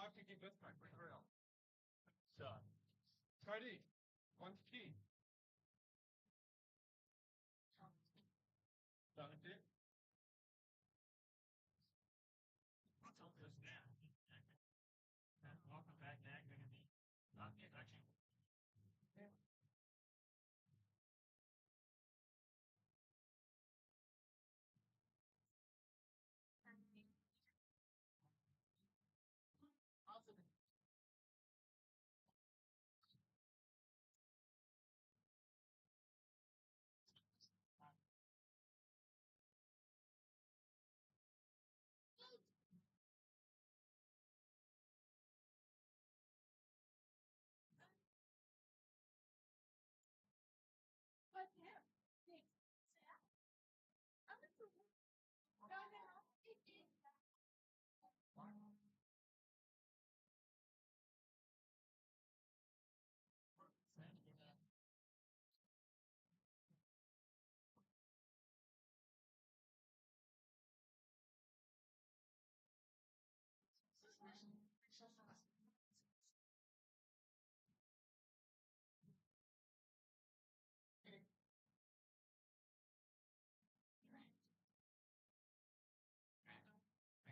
I think it goes back pretty real. So, Cody, one key. Done it. What's all this now? Welcome back now. Going to be not get actually.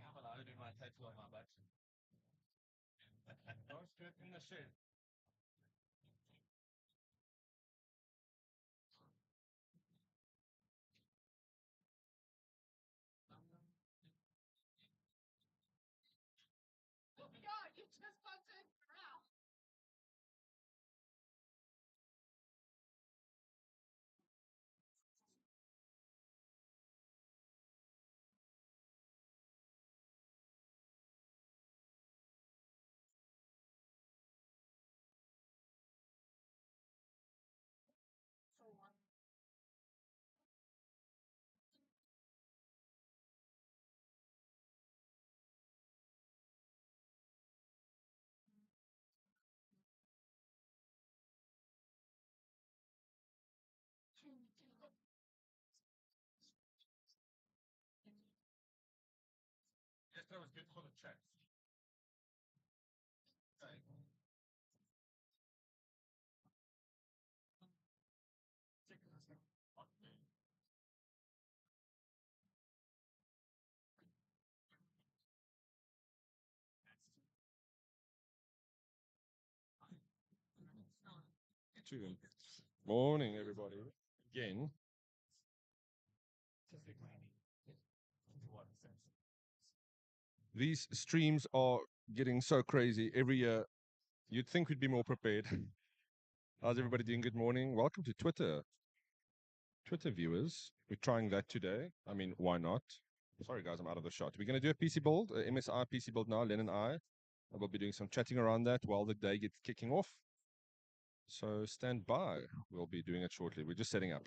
How about I do my tattoo on my back? Don't strip in the shit. Yes, that was good for the chest. Okay. Two. Morning, everybody. Again. These streams are getting so crazy every year. You'd think we'd be more prepared. How's everybody doing? Good morning. Welcome to Twitter. Twitter viewers, we're trying that today. I mean, why not? Sorry, guys, I'm out of the shot. We're going to do a PC build, a MSI PC build now, Len and I. We'll be doing some chatting around that while the day gets kicking off. So stand by. We'll be doing it shortly. We're just setting up.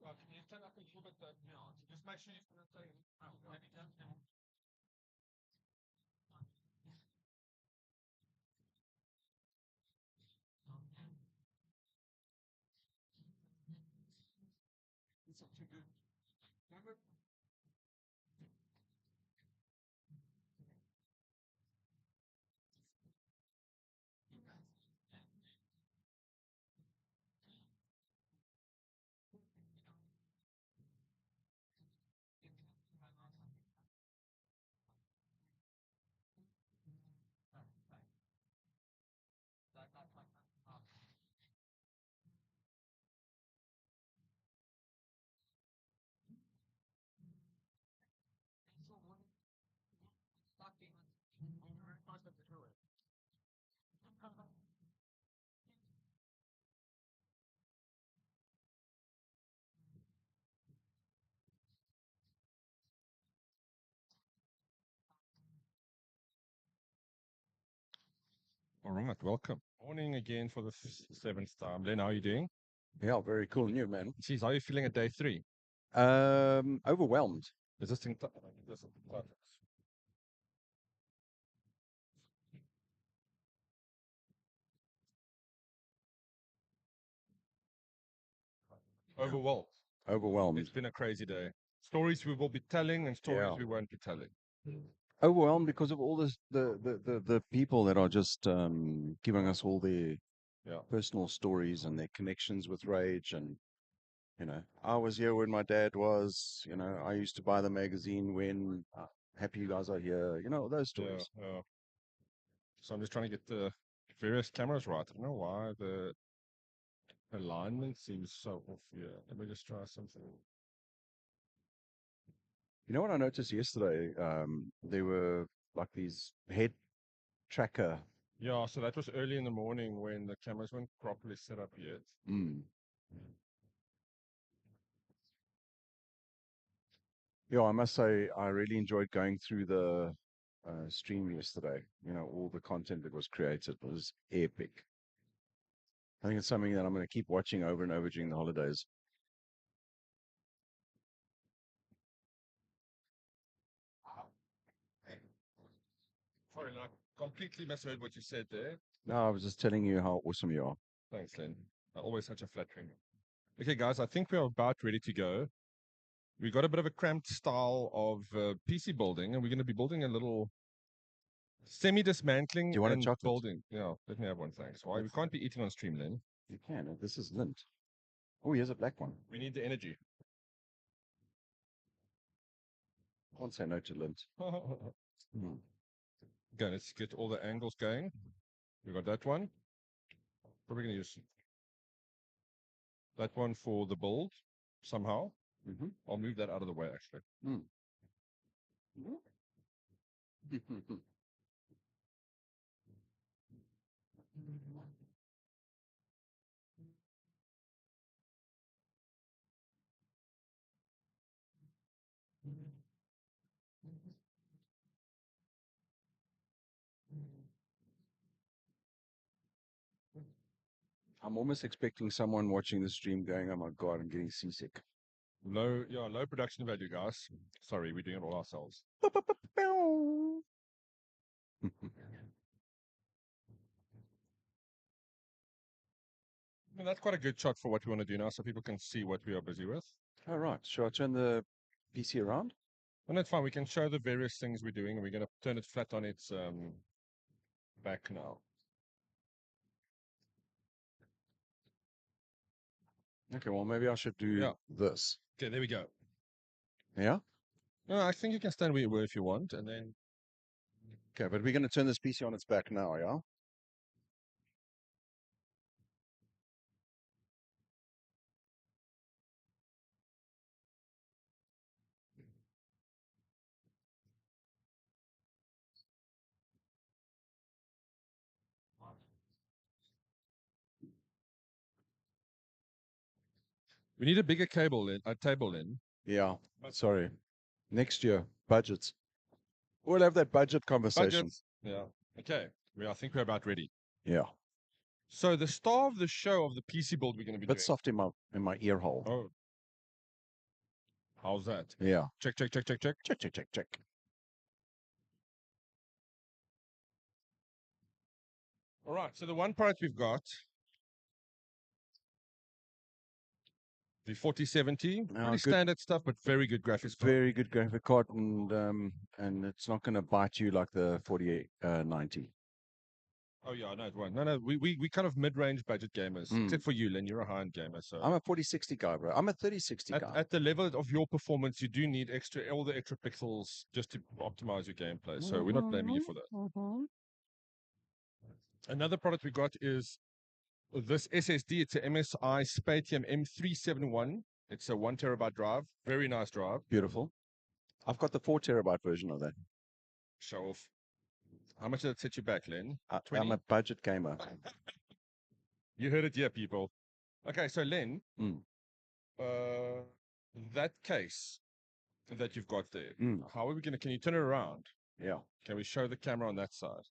Can you turn up a little bit? Just make sure you put it in. It's up to good. All right, welcome. Morning again for the seventh time. Len, how are you doing? Yeah, very cool. New man. Geez, how are you feeling at day 3? Overwhelmed. Is this thing this overwhelmed? Overwhelmed. It's been a crazy day. Stories we will be telling and stories Yeah. we won't be telling. Overwhelmed because of all this, the people that are just giving us all their Yeah. personal stories and their connections with rAge. And I was here when my dad was. I used to buy the magazine when. Happy you guys are here. Those stories. Yeah. So I'm just trying to get the various cameras right. I don't know why the alignment seems so off here. Let me just try something. You know what I noticed yesterday? There were like these head tracker. Yeah, so that was early in the morning when the cameras weren't properly set up yet. Mm. Yeah, I must say I really enjoyed going through the stream yesterday. All the content that was created was epic. I think it's something that I'm going to keep watching over and over during the holidays. Sorry, I completely misheard what you said there. No, I was just telling you how awesome you are. Thanks, Len. Always such a flattering. Okay, guys, I think we're about ready to go. We got a bit of a cramped style of PC building, and we're going to be building a little semi-dismantling Do you want a and chocolate? building. Yeah, let me have one, thanks. Why? We can't be eating on stream, Len. You can. This is lint. Oh, here's a black one. We need the energy. Can't say no to lint. Okay, let's get all the angles going. We got that one. Probably going to use that one for the build somehow. Mm-hmm. I'll move that out of the way, actually. Mm. I'm almost expecting someone watching the stream going, "Oh my God, I'm getting seasick." low production value, guys. Sorry, we're doing it all ourselves. And that's quite a good shot for what we want to do now, so people can see what we are busy with. All right. Shall I turn the PC around? And that's fine. We can show the various things we're doing, and we're going to turn it flat on its back now. Okay, well, maybe I should do this. Okay, there we go. Yeah? No, I think you can stand where you were if you want, and then Okay, but we're going to turn this PC on its back now, yeah? we need a bigger table in. Yeah, sorry. Next year, budgets. We'll have that budget conversation. Budgets. Yeah. Okay. I think we're about ready. Yeah. So the star of the show of the PC build we're going to be Bit doing. soft in my ear hole. Oh, how's that? Yeah. Check, check, check, check, check. Check, check, check, check. All right. So the one product we've got, the 4070, pretty good. standard stuff, but very good graphics card. Very good graphic card, and it's not going to bite you like the 4890. Oh yeah, no, it won't. No, we kind of mid-range budget gamers, except for you, Lynn. You're a high-end gamer, so I'm a 4060 guy, bro. I'm a 3060 guy. at the level of your performance, you do need all the extra pixels just to optimize your gameplay. So we're not blaming you for that. Another product we got is this SSD. It's a MSI Spatium M371. It's a 1 terabyte drive. Very nice drive. Beautiful. I've got the 4 terabyte version of that. Show off. How much did it set you back, Len? I'm a budget gamer. You heard it here, people. Okay, so Len, that case that you've got there, how are we going to, can you turn it around? Yeah. Can we show the camera on that side?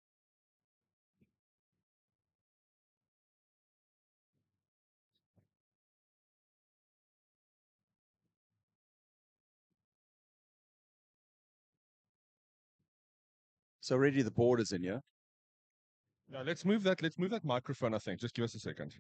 So already the board is in here. Now let's move that microphone, I think. Just give us a second.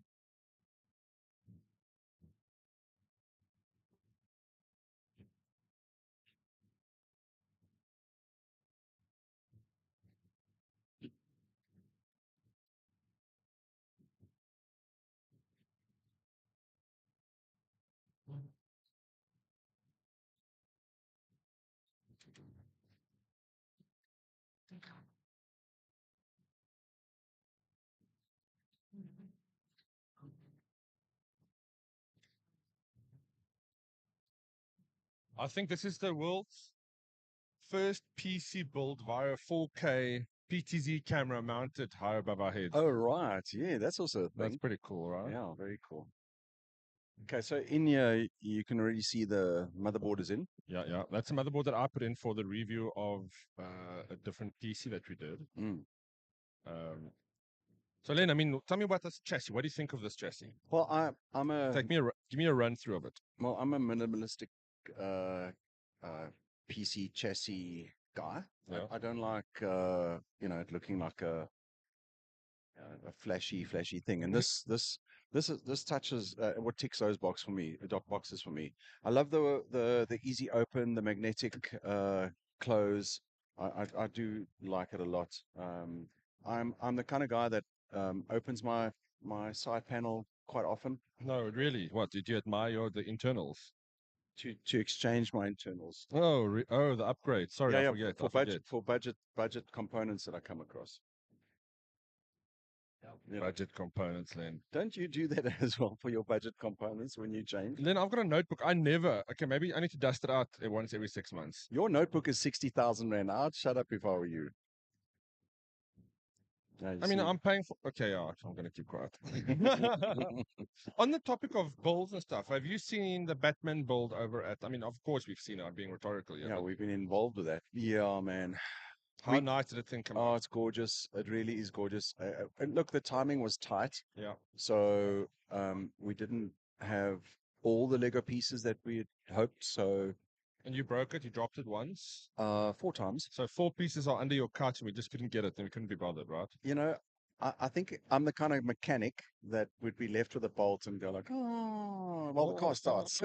I think this is the world's first PC build via 4K PTZ camera mounted high above our heads. Oh, right. Yeah, that's also a thing. That's pretty cool, right? Yeah, very cool. Okay, so in here, you can already see the motherboard is in. Yeah, yeah. That's a motherboard that I put in for the review of a different PC that we did. So, Len, I mean, tell me about this chassis. What do you think of this chassis? Well, give me a run through of it. Well, I'm a minimalistic PC chassis guy. Yeah. I don't like it looking like a flashy thing. And this touches what ticks those boxes for me. I love the easy open, the magnetic close. I do like it a lot. I'm the kind of guy that opens my side panel quite often. No, really. What did you admire the internals? To exchange my internals. Oh, the upgrade. Sorry, I forget. For budget components that I come across. Budget components, Len. Don't you do that as well for your budget components when you change? Len, I've got a notebook. Okay, maybe I need to dust it out once every 6 months. Your notebook is 60,000 Rand. I'd shut up if I were you. I mean, I'm paying for. Okay, yeah, I'm going to keep quiet. On the topic of builds and stuff, have you seen the Batman build over at? I mean, of course we've seen it. I'm being rhetorical here. Yeah, we've been involved with that. Yeah, man. How nice did it think come out? Oh, it's gorgeous. It really is gorgeous. And look, the timing was tight. Yeah. So we didn't have all the Lego pieces that we had hoped. So And you broke it. You dropped it once. 4 times. So 4 pieces are under your couch, and we just couldn't get it, and we couldn't be bothered, right? You know, I think I'm the kind of mechanic that would be left with a bolt and go like, oh, while the car starts.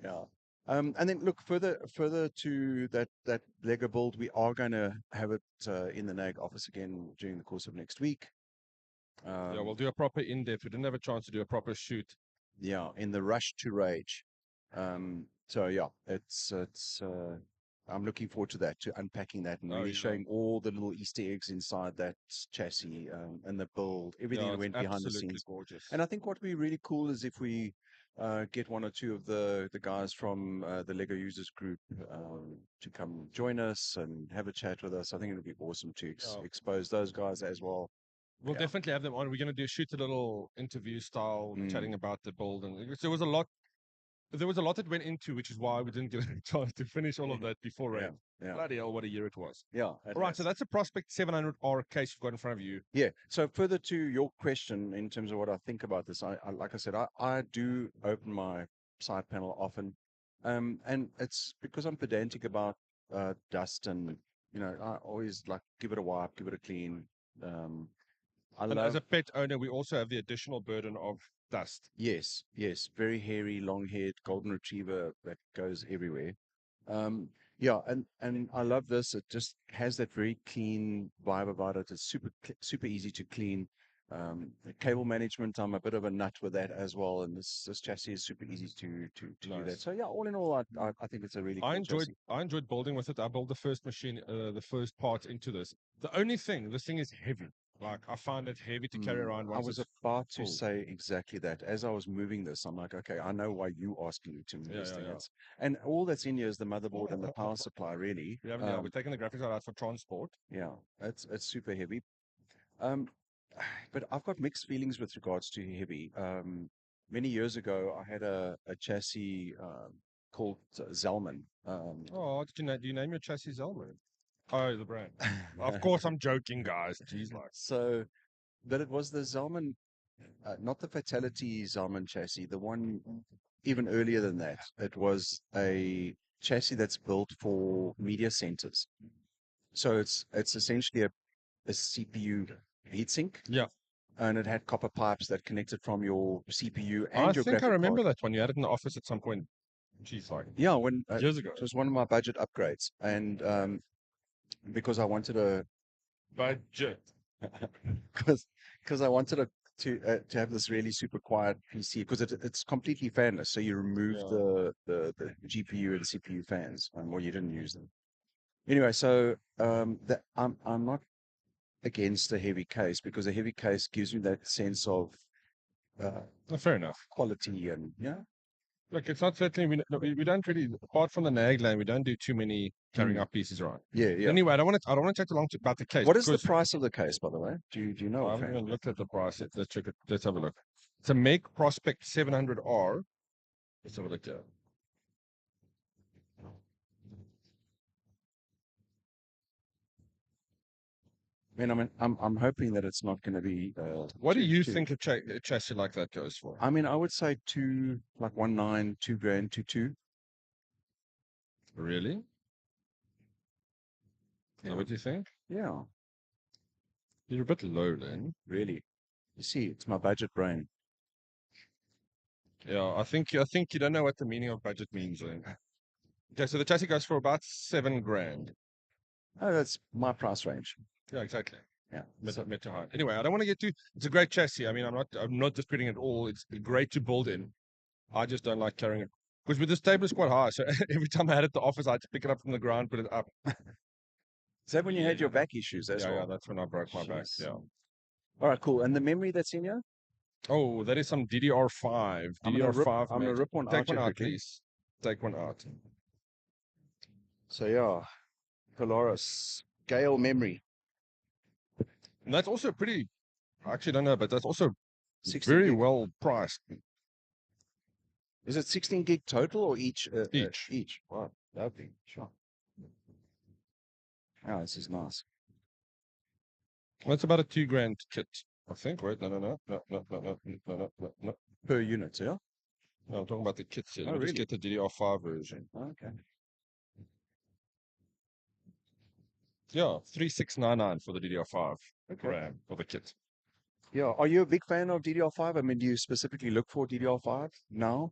Yeah. And then look further to that Lego build. We are going to have it in the NAG office again during the course of next week. Yeah, we'll do a proper in-depth. We didn't have a chance to do a proper shoot. Yeah, in the rush to rage. So yeah, it's I'm looking forward to that, to unpacking that and Oh, really yeah. showing all the little Easter eggs inside that chassis and the build, everything Yeah, that it's went behind the absolutely scenes. gorgeous. And I think what would be really cool is if we get one or two of the guys from the Lego users group to come join us and have a chat with us. I think it would be awesome to Yeah. expose those guys as well. We'll Yeah. definitely have them on. We're going to do shoot a little interview style, Mm. chatting about the build, and there was a lot. There was a lot that went into, which is why we didn't get a chance to finish all of that before Yeah, rain. yeah, Bloody hell, what a year it was! yeah. All right, so that's a Prospect 700R case you've got in front of you. Yeah. So further to your question in terms of what I think about this, like I said, I do open my side panel often, and it's because I'm pedantic about dust, and I always like give it a wipe, give it a clean. I And as love a pet owner, we also have the additional burden of dust. yes, very hairy, long-haired golden retriever that goes everywhere. Yeah, and I love this. It just has that very clean vibe about it. It's super easy to clean. The cable management, I'm a bit of a nut with that as well, and this chassis is super easy to do that. Nice. So yeah, all in all, I think it's a really I cool enjoyed chassis. I enjoyed building with it. I built the first machine, the first parts into this. The only thing, this thing is heavy. Like I find it heavy to carry around I once was it's about to full. say exactly that. As I was moving this, I'm like, okay, I know why you asking me to move Yeah, this yeah, thing. yeah. And all that's in here is the motherboard and the power supply, really. We haven't, yeah, we're taking the graphics card out for transport. Yeah, it's super heavy. Um, but I've got mixed feelings with regards to heavy. Many years ago, I had a chassis called Zellman. Oh, do you name your chassis Zelman? Oh, the brand. Of course, I'm joking, guys. Jeez, like. So, but it was the Zellman, not the Fatality Zellman chassis, the one even earlier than that. It was a chassis that's built for media centers. So it's essentially a CPU heatsink, Yeah, and it had copper pipes that connected from your CPU I and your think I graphic card. remember that one. You had it in the office at some point. Jeez, like Yeah, when years ago. it was one of my budget upgrades, and because I wanted a Budget. because I wanted to have this really super quiet PC because it's completely fanless. So you remove Yeah. the GPU and CPU fans, well, you didn't use them anyway. So that I'm not against a heavy case because a heavy case gives you that sense of Fair enough. quality and yeah. Look, it's not certainly we don't really, apart from the nag land, we don't do too many carrying Mm. up pieces around. Yeah, yeah. Anyway, I don't want to chat too long about the case. What is the because price of the case, by the way? Do you know I haven't offhand? even looked at the price yet. Let's check it. Let's have a look. It's a Make Prospect 700R. Let's have a look there. I'm hoping that it's not going to be. What do you too. think a chassis like that goes for? I mean, I would say like 1.9, 2 grand, 2.2. Really? Yeah. What do you think? Yeah, You're a bit low then. really. You see, it's my budget brain. Yeah, I think you don't know what the meaning of budget means then. Okay, so the chassis goes for about 7 grand. Oh, that's my price range. Yeah, exactly. Yeah. Mid to high. Anyway, I don't want to get too. It's a great chassis. I mean, I'm not disputing it at all. It's great to build in. I just don't like carrying it because with this table is quite high. So every time I had it at the office, I had to pick it up from the ground, put it up. Is that when you had your back issues as Yeah, well? yeah, that's when I broke my back. Jeez. Yeah. All right, cool. And the memory that's in here? Oh, that is some DDR5. I'm DDR5. gonna rip one Take out one here out, quickly. please. Take one out. So yeah, Polaris Gale memory. And that's also pretty. I actually don't know, but that's also 16 very gig. well priced. Is it 16 gig total or each? Each. Each. Wow, lovely. Sure. Oh, this is nice. That's about a 2 grand kit, I think. Wait, no. per unit, yeah? No, I'm talking about the kits here. Oh, Let me just really? get the DDR5 version. Okay. Yeah, 3699 for the DDR5 Okay. RAM for the kit. Yeah. Are you a big fan of DDR5? I mean, do you specifically look for DDR5 now?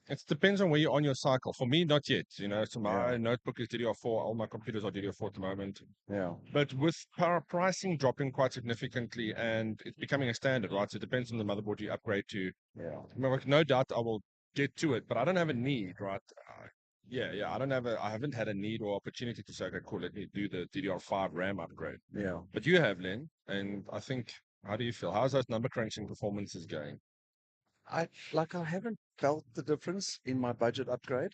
It depends on where you're on your cycle. For me, not yet. So Yeah. my notebook is DDR4. All my computers are DDR4 at the moment. Yeah. But with power pricing dropping quite significantly and it's becoming a standard, right? So it depends on the motherboard you upgrade to. Yeah. I mean, like, no doubt I will get to it, but I don't have a need, right? Yeah. I haven't had a need or opportunity to say, okay, cool, let me do the DDR5 RAM upgrade. Yeah. But you have, Len, and I think, how do you feel? How's those number crunching performances going? I haven't felt the difference in my budget upgrade.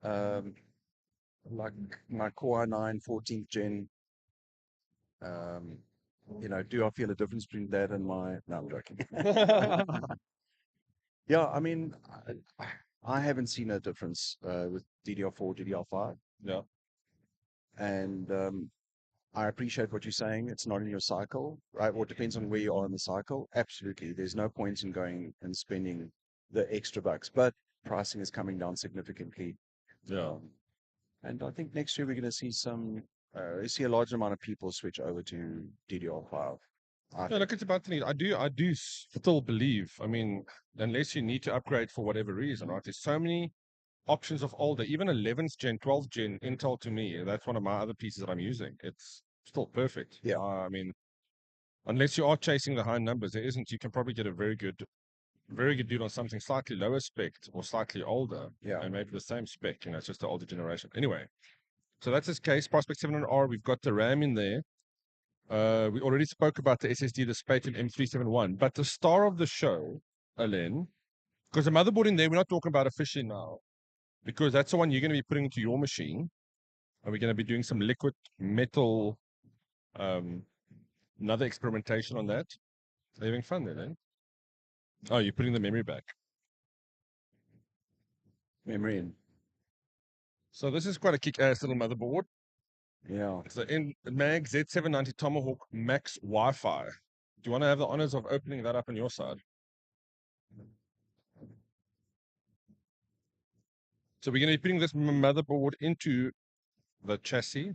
Um, like my Core i9 14th gen, um, do I feel a difference between that and my, no, I'm joking. Yeah, I mean, I haven't seen a difference with DDR4, DDR5. Yeah. And I appreciate what you're saying. It's not in your cycle, right? Well, it depends on where you are in the cycle. Absolutely. There's no point in going and spending the extra bucks, but pricing is coming down significantly. Yeah. And I think next year we're going to see see a large amount of people switch over to DDR5. I Yeah, think. look, it's about the need. I do still believe. I mean, unless you need to upgrade for whatever reason, right? There's so many options of older, even 11th gen, 12th gen Intel to me. That's one of my other pieces that I'm using. It's still perfect. Yeah, I mean, unless you are chasing the high numbers, there isn't. You can probably get a very good deal on something slightly lower spec or slightly older, yeah. and maybe the same spec. It's just the older generation. Anyway, so that's this case. Prospect 700R. We've got the RAM in there. We already spoke about the SSD, the Spaten M371, but the star of the show, Alain, because the motherboard in there, we're not talking about officially now, because that's the one you're going to be putting into your machine. And we're going to be doing some liquid metal, um, another experimentation on that. Are you having fun there, then? Oh, you're putting the memory back. Memory in. So this is quite a kick-ass little motherboard. Yeah. It's the MAG Z790 Tomahawk Max Wi-Fi. Do you want to have the honors of opening that up on your side? So we're going to be putting this motherboard into the chassis.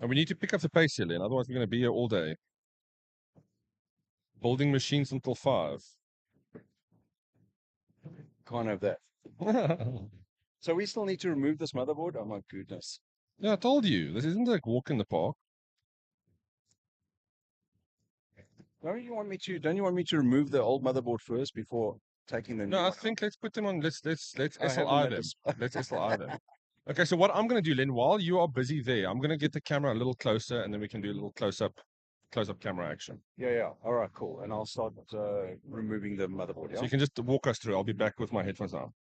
And we need to pick up the pace here, Len. Otherwise, we're going to be here all day. Building machines until 5. Can't have that. So we still need to remove this motherboard? Oh my goodness. Yeah, I told you. This isn't like walk in the park. Don't you want me to remove the old motherboard first before taking the new No, I one off? think let's put them on. Let's I haven't SLI had them. this. Let's SLI them. Okay, so what I'm going to do, Len, while you are busy there, I'm going to get the camera a little closer, and then we can do a little close up camera action. Yeah. All right, cool. And I'll start removing the motherboard, So yeah? you can just walk us through. I'll be back with my headphones on.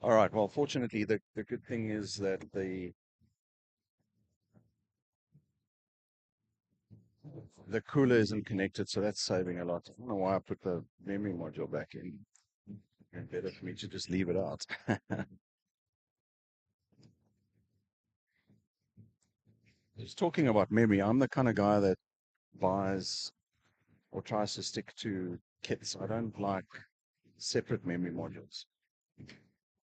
All right. Well, fortunately, the good thing is that the cooler isn't connected, so that's saving a lot. I don't know why I put the memory module back in. It's better for me to just leave it out. Just talking about memory, I'm the kind of guy that buys or tries to stick to kits. I don't like separate memory modules.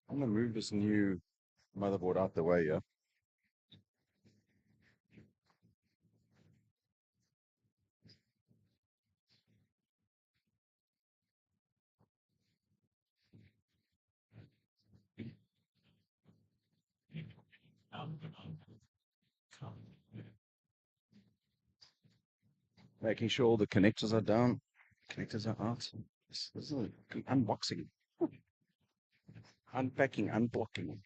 I'm gonna move this new motherboard out the way, yeah. Making sure all the connectors are down, connectors are out. This is an unboxing, unpacking, unblocking.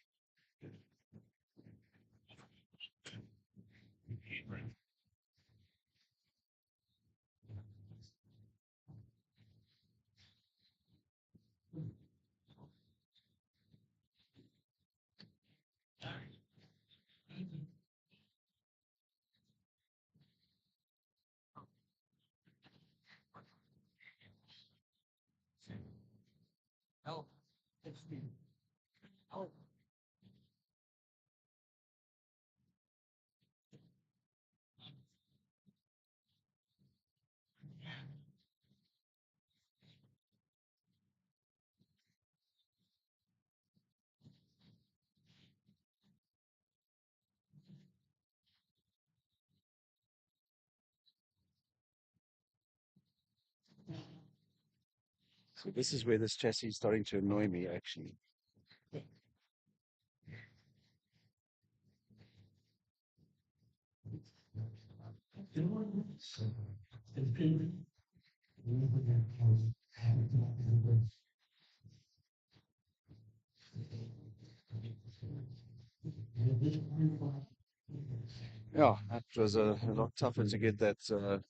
So this is where this chassis is starting to annoy me, actually. Yeah, that was a lot tougher to get that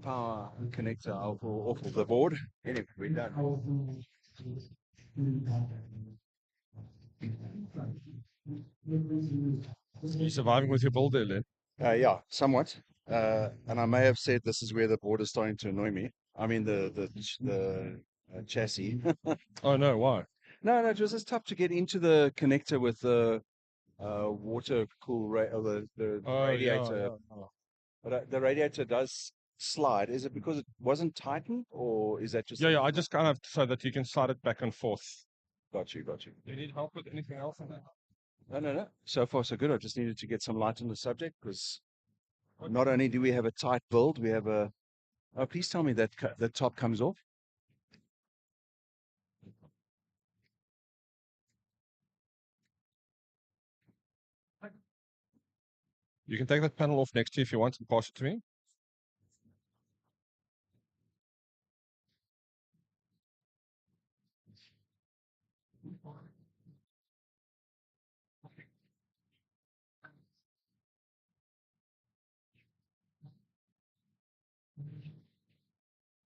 power connector off of the board. Anyway, we're done. You surviving with your build there, Len? Yeah, somewhat. And I may have said this is where the board is starting to annoy me. I mean the chassis. Oh no, why? No, it was just tough to get into the connector with the water cool the Oh yeah, radiator. yeah. But the radiator does slide. Is it because it wasn't tightened, or is that just Yeah, yeah. I just kind of so that you can slide it back and forth. got you, got you? Do you need help with anything else on that? No. So far, so good. I just needed to get some light on the subject because not only do we have a tight build, we have a. Oh, please tell me that the top comes off. You can take that panel off next to you if you want and pass it to me.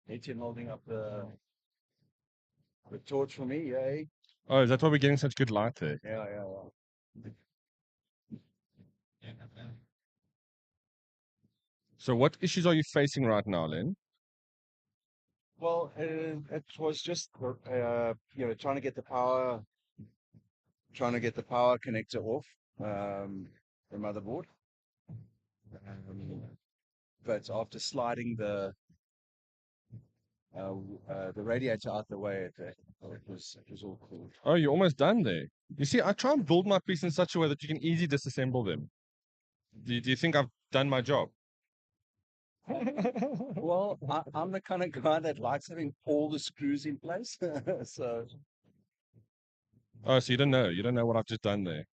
18 holding up the torch for me. Yay! Oh, is that why we're getting such good light there? Yeah. So what issues are you facing right now, Len? Well, it was just trying to get the power connector off the motherboard. But after sliding the radiator out the way, it was all cool. Oh, you're almost done there. You see, I try and build my piece in such a way that you can easily disassemble them. Do you think I've done my job? Well, I'm the kind of guy that likes having all the screws in place. So Oh, so you don't know. You don't know what I've just done there.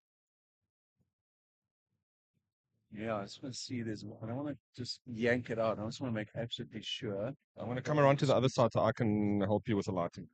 yeah, I just want to see this. I don't want to just yank it out. I just want to make absolutely sure. I'm going to come around to the other side so I can help you with the lighting.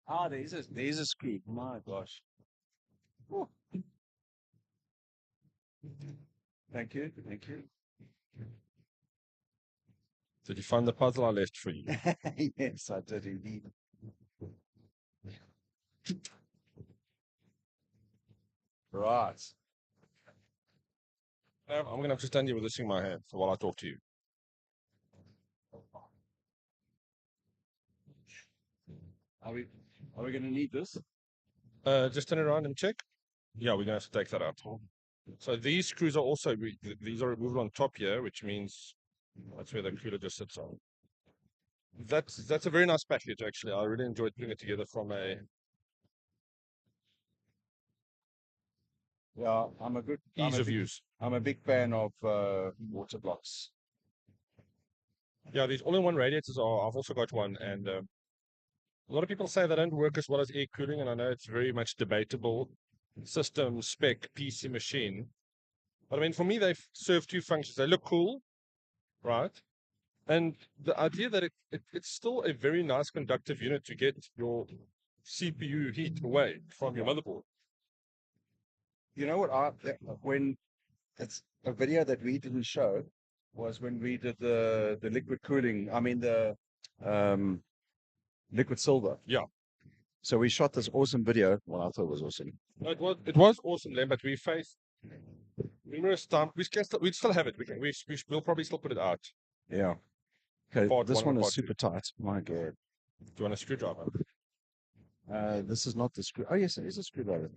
Ah, there's a screw. My gosh. Whew. Thank you. Did you find the puzzle I left for you? Yes, I did indeed. Right. No, I'm going to have to stand here with this in my hand while I talk to you. Are we going to need this? Just turn around and check. Yeah, we're going to have to take that out. So these screws are also, these are removable on top here, which means that's where the cooler just sits on. That's a very nice package, actually. I really enjoyed putting it together from a... Yeah, ease of use. I'm a big fan of water blocks. Yeah, these all-in-one radiators are, I've also got one, and a lot of people say they don't work as well as air cooling, and I know it's very much debatable system, spec, PC machine. But I mean, for me, they serve two functions. They look cool, right? And the idea that it's still a very nice conductive unit to get your CPU heat away from your motherboard. You know what? When it's a video that we didn't show was when we did the liquid cooling. I mean the um, liquid silver. Yeah. So we shot this awesome video. Well, I thought it was awesome. No, it was awesome, Len, but we faced numerous times. We still have it. We'll probably still put it out. Yeah. Okay, Part this one one and is part two. super tight. My God. Do you want a screwdriver? This is not the screw. Oh yes, it is a screwdriver.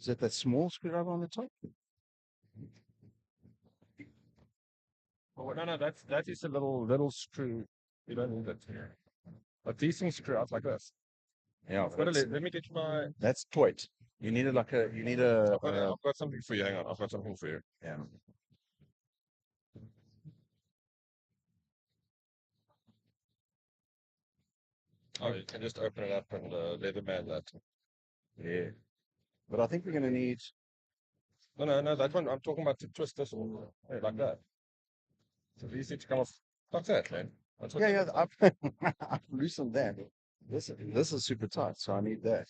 Is that small screwdriver on the top? Oh, no, that is a little screw. You don't need it. But these things screw out like this. Yeah, Let me get my. that's toit. You need I've got something for you. Hang on, I've got something for you. yeah. Oh, you can just open it up and Leatherman that. Yeah. But I think we're going to need. No, that one. I'm talking about to twist this all like that. So these need to come off like that, man. That's what Yeah, I've loosened that. This is super tight, so I need that.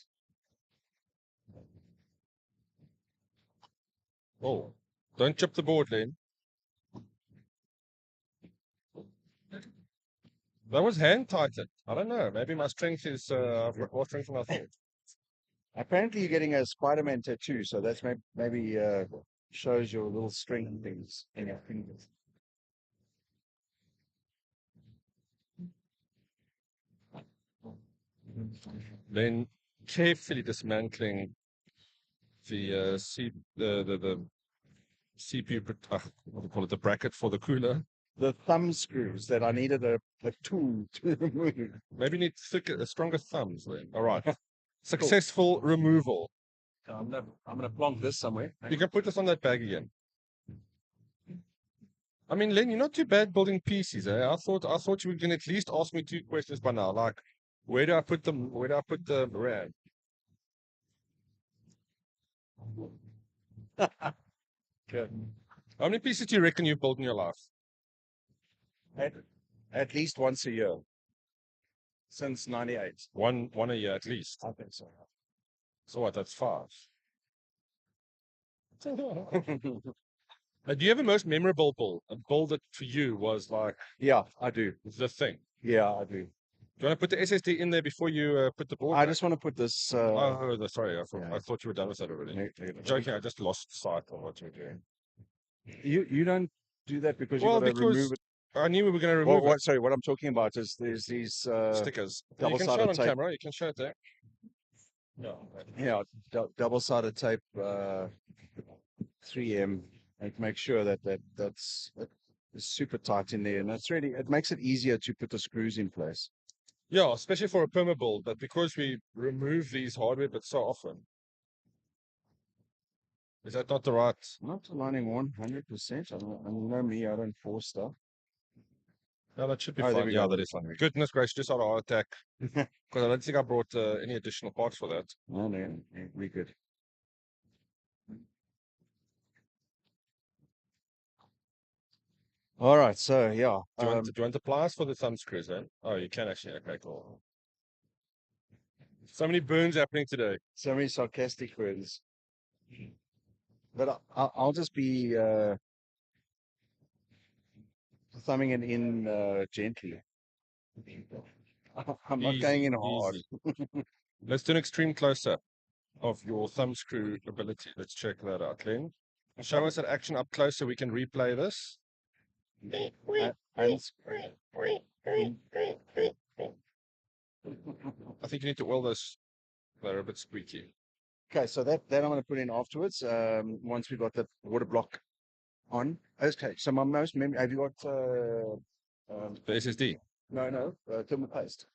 Oh, don't chip the board, Len. That was hand tightened. I don't know. Maybe my strength is I've got more strength than I thought. Apparently, you're getting a Spider-Man tattoo, so that's maybe shows your little string things in your fingers. Then carefully dismantling the the CPU, what do you call it, the bracket for the cooler. The thumb screws that I needed a tool to remove. Maybe you need stronger thumbs then. All right. Successful removal. I'm gonna plonk this somewhere. You can put this on that bag again. I mean, Len, you're not too bad building PCs, eh? I thought you were gonna at least ask me 2 questions by now. Like, where do I put them? Where do I put the RAM? Okay. How many pieces do you reckon you've built in your life? At least once a year since '98. One a year at least. I think so. So what? That's 5. Do you have a most memorable build? A build that for you was like Yeah, I do. the thing. Yeah, I do. Do you want to put the SSD in there before you put the board? I back? just want to put this. Oh, sorry. Yeah. I thought you were done with that already. Take it. Joking. I just lost sight of what you were doing. You don't do that because you Well, got to because remove it. I knew we were going to remove it. Sorry, what I'm talking about is there's these Stickers. You can show double-sided it on tape. camera. You can show it there. No. Yeah, double-sided tape, 3M, and make sure that's super tight in there, and it makes it easier to put the screws in place. Yeah, especially for a perma build, but because we remove these hardware bits so often. Is that not the right? Not aligning 100%. I know me, I don't force stuff. No, that should be There fine. we Yeah, go. that is fine. Goodness gracious, just had a heart attack. Because I don't think I brought any additional parts for that. No, we're good. All right, so yeah. Do you want the pliers for the thumb screws then? Oh, you can actually. Okay, cool. So many burns happening today. So many sarcastic words. But I'll just be thumbing it in gently. I'm not going in hard. Let's do an extreme close-up of your thumb screw ability. Let's check that out, Len. Show us an action up close so we can replay this. And I think you need to oil those. They're a bit squeaky. okay, so that I'm going to put in afterwards. Once we've got the water block on. Okay, so my most memory. Have you got The SSD. no thermal paste?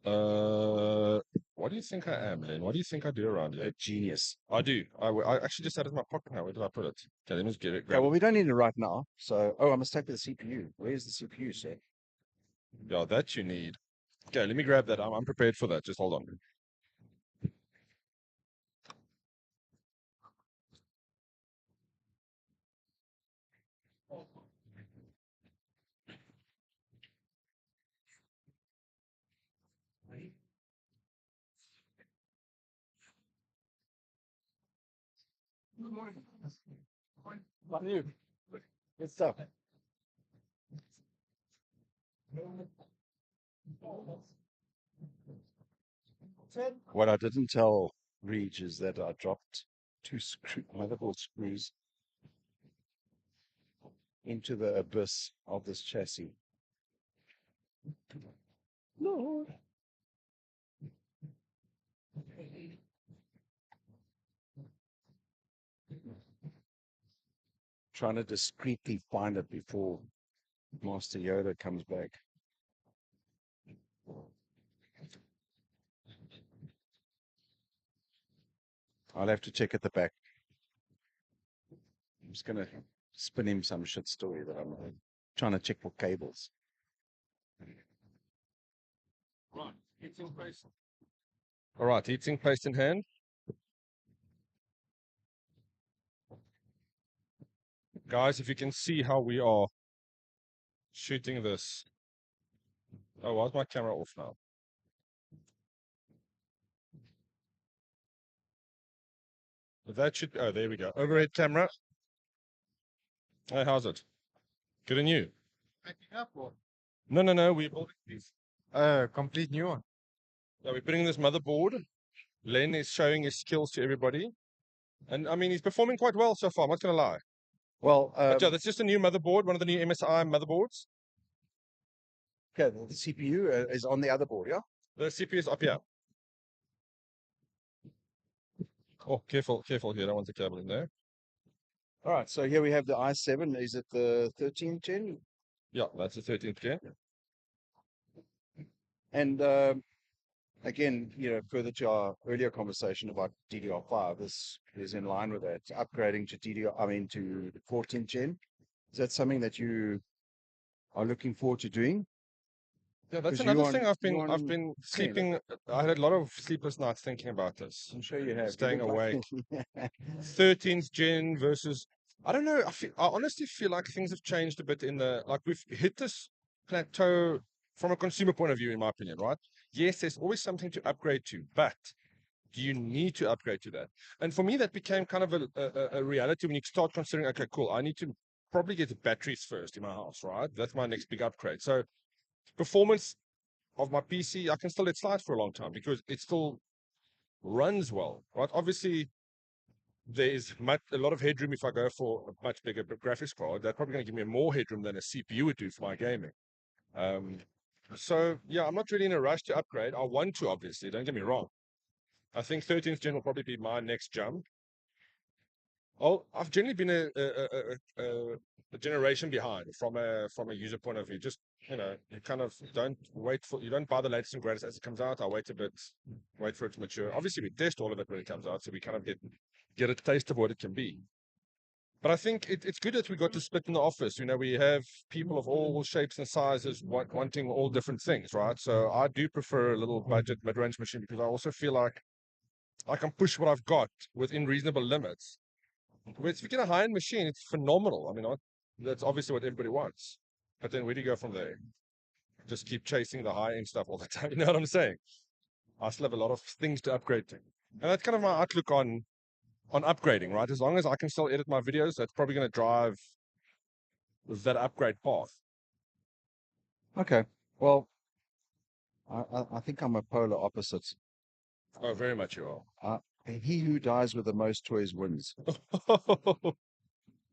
What do you think I am, Len? What do you think I do around here? A genius. I do. I actually just had it in my pocket now. Where did I put it? Okay, let me just get it. Yeah, well, we don't need it right now. So, I must take the CPU. Where's the CPU, sir? Yeah, that you need. Okay, let me grab that. I'm prepared for that. Just hold on. Good morning. How are you? Good stuff. What I didn't tell rAge is that I dropped 2 motherboard screws into the abyss of this chassis. Lord. trying to discreetly find it before Master Yoda comes back. I'll have to check at the back. I'm just going to spin him some shit story that I'm trying to check for cables. Right, heating paste. All right, heating paste in hand. Guys, if you can see how we are shooting this. Oh, why's my camera off now? That should, oh, there we go. Overhead camera. Hey, how's it? Good and you? Packing up or No, we're building these. complete new one? Yeah, we're putting this motherboard. Len is showing his skills to everybody. And I mean, he's performing quite well so far, I'm not going to lie. Well, But yeah, that's just a new motherboard, one of the new MSI motherboards. okay, the CPU is on the other board, yeah? The CPU is up here. Oh, careful here. I don't want the cable in there. All right, so here we have the i7. Is it the 13th gen? Yeah, that's the 13th gen. And again, further to our earlier conversation about DDR5, this is in line with that. Upgrading to to the 14th gen. Is that something that you are looking forward to doing? Yeah, that's 'Cause another you're thing you're I've on been 10, sleeping. I had a lot of sleepless nights thinking about this. I'm sure you have. You Staying look like- awake. 13th gen versus, I don't know. I honestly feel like things have changed a bit like we've hit this plateau from a consumer point of view, in my opinion, right? Yes, there's always something to upgrade to, but do you need to upgrade to that? And for me, that became kind of a reality when you start considering, okay, cool, I need to probably get the batteries first in my house, right? That's my next big upgrade. So performance of my PC, I can still let slide for a long time because it still runs well, right? Obviously, there's a lot of headroom if I go for a much bigger graphics card. That's probably going to give me more headroom than a CPU would do for my gaming. So yeah, I'm not really in a rush to upgrade. I want to, obviously, don't get me wrong. I think 13th gen will probably be my next jump. I've generally been a generation behind from a user point of view. Just you kind of you don't buy the latest and greatest as it comes out. I wait a bit, wait for it to mature. Obviously, we test all of it when it comes out, so we kind of get a taste of what it can be. But I think it's good that we got to split in the office. We have people of all shapes and sizes wanting all different things, right? So I do prefer a little budget mid-range machine because I also feel like I can push what I've got within reasonable limits. If you get a high-end machine, it's phenomenal. I mean, that's obviously what everybody wants. But then where do you go from there? Just keep chasing the high-end stuff all the time. You know what I'm saying? I still have a lot of things to upgrade to. And that's kind of my outlook on upgrading, right? As long as I can still edit my videos, that's probably going to drive that upgrade path. Okay. Well, I think I'm a polar opposite. Oh, very much you He who dies with the most toys wins. are.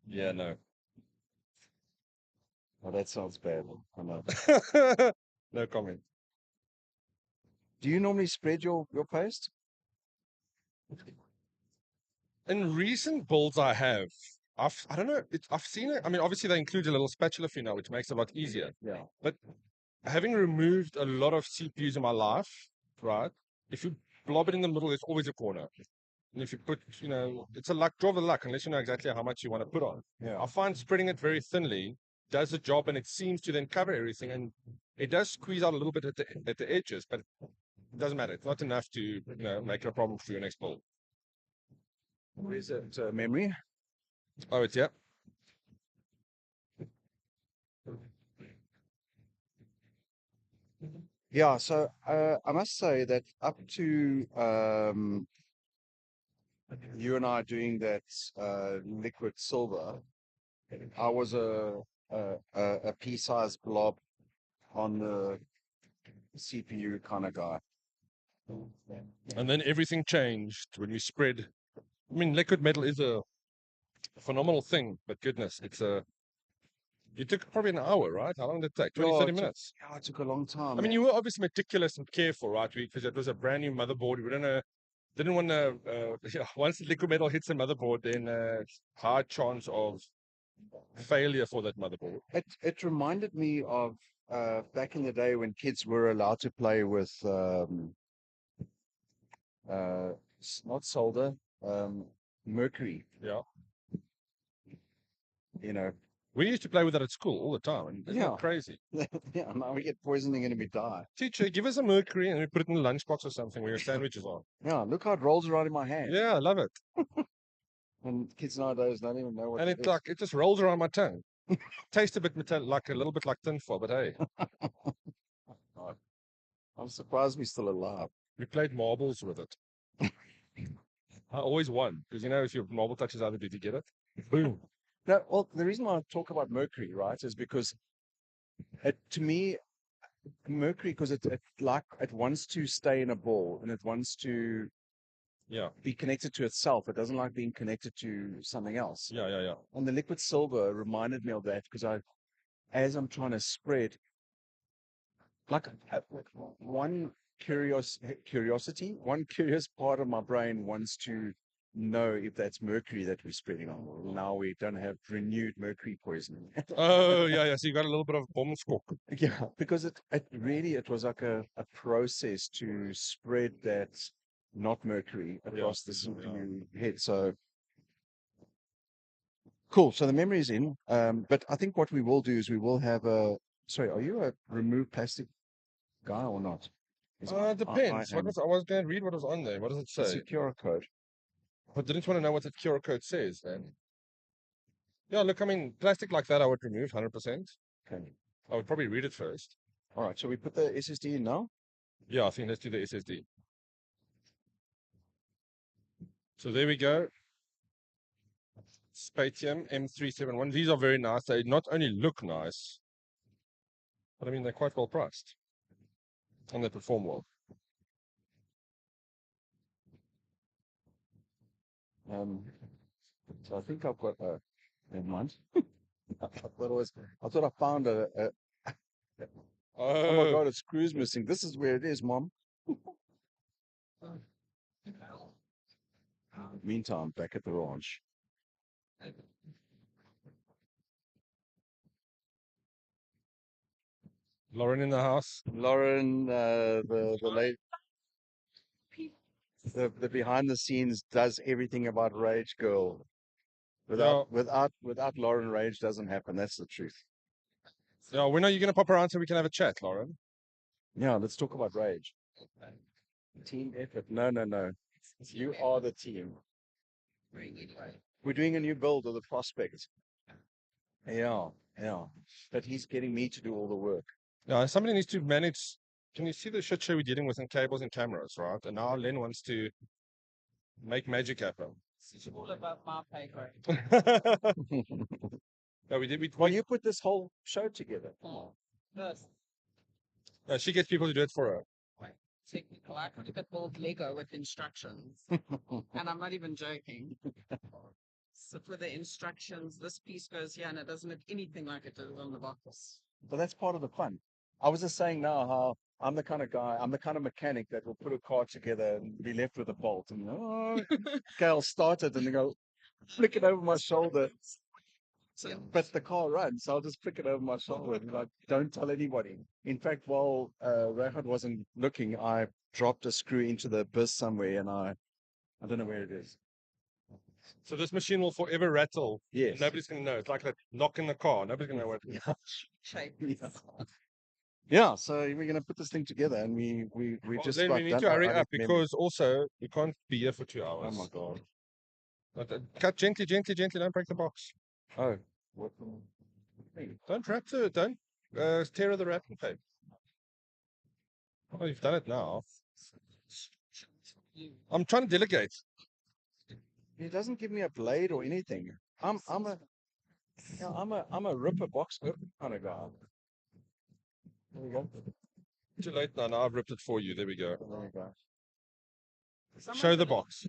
Yeah, no. Oh, that sounds bad. I know. No comment. Do you normally spread your paste? In recent builds I have, I don't know, I've seen it. I mean, obviously they include a little spatula for you now, which makes it a lot easier. Yeah. But having removed a lot of CPUs in my life, right? If you blob it in the middle, there's always a corner. And if you put, it's a draw of the luck, unless you know exactly how much you want to put on. Yeah. I find spreading it very thinly does the job, and it seems to then cover everything. And it does squeeze out a little bit at the edges, but it doesn't matter. It's not enough to, make it a problem for your next build. Is it memory? Oh, it's, yeah. Yeah, so I must say that up to you and I doing that liquid silver, I was a pea-sized blob on the CPU kind of guy. And then everything changed when we spread. I mean, liquid metal is a phenomenal thing, but goodness, it took probably an hour, right? How long did it take? 20, Yeah, 30 minutes. Yeah, it took a long time. I mean, you were obviously meticulous and careful, right? Because it was a brand new motherboard. We didn't want to, once the liquid metal hits the motherboard, then high chance of failure for that motherboard. It reminded me of back in the day when kids were allowed to play with not solder, mercury. Yeah. You know, We used to play with that at school all the time. And isn't Yeah. that crazy? yeah. Now we get poisoning and we die. Teacher, give us a mercury and we put it in a lunchbox or something where your sandwiches are. Yeah, look how it rolls around in my hand. Yeah, I love it. And kids nowadays don't even know what And it is. it just rolls around my tongue. Tastes a bit metallic, like a little bit like tinfoil, but hey, I'm surprised we're still alive. we played marbles with it. I always won because if your marble touches either, did you get it? Boom. No, well, the reason why I talk about mercury, right, is because to me, mercury, because it wants to stay in a ball and it wants to Yeah, be connected to itself. It doesn't like being connected to something else. yeah. And the liquid silver reminded me of that because as I'm trying to spread, like one curiosity, one curious part of my brain wants to know if that's mercury that we're spreading on. Now we don't have renewed mercury poisoning. Oh, yeah. So you got a little bit of bomskok. Yeah, because it was like a process to spread that not mercury across the CPU head. So cool. So the memory is in. But I think what we will do is we will have sorry, are you a remove plastic guy or not? Depends. I am. I was going to read what was on there. What does it It's say? a QR code. I didn't want to know what the QR code says then. Yeah, look, I mean, plastic like that I would remove 100%. Okay. I would probably read it first. All right. So we put the SSD in now. Yeah, I think let's do the SSD. So there we go. Spatium M371. These are very nice. They not only look nice, but I mean, they're quite well priced. And they perform well. So I think I've got never mind. I thought I found oh my god, a screw's missing. This is where it is, Mom. Meantime, back at the ranch. Lauren in the house. Lauren, the late, the behind the scenes does everything about Rage Girl. Without Lauren, Rage doesn't happen. That's the truth. Yeah, when are you going to pop around so we can have a chat, Lauren? Yeah, let's talk about Rage. Team effort. No. You are the team. We're doing a new build of the Prospect. Yeah. But he's getting me to do all the work. Yeah, somebody needs to manage. Can you see the shit show we're dealing with in cables and cameras, right? And now Len wants to make magic happen. It's all about my pay grade. No, we did. Well, you put this whole show together. First, Yeah, she gets people to do it for her. technical. I could have built Lego with instructions. And I'm not even joking. So for the instructions, this piece goes here and it doesn't look anything like it does on the box. But that's part of the fun. I was just saying now how I'm the kind of mechanic that will put a car together and be left with a bolt. And okay, I'll start it and then go flick it over my shoulder. So, but the car runs, so I'll just flick it over my shoulder and like, don't tell anybody. In fact, while Rahad wasn't looking, I dropped a screw into the abyss somewhere and I don't know where it is. So this machine will forever rattle. Yes. Nobody's going to know. It's like that knock in the car. Nobody's going to know what it is. Shape. Yeah, so we're going to put this thing together and we Well, just then about we need done to our hurry up memory. because also we can't be here for 2 hours. Oh my god. Cut gently. Don't break the box. Oh. What? Don't wrap to it. Don't tear the wrapping tape. Oh, you've done it now. I'm trying to delegate. He doesn't give me a blade or anything. I'm a ripper box kind of guy. There we go. Too late now. Now I've ripped it for you. There we go. There we go. Show the box.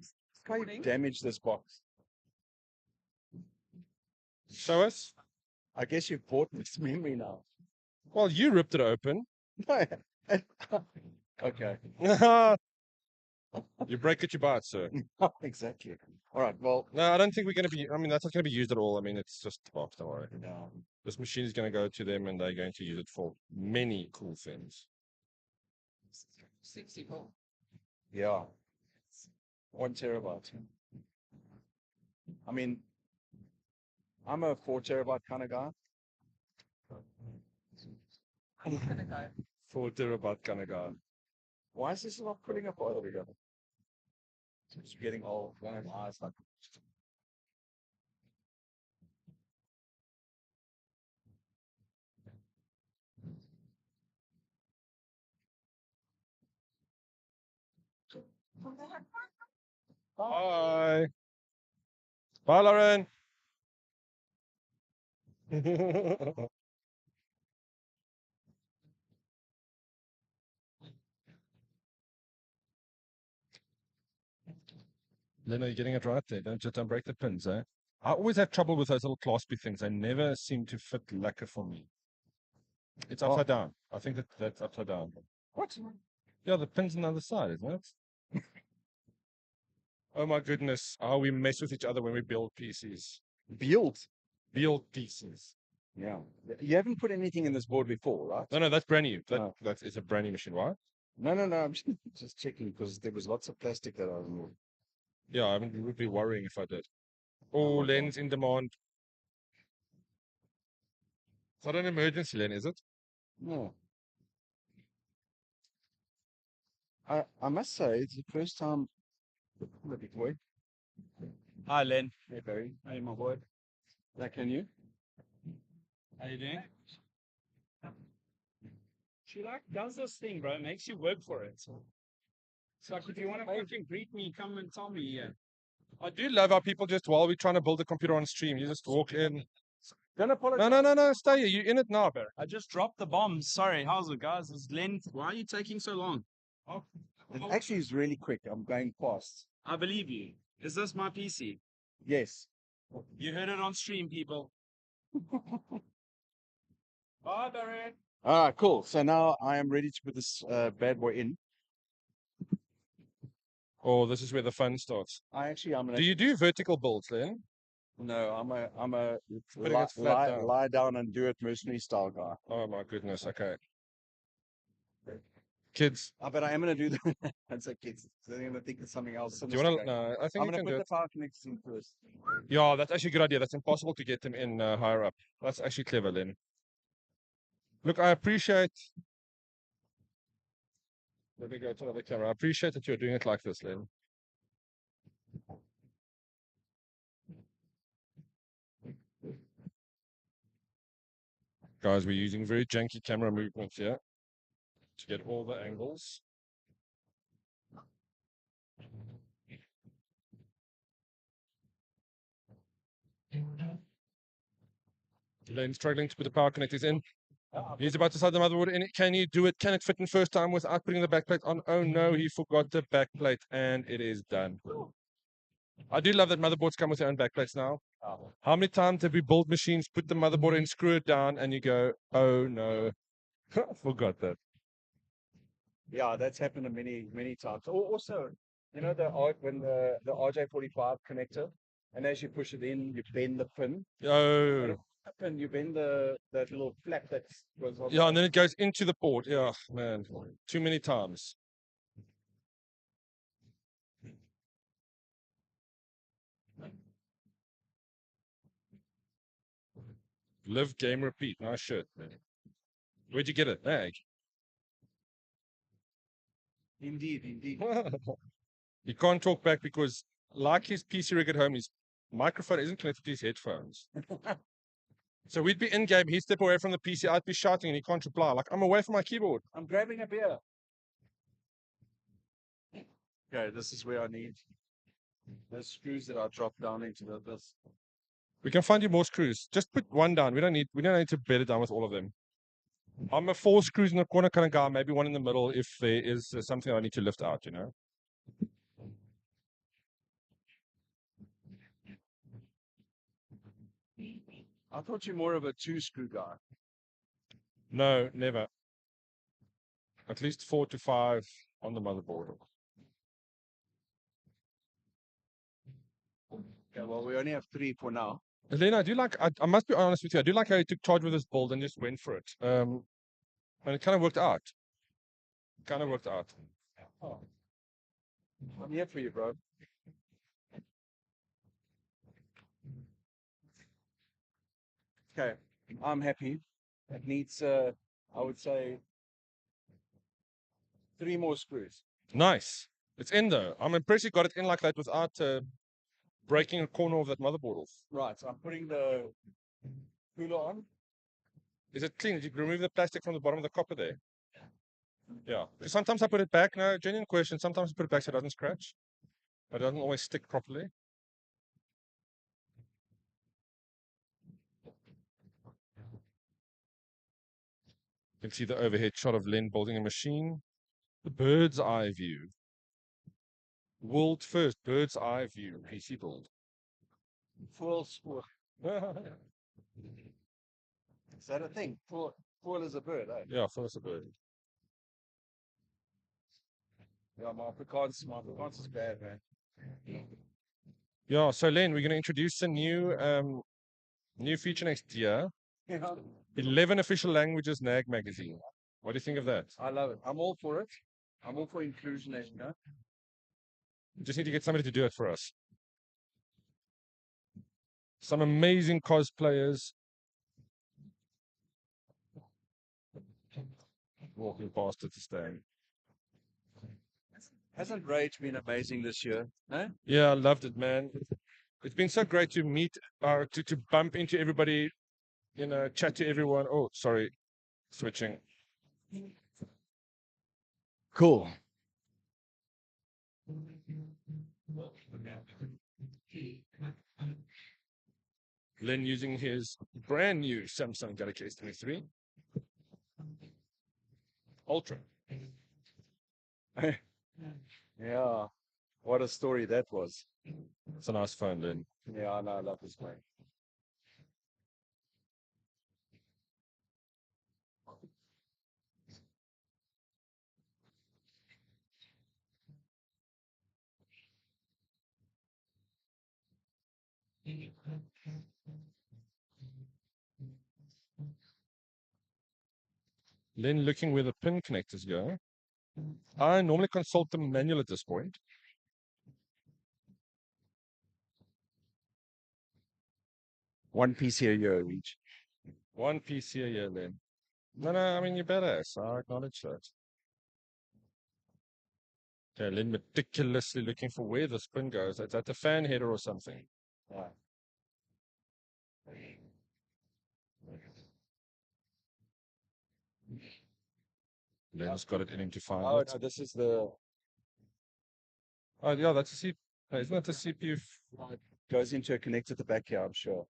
How you damage this box? Show us. I guess you've bought this memory now. Well, you ripped it open. Okay. You break it, you buy it, sir. Exactly. All right. Well, No, I don't think we're going to be. I mean, that's not going to be used at all. I mean, it's just box. Don't worry. no. This machine is going to go to them, and they're going to use it for many cool things. 64. Yeah. 1 terabyte. I mean, I'm a 4 terabyte kind of guy. I'm gonna go. 4 terabyte kind of guy. Why is this not putting up all together? It's getting old. My eyes like. Bye. Bye, Lauren. Lena, you're getting it right there. Don't break the pins, eh? I always have trouble with those little claspy things. They never seem to fit lacquer for me. It's Oh. upside down. I think that's upside down. What? Yeah, the pin's on the other side, isn't it? Oh my goodness. How we mess with each other when we build PCs. Build. Build pieces. Yeah. You haven't put anything in this board before, right? No, that's brand new. No. That is a brand new machine. Why? No. I'm just checking because there was lots of plastic that I removed. Yeah, I mean, we would be worrying if I did. Oh, my lens in demand. It's not an emergency lens, is it? No. I must say, it's the first time. Big boy. Hi, Len. Hey, Barry. Hey, my boy. That can you? How you doing? She does this thing, bro. Makes you work for it. It's like if you want to fucking greet me, come and tell me. Yeah. I do love how people just, while we're trying to build a computer on stream, you just walk in. Don't apologize. No, stay here. You're in it now, Barry. I just dropped the bomb. Sorry. How's it, guys? It's Len. Why are you taking so long? Oh, It actually is really quick. I'm going fast. I believe you. Is this my PC? Yes. You heard it on stream, people. Bye, Barry. All right, cool. So now I am ready to put this bad boy in. Oh, this is where the fun starts. I'm gonna. Do you do vertical builds, Len? No, I'm a Putting it flat down. lie down and do it mercenary style guy. Oh my goodness. Okay. Kids, But I am gonna do that. That's okay. So they're gonna think it's something else. do you want to? No, I think I'm you gonna can put do the it. power connectors in first. Yeah, that's actually a good idea. That's impossible to get them in higher up. That's actually clever, Len. Look, I appreciate. Let me go to another camera. I appreciate that you're doing it like this, Len. Guys, we're using very janky camera movements here to get all the angles. Len's struggling to put the power connectors in. He's about to slide the motherboard in. Can you do it? Can it fit in first time without putting the backplate on? Oh no, he forgot the backplate and it is done. I do love that motherboards come with their own backplates now. How many times have we built machines, put the motherboard in, screw it down, and you go, oh no, forgot that. Yeah, that's happened many times. Also, you know when the RJ45 connector, and as you push it in, you bend the pin. Oh, And you bend that little flap that goes on. yeah, and then it goes into the port. Yeah, man, too many times. Live, game, repeat. Nice shirt, man. Where'd you get it? Rage. Indeed. He can't talk back because, like his PC rig at home, his microphone isn't connected to his headphones. So we'd be in game, he'd step away from the PC, I'd be shouting and he can't reply. Like, I'm away from my keyboard. I'm grabbing a beer. Okay, this is where I need the screws that I drop down into this. We can find you more screws. Just put one down. We don't need to bed it down with all of them. I'm a 4 screws in the corner kind of guy, maybe one in the middle if there is something I need to lift out, you know. I thought you're more of a 2-screw guy. No, never. At least 4 to 5 on the motherboard. Okay, well, we only have 3 for now. Elena, I do like, I must be honest with you, I do like how you took charge with this build and just went for it. And it kind of worked out. Kind of worked out. Oh. I'm here for you, bro. Okay, I'm happy. It needs, I would say, 3 more screws. Nice. It's in though. I'm impressed you got it in like that without breaking a corner of that motherboard off. Right, so I'm putting the cooler on. Is it clean? Did you remove the plastic from the bottom of the copper there? Yeah. 'Cause sometimes I put it back. No, genuine question. Sometimes I put it back so it doesn't scratch. But it doesn't always stick properly. You can see the overhead shot of Len building a machine. The bird's eye view. World first bird's eye view PC build. Full spool. Is that a thing? Full is a bird, eh? Yeah, first a bird. Yeah, my Afrikaans is bad, man. Yeah, so Len, we're going to introduce a new feature next year. Yeah. 11 official languages NAG magazine. What do you think of that? I love it. I'm all for it. I'm all for inclusion, as you know. We just need to get somebody to do it for us. Some amazing cosplayers. Walking past at the stand. Hasn't rAge been amazing this year? No? Yeah, I loved it, man. It's been so great to meet, to bump into everybody, chat to everyone. Oh, sorry, switching. Cool. Len using his brand new Samsung Galaxy S23 Ultra. Yeah. What a story that was. It's a nice phone, Len. Yeah, I know. I love this plane. Len looking where the pin connectors go. I normally consult the manual at this point. One PC a year each. One PC a year, Len. No, I mean, you're badass. I acknowledge that. Okay, Len meticulously looking for where the pin goes. It's at the fan header or something. Yeah. Len's got it in him to find Oh, it. no, this is the. Oh, yeah, that's a CPU. Isn't that the CPU? Goes into a connector at the back here, I'm sure.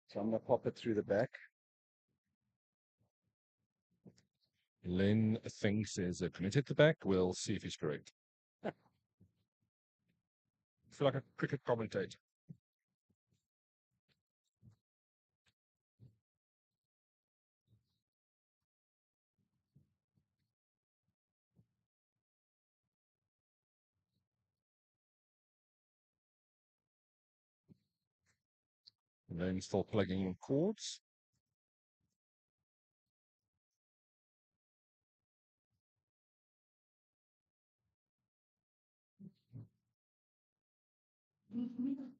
So I'm going to pop it through the back. Len thinks there's a connector at the back. We'll see if he's correct. I feel like a cricket commentator. Len's still plugging in cords. Can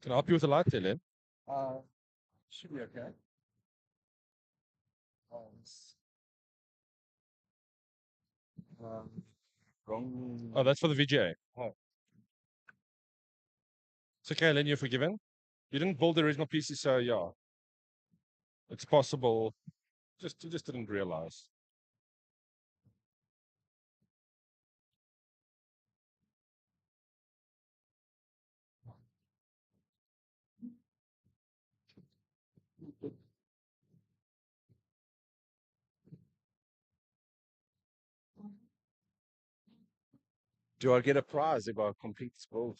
I help you with the light there, Len? Should be okay. Wrong. Oh, that's for the VGA. Oh. It's okay, Len, you're forgiven. You didn't build the original PC, so yeah. It's possible. You just didn't realize. Do I get a prize if I complete this build?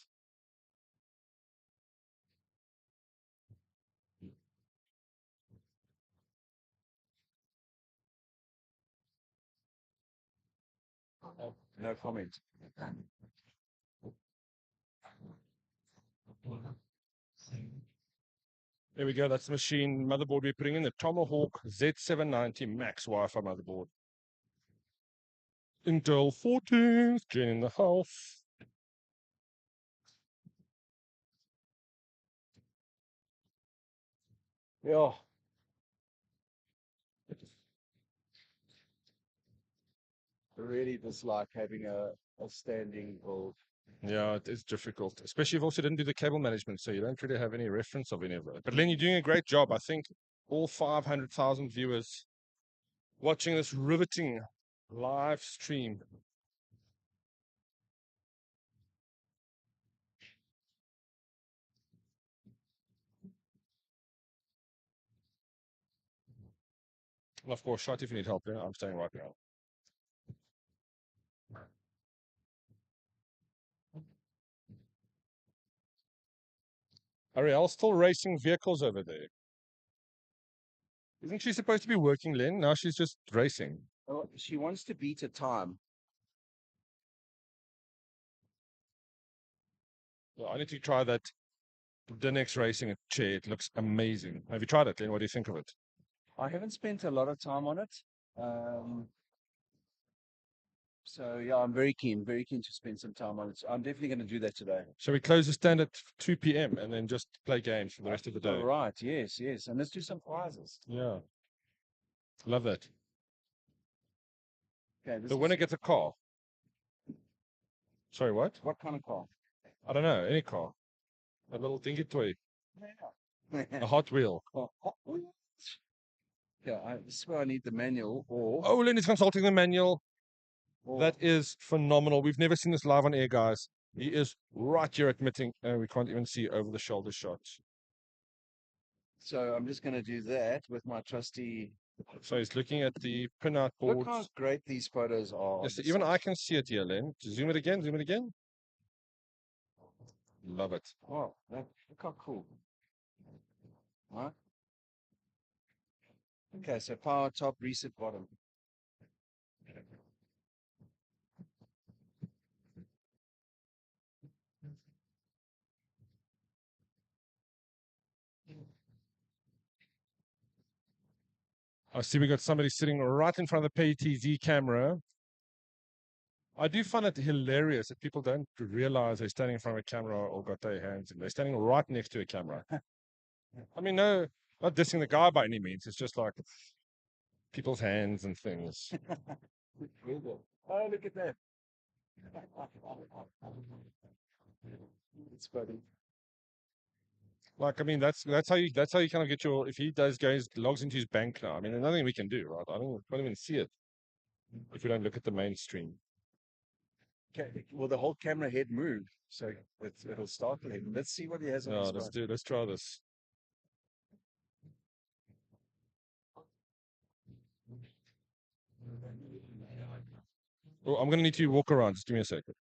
No comment. There we go. That's the machine motherboard we're putting in, the Tomahawk Z790 Max Wi-Fi motherboard. Intel 14th gen in the house. Yeah. I really dislike having a standing build. Yeah, it is difficult, especially if you also didn't do the cable management, so you don't really have any reference of any of it. But Len, you're doing a great job. I think all 500,000 viewers watching this riveting live stream. And of course, shot if you need help. Yeah, I'm staying right now. Ariel's still racing vehicles over there. Isn't she supposed to be working, Len? Now she's just racing. Oh, she wants to beat a time. Well, I need to try that Dinex racing chair. It looks amazing. Have you tried it, Len? What do you think of it? I haven't spent a lot of time on it. So yeah, I'm very keen to spend some time on it. So I'm definitely going to do that today. So we close the stand at 2 p.m. and then just play games for the rest of the day. All right. Yes. And let's do some prizes. Yeah. Love that. Okay. The winner gets a car. Sorry, what? What kind of car? I don't know. Any car. A little dinky toy. Yeah. A Hot Wheel. Yeah, this is where I need the manual or... Oh, Len is consulting the manual. or That is phenomenal. We've never seen this live on air, guys. He is right here admitting, we can't even see over the shoulder shots. So I'm just going to do that with my trusty... So he's looking at the pinout Look how boards. great these photos are. Yes, even I can see it here, Len. Zoom it again, zoom it again. Love it. Wow, look how cool. All right. Okay, so power top, reset bottom. I see we got somebody sitting right in front of the PTZ camera. I do find it hilarious that people don't realize they're standing in front of a camera or got their hands in. They're standing right next to a camera. I mean, no, not dissing the guy by any means. It's just like people's hands and things. Oh, look at that. It's funny. Like, I mean, that's how you kind of get your. If he does goes logs into his bank now, I mean, there's nothing we can do, right? I don't even see it if we don't look at the mainstream. Okay, well, the whole camera head moved, so it'll start with him. Let's see what he has on his phone. Let's try this. Oh, I'm gonna need to walk around. Just give me a second.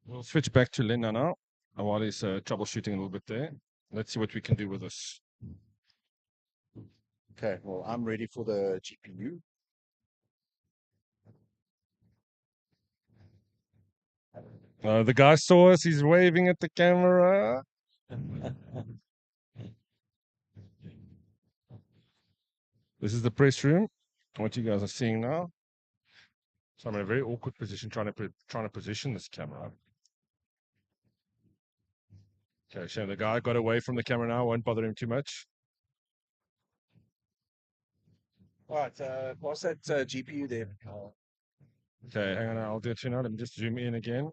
We'll switch back to Linda now. While he's troubleshooting a little bit there. Let's see what we can do with this. Okay, well, I'm ready for the GPU. The guy saw us. He's waving at the camera. This is the press room. What you guys are seeing now. So I'm in a very awkward position trying to position this camera. Okay, so the guy got away from the camera now. Won't bother him too much. All right, what's that GPU there? Okay, hang on. I'll do it to you now. Let me just zoom in again.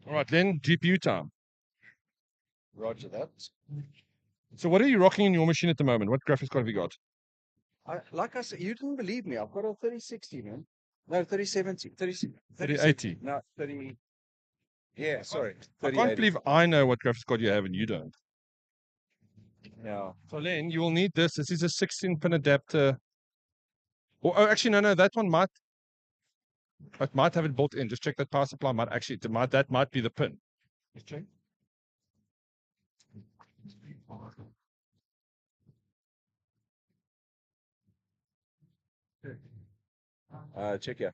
All right, then GPU time. Roger that. So what are you rocking in your machine at the moment? What graphics card have you got? Like I said, you didn't believe me. I've got a 3060, man. No, 3070. 3080. No, 30. Yeah, sorry. I can't 3080. believe I know what graphics card you have and you don't. Yeah. So Len, you will need this. This is a 16-pin adapter. Oh, actually, no. That one might have it built in. Just check that power supply that might be the pin. Just check. Check here.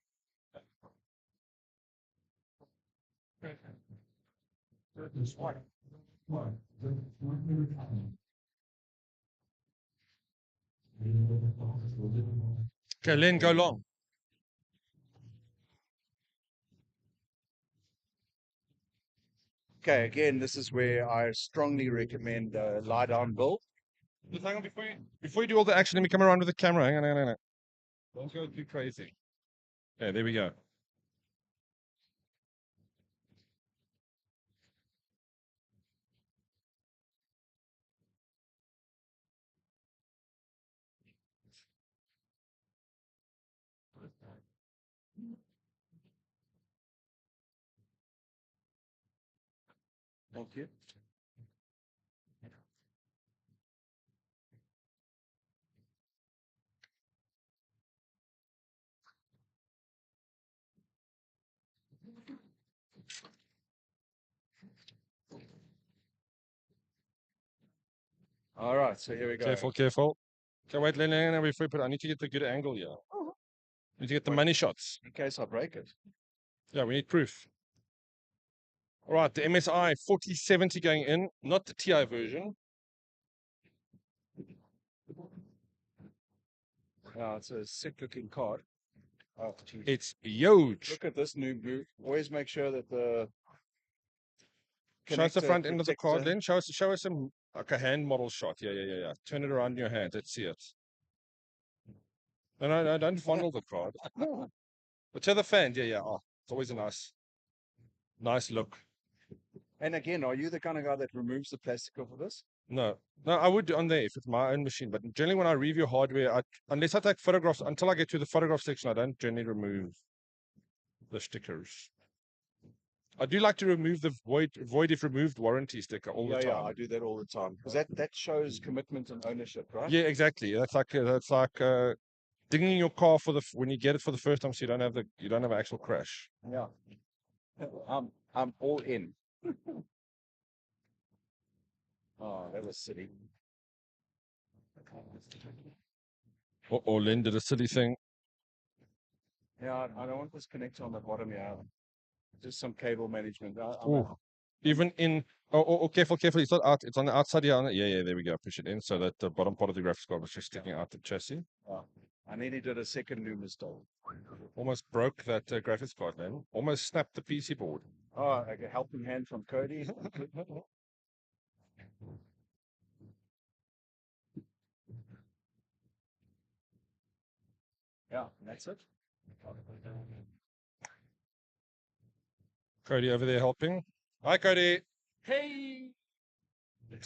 Okay, Len, go long. Okay, again, this is where I strongly recommend lie down build. Just hang on before you do all the action. Let me come around with the camera. Hang on. Don't go too crazy. Okay, there we go. Thank you. All right, so here we go. Careful. Okay, wait, Len, before you put it, I need to get the good angle here. We need to get the money shots. In case I break it. Yeah, we need proof. All right, the MSI 4070 going in, not the TI version. Yeah, it's a sick looking card. Oh, geez. It's huge. Look at this new blue. Always make sure that the Show us the connector front end of the card, protector- Len. Show us some like a hand model shot. Yeah. Turn it around in your hand. Let's see it. No, don't fondle the card. But to the fan, yeah. Oh, it's always a nice look. And again, are you the kind of guy that removes the plastic off of this? No, I would on there if it's my own machine. But generally, when I review hardware, unless I take photographs, until I get to the photograph section, I don't generally remove the stickers. I do like to remove the void if removed warranty sticker all the time. Yeah, I do that all the time because that shows commitment and ownership, right? Yeah, exactly. That's like dinging your car when you get it for the first time, so you don't have an actual crash. Yeah. I'm all in. Oh, that was silly. Or Lynn did a silly thing. Yeah, I don't want this connector on the bottom here. Just some cable management. Even in careful. It's not out. It's on the outside here. Yeah. There we go. Push it in so that the bottom part of the graphics card was just sticking out the chassis. I nearly did a second new mistake. Almost broke that graphics card, man. Almost snapped the PC board. Oh, like a helping hand from Cody. Yeah, that's it. Cody over there helping. Hi, Cody. Hey,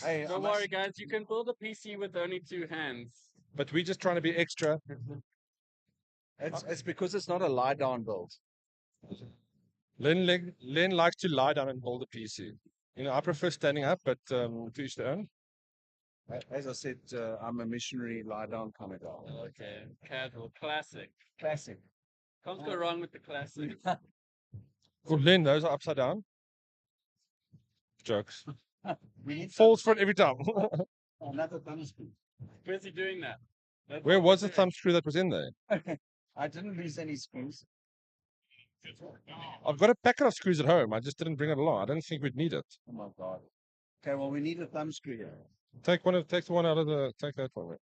Hey, don't worry, guys. You can build a PC with only 2 hands. But we're just trying to be extra. It's because it's not a lie down build. Len likes to lie down and build a PC. I prefer standing up, but to each their own. As I said, I'm a missionary lie down kind of guy. Okay, casual, classic. Classic. Can't go wrong with the classic. Good, Len, those are upside down. Jokes. We need Falls for it every time. another thumb screw. Where's he doing that? That's Where what was we're the doing. thumb screw that was in there? I didn't lose any screws. I've got a packet of screws at home. I just didn't bring it along. I don't think we'd need it. Oh my god. Okay, well we need a thumb screw here. Take the one out of take that one.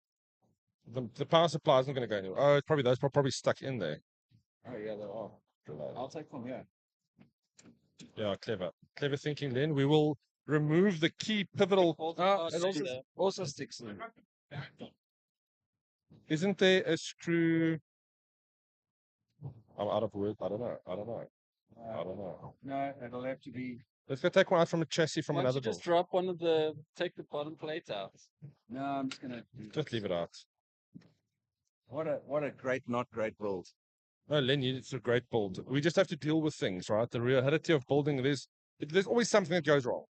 The power supply isn't going to go anywhere. Oh, it's probably those are probably stuck in there. Oh yeah, they are. I'll take from here. Yeah, clever thinking. Then we will remove the key pivotal. Hold the Ah, card it also, there. also sticks in. Isn't there a screw? I'm out of words. I don't know. No, it'll have to be. Let's go take one out from a chassis from Why don't another you just build. drop take the bottom plate out. No, I'm just gonna. Just leave it out. What a great, not great build. No, Lenny, it's a great build. We just have to deal with things, right? The reality of building, there's always something that goes wrong.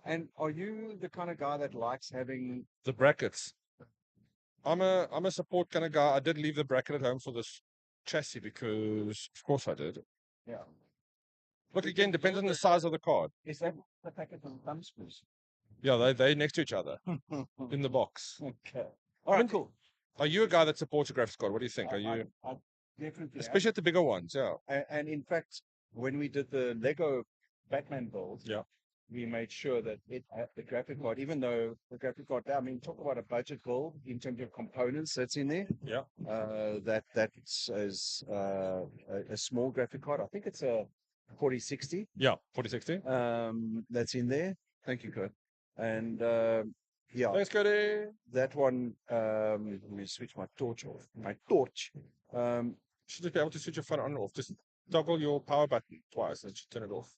And are you the kind of guy that likes having The brackets. I'm a support kind of guy. I did leave the bracket at home for this chassis because, of course, I did. yeah? Look, again, depends on the size of the card. Is that the packet of thumb screws? Yeah, they next to each other in the box. Okay. All right, cool. Are you a guy that supports a graphics card? What do you think? Are you, I definitely, especially at the bigger ones? Yeah. and in fact, when we did the Lego Batman build, Yeah. we made sure that it had the graphic card, even though the graphic card, I mean, talk about a budget build in terms of components that's in there. Yeah. That's as a small graphic card. I think it's a 4060. Yeah. 4060. That's in there. Thank you, Kurt. And yeah, Thanks, Cody. that one. Let me switch my torch off. My torch. Should just be able to switch your phone on and off. Just toggle your power button twice and turn it off.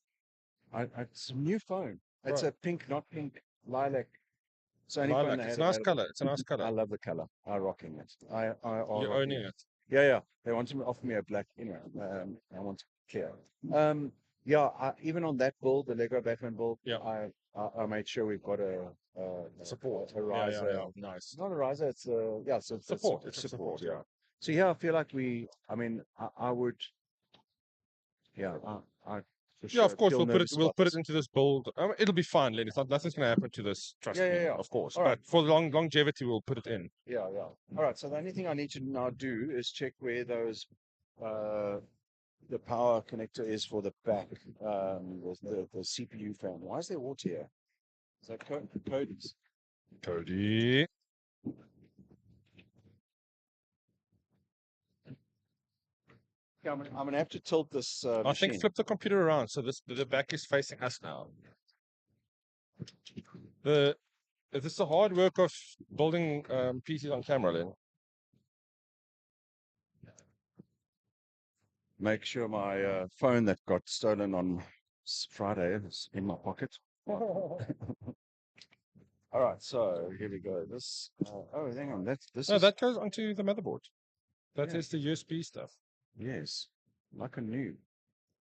It's a new phone. It's Right. a pink, not pink, lilac. It's the only phone Lilac. they It's had a nice available. color. It's a nice I color. love the color. I'm rocking it. You're rocking owning it. Yeah. They want to offer me a black. Anyway, I want to clear. Yeah. Even on that build, the Lego Batman build, Yeah. I made sure we've got a Support. a riser. Yeah. Nice. It's not a riser. It's a so it's Support. a It's a support. Yeah. So yeah, I feel like I mean, I would. Yeah. I for Yeah, of sure course, feel we'll nervous put about it this. into this build. It'll be fine, Len. It's not nothing's going to happen to this. Trust Yeah, me. yeah, yeah. Of course, All but right. for longevity, we'll put it in. Yeah. All right. So the only thing I need to now do is check where those the power connector is for the back, the CPU fan. Why is there water here? Is that Cody's? Cody. Yeah, I'm gonna have to tilt this I machine. think flip the computer around so the back is facing us now. This is the hard work of building PCs on camera, Len. Make sure my phone that got stolen on Friday is in my pocket. All right, so here we go. This oh, hang on. This No, is that goes onto the motherboard. That Yeah. is the USB stuff. yes, like a noob.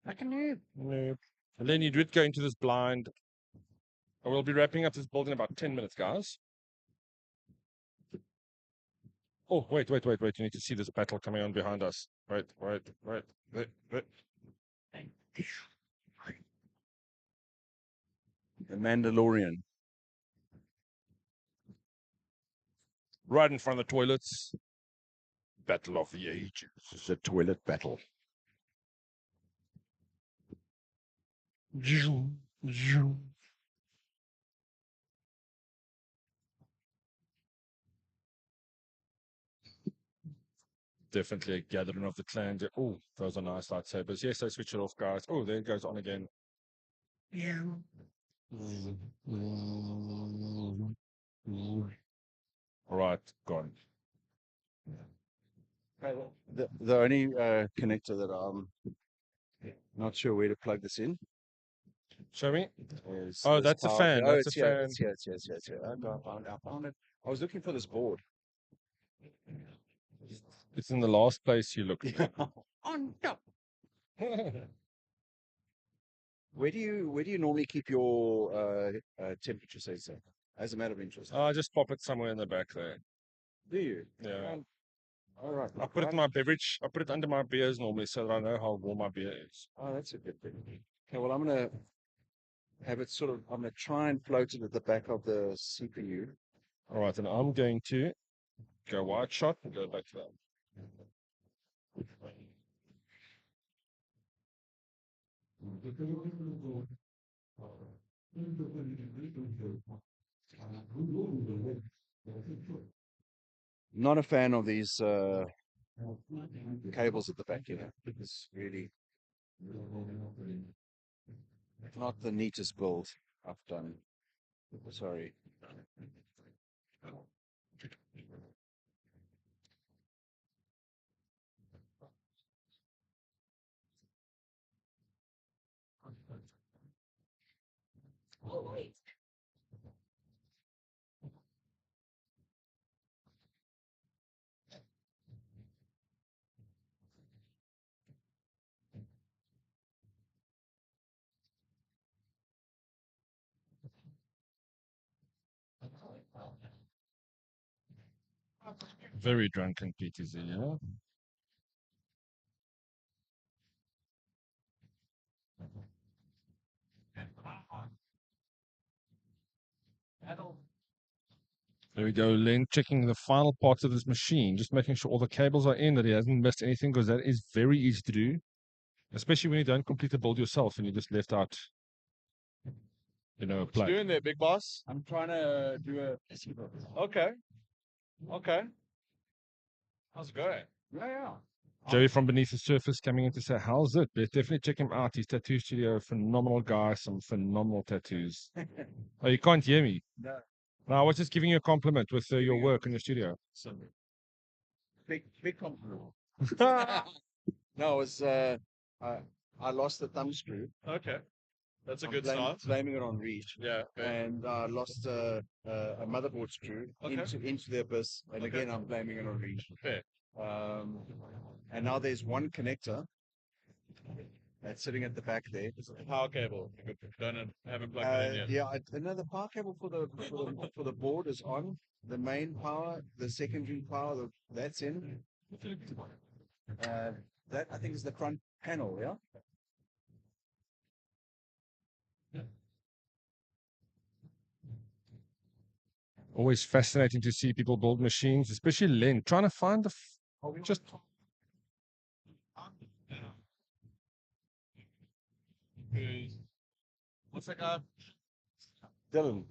Like a noob. No. And then you did go into this blind. We'll be wrapping up this build in about 10 minutes, guys. Oh, wait. You need to see this battle coming on behind us. Wait. The Mandalorian. Right in front of the toilets. Battle of the Ages. The toilet battle. Definitely a gathering of the clans. Oh, those are nice lightsabers. Yes, I switch it off, guys. Oh, there it goes on again. Yeah. All right, gone. The only connector that I'm not sure where to plug this in Show me. is Oh, this that's a power- fan. Oh, That's it's a here. fan. It's here. It's here. I found it. I was looking for this board. It's in the last place you looked. On top. Where do you normally keep your temperature sensor? As a matter of interest. I just pop it somewhere in the back there. Do you? Yeah. All right. I put it in my beverage. I put it under my beers normally so that I know how warm my beer is. Oh, that's a good thing. Okay, well, I'm gonna have it sort of. I'm gonna try and float it at the back of the CPU. All right, and I'm going to go wide shot and go back to that. Not a fan of these cables at the back here. It's really not the neatest build I've done. Sorry. Very drunken PTZ, yeah. There we go, Len, checking the final parts of this machine, just making sure all the cables are in, that he hasn't missed anything, because that is very easy to do, especially when you don't complete the build yourself and you just left out, a What you plug. doing there, big boss? I'm trying to do a. Okay. Okay. How's it going? Yeah. Joey from Beneath the Surface coming in to say, how's it? Definitely check him out. His tattoo studio, phenomenal guy, some phenomenal tattoos. Oh, you can't hear me? No. No, I was just giving you a compliment with your work in your studio. So big compliment. No, it was I lost the thumb screw. Okay. That's I'm blaming it on rAge. Yeah. And I lost a motherboard screw into the abyss. And again, I'm blaming it on rAge. Fair. And now there's one connector that's sitting at the back there. It's a power cable. You haven't plugged it in yet. Yeah, another power cable for the board is on. The main power, the secondary power, that's in. That I think is the front panel. Yeah. Always fascinating to see people build machines, especially Len, trying to find the just. What's that guy? Dylan.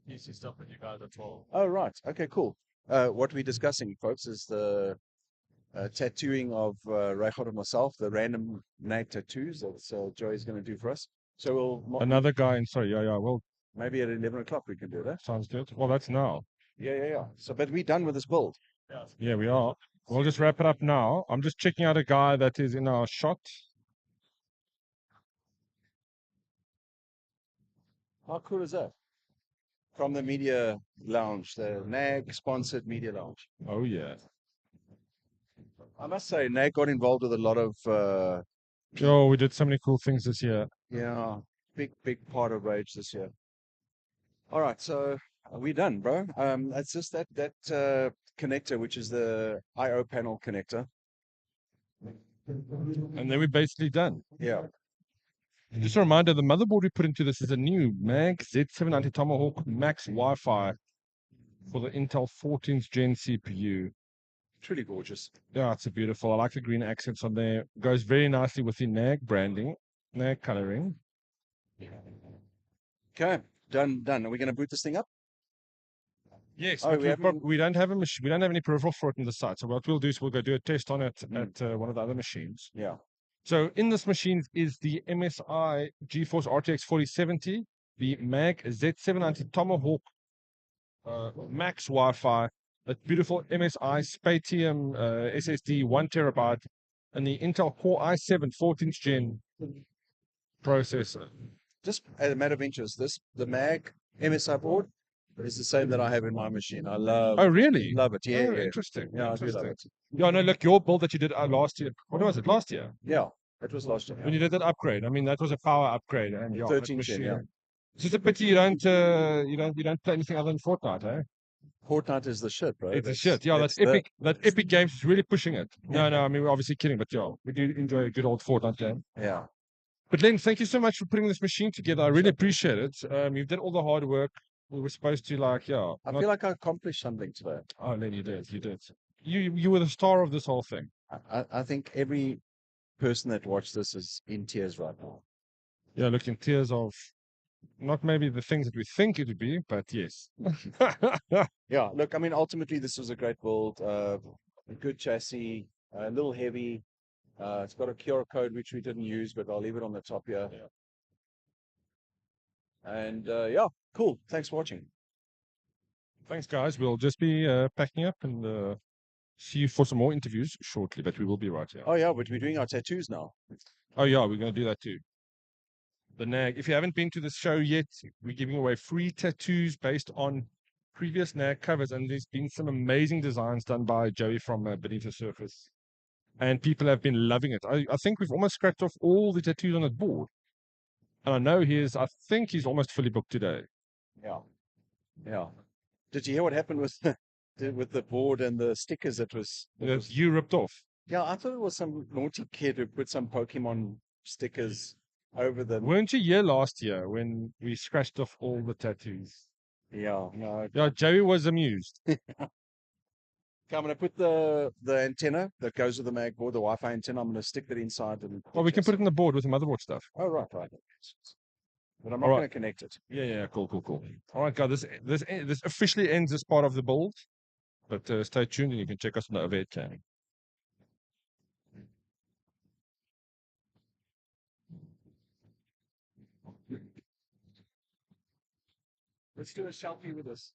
PC stuff with you guys at all. Oh, right. Okay, cool. What we're discussing, folks, is the tattooing of Reichard and myself, the random night tattoos that Joey's going to do for us. So Another guy, and sorry, yeah, well, maybe at 11 o'clock we can do that. sounds good. Well, that's now. Yeah. So, but we're done with this build. Yeah, we are. We'll just wrap it up now. I'm just checking out a guy that is in our shot. How cool is that? From the media lounge, the NAG sponsored media lounge. Oh, yeah. I must say, NAG got involved with a lot of, Oh, we did so many cool things this year. yeah, big part of rAge this year. All right, so we're done, bro. It's just that connector, which is the I/O panel connector. And then we're basically done. Yeah. Just a reminder, the motherboard we put into this is a new MAG Z790 Tomahawk Max Wi-Fi for the Intel 14th Gen CPU. It's really gorgeous. Yeah, it's a beautiful. I like the green accents on there. Goes very nicely with the NAG branding, NAG coloring. Okay, done. Are we going to boot this thing up? Yes, Oh, but we don't have a machine. We don't have any peripheral for it in the site. So what we'll do is we'll go do a test on it at one of the other machines. Yeah. So in this machine is the MSI GeForce RTX 4070, the MAG Z790 Tomahawk Max Wi-Fi, that beautiful MSI Spatium SSD 1 terabyte, and the Intel Core i7 14th Gen processor. Just as a matter of interest, the MAG MSI board is the same that I have in my machine. I love. Oh, really? Love it. Yeah. Oh, interesting. Yeah, I do Interesting. love it. Yeah, no, look, your build that you did last year. What was it? Last year? Yeah, it was last year. When you did that upgrade. I mean, that was a power upgrade. And yeah, 13 that gen, machine. yeah. It's just a pity you don't play anything other than Fortnite, eh? Fortnite is the shit, bro. It's a shit. Yeah, that's Epic. That Epic Games is really pushing it. No, I mean, we're obviously kidding, but yeah, we do enjoy a good old Fortnite game. Yeah. But Len, thank you so much for putting this machine together. I really appreciate it. You've done all the hard work. We were supposed to I feel like I accomplished something today. Oh, Len, you did. You were the star of this whole thing. I think every person that watched this is in tears right now. Yeah, look, in tears of not maybe the things that we think it would be, but yes. Yeah, look, I mean, ultimately, this was a great build. A good chassis, a little heavy. It's got a QR code, which we didn't use, but I'll leave it on the top here. Yeah. And yeah, cool. Thanks for watching. Thanks, guys. We'll just be packing up and see you for some more interviews shortly, but we will be right here. Oh, yeah, but we're doing our tattoos now. Oh, yeah, we're going to do that too. The NAG. If you haven't been to the show yet, we're giving away free tattoos based on previous NAG covers, and there's been some amazing designs done by Joey from Beneath the Surface. And people have been loving it. I think we've almost scratched off all the tattoos on that board. And I know I think he's almost fully booked today. Yeah. Yeah. Did you hear what happened with with the board and the stickers? That you ripped off. Yeah, I thought it was some naughty kid who put some Pokemon stickers over them. Weren't you here last year when we scratched off all the tattoos? Yeah, no. Yeah, Joey was amused. Okay, I'm going to put the antenna that goes with the mag board, the Wi-Fi antenna. I'm going to stick that inside. And Well, we can put it in the board with the motherboard stuff. Oh, right. But I'm All not right. going to connect it. Yeah, cool. All right, guys, this officially ends this part of the build, but stay tuned and you can check us on the overhead cam. Let's do a selfie with us.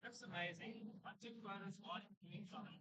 That's amazing. I took photos while doing something.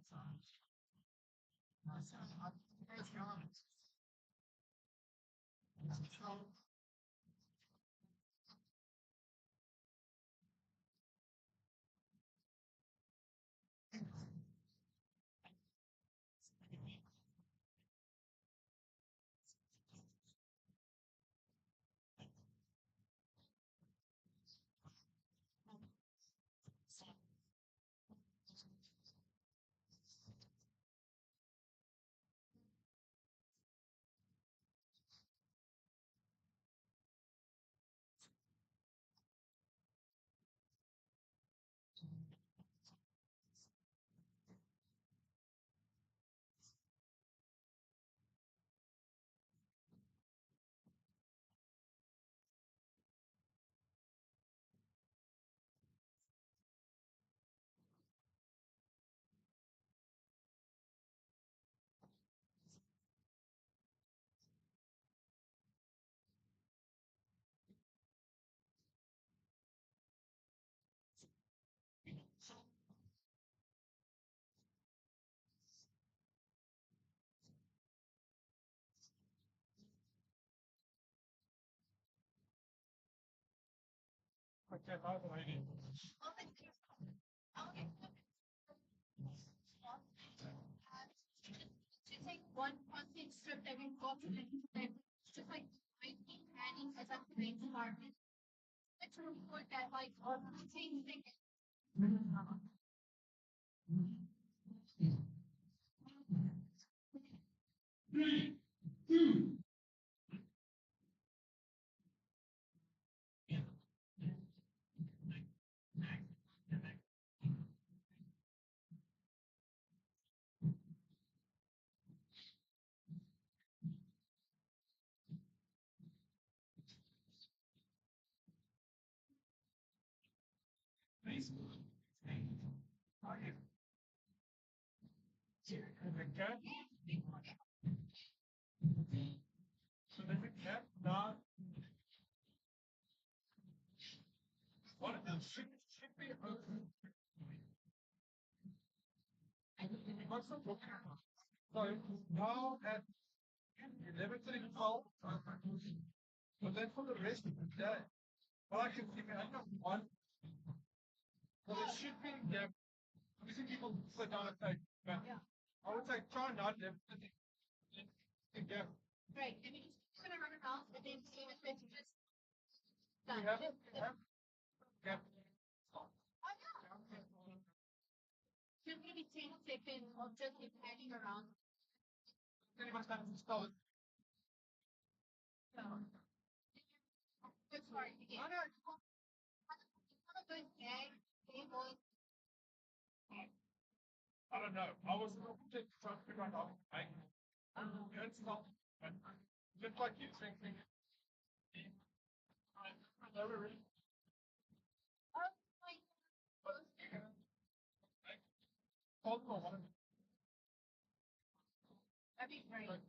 Okay, how's the lady? Just like one constant strip that we've got to just like adding as a main department. Let's report that like same thing. Okay. So there's a cap now. What of them should be open. What's the book? So now at 11:12, but then for the rest of the day, well, I can keep it. I got one. Well, it should be, yeah. Obviously, people put down a take, but I would say try not to. Yeah. Right. And you just gonna run around and then see if it's just We done. have it. Yeah. Oh yeah. You're gonna be 10 seconds of just like hanging around. Pretty much time to spell it. So good start again. I know. One of those gags, they will I don't know. I was just trying to figure out how to make it. It's not. Just like you thinking. Never really. like Hold on one. that'd be great. Like,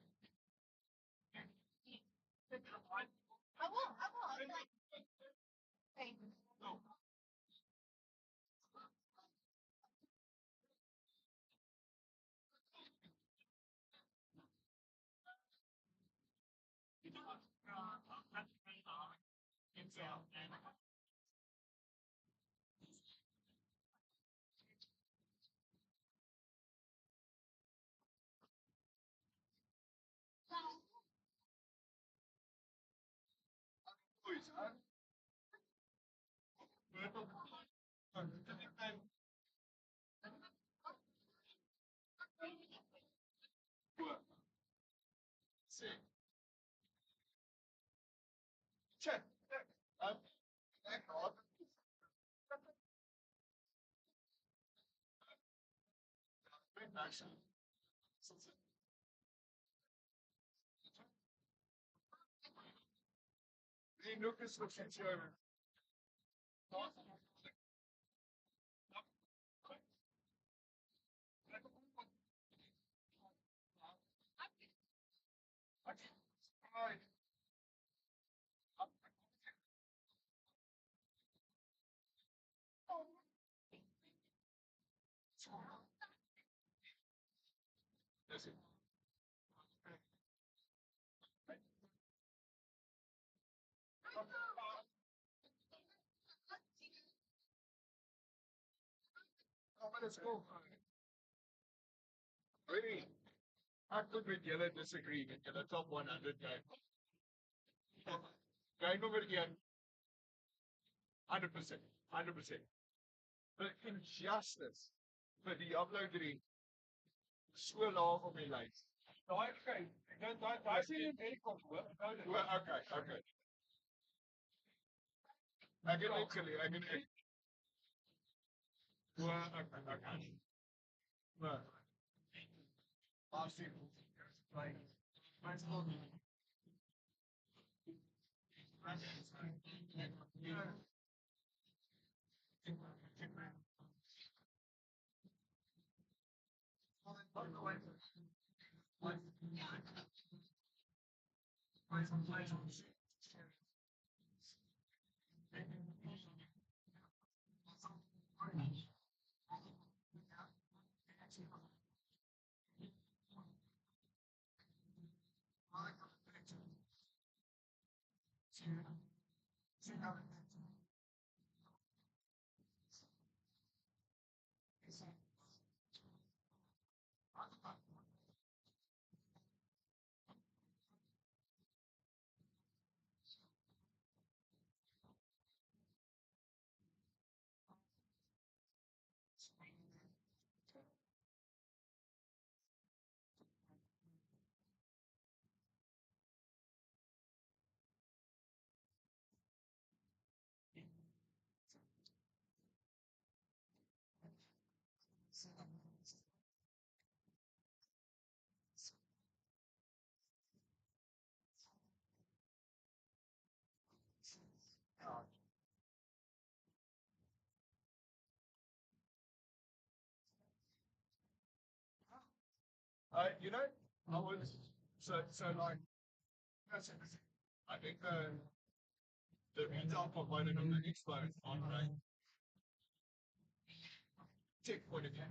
I will. I'm like, okay. no. Please, see. Check. Action. Die Nucleus wird schon schön. Let's go. Really? I could with yellow disagree with the top 100 guy. Going over again. 100%. 100%. But injustice for Diablo 3 so laag op die lys. Daai okay. Daai sien in hierdie kant hoor. Okay, okay. Ek het net geleer, ek het net. Okay. Maar Aussie like my school You know, I was so like that's it. I think the retail component of the expo on a tech point of view.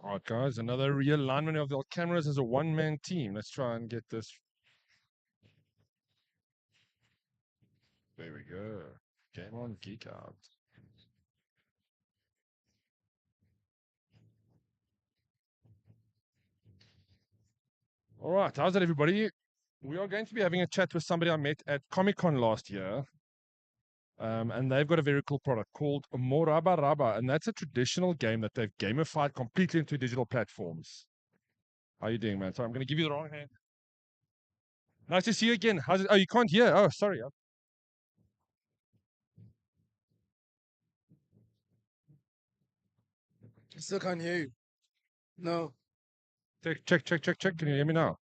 All right, guys, another realignment of the cameras as a one-man team. Let's try and get this. There we go. Game on, geek out. All right, how's it, everybody? We are going to be having a chat with somebody I met at Comic-Con last year. And they've got a very cool product called Moraba Raba, and that's a traditional game that they've gamified completely into digital platforms. How you doing, man? Sorry, I'm going to give you the wrong hand. Nice to see you again. How's it? Oh, you can't hear. Oh, sorry. I still can't hear you. No. Check, check, check, check, check. Can you hear me now?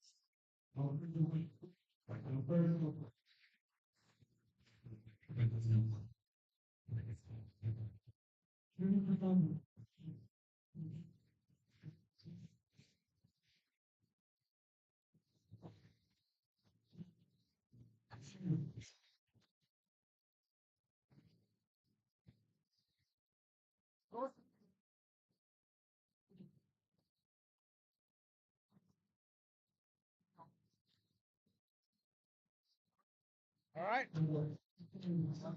All right.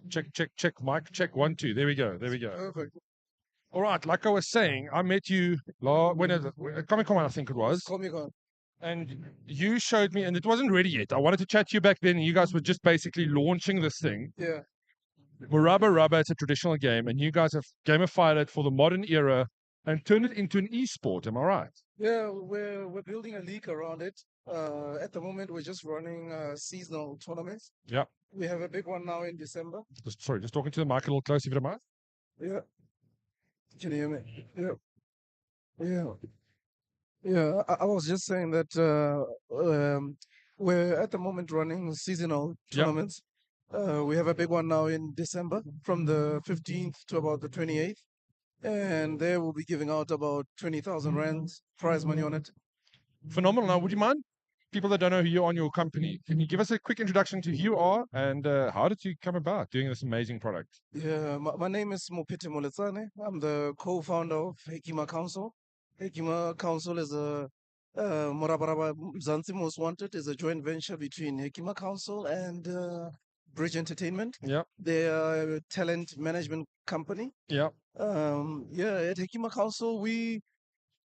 Check, check, check. Mic check. 1, 2. There we go. There we go. Perfect. All right. Like I was saying, I met you when at Comic Con, I think it was. Comic Con. And you showed me, and it wasn't ready yet. I wanted to chat to you back then. And you guys were just basically launching this thing. Yeah. Moraba Raba, it's a traditional game, and you guys have gamified it for the modern era and turned it into an e-sport. Am I right? Yeah, we're building a league around it. At the moment, we're just running seasonal tournaments. Yeah. We have a big one now in December. Just talking to the mic a little closer, if you don't mind. Yeah. Can you hear me? Yeah. Yeah. Yeah. I was just saying that we're at the moment running seasonal Yeah. tournaments. We have a big one now in December from the 15th to about the 28th. And there we'll be giving out about 20,000 rands prize money on it. Phenomenal. Now, would you mind, people that don't know who you are in your company, can you give us a quick introduction to who you are and how did you come about doing this amazing product? Yeah, my name is Mopete Moletsane. I'm the co-founder of Hekima Council. Hekima Council is a Morabaraba Mzansi Most Wanted is a joint venture between Hekima Council and Bridge Entertainment. Yeah. They are a talent management company. Yeah. At Hekima Council, we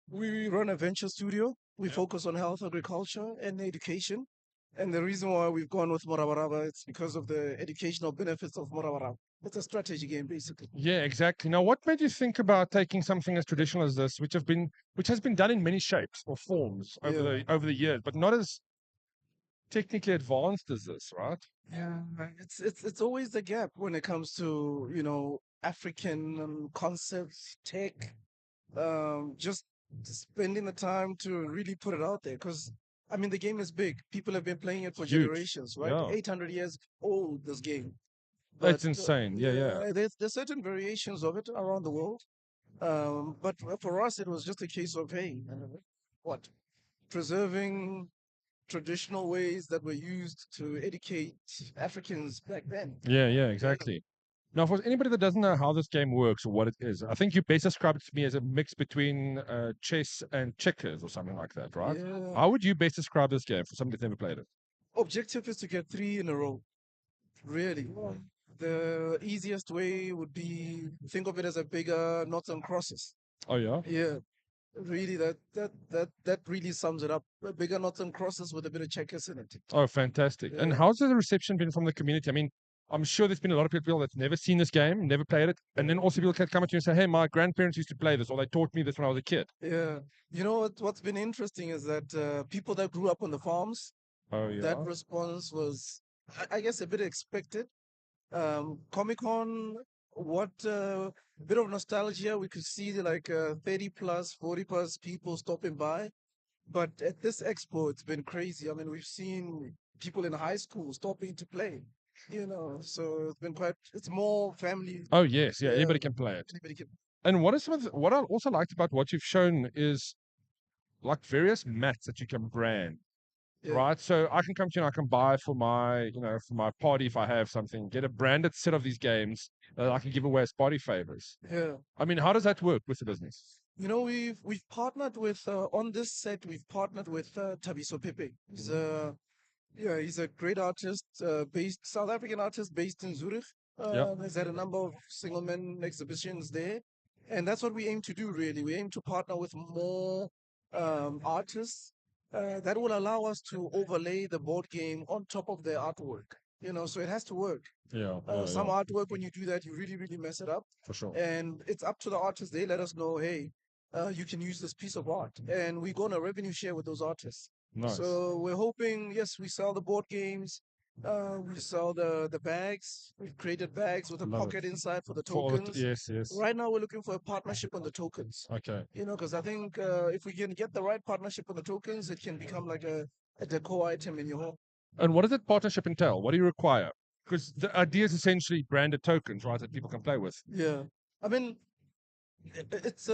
run a venture studio. We focus on health, agriculture, and education. And the reason why we've gone with Morabaraba is because of the educational benefits of Morabaraba. It's a strategy game, basically. Yeah, exactly. Now, what made you think about taking something as traditional as this, which has been done in many shapes or forms over the years, but not as technically advanced as this, right? Yeah, it's always the gap when it comes to African concepts, tech. Just spending the time to really put it out there, because I mean the game is big. People have been playing it for Huge. generations, right? Yeah. 800 years old, this game. It's insane. Yeah. There's certain variations of it around the world. But for us, it was just a case of, hey, what? Preserving traditional ways that were used to educate Africans back then. Yeah, exactly. Now, for anybody that doesn't know how this game works or what it is, I think you best described it to me as a mix between chess and checkers or something like that, right? Yeah. How would you best describe this game for somebody that's never played it? Objective is to get 3 in a row. Really. The easiest way would be think of it as a bigger knots and crosses. Oh, yeah? Yeah. Really, that really sums it up. Bigger knots and crosses with a bit of checkers in it. Oh, fantastic. And Yeah. how's the reception been from the community? I mean, I'm sure there's been a lot of people that's never seen this game, never played it. And then also people can come up to you and say, hey, my grandparents used to play this, or they taught me this when I was a kid. Yeah. You know what's been interesting is that people that grew up on the farms, Oh, yeah. that response was, I guess, a bit expected. Comic Con, what bit of nostalgia. We could see like 30 plus, 40 plus people stopping by. But at this expo, it's been crazy. I mean, we've seen people in high school stopping to play, so it's been it's more family. Oh, yes. Yeah, Yeah. anybody can play it. Anybody can. And what I also liked about what you've shown is like various mats that you can brand. Yeah. Right. So I can come to you and I can buy for my party if I have something, get a branded set of these games that I can give away as party favors. Yeah. I mean, how does that work with the business? We've partnered with on this set. We've partnered with Tabiso Pepe. He's a great artist, based South African artist based in Zurich. Yeah. Has had a number of single men exhibitions there, and that's what we aim to do. Really, we aim to partner with more artists that will allow us to overlay the board game on top of their artwork. So it has to work. Yeah. Some artwork, when you do that, you really, really mess it up. For sure. And it's up to the artists. They let us know, hey, you can use this piece of art, and we go on a revenue share with those artists. Nice. So we're hoping, yes, we sell the board games, we sell the bags. We've created bags with a Love it. pocket inside for the For all the tokens. yes, yes. Right now, we're looking for a partnership on the tokens. Okay. Because I think if we can get the right partnership on the tokens, it can become like a decor item in your home. And what does that partnership entail? What do you require? Because the idea is essentially branded tokens, right, that people can play with. Yeah. I mean, it's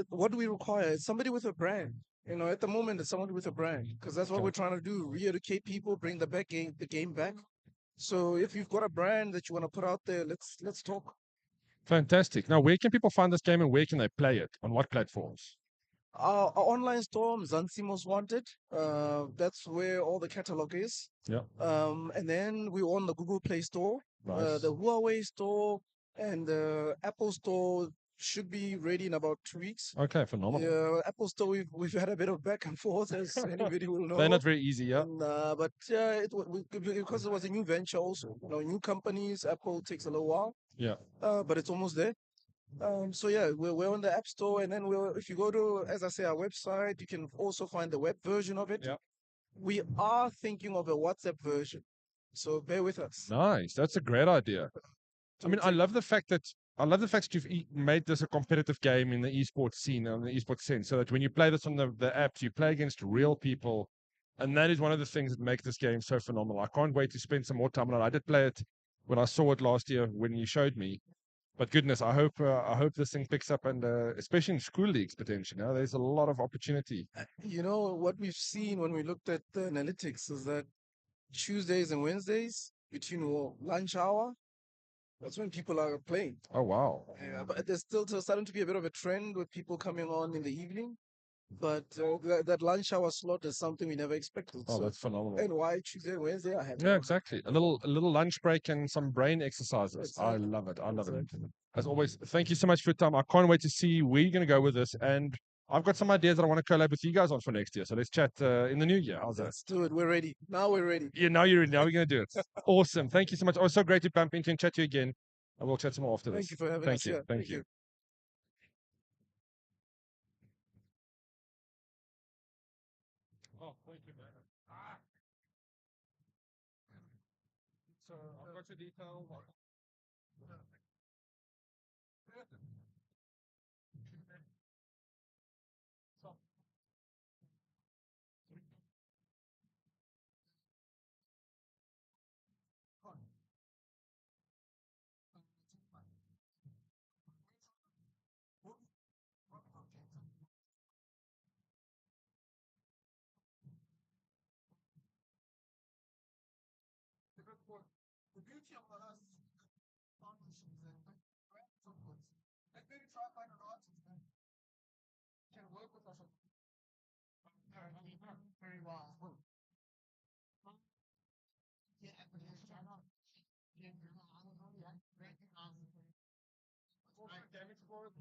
what do we require? It's somebody with a brand. At the moment, it's somebody with a brand because that's what Okay. we're trying to do: re-educate people, bring the game back. So if you've got a brand that you want to put out there, let's talk. Fantastic. Now, where can people find this game and where can they play it? On what platforms? Our online store, Mzansi Most Wanted. That's where all the catalog is. Yeah. And then we own the Google Play Store, Nice. the Huawei Store, and the Apple Store should be ready in about 2 weeks. Okay, phenomenal. Yeah, Apple Store, we've had a bit of back and forth, as anybody will know. They're not very easy, yeah. But because it was a new venture also. New companies, Apple takes a little while. Yeah. But it's almost there. So yeah, we're on the App Store, and then if you go to, as I say, our website, you can also find the web version of it. Yeah. We are thinking of a WhatsApp version, so bear with us. Nice. That's a great idea. I mean, I love the fact that you've made this a competitive game in the esports scene, in the esports sense, so that when you play this on the apps, you play against real people, and that is one of the things that make this game so phenomenal. I can't wait to spend some more time on it. I did play it when I saw it last year when you showed me, but goodness, I hope this thing picks up, and especially in school leagues potentially. There's a lot of opportunity. What we've seen when we looked at the analytics is that Tuesdays and Wednesdays between lunch hour, that's when people are playing. Oh wow! Yeah, but there's still starting to be a bit of a trend with people coming on in the evening. But that lunch hour slot is something we never expected. Oh, that's phenomenal. And why Tuesday and Wednesday? I have Yeah, exactly. A little lunch break and some brain exercises. Exactly. I love it. I love it. Exactly. As always, thank you so much for your time. I can't wait to see where you're going to go with this. And I've got some ideas that I want to collab with you guys on for next year. So let's chat in the new year. How's that? Let's do it. We're ready. Now we're ready. Yeah, now you're ready. Now we're going to do it. Awesome. Thank you so much. Oh, so great to bump into and chat to you again. And we'll chat some more after this. Thank you for having Thank us. you. Yeah, Thank you. Oh, thank you, man. So I've got your details. The beauty of us partnerships and brands, of course. Let's maybe try to find an artist that can work with us. Very well. Yeah, but it's try not. Yeah, I don't know. Yeah, great. Damage for it.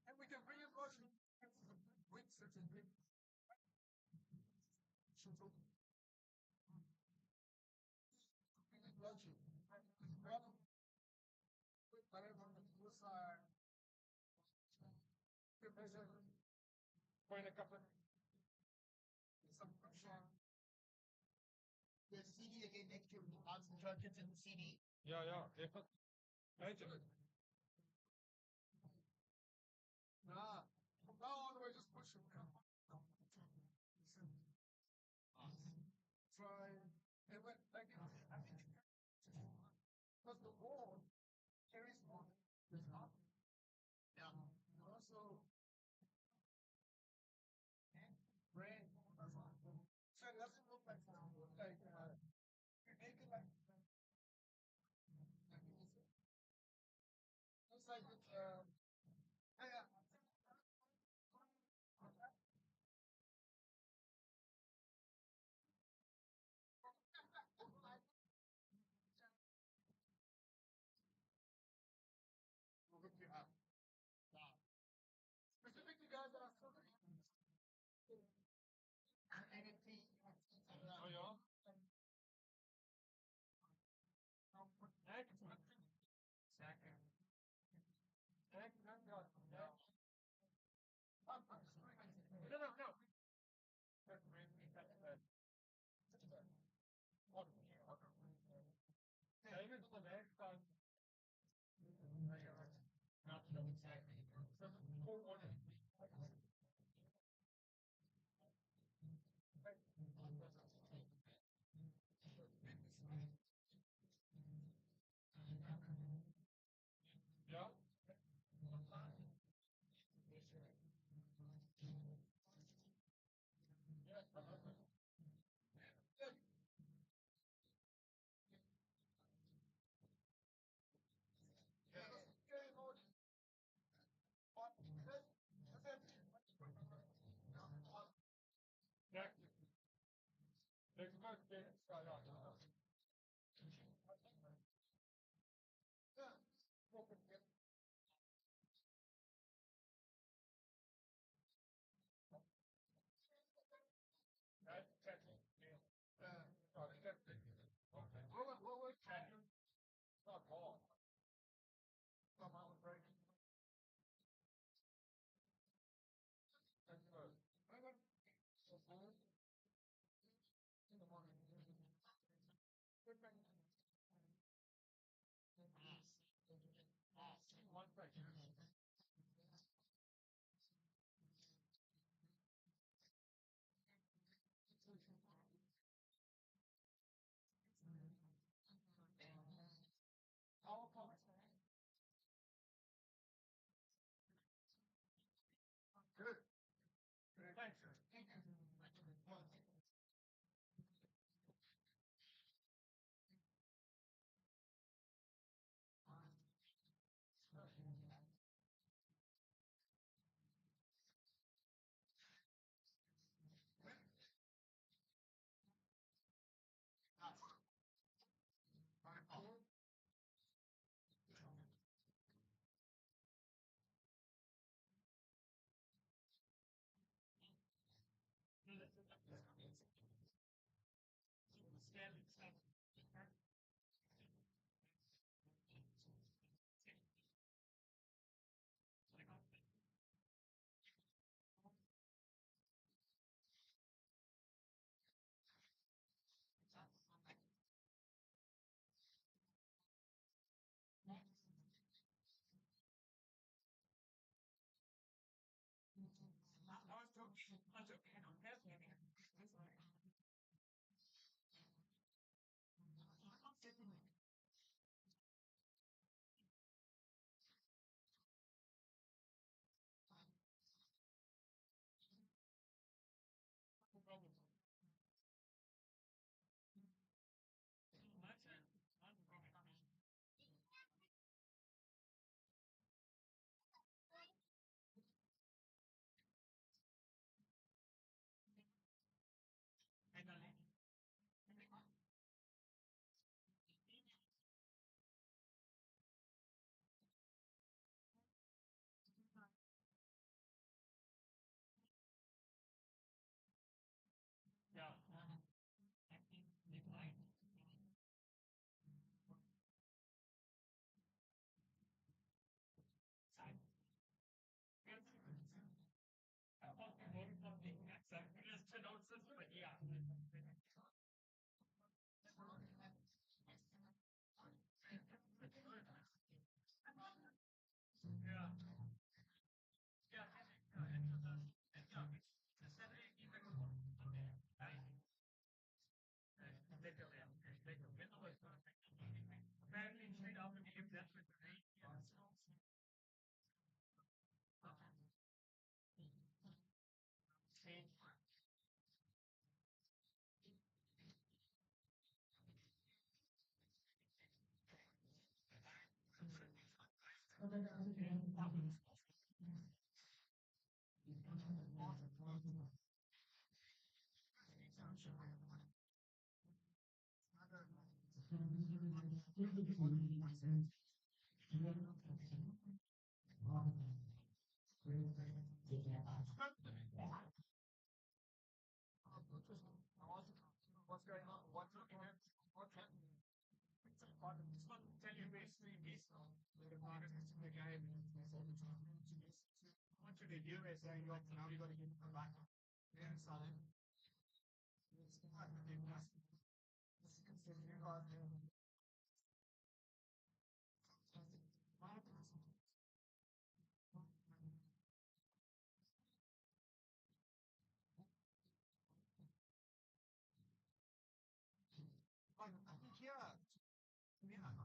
And we can bring it much with certain big. Point a couple. The CD again next year. Ask the judges in the CD. Yeah, yeah. Thank you. Nah. From now on, we're just pushing. Try Yeah. Also, brand. So it doesn't look like you make it like looks like it's yeah. Specifically guys that are still oh yeah. Second. No, no, no. Yeah. What was Chad? Not ball. Not mountain break. That's good. In the morning. One break. All comments. Good. Thanks. Thank you. What's going on? What's looking at? What's happening? It's not tell you basically based on the markets in the game. What should they do is saying, look, now we got to get the back. They're inside. It's not the big mess. Because you got I think here, yeah.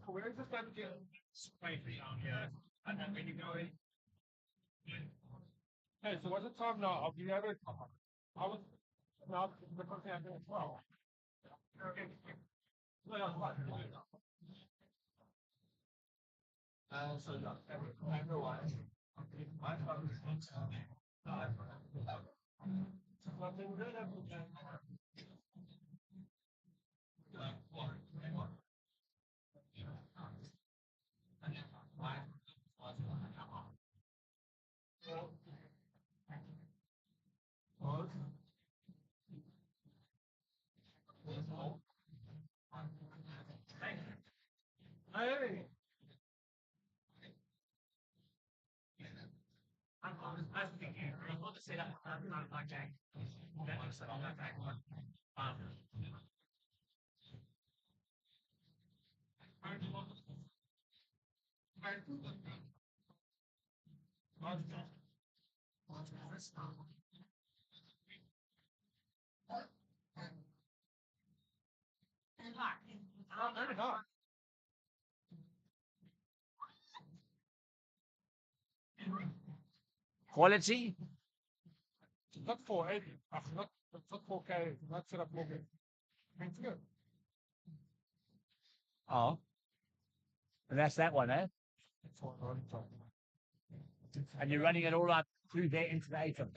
Where is this going to get spicy down here? And then when you go in. Hey, so what's the time now? I'll be able to. I was now the first thing I did as well. Okay. No, no, what? So everyone, my father is not something good. Hey. I'm thinking, I want to say that I'm not like Jack. I want to say I'm not Jack. Maybe not. Quality? Not 480. Not 4K. Not set up 4K. It's good. Oh. And that's that one, eh? It's 490. And you're running it all up through there into the atom.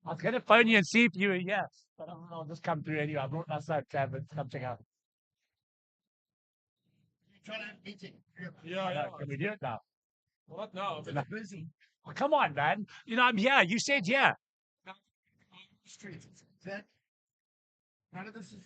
I was going to phone you and see if you were here, but I'll just come through anyway. I brought my son, Travis, come check out. Yeah, I know. yeah. Can we do it now? What now? No. Oh, come on, man. You know, I'm here. You said yeah. Street. That. None of this is.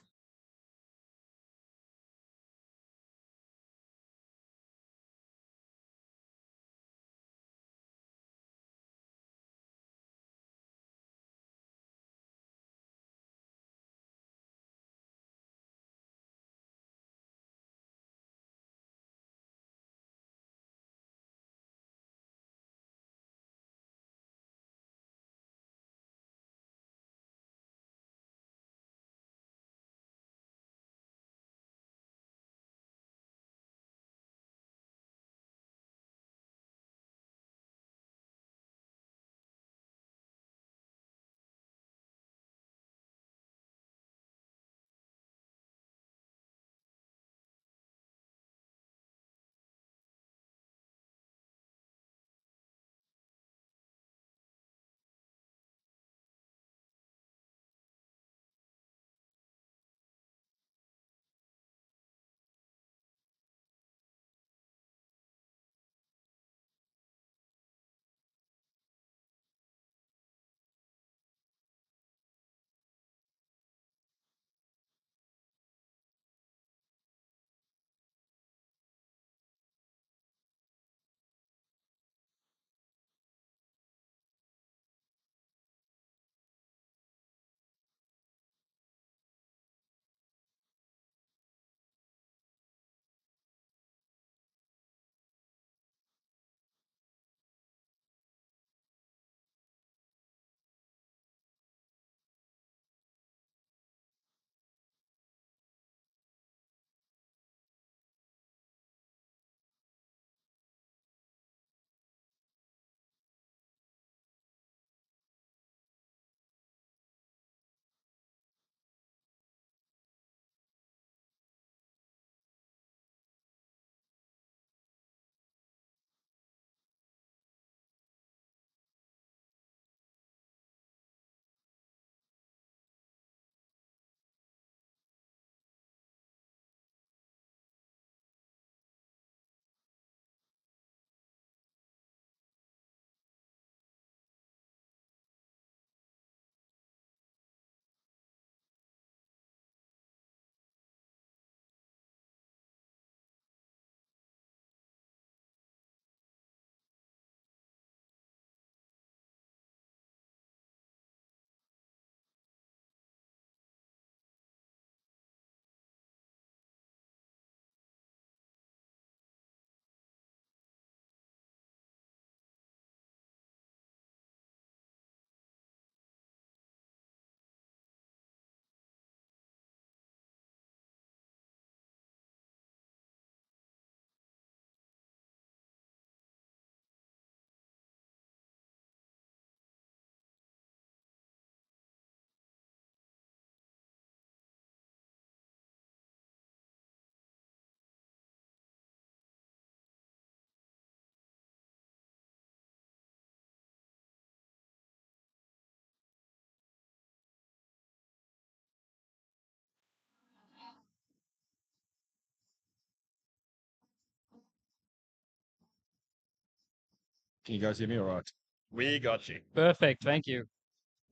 Can you guys hear me all right? We got you. Perfect. Thank you.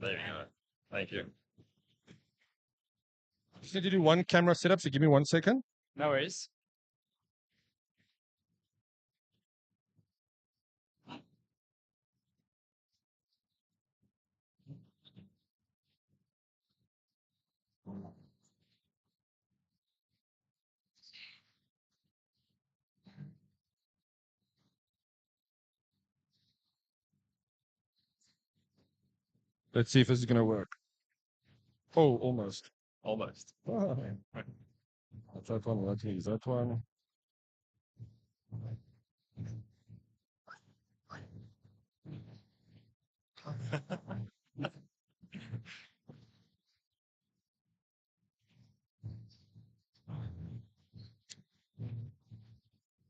There we go. Thank you. Just need to do one camera setup, so give me 1 second. No worries. Let's see if this is going to work. Oh, almost. Almost. Ah. That's that one. Let's use that one.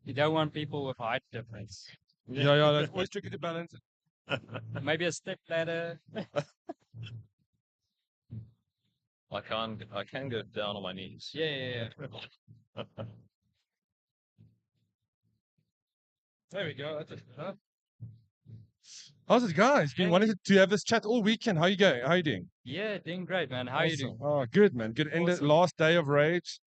You don't want people with height difference. Yeah, that's always tricky to balance. Maybe a step ladder. I can go down on my knees. Yeah. There we go. That's it. How's it, guys? Been wanting to have this chat all weekend. How you going? How you doing? Yeah, doing great, man. How are you doing? Oh, good, man. Good. End Awesome. last day of rAge.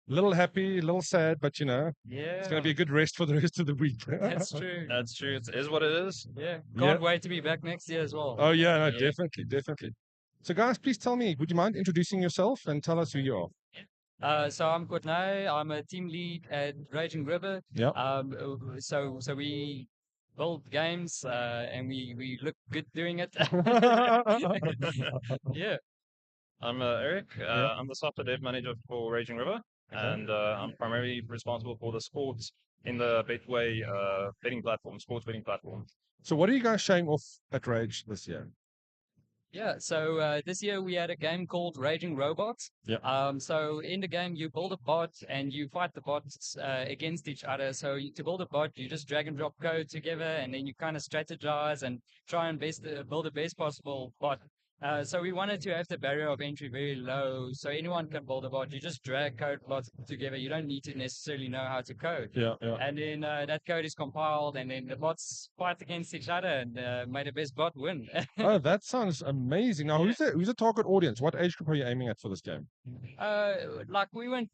A little happy, a little sad, but it's Yeah, going to be a good rest for the rest of the week. that's true. That's true. It is what it is. Yeah, Yeah. can't wait to be back next year as well. Oh, yeah, no, Yeah. definitely. So, guys, please tell me, would you mind introducing yourself and tell us who you are? So I'm Courtney. I'm a team lead at Raging River. Yeah. So we build games and we look good doing it. Yeah. I'm Eric. Yeah. I'm the software dev manager for Raging River, and I'm primarily responsible for the sports in the Betway betting platform, sports betting platform. So, what are you guys showing off at rAge this year? Yeah, so this year we had a game called Raging Robots. Yeah. So in the game you build a bot and you fight the bots against each other. So to build a bot, you just drag and drop code together, and then you kind of strategize and try and build the best possible bot. So we wanted to have the barrier of entry very low, so anyone can build a bot. You just drag code plots together. You don't need to necessarily know how to code. Yeah. And then that code is compiled, and then the bots fight against each other, and may the best bot win. Oh, that sounds amazing. Now, Yeah. who's the target audience? What age group are you aiming at for this game? Like we weren't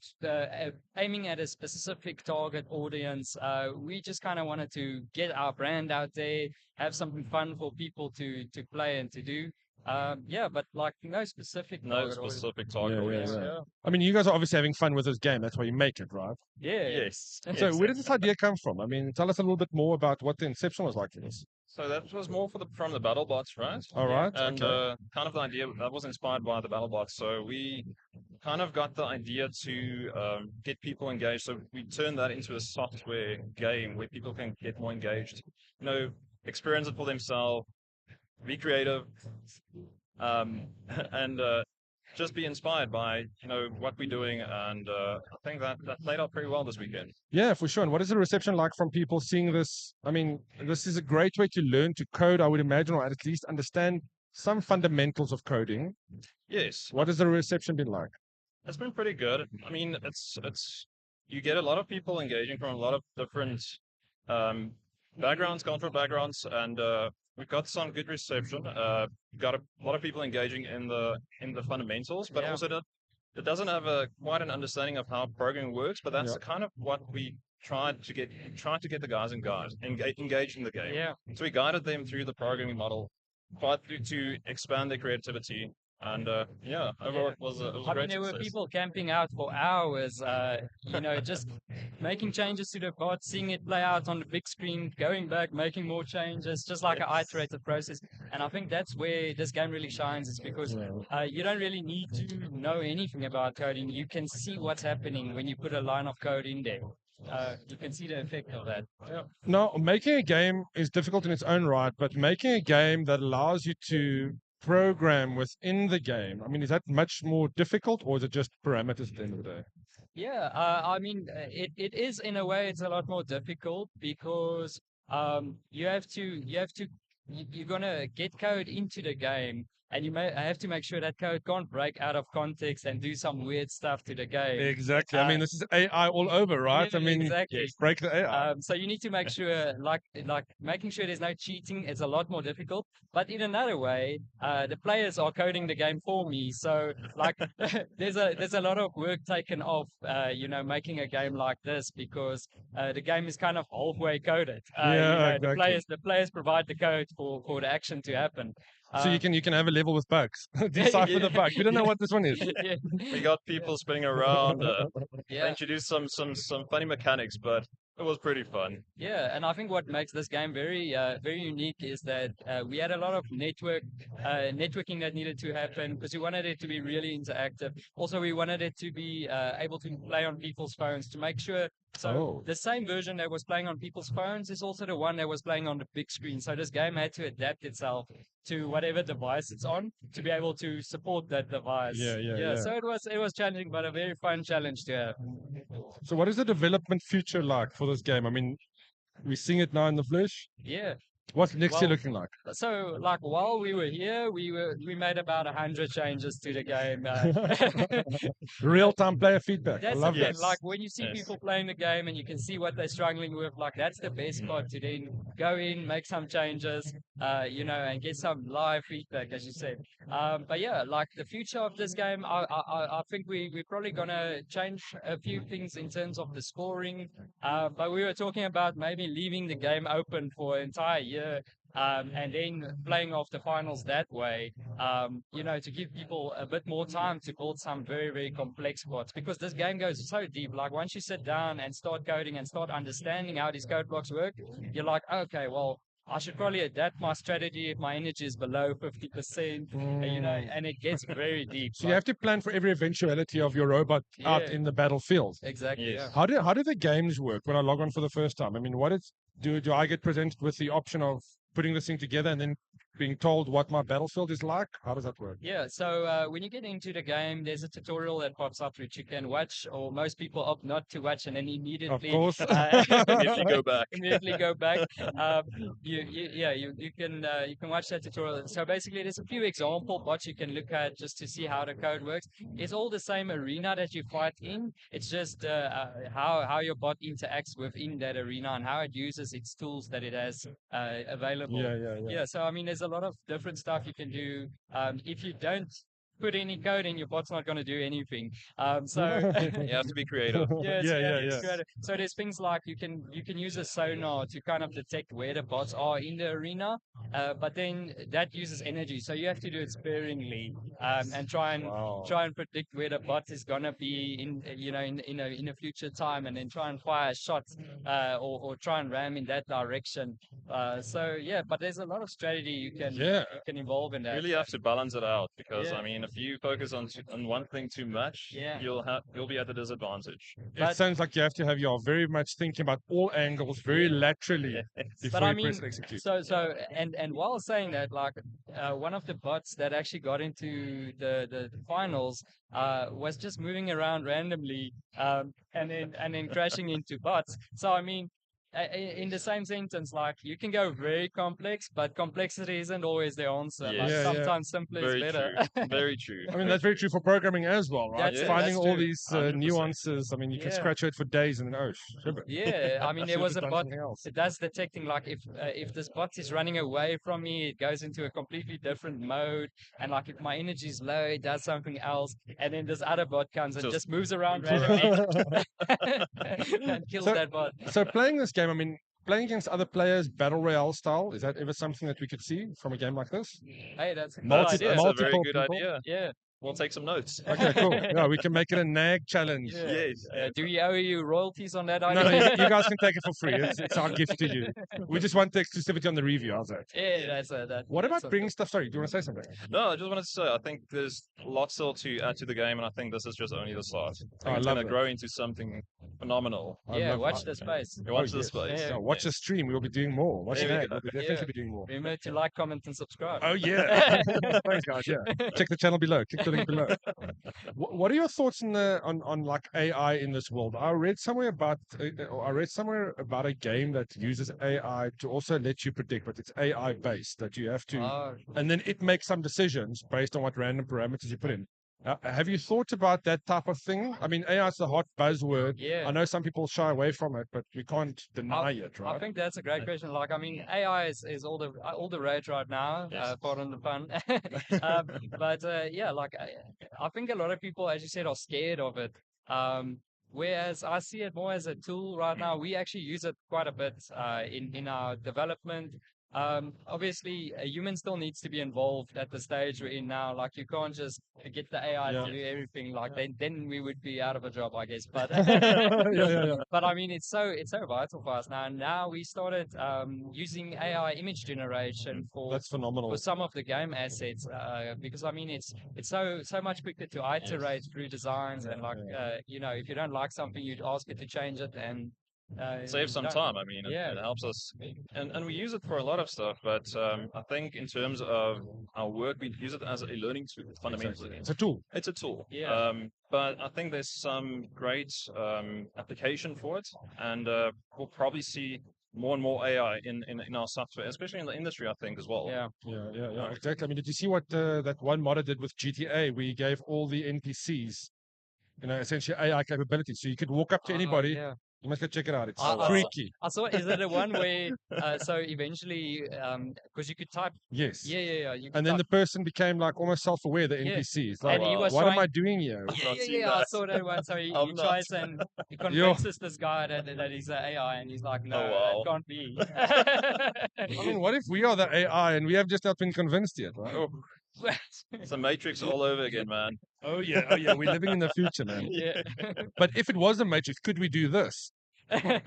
aiming at a specific target audience. We just kind of wanted to get our brand out there, have something fun for people to play and to do. Yeah, but like no specific No target audience. specific target Yeah, audience. yeah. I mean, you guys are obviously having fun with this game. That's why you make it, right? Yeah. Yes. So, yes. where did this idea come from? I mean, tell us a little bit more about what the inception was like for this. So that was more from the battle bots, right? All right. And Okay. kind of the idea that was inspired by the battle bots. So we kind of got the idea to get people engaged. So we turned that into a software game where people can get more engaged, experience it for themselves, be creative, and just be inspired by what we're doing. And I think that played out pretty well this weekend. Yeah, for sure. And what is the reception like from people seeing this? I mean, this is a great way to learn to code, I would imagine, or at least understand some fundamentals of coding. Yes, What has the reception been like? it's been pretty good. I mean, it's you get a lot of people engaging from a lot of different backgrounds, cultural backgrounds, and we've got some good reception. Got a lot of people engaging in the fundamentals, but Yeah. also it doesn't have quite an understanding of how programming works. But that's Yeah. kind of what we tried to get the guys engaged in the game. Yeah. So we guided them through the programming model, tried to expand their creativity. And overall it was a I mean, great there were success. people camping out for hours, just making changes to the bot, seeing it play out on the big screen, going back, making more changes, just like an iterative process. And I think that's where this game really shines, is because you don't really need to know anything about coding. You can see what's happening when you put a line of code in there. You can see the effect of that. Now, making a game is difficult in its own right, but making a game that allows you to program within the game, I mean, is that much more difficult, or is it just parameters at the end of the day? Yeah, I mean, it is in a way, it's a lot more difficult because you're gonna get code into the game, and you may have to make sure that code can't break out of context and do some weird stuff to the game. Exactly. I mean, this is AI all over, right? Yeah, I mean, exactly. break the AI. So you need to make sure, like making sure there's no cheating is a lot more difficult. But in another way, the players are coding the game for me. So like, there's a lot of work taken off, making a game like this because the game is kind of halfway coded. Yeah, The exactly. players provide the code for the action to happen. So you can have a level with bugs. Decipher the bug. We don't know what this one is. Yeah. We got people spinning around. They Yeah. introduced some funny mechanics, but it was pretty fun. Yeah, and I think what makes this game very unique is that we had a lot of networking that needed to happen because we wanted it to be really interactive. Also, we wanted it to be able to play on people's phones to make sure. So Oh. the same version that was playing on people's phones is also the one that was playing on the big screen. So this game had to adapt itself to whatever device it's on to be able to support that device. Yeah. So it was challenging, but a very fun challenge to have. So what is the development future like for this game? I mean, we're seeing it now in the flesh. Yeah. What's next year Well, looking like? So, like while we were here, we made about 100 changes to the game. Real-time player feedback. I That's love the that. thing. Like when you see Yes. people playing the game and you can see what they're struggling with, like that's the best spot to then go in, make some changes, and get some live feedback, as you said. But yeah, like the future of this game, I think we're probably gonna change a few things in terms of the scoring. But we were talking about maybe leaving the game open for an entire year. And then playing off the finals that way, to give people a bit more time to build some very, very complex bots because this game goes so deep. Like once you sit down and start coding and start understanding how these code blocks work, you're like, okay, well, I should probably adapt my strategy if my energy is below 50%, and it gets very deep. So you have to plan for every eventuality of your robot out Yeah. in the battlefield. Exactly. Yes. Yeah. How do the games work when I log on for the first time? I mean, do I get presented with the option of putting this thing together and then being told what my battlefield is like? How does that work? Yeah, so when you get into the game, there's a tutorial that pops up which you can watch, or most people opt not to watch and then immediately, Of course. Immediately go back. immediately go back. You can watch that tutorial. So basically, there's a few example bots you can look at just to see how the code works. It's all the same arena that you fight in. It's just how your bot interacts within that arena and how it uses its tools that it has available. Yeah, so I mean, there's a lot of different stuff you can do. If you don't put any code in, your bot's not going to do anything. So You have to be creative. yeah, Yeah. creative. So there's things like you can use a sonar to kind of detect where the bots are in the arena, but then that uses energy, so you have to do it sparingly and try and predict where the bot is gonna be in a future time, and then try and fire shots or try and ram in that direction. So yeah, but there's a lot of strategy you can involve in You that. really have to balance it out because Yeah. I mean, if you focus on one thing too much, Yeah. you'll be at a disadvantage. It sounds like you have to have your very much thinking about all angles very laterally before But I you mean, press execute. so and while saying that, like one of the bots that actually got into the finals was just moving around randomly and then crashing into bots. So I mean, in the same sentence, like you can go very complex, but complexity isn't always the answer. Like Yes. Yeah. sometimes simpler is Very better. true. Very true. I mean, that's very true for programming as well, right? That's it, Finding that's all true. these 100%. nuances. I mean, you can Yeah. scratch it for days and then, oh, shiver. Yeah, I mean, there Should've was a done bot something else. that does detecting, like if this bot is running away from me, it goes into a completely different mode, and like if my energy is low, it does something else, and then this other bot comes and just moves around randomly and kills So- that bot. So playing this game, I mean, playing against other players, battle royale style, is that ever something that we could see from a game like this? Hey, that's a good Multi- idea. That's a very multiple good people? idea. Yeah. We'll take some notes. Okay, cool. Yeah, we can make it a nag challenge. Yeah. Yes. Do we owe you royalties on that No, idea? you guys can take it for free. It's our gift to you. We just want the exclusivity on the review. How's that? Yeah, that. What that's about bringing stuff? Sorry, do you want to say something? No, I just wanted to say I think there's lots still to add to the game, and I think this is just only the start. I I think it's love going that. to grow into something phenomenal. I Yeah, love- watch the space. You watch Oh, this yes. space. Yeah. Yeah, watch the stream. We'll be doing more. Watch There we that. go. We'll be definitely Yeah. be doing more. Remember to like, comment, and subscribe. Oh yeah. Thanks, guys. Yeah. Check the channel below. Click sitting below. What are your thoughts on like AI in this world? I read somewhere about a game that uses AI to also let you predict, but it's AI based that you have to, Oh, and then it makes some decisions based on what random parameters you put in. Have you thought about that type of thing? I mean, AI is a hot buzzword. yeah. I know some people shy away from it, but we can't deny it, I right? think that's a great question. Like, I mean, AI is all the rage right now. Pardon the pun. But yeah, like I think a lot of people, as you said, are scared of it. Whereas I see it more as a tool right now. We actually use it quite a bit in our development. Obviously, a human still needs to be involved at the stage we're in now. Like, you can't just get the AI Yeah. to do everything. Like, then we would be out of a job, I guess. But Yeah. but I mean, it's so vital for us now. And now we started using AI image generation That's phenomenal. for some of the game assets because I mean it's so much quicker to iterate through designs and like you know, if you don't like something, you'd ask it to change it and Save some don't- time. I mean, Yeah. it helps us, and we use it for a lot of stuff. But I think in terms of our work, we use it as a learning tool fundamentally. It's a tool. It's a tool. Yeah. But I think there's some great application for it, and we'll probably see more and more AI in our software, especially in the industry, I think, as well. Yeah. Yeah, exactly. I mean, did you see what that one modder did with GTA? We gave all the NPCs, essentially AI capabilities. So you could walk up to anybody. Yeah. You must go check it out. It's I saw- freaky. I saw. Is it the one where? So eventually, because you could type. Yes. Yeah. You could And then type, the person became like almost self-aware, the Yeah. NPCs. And Like, he was what am trying- I doing here? I've Yeah, not yeah, seen yeah. I that. saw that one. So he I've not. tries and he convinces this guy that he's an AI, and he's like, no, wow. it can't be. I mean, what if we are the AI and we have just not been convinced yet, right? Oh, it's a Matrix all over again, man. Oh yeah, we're living in the future, man. Yeah. But if it was a Matrix, could we do this? Oh, I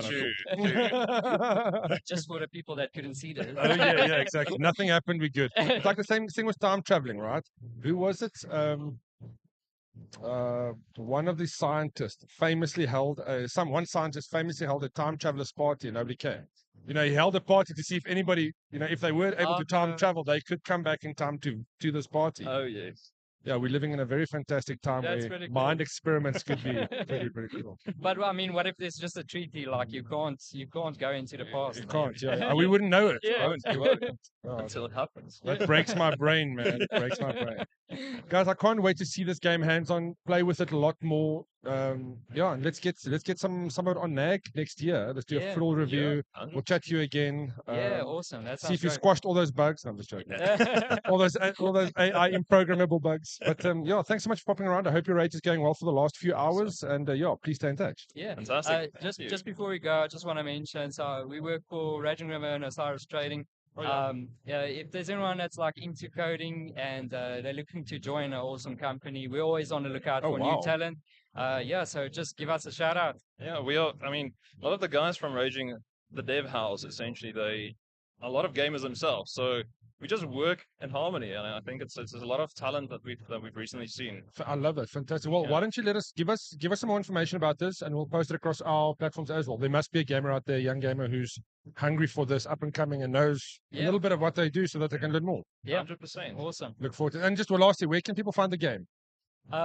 don't True, know. true. Just for the people that couldn't see this. Oh yeah, exactly. Nothing happened. We good. It's like the same thing with time traveling, right? Who was it? One of the scientists famously held one scientist famously held a time traveler's party and nobody came. He held a party to see if anybody, if they were able to time travel, they could come back in time to this party. Oh yes. Yeah, we're living in a very fantastic time That's where really cool. mind experiments could be pretty cool. But I mean, what if there's just a treaty? Like you can't go into the past. You man. can't, yeah. We wouldn't know it. Yeah. We won't. Oh, Until it happens. that breaks my brain, man. It breaks my brain. Guys, I can't wait to see this game hands-on, play with it a lot more. Yeah, and let's get some of it on NAG next year. Let's do a Yeah. full review. Yeah. We'll chat to you again. Yeah, awesome. That See sounds if you great. squashed all those bugs. No, I'm just joking. all those AI improgrammable bugs. But yeah, thanks so much for popping around. I hope your rate is going well for the last few hours. And yeah, please stay in touch. Yeah. Fantastic. Just Thank you. just before we go, I just want to mention. So we work for Raging River and Osiris Trading. Yeah, if there's anyone that's like into coding and they're looking to join an awesome company, we're always on the lookout Oh, for wow. new talent. Yeah, so just give us a shout out. Yeah, we are. I mean, a lot of the guys from Raging, the dev house, essentially, a lot of gamers themselves. So we just work in harmony, and I think it's a lot of talent that we've recently seen. I love it. Fantastic. Well, Yeah. why don't you give us some more information about this, and we'll post it across our platforms as well. There must be a gamer out there, a young gamer who's hungry for this, up and coming, and knows a Yeah. little bit of what they do, so that they can learn more. Yeah, 100%. awesome. Look forward to it. And just lastly, where can people find the game?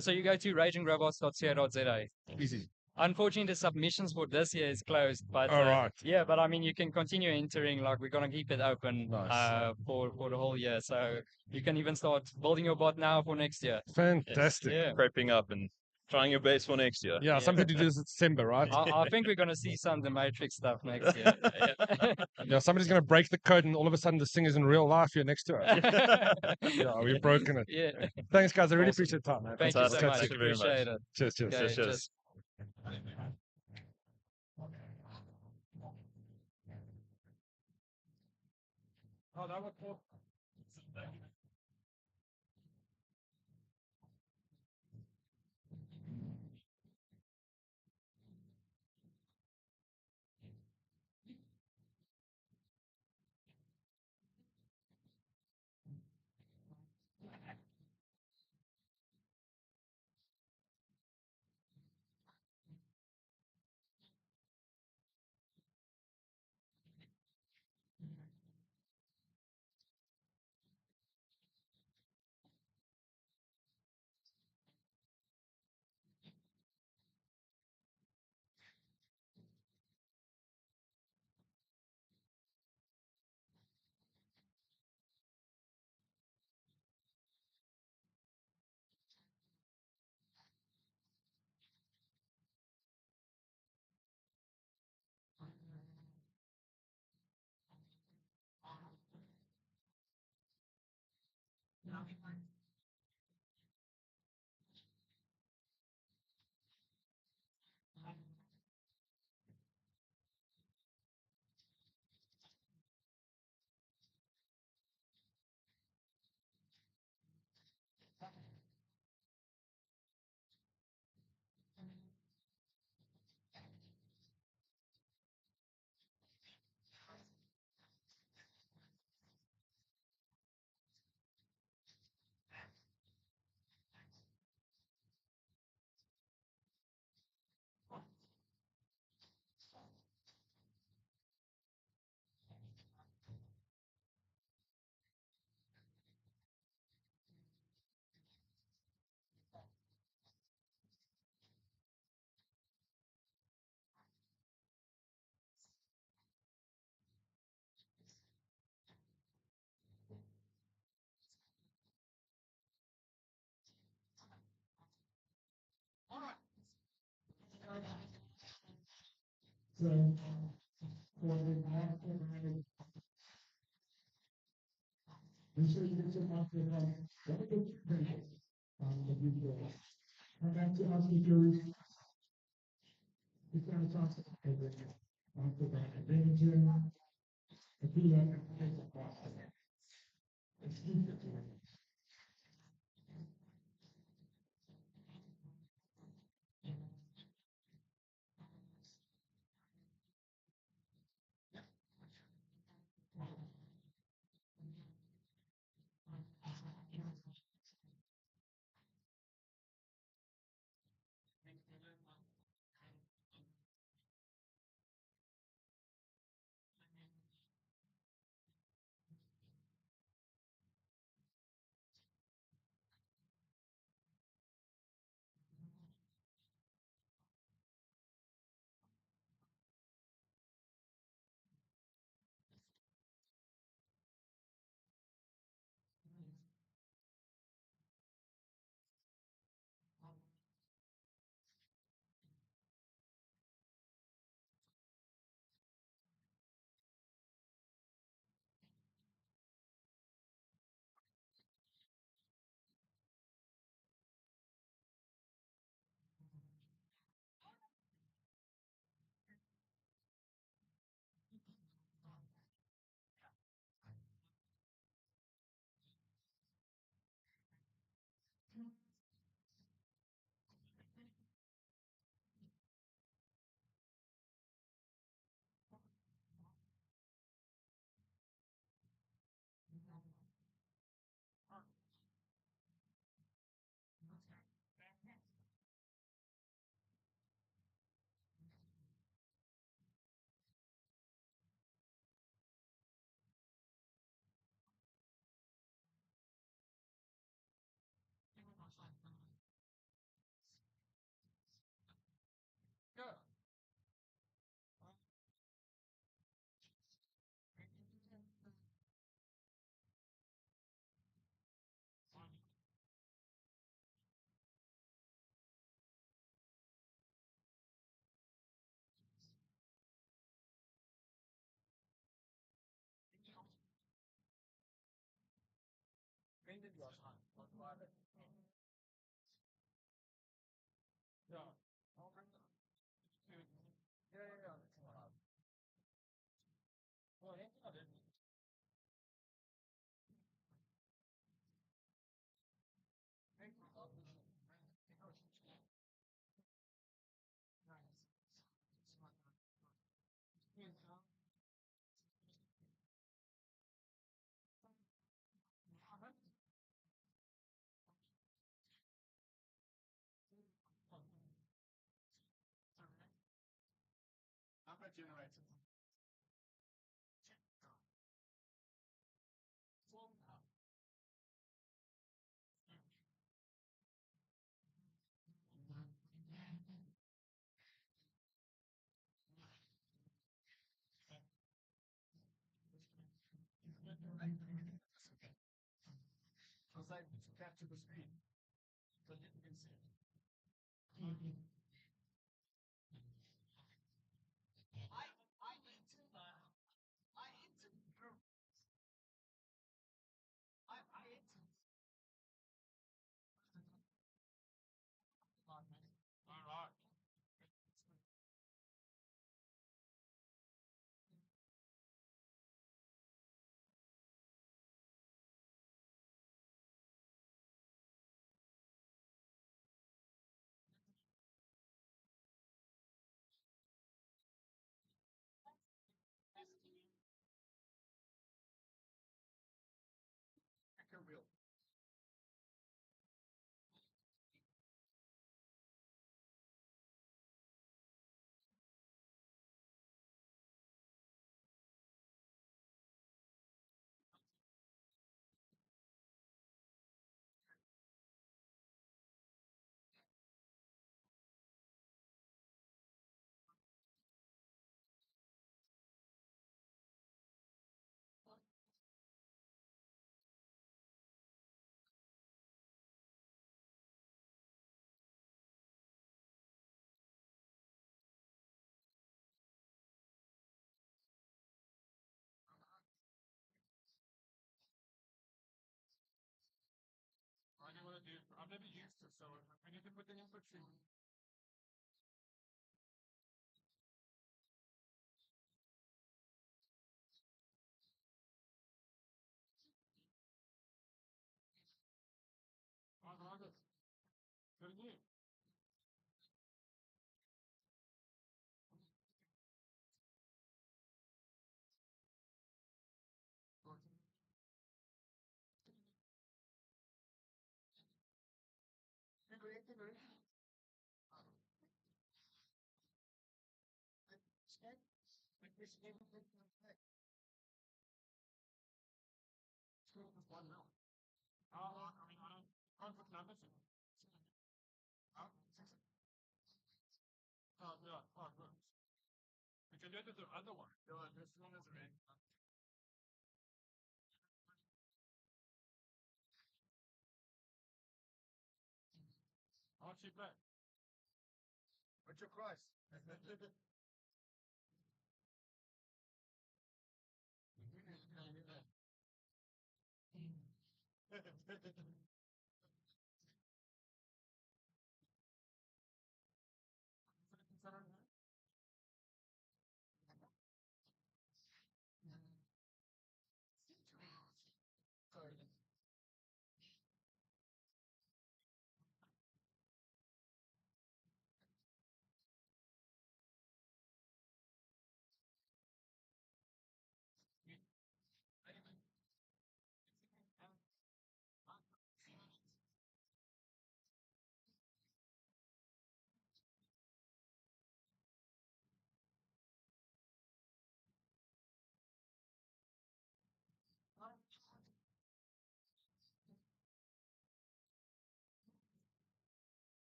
So you go to ragingrobots.co.za. Easy. Unfortunately, the submissions for this year is closed, but All right. yeah, but I mean, you can continue entering. Like we're gonna keep it open Nice. for the whole year, so you can even start building your bot now for next year. Fantastic. Yeah. Prepping up and trying your best for next year. Yeah, something to do this in December, right? I think we're gonna see some of the Matrix stuff next year. Yeah, somebody's going to break the code, and all of a sudden, this thing is in real life here next to us. Yeah, we've broken it. Yeah. Thanks, guys. I really Awesome. appreciate the time, man. Thank you so Fantastic. much. Thank you very much. Appreciate it. Cheers. Okay, Cheers. cheers. Oh, that was cool. So, for the master management, make sure you get your master management. Don't get your credit the future. Come back to us with your it's going to talk about everything. Talk about adventure, the feeling, and the process. Excuse me. I've never used it, so we need to put the input in. Oh, Margaret. Good news. One now. I mean, I can't put numbers in. Oh, yeah, good. We can go to the other one. Yeah, this one is red. How much you pay? What's your price?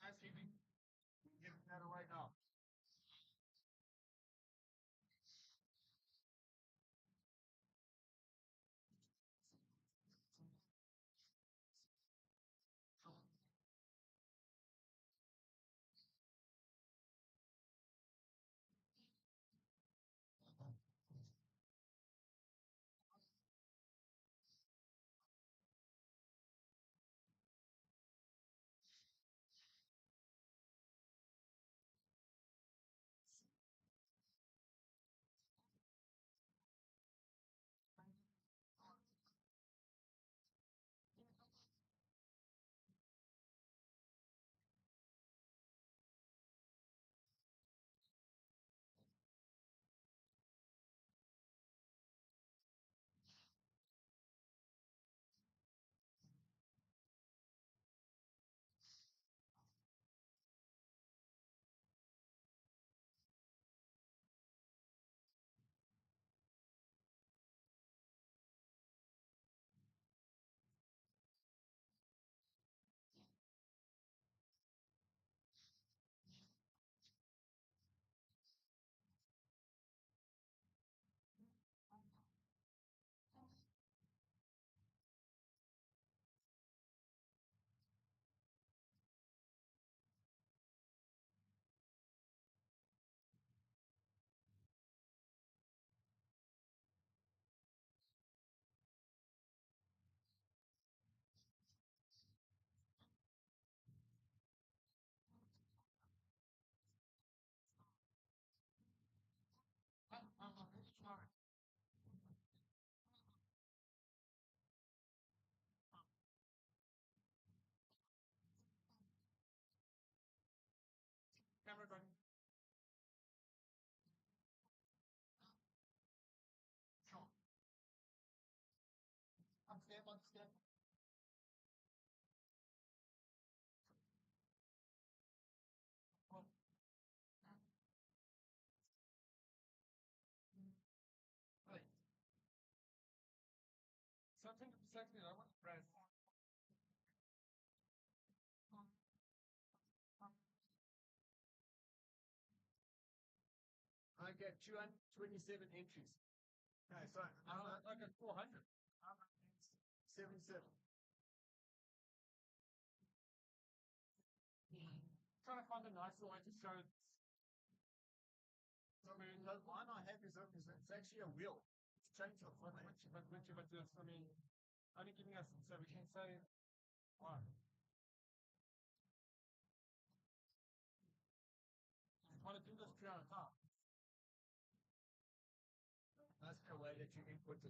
Nice evening. Get that right now. Camera going. Sure. Upstairs, upstairs. Hey. Something exactly I want to press. I get 227 entries. Okay, so I got 400. 77. Trying to find a nicer way to show it. So, I mean, the one I have is it's actually a wheel. It's changed it, but I mean, only giving us, so we can say, wow. on the top. That's the way that you input the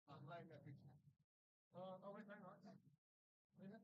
I'm laying that picture. Oh, wait, hang on. Wait a minute.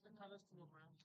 The colors to look around.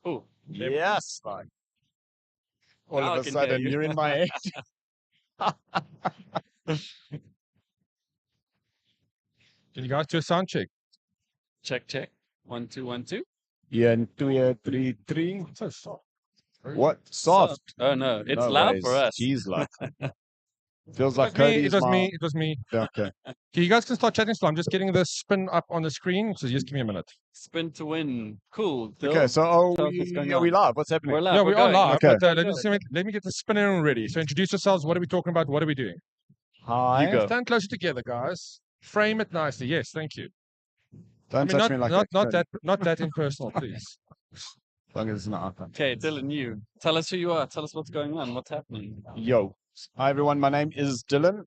Oh, Yes. Like, all now of I a can hear sudden, you. you're in my head. Can you guys do a sound check? Check, check. 1, 2, 1, 2. Yeah, 2, 3, 3. So soft. What? Soft. Oh no, it's No loud ways. for us. Jeez, like. Feels It like was me. Cody It is was my... me. It was me. Okay. Okay, you guys can start chatting still. I'm just getting the spin up on the screen. So just give me a minute. Spin to win. Cool. Okay, Dill, so tell us what's going are we on. live? What's happening? We're live. Yeah, we're we are going. live, Okay. but let me get the spinning ready. So introduce yourselves. What are we talking about? What are we doing? Hi. You go. Stand closer together, guys. Frame it nicely. Yes, thank you. Don't touch not, me like not, that. not that impersonal, please. As long as it's not iPhone. Okay, Dylan, you. Tell us who you are. Tell us what's going on. What's happening. Yo. Hi everyone, my name is Dylan.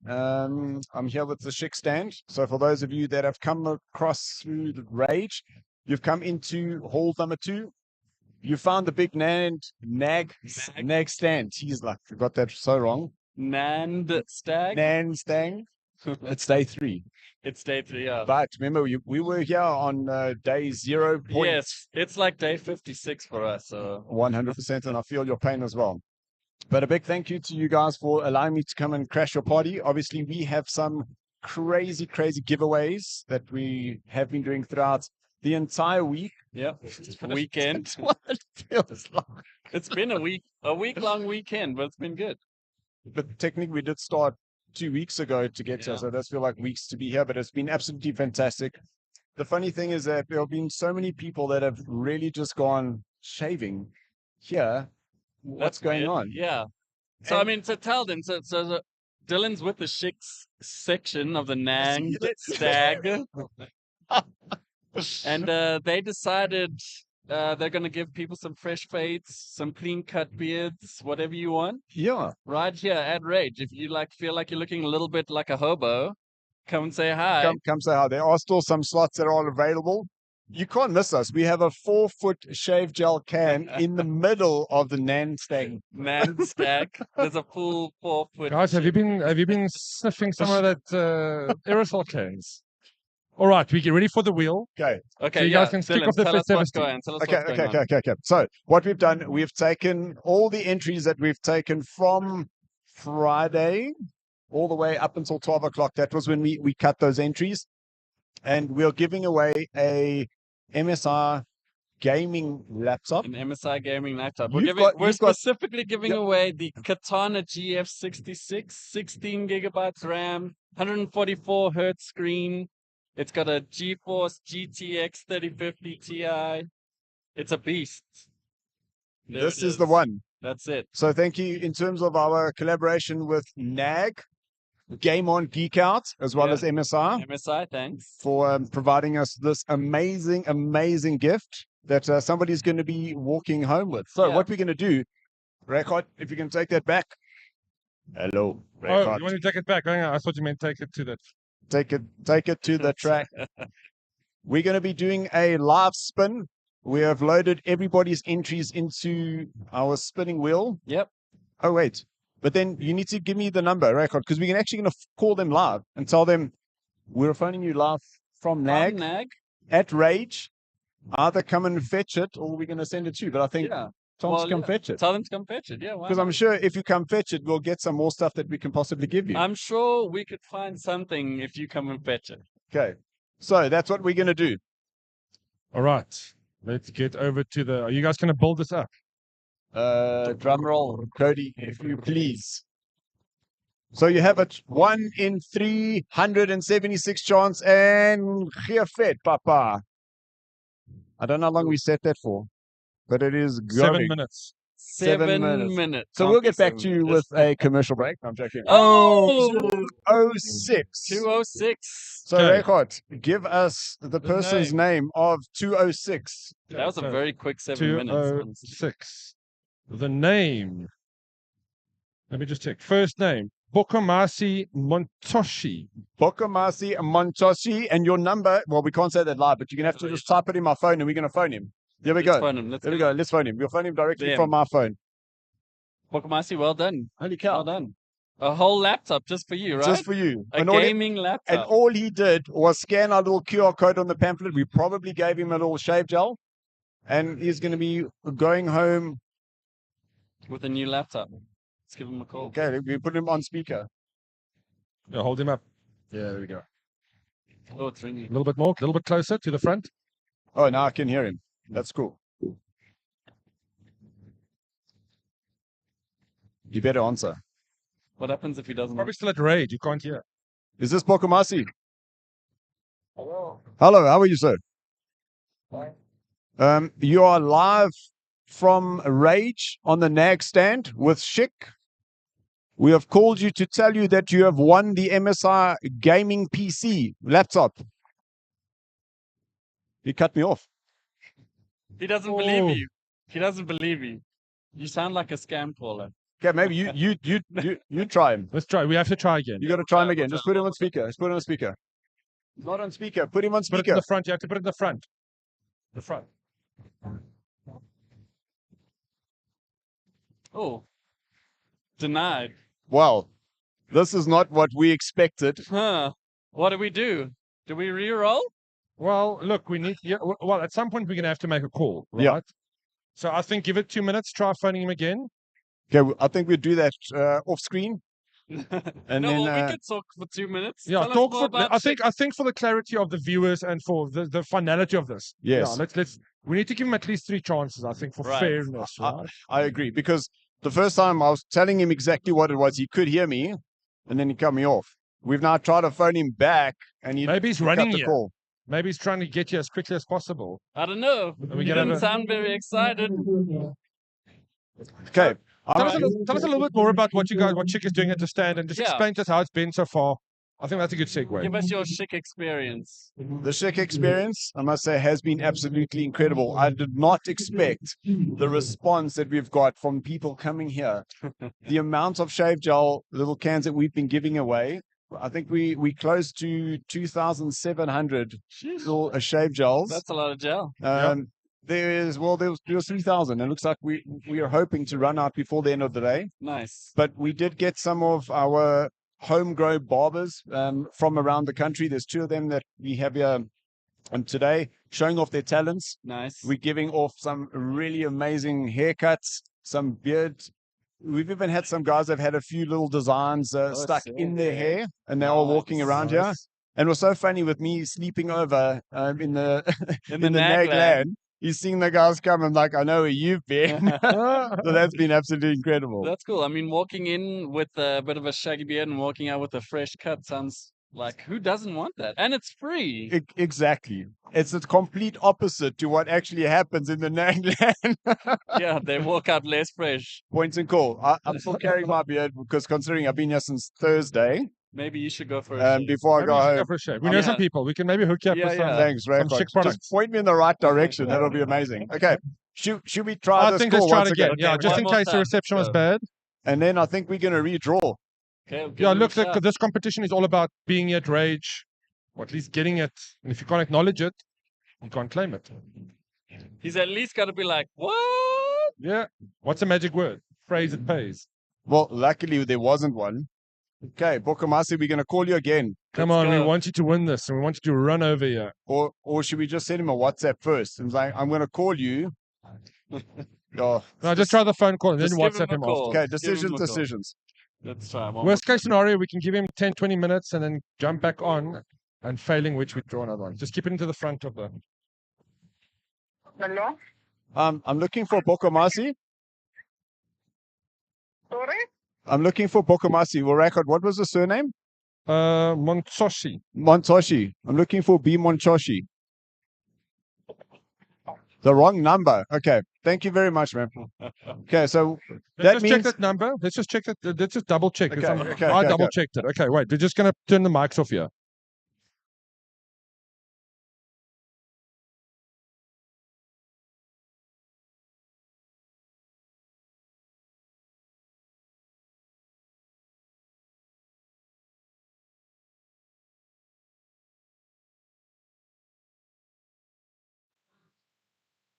I'm here with the Chic Stand. So for those of you that have come across through the rAge, you've come into hall number 2. You found the big nag stand. He's like, I got that so wrong. Nand Stag. Nan stand. It's day 3. It's day 3, yeah. But remember, we were here on day 0. Yes, it's like day 56 for us. So 100%, and I feel your pain as well. But a big thank you to you guys for allowing me to come and crash your party. Obviously, we have some crazy giveaways that we have been doing throughout the entire week. yeah, weekend. That's what it feels like. It's been a week-long weekend, but it's been good. But technically, we did start 2 weeks ago to get here, Yeah. so it does feel like weeks to be here, but it's been absolutely fantastic. The funny thing is that there have been so many people that have really just gone shaving here. What's That's going weird. on? Yeah. So I And- mean, to tell them, so Dylan's with the Chicks section of the Nang Stag, and they decided they're going to give people some fresh fades, some clean cut beards, whatever you want, Yeah. right here at rAge. If you feel like you're looking a little bit like a hobo, come and say hi. Come say hi. There are still some slots that are available. You can't miss us. We have a 4-foot shave gel can in the middle of the Nan Stag. Nang Stag. There's a full 4-foot. Guys, have you been sniffing some of that aerosol cans? All right, we get ready for the wheel. Okay. Okay, So you yeah. guys can stick Dylan, off the tell us what's festivity. going. Tell us Okay, what's going on. okay. So what we've done, we've taken all the entries that we've taken from Friday all the way up until 12 o'clock. That was when we cut those entries. And we're giving away a MSI gaming laptop. An MSI gaming laptop. You've We're got- specifically giving Yep. away the Katana GF66, 16 gigabytes RAM, 144 hertz screen. It's got a GeForce GTX 3050 Ti. It's a beast. There This it is the one. That's it. So thank you in terms of our collaboration with NAG, Game On Geek Out, as well Yeah. as MSI, MSI, thanks. for providing us this amazing, amazing gift that somebody's going to be walking home with. So Yeah. what we're going to do, Record, if you can take that back. Hello, Oh, Record. you want to take it back? Hang on, I thought you meant take it to that. Take it to the track. We're going to be doing a live spin. We have loaded everybody's entries into our spinning wheel. Yep. Oh, wait. But then you need to give me the number, Record, because we're actually going to call them live and tell them we're phoning you live from NAG, From NAG. at rAge. Either come and fetch it or we're going to send it to you. But I think Yeah. Tom's Well, come yeah. fetch it. Tell them to come fetch it. Yeah. why Because not? I'm sure if you come fetch it, we'll get some more stuff that we can possibly give you. I'm sure we could find something if you come and fetch it. Okay. So that's what we're going to do. All right. Let's get over to the. Are you guys going to build this up? Drum roll, Cody, if you please. So you have a 1 in 376 chance and Geofet, Papa. I don't know how long we set that for, but it is going. 7 minutes. 7 minutes. So we'll get back to you with a commercial break. I'm joking. Oh, 206. 206. So, Okay. Record, give us the person's name of 206. That was a So, very quick 7 minutes. honestly. 206. The name. Let me just check. First name. Bokomasi Montoshi. Bokomasi Montoshi, and your number. Well, we can't say that live, but you're going to have to just type it in my phone and we're going to phone him. There we Let's go. phone him. Let's There we go. Let's phone him. We'll phone him directly Damn. from my phone. Bokomasi, well done. Holy cow. Well done. A whole laptop just for you, right? Just for you. a And all he- gaming And laptop all he did was scan our little QR code on the pamphlet. We probably gave him a little shave gel. And he's going to be going home. with a new laptop. Let's give him a call. Okay, we put him on speaker. Yeah, hold him up. Yeah, there we go. Oh, it's ringing. A little bit more, a little bit closer to the front. Oh, now I can hear him. That's cool. You better answer. What happens if he doesn't? Probably still at rAge. You can't hear. Is this Bokomasi? Hello. Hello, how are you, sir? You are live from rAge on the NAG stand with Schick. We have called you to tell you that you have won the MSI gaming PC laptop. He cut me off. He doesn't Oh. believe you. He doesn't believe you. You sound like a scam caller. Okay, maybe you try him. Let's try. We have to try again. You got to try him again. Just put him on speaker. Just put him on speaker. Not on speaker. Put him on Put it in speaker. the front. You have to put it in the front. The front. Oh, denied. Well, this is not what we expected. Huh. What do we do? Do we re-roll? Well, look, we need. Yeah, well, at some point we're going to have to make a call, right? Yeah. So I think give it 2 minutes. Try phoning him again. Okay, I think we'll do that off screen. And no, then, well, we could talk for 2 minutes. Yeah, Tell us talk more for. about I think for the clarity of the viewers and for the finality of this. Yes. Yeah, let's. We need to give him at least 3 chances. I think for Right. fairness. Right? I agree, because the first time I was telling him exactly what it was, he could hear me, and then he cut me off. We've now tried to phone him back, and he Maybe he's cut running the here. call. Maybe he's trying to get you as quickly as possible. I don't know. we You gonna didn't have a- sound very excited. Okay. Tell us a little bit more about what Chick is doing at the stand, and just Yeah. explain to us how it's been so far. I think that's a good segue. Give us your Schick experience. The Schick experience, I must say, has been absolutely incredible. I did not expect the response that we've got from people coming here. The amount of shave gel little cans that we've been giving away, I think we close to 2,700 little shave gels. That's a lot of gel. There was 3,000. It looks like we are hoping to run out before the end of the day. Nice. But we did get some of our homegrown barbers from around the country. There's 2 of them that we have here today, showing off their talents. Nice. We're giving off some really amazing haircuts, some beard. We've even had some guys that have had a few little designs stuck in their hair, and they're all walking around here. And it was so funny with me sleeping over in the In in the Nag land. He's seeing the guys come and like, I know where you've been. So that's been absolutely incredible. That's cool. I mean, walking in with a bit of a shaggy beard and walking out with a fresh cut sounds Like, who doesn't want that? And it's free. Exactly. It's the complete opposite to what actually happens in the Nangland. Yeah, they walk out less fresh. Points and call. I'm still carrying my beard because considering I've been here since Thursday, Maybe you should go for a shave. before I Maybe go you should home. go for a shave. We know some Yeah. people. We can maybe hook you up Yeah, with some, yeah. Thanks, some Raycon. chic Just products. point me in the right direction. That'll be amazing. Okay. Should we try I this think call let's try once it again. again? Yeah, Okay, just one in more case the time. reception was Go. bad. And then I think we're going to redraw. Okay, we'll give Yeah, him a look, shot. this competition is all about being at rAge, or at least getting it. And if you can't acknowledge it, you can't claim it. He's at least got to be like, what? Yeah. What's a magic word? Phrase it pays. Well, luckily there wasn't one. Okay, Bokamasi, we're going to call you again. Come Let's on, we go. want you to win this, and we want you to run over here. Or should we just send him a WhatsApp first? And like, I'm going to call you. Oh, No, just try the phone call and then Just give WhatsApp him him a call. after. okay, Just give him a call. decisions. Let's try one Worst case scenario, we can give him 10, 20 minutes and then jump back on, and failing which we draw another one. Just keep it into the front of the. Hello? I'm looking for Bokamasi. Sorry? I'm looking for Bokamasi. Well, record. What was the surname? Montoshi. Montoshi. I'm looking for B Montoshi. The wrong number. Okay. Thank you very much, man. Okay, so Let's that just means check that number. Let's just check that. Let's just double check. 'cause Okay, I okay, double okay. checked it. Okay, wait. We're just gonna turn the mics off here.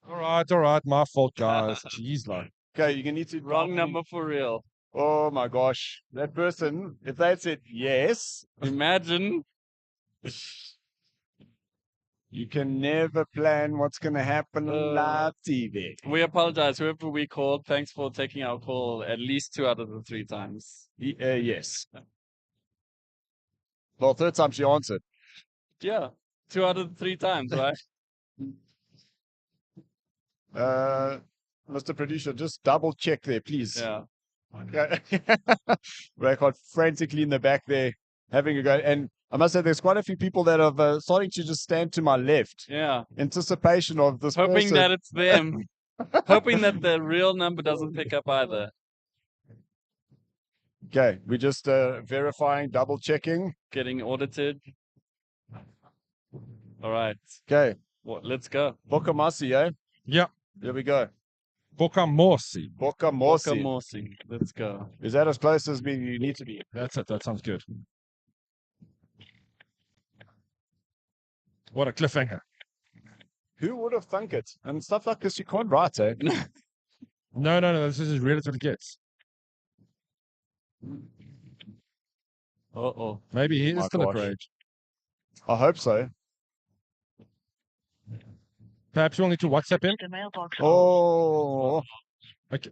All right. My fault, guys. Jeez, like. okay, you're gonna need to Wrong number for real. Oh my gosh. That person, if they had said yes, Imagine. you can never plan what's gonna happen on live TV. We apologize. Whoever we called, thanks for taking our call at least 2 out of the 3 times. Yes. Well, third time she answered. Yeah, 2 out of the 3 times, right? Mr. Producer, just double check there, please. Yeah. Okay. Record frantically in the back there, having a go. And I must say, there's quite a few people that are starting to just stand to my left, Yeah. anticipation of this Hoping person. that it's them. Hoping that the real number doesn't pick up either. Okay, we're just verifying, double checking. Getting audited. All right. Okay, Well, let's go. Bokamasi, eh? Yeah. Here we go. Bokamorsi. Bokamasi. Morsi. Let's go. Is that as close as you need to be? That's it. That sounds good. What a cliffhanger. Who would have thunk it? And stuff like this you can't write, eh? No. This is as real as it gets. Uh-oh. Maybe he My is still at gosh. rAge. I hope so. Perhaps we'll need to WhatsApp him. Oh, Okay.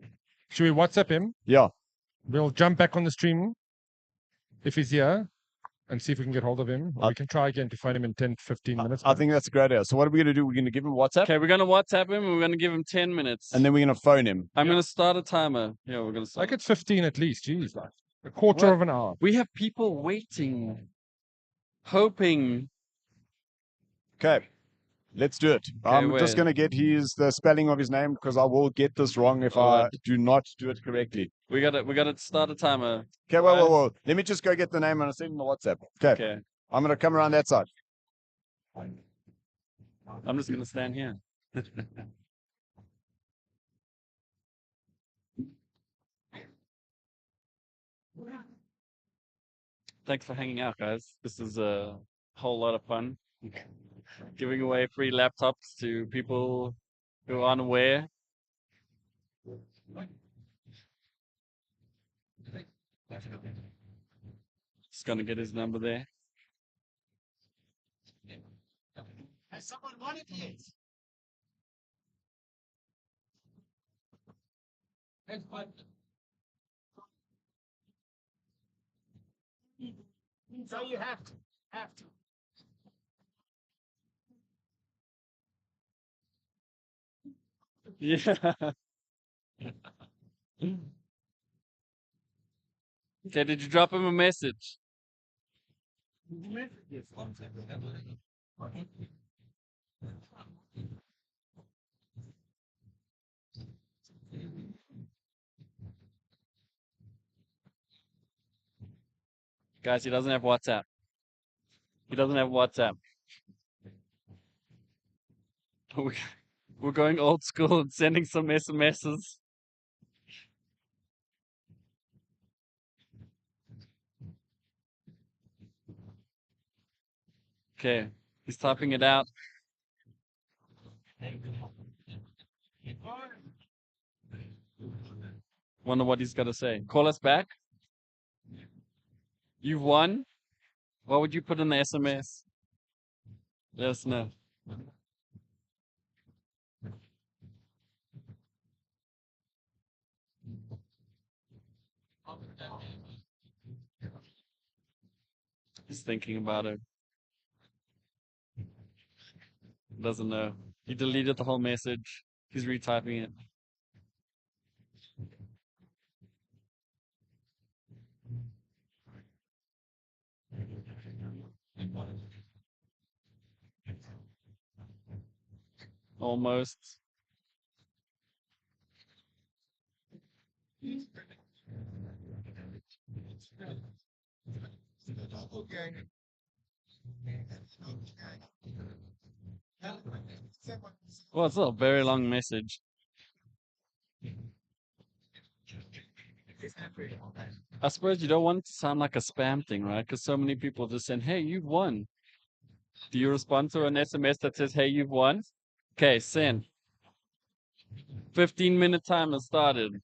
Should we WhatsApp him? yeah. We'll jump back on the stream if he's here and see if we can get hold of him. Or we can try again to find him in 10, 15 minutes. I think that's a great idea. So what are we going to do? We're going to give him WhatsApp, Okay, we're going to WhatsApp him and we're going to give him 10 minutes. and then we're going to phone him. I'm going to start a timer. Yeah, we're going to start. like it's 15 at least. Jeez, like a quarter What? of an hour. We have people waiting, hoping. Okay, let's do it. Okay, I'm just wait. going to get the spelling of his name because I will get this wrong if All I right. do not do it correctly. We got to start a timer. Okay, well. Let me just go get the name and I'll send him a WhatsApp. Okay, Okay. I'm going to come around that side. I'm just going to stand here. Thanks for hanging out, guys. This is a whole lot of fun. Giving away free laptops to people who aren't aware. Just gonna get his number there. Has someone won it yet? Next one. So you have to. Yeah. Okay, did you drop him a message? Guys, he doesn't have WhatsApp. He doesn't have WhatsApp. We're going old school and sending some SMSs. Okay, he's typing it out. Wonder what he's gonna say. Call us back. You've won. What would you put in the SMS? Let us know. He's thinking about it. Doesn't know. He deleted the whole message. He's retyping it. Almost. Well, it's not a very long message. I suppose you don't want it to sound like a spam thing, right? Because so many people just saying, "Hey, you've won." Do you respond to an SMS that says, "Hey, you've won"? Okay, send. 15-minute timer started.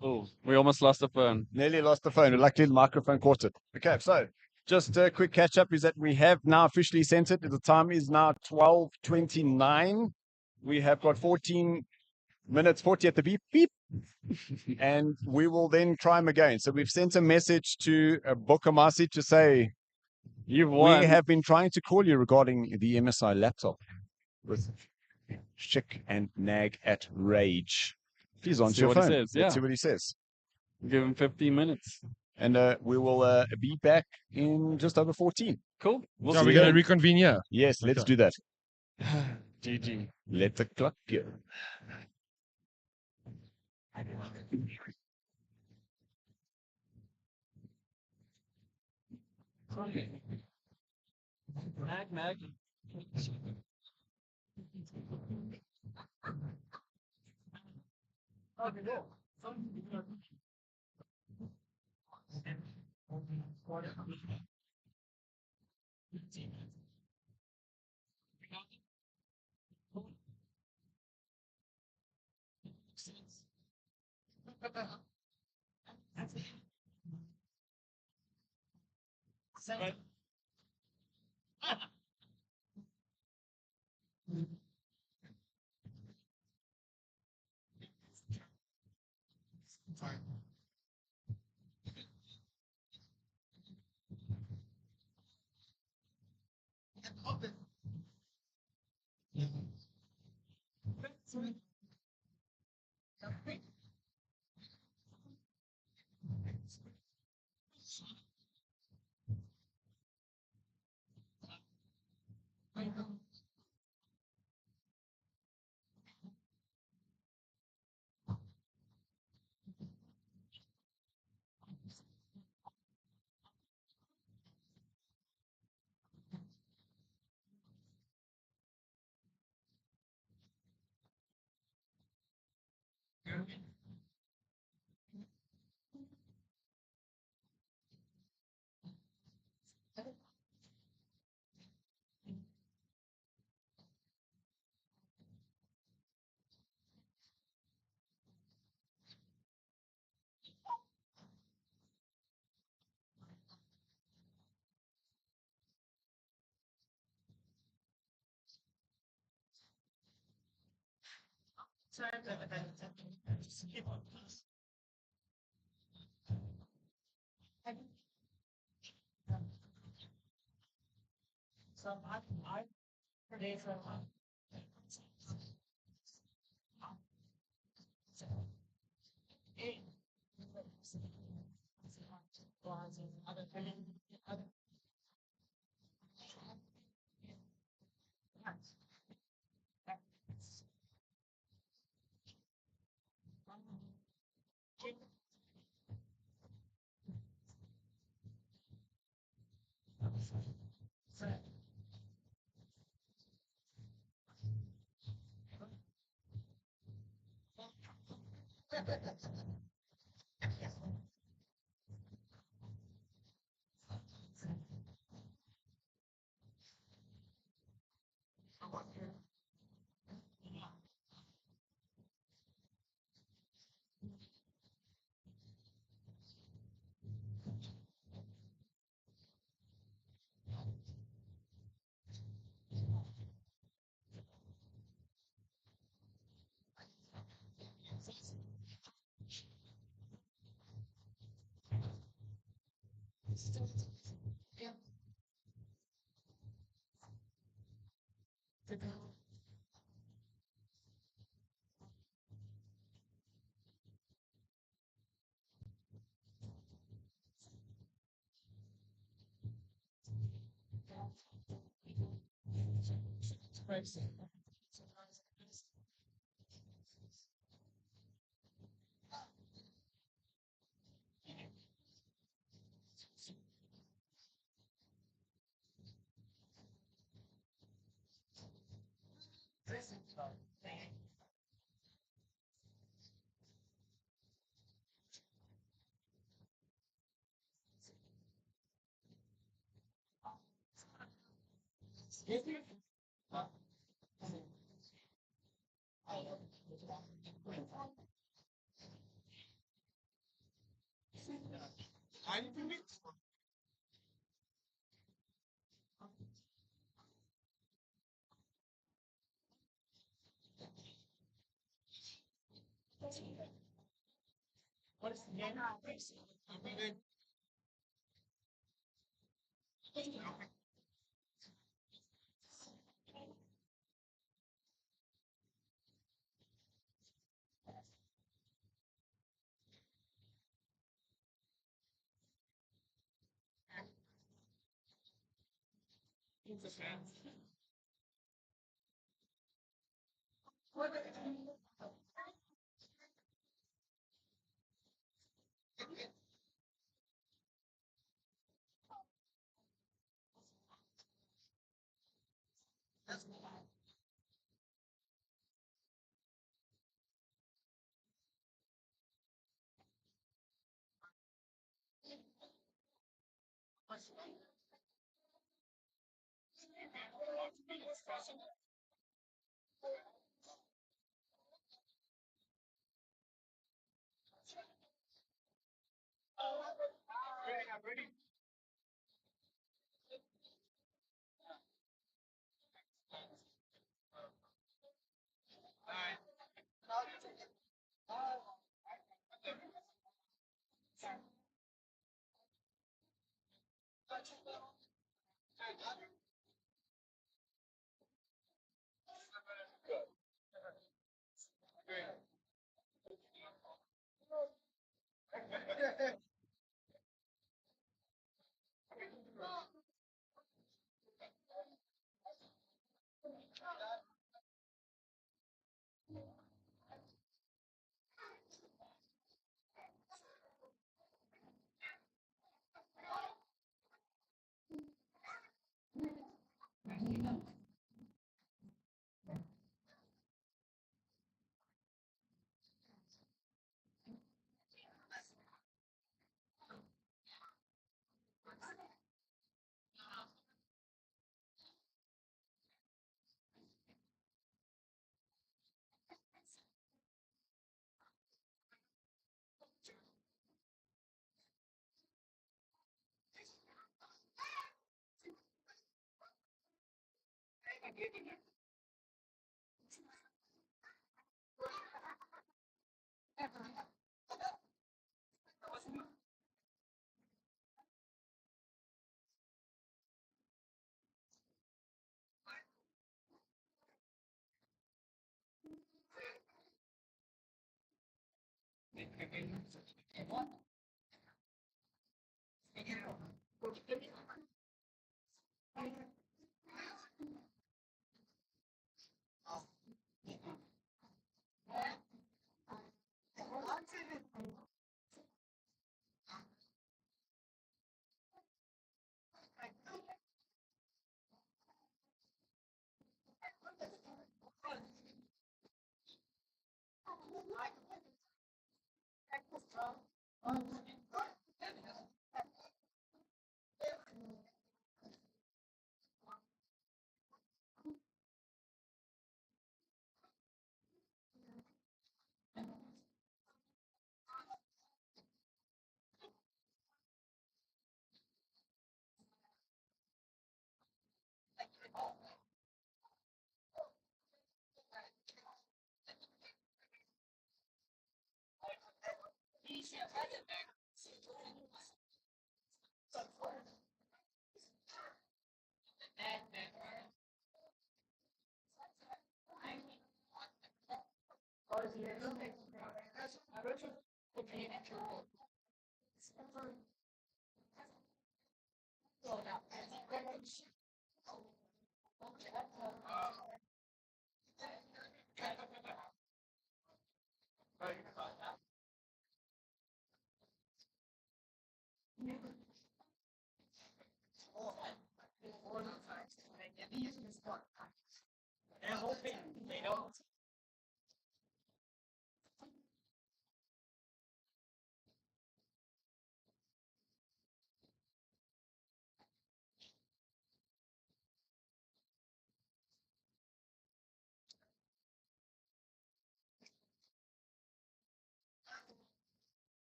Oh, we almost lost the phone. Nearly lost the phone. Luckily, the microphone caught it. Okay, so just a quick catch up is that we have now officially sent it. The time is now 12:29. We have got 14 minutes 40 at the beep beep, and we will then try them again. So we've sent a message to Bokamasi to say You've won. we have been trying to call you regarding the MSI laptop with Chick and Nag at Rage. Please answer See your what he phone. says, Let's yeah. see what he says. Give him 15 minutes. And we will be back in just over 14. Cool. We'll Yeah, see we're you going to then. reconvene here. Yes, let's Okay. do that. GG. Let the clock go. Mag.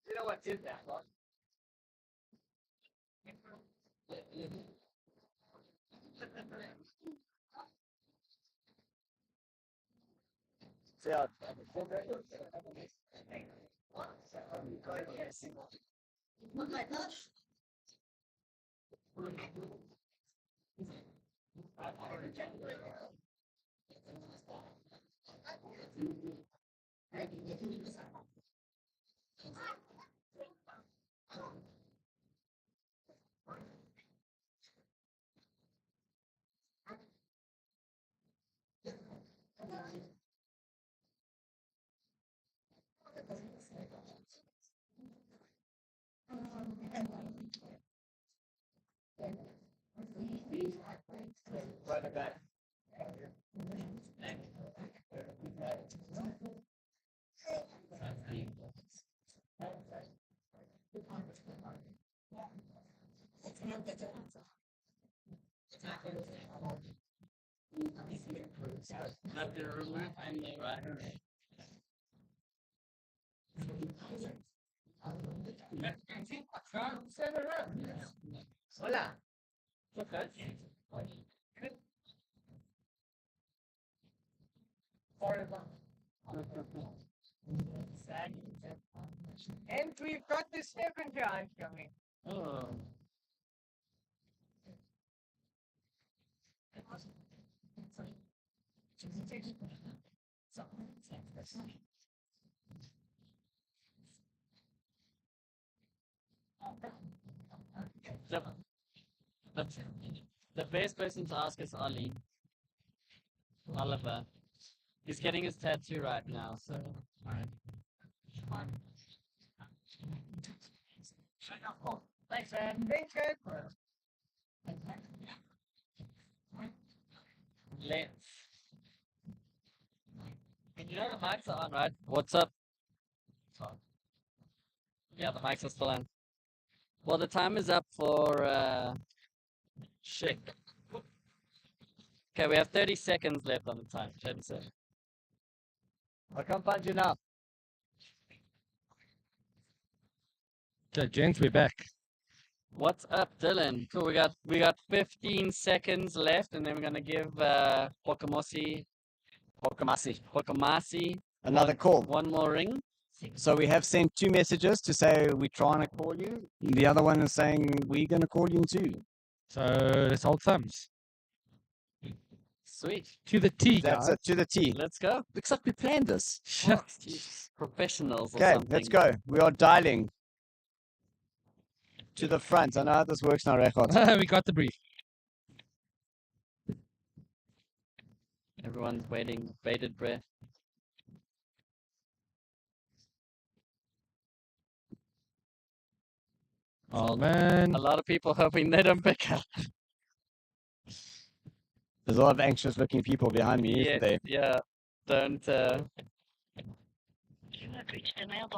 You know what did that? Yeah. Right back. Have to remove any, right? Hola. Okay. And we've got the second giant coming. Oh. The, the, the best person to ask is Ollie. Oliver. He's getting his tattoo right now, so. Thanks, man. Thanks, man. Let's. You know the mics are on, right? What's up? Yeah, the mics are still on. Well, the time is up for shit. Okay, we have 30 seconds left on the time. 30 seconds. I can't find you now. Okay, gents, we're back. What's up, Dylan? Cool. We got 15 seconds left, and then we're gonna give Pokamasi Another call. one more ring. So we have sent 2 messages to say we're trying to call you. The other one is saying we're going to call you too. So let's hold thumbs. Sweet. To the T, That's guys. it, to the T. Let's go. Looks like we planned this. Shit. Jeez. Professionals or Okay, something. let's go. We are dialing to the front. I know how this works now, Rechot. We got the brief. Everyone's waiting, bated breath. Oh, man. A lot of people hoping they don't pick up. There's a lot of anxious looking people behind me, Yeah, isn't there? yeah. Don't.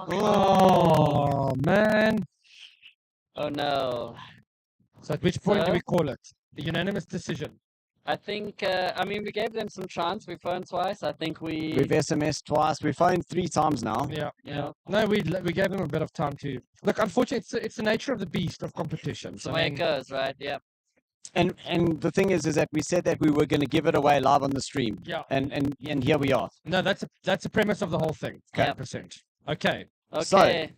Oh, man. Oh no. So at which point do So? we call it? A unanimous decision. I think. I mean, we gave them some chance. We phoned twice. I think we. We've SMS twice. We phoned 3 times now. Yeah. You know, No, we gave them a bit of time to look. Unfortunately, it's the nature of the beast of competition. it's the So, way it goes, right? Yeah. And the thing is that we said that we were going to give it away live on the stream. yeah. And here we are. No, that's the premise of the whole thing. Yep. 100%. Okay. So- Okay.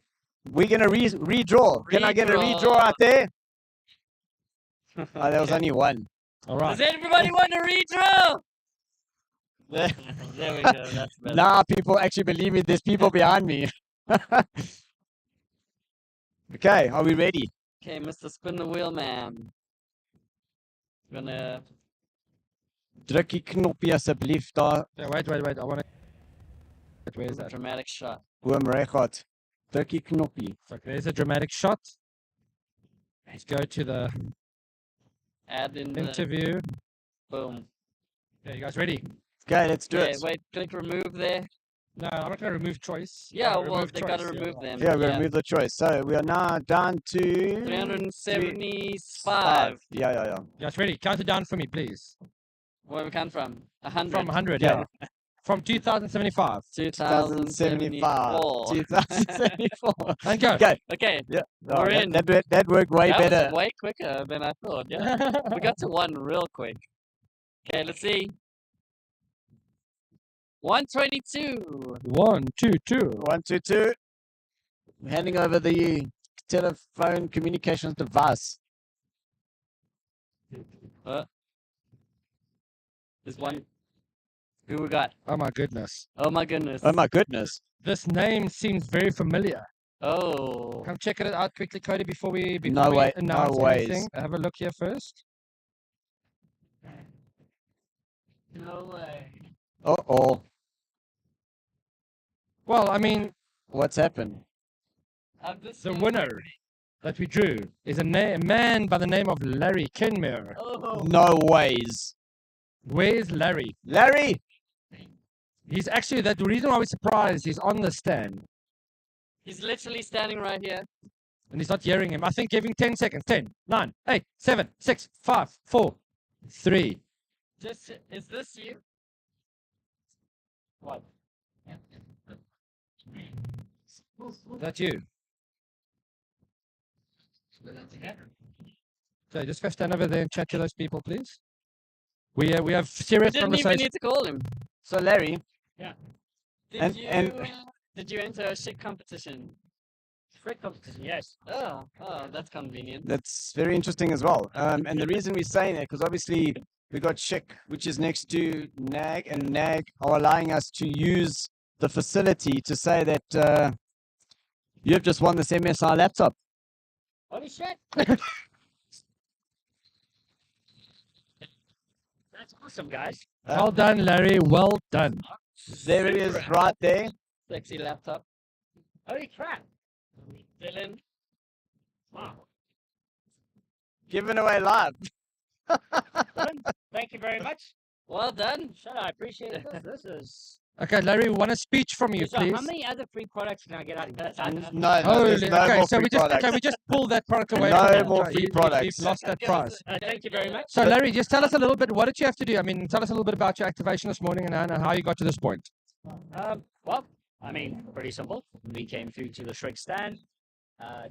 We're going to redraw. Can I get a Redraw. redraw out there? Oh, there was only one. All right. Does everybody want to redraw? There we go. That's better. Now people actually believe me. There's people behind me. Okay, are we ready? Okay, Mr. Spin the Wheel Man. Gonna. Druk die knoppie asseblief daar. Yeah, wait. I want to. Where is that? Dramatic shot. Oom Regot. Druk die knoppie. So there's a dramatic shot. Let's go to the Add in the. interview. Boom. Yeah, you guys ready? Okay, let's do Okay, it. wait, click remove there. No, I'm not going to remove choice. Yeah, I'm gonna well, remove they gotta choice, yeah. remove them. Yeah, we're going to move the choice. So we are now down to 375. Yeah. You guys ready? Count it down for me, please. Where we come from? 100. From 100, Yeah. yeah. From 2075. 2075. 2074. 2074. And go. Okay. Okay, Yeah. We're in. That worked way that better. was way quicker than I thought. Yeah, we got to one real quick. Okay, let's see. 122. 1, 2, 2. 1, 2, 2. I'm handing over the telephone communications device. There's one. Who we got? Oh my goodness. Oh my goodness. Oh my goodness. This name seems very familiar. Oh. Come check it out quickly, Cody, before we No way- no announce ways. anything. Have a look here first. No way. Uh-oh. Well, I mean, What's happened? the winner that we drew is a man by the name of Larry Kenmure. Oh. No ways. Where's Larry? Larry! He's actually, the reason why we're surprised, he's on the stand. He's literally standing right here. And he's not hearing him. I think give him 10 seconds. 10, 9, 8, 7, 6, 5, 4, 3. Just, is this you? What? That's you. So just go stand over there and chat to those people, please. We have We serious didn't even conversation. need to call him. So Larry, Did And- you and- did you enter a shit competition? Shred competition, yes. Oh, that's convenient. that's very interesting as well. And the reason we're saying that, because obviously we got Schick, which is next to NAG, and NAG are allowing us to use the facility to say that you have just won this MSI laptop. Holy shit! That's awesome, guys. Well done, Larry. Well done. There it is, right there. Sexy laptop. Holy crap! Dylan. Wow. Given away live. Thank you very much. Well done. Shut I appreciate this. This is Okay, Larry, we want a speech from you, So please. how many other free products can I get out of that? No, Holy, there's no okay, more so free products. we just pull that product away No from you. more So free you've products. lost that prize. Thank you very much. So Larry, just tell us a little bit. What did you have to do? I mean, tell us a little bit about your activation this morning and how you got to this point. Well, I mean, pretty simple. We came through to the Shrek stand,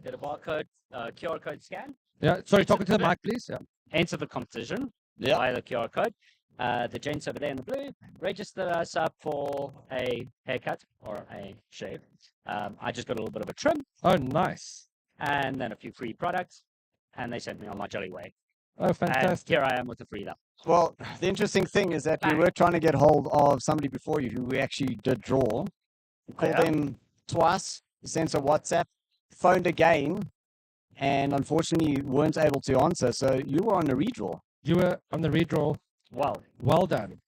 did a barcode, QR code scan, Yeah, sorry, talking to the mic, please. Yeah. enter the competition Yeah. via the QR code. The gents over there in the blue registered us up for a haircut or a shave. I just got a little bit of a trim Oh, nice. and then a few free products, and they sent me on my jolly way. Oh, And fantastic. here I am with the freedom. Well, the interesting thing is that we were trying to get hold of somebody before you who we actually did draw. We called yeah? them twice, sent a WhatsApp, phoned again, and unfortunately weren't able to answer. So you were on a redraw. You were on the redraw. Well, Well done.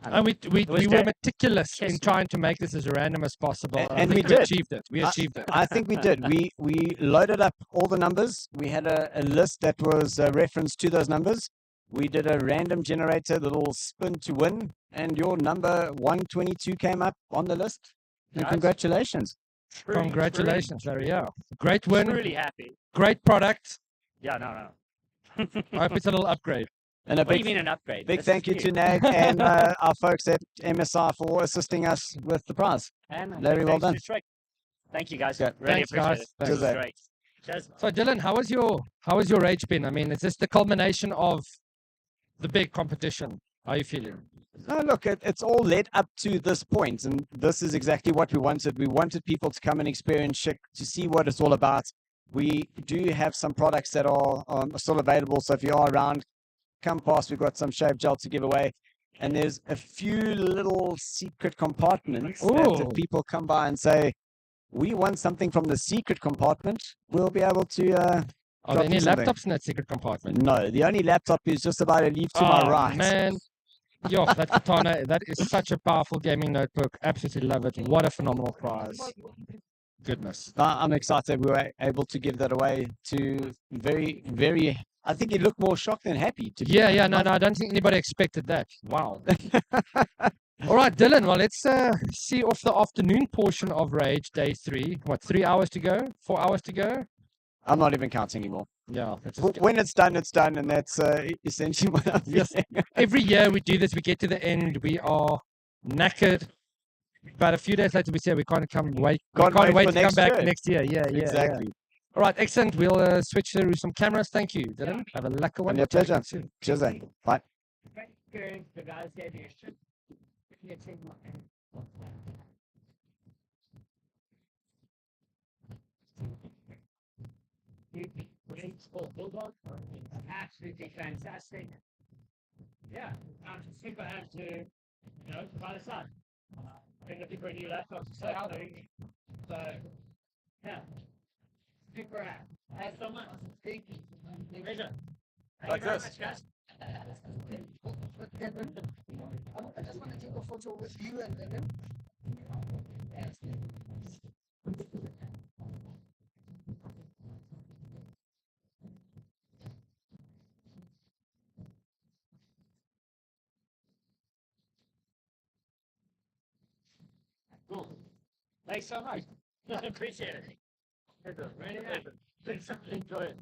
I And mean, we it was were dead. meticulous in Kiss me. trying to make this as random as possible. I And we think we did. achieved it. We achieved it. I think we did. We loaded up all the numbers. We had a list that was referenced to those numbers. We did a random generator, the little spin to win, and your number 122 came up on the list. And Nice. congratulations. Truly, Congratulations, Larry. Yeah. Great win. Truly happy. Great product. Yeah, no. I hope it's a little upgrade. And a What do you big, mean an upgrade? big This thank is you to new. NAG and our folks at MSI for assisting us with the prize. And a Larry, big well thanks to done. Shrek. Thank you guys. Yeah, Really thanks, appreciate guys. it. Thanks. This is Cheers. great. Cheers. So Dylan, how was your rage bin? I mean, is this the culmination of the big competition? How are you feeling? No, look, it's all led up to this point, and this is exactly what we wanted. We wanted people to come and experience Chic, to see what it's all about. We do have some products that are still available, so if you are around, come past. We've got some shave gel to give away, and there's a few little secret compartments that Ooh. if people come by and say, we want something from the secret compartment, we'll be able to Are drop there any you something. laptops in that secret compartment? No, the only laptop is just about to leave to Oh, my right. man. Yo, that Katana, that is such a powerful gaming notebook. Absolutely love it. What a phenomenal prize. Goodness. I'm excited we were able to give that away to very, very. I think he looked more shocked than happy. To be Yeah, no, I don't think anybody expected that. Wow. All right, Dylan. Well, let's see off the afternoon portion of Rage Day 3. What, 3 hours to go? 4 hours to go? I'm not even counting anymore. Yeah. Let's just When it's done, and that's essentially what I'm Yes. feeling. Every year we do this, we get to the end, we are knackered. But a few days later, we say we can't wait Can't to wait come for next back year. next year. Yeah. Exactly. All right, excellent. We'll switch through some cameras. Thank you, Dylan. Have a lekker one. And your We'll chat pleasure. again soon. Cheers, eh? Bye. The guys gave me a shit. Great sport bulldog. Absolutely fantastic. Yeah, I'm super happy to, try this out. Been looking for a new laptop to start out. So, yeah, super happy. Thanks so much. Thank you. Pleasure. Thank you very much, guys. I just want to take a photo with you and then. Cool. Thanks so much. Appreciate it. Really nice. Enjoy it.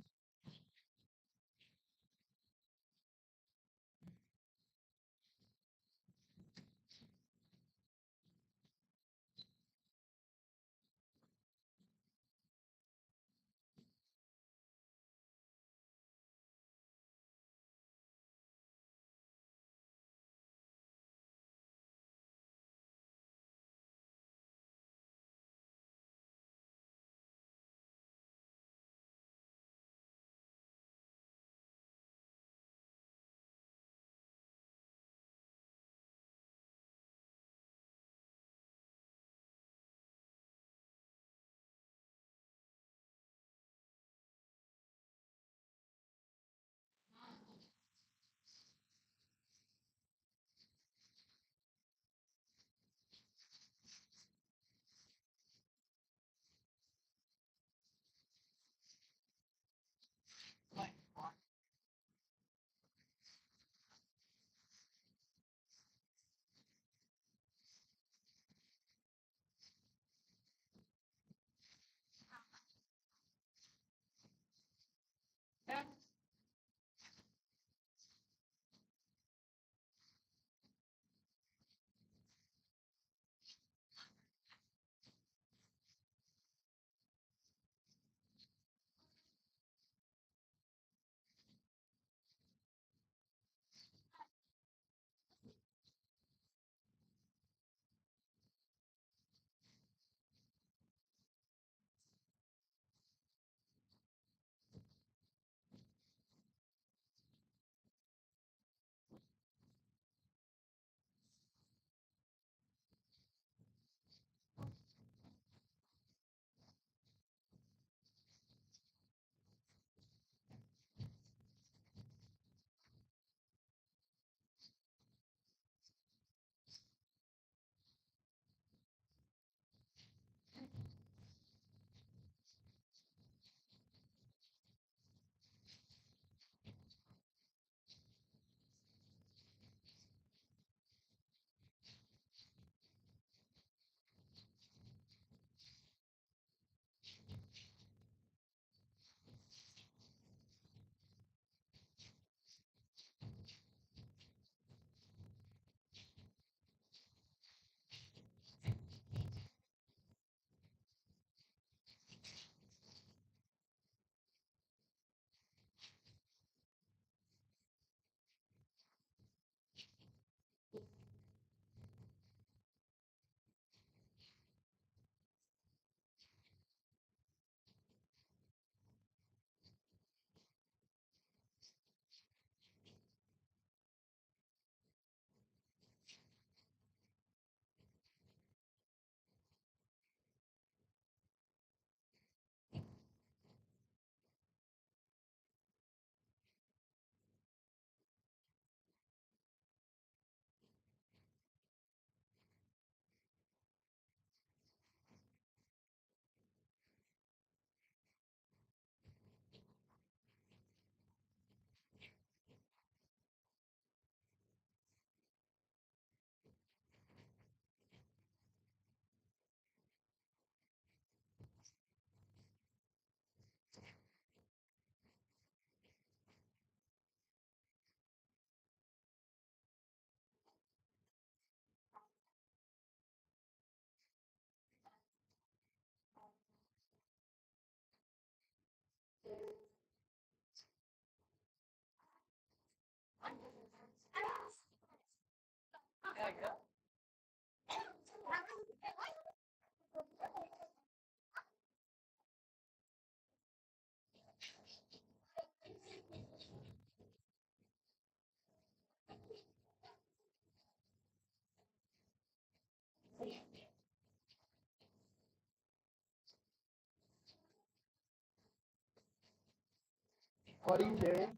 What are you doing?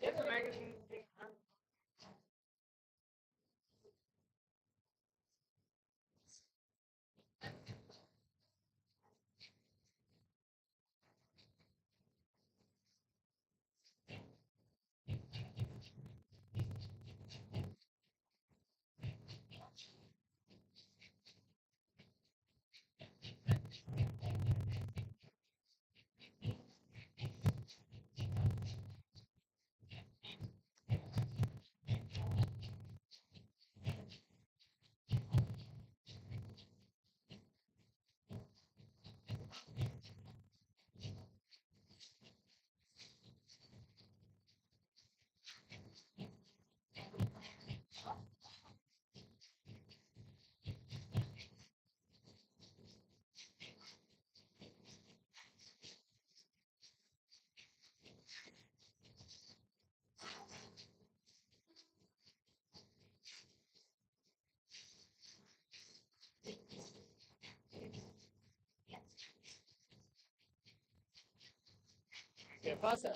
It's a magazine. ¿Qué pasa?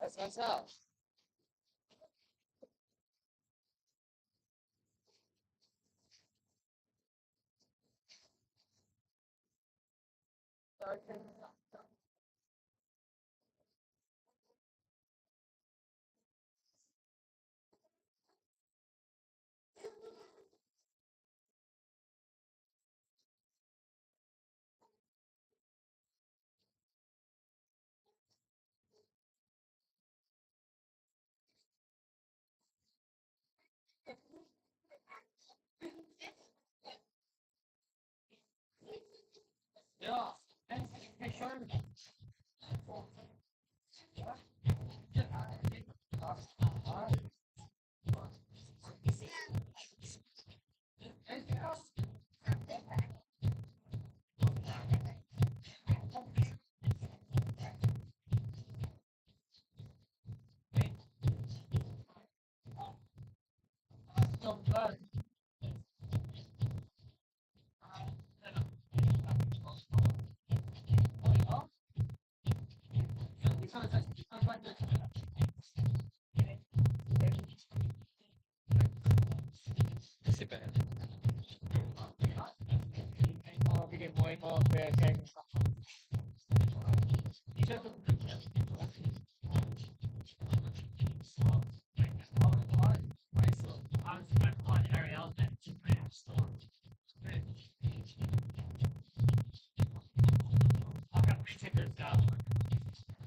That's what's up. Yeah. Hey, Sean.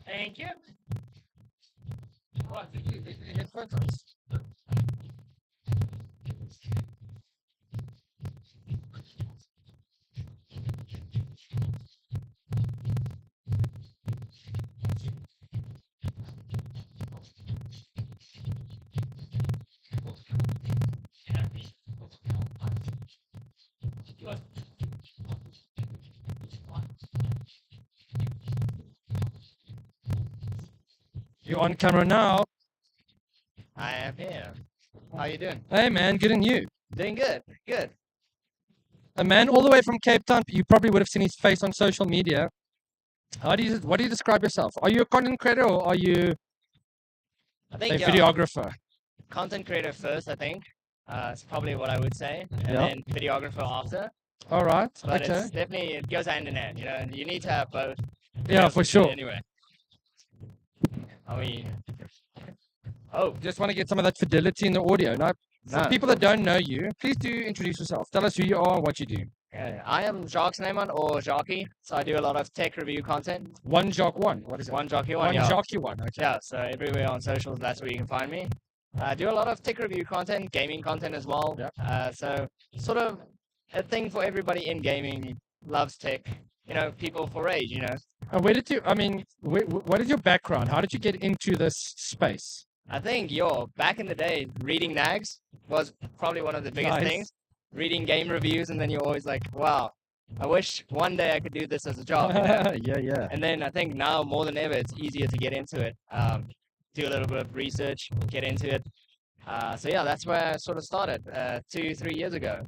Thank you. What? Hit photos. You're on camera now. I am here. How you doing? Hey man, good and you. Doing good. Good. A man all the way from Cape Town. You probably would have seen his face on social media. What do you describe yourself? Are you a content creator or are you I A think videographer. content creator first. I think it's probably what I would say, and Yeah. then videographer after. All right. But Okay. it's definitely it goes hand in hand. You know, and you need to have both. Yeah, for sure. Anyway, I mean, oh, Just want to get some of that fidelity in the audio. Now, for No, people that don't know you, please do introduce yourself. Tell us who you are, what you do. I am Jacques Neyman or Jockey, so I do a lot of tech review content. One Jock One. What is it? One Jockey One, One yeah. Jockey One. Okay. Yeah, so everywhere on socials, that's where you can find me. I do a lot of tech review content, gaming content as well. Yep. So sort of a thing for everybody in gaming, loves tech. You know, people for rAge, you know. And where did you? I mean, what is your background? How did you get into this space? I think back in the day, reading nags was probably one of the biggest Nice. things. Reading game reviews, and then you're always like, wow, I wish one day I could do this as a job. You know? Yeah, yeah. And then I think now more than ever, it's easier to get into it. Do a little bit of research, get into it. So yeah, that's where I sort of started 2-3 years ago.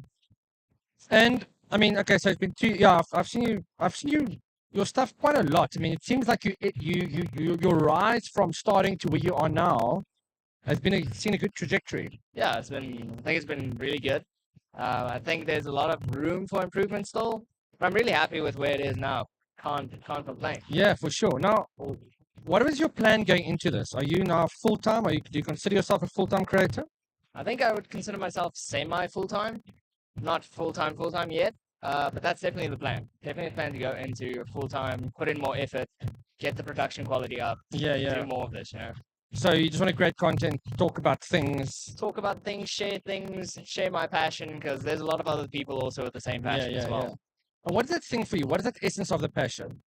And I mean, okay, so it's been two. Yeah, I've seen you, your stuff quite a lot. I mean, it seems like your rise from starting to where you are now has seen a good trajectory. Yeah, I think it's been really good. I think there's a lot of room for improvement still, but I'm really happy with where it is now. Can't complain. Yeah, for sure. Now, what was your plan going into this? Are you now full time? Do you consider yourself a full time creator? I think I would consider myself semi full time, not full time yet. But that's definitely the plan. Definitely the plan to go into full time, put in more effort, get the production quality up, Yeah, yeah. do more of this. You know, So you just want to create content, talk about things. talk about things, share my passion because there's a lot of other people also with the same passion as well. And what is that thing for you? What is that essence of the passion?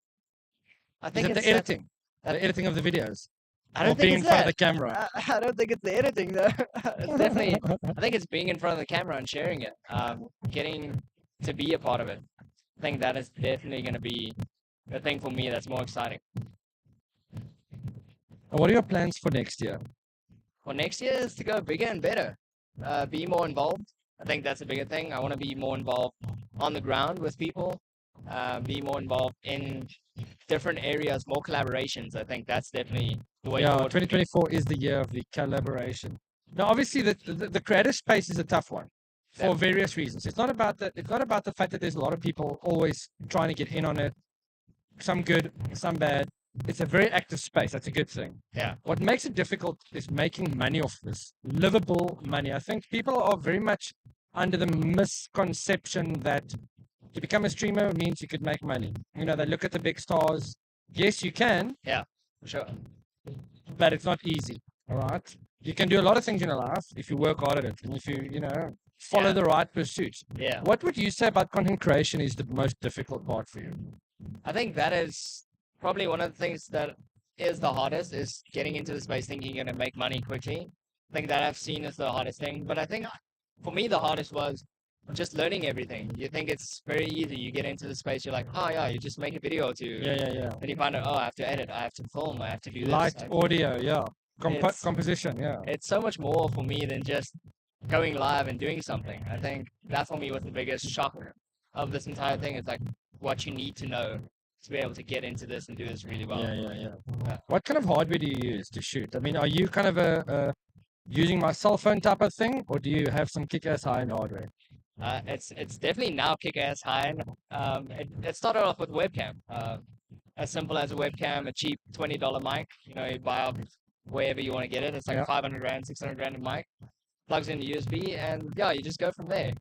I Is think it it's the editing? that- The editing of the videos? I Or don't think being in it's front of the that. camera? I don't think it's the editing though. It's definitely. I think it's being in front of the camera and sharing it, getting to be a part of it. I think that is definitely going to be the thing for me that's more exciting. And what are your plans for next year? For next year is to go bigger and better, be more involved. I think that's a bigger thing. I want to be more involved on the ground with people, be more involved in different areas, more collaborations. I think that's definitely the way Yeah, forward. 2024 is the year of the collaboration. Now, obviously, the creative space is a tough one for Yeah. various reasons. It's not about the fact that there's a lot of people always trying to get in on it. Some good, some bad. It's a very active space. That's a good thing. Yeah. What makes it difficult is making money off this, livable money. I think people are very much under the misconception that to become a streamer means you could make money. You know, they look at the big stars. Yes, you can, For sure. but it's not easy. All right. You can do a lot of things in your life if you work hard at it and if you follow Yeah. the right pursuit. Yeah. What would you say about content creation is the most difficult part for you? I think that is probably one of the things that is the hardest is getting into the space thinking you're going to make money quickly. I think that I've seen as the hardest thing. But I think for me, the hardest was just learning everything. You think it's very easy. You get into the space, you're like, oh yeah, you just make a video or two. Yeah. Then you find out, oh, I have to edit, I have to film, I have to do this. Light, I have to- audio, yeah. It's- Composition, yeah. It's so much more for me than just going live and doing something. I think that for me was the biggest shock of this entire thing. It's like what you need to know to be able to get into this and do this really well. Yeah. What kind of hardware do you use to shoot? I mean, are you kind of a using my cell phone type of thing, or do you have some kick-ass high-end hardware? It's definitely now kick-ass high-end. It started off with webcam. As simple as a webcam, a cheap $20 mic. You know, you buy up wherever you want to get it. It's like Yeah. 500 rand, 600 rand a mic. Plugs in the USB, and yeah, you just go from there.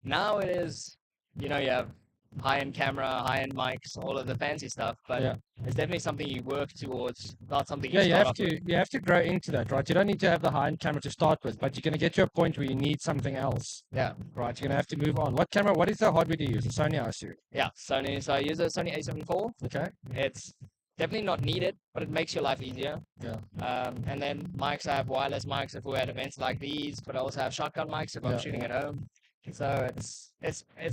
Now it is, you have high-end camera, high-end mics, all of the fancy stuff, but Yeah. it's definitely something you work towards, not something Yeah, you start have off with. to grow into that, right? You don't need to have the high-end camera to start with, but you're going to get to a point where you need something else, Yeah, right? You're going to have to move on. What is the hardware do you use? A Sony, I assume. yeah. Sony. So I use a Sony A7 IV. Okay. It's definitely not needed, but it makes your life easier. Yeah. And then mics, I have wireless mics if we're at events like these, but I also have shotgun mics if I'm Yeah, shooting at home. So it's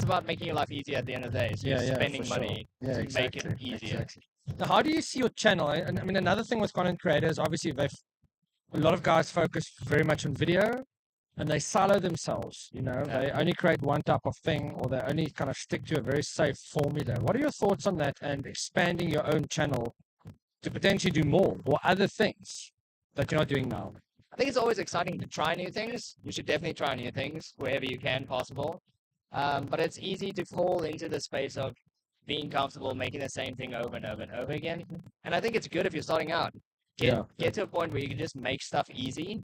about making your life easier at the end of the day. So Yeah, you're yeah, spending for sure. money Yeah, to exactly. make it easier. Exactly. Now, how do you see your channel? I mean, another thing with content creators, obviously, a lot of guys focus very much on video, and they silo themselves. Yeah. They only create one type of thing, or they only kind of stick to a very safe formula. What are your thoughts on that and expanding your own channel to potentially do more or other things that you're not doing now? think it's always exciting to try new things. You should definitely try new things wherever you can possible. But it's easy to fall into the space of being comfortable making the same thing over and over and over again. And I think it's good if you're starting out. Get to a point where you can just make stuff easy.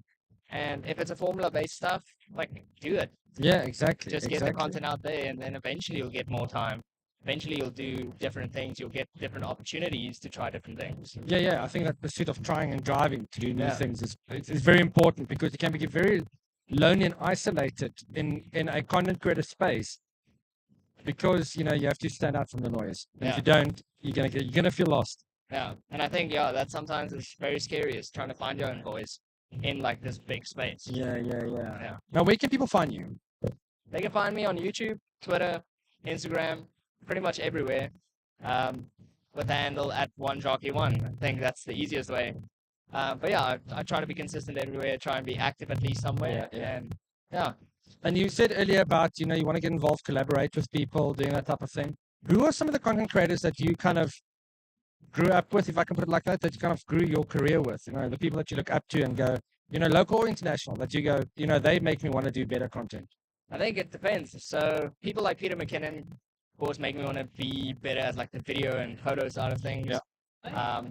And if it's a formula based stuff, like do it. Yeah, exactly. Just get the content out there, and then eventually you'll get more time. Eventually you'll do different things. You'll get different opportunities to try different things. Yeah. I think that pursuit of trying and driving to do new Yeah. things is very important because you can be very lonely and isolated in a content creator space because you have to stand out from the noise. And if Yeah. you don't, you're gonna feel lost. Yeah, and I think that sometimes is very scary is trying to find your own voice in like this big space. Yeah. Now, where can people find you? They can find me on YouTube, Twitter, Instagram, pretty much everywhere, with the handle at OneJockey1. I think that's the easiest way. But yeah, I try to be consistent everywhere, try and be active at least somewhere, and yeah. And you said earlier about you want to get involved, collaborate with people, doing that type of thing. Who are some of the content creators that you kind of grew up with, if I can put it like that you kind of grew your career with? The people that you look up to and go, local or international, that you go, they make me want to do better content. I think it depends. So people like Peter McKinnon, of course, make me want to be better at like the video and photo side of things.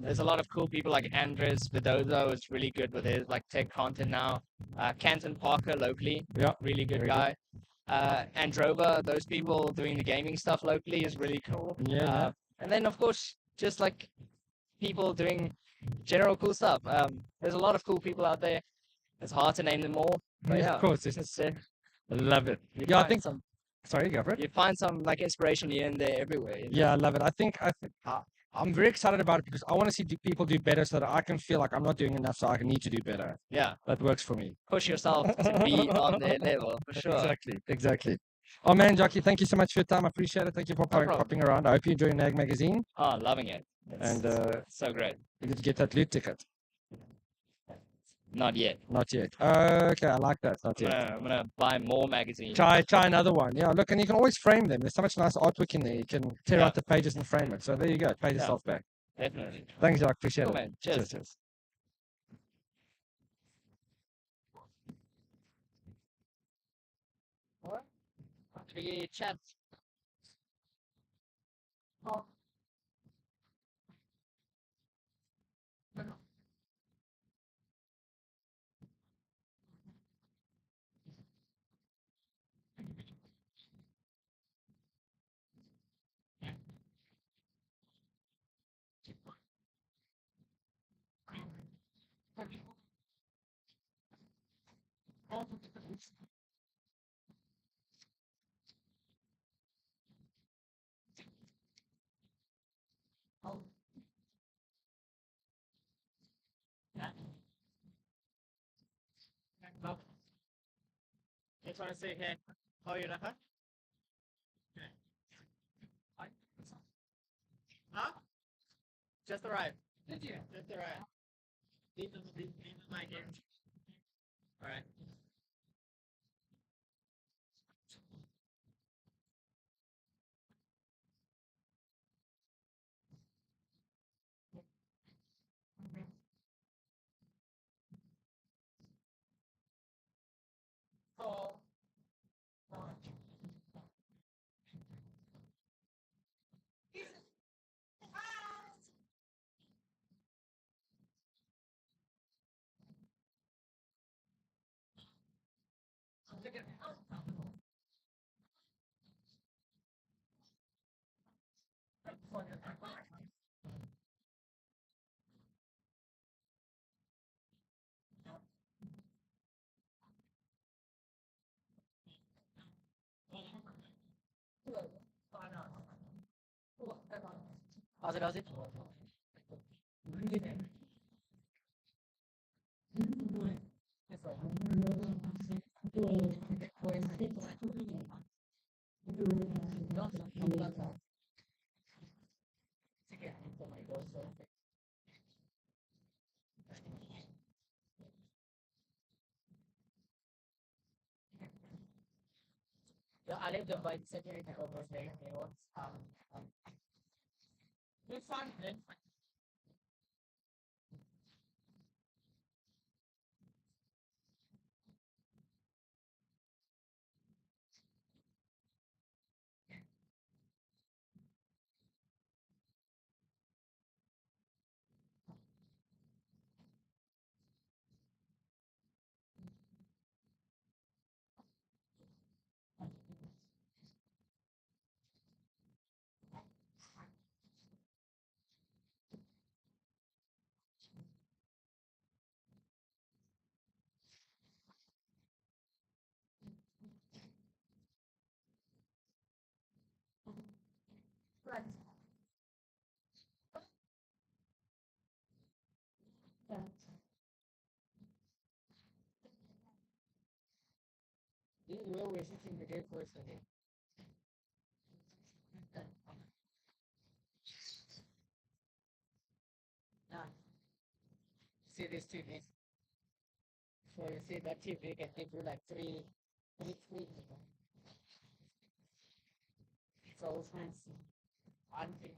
There's a lot of cool people like Andres Vidozo is really good with his like tech content now. Canton Parker locally, really good guy. Androva, those people doing the gaming stuff locally is really cool. And then of course, just like people doing general cool stuff. There's a lot of cool people out there. It's hard to name them all. But Of course, I love it. I think some. Sorry, go for it. You find some like inspiration here and there everywhere. Yeah, I love it. I'm very excited about it because I want to see people do better so that I can feel like I'm not doing enough, so I need to do better. Yeah. That works for me. Push yourself to be on their level, for sure. Exactly. Oh man, Jockey, thank you so much for your time. I appreciate it. Thank you for problem. popping around. I hope you enjoy Nag Magazine. Oh, loving it. And so great. you get to get that loot ticket. Not yet. Not yet. Okay, I like that. Not yet. I'm gonna buy more magazines. Try another one. Yeah, look, and you can always frame them. There's so much nice artwork in there. You can tear out the pages and frame it. So there you go. Pay yourself back. Definitely. Thanks, Jock. Appreciate Cool, it. man. Cheers. What? We chat. Oh. Just want to say, hey, how are you, Rafa? Huh? Just arrived. Did you? Just arrived. Leave my game. All right. Oh. How's it? Yeah, I live the bike security over there. It's fun, man. we're sitting the day first again. Now, see this TV. So you see that TV can give you like three screens. So fancy. One thing.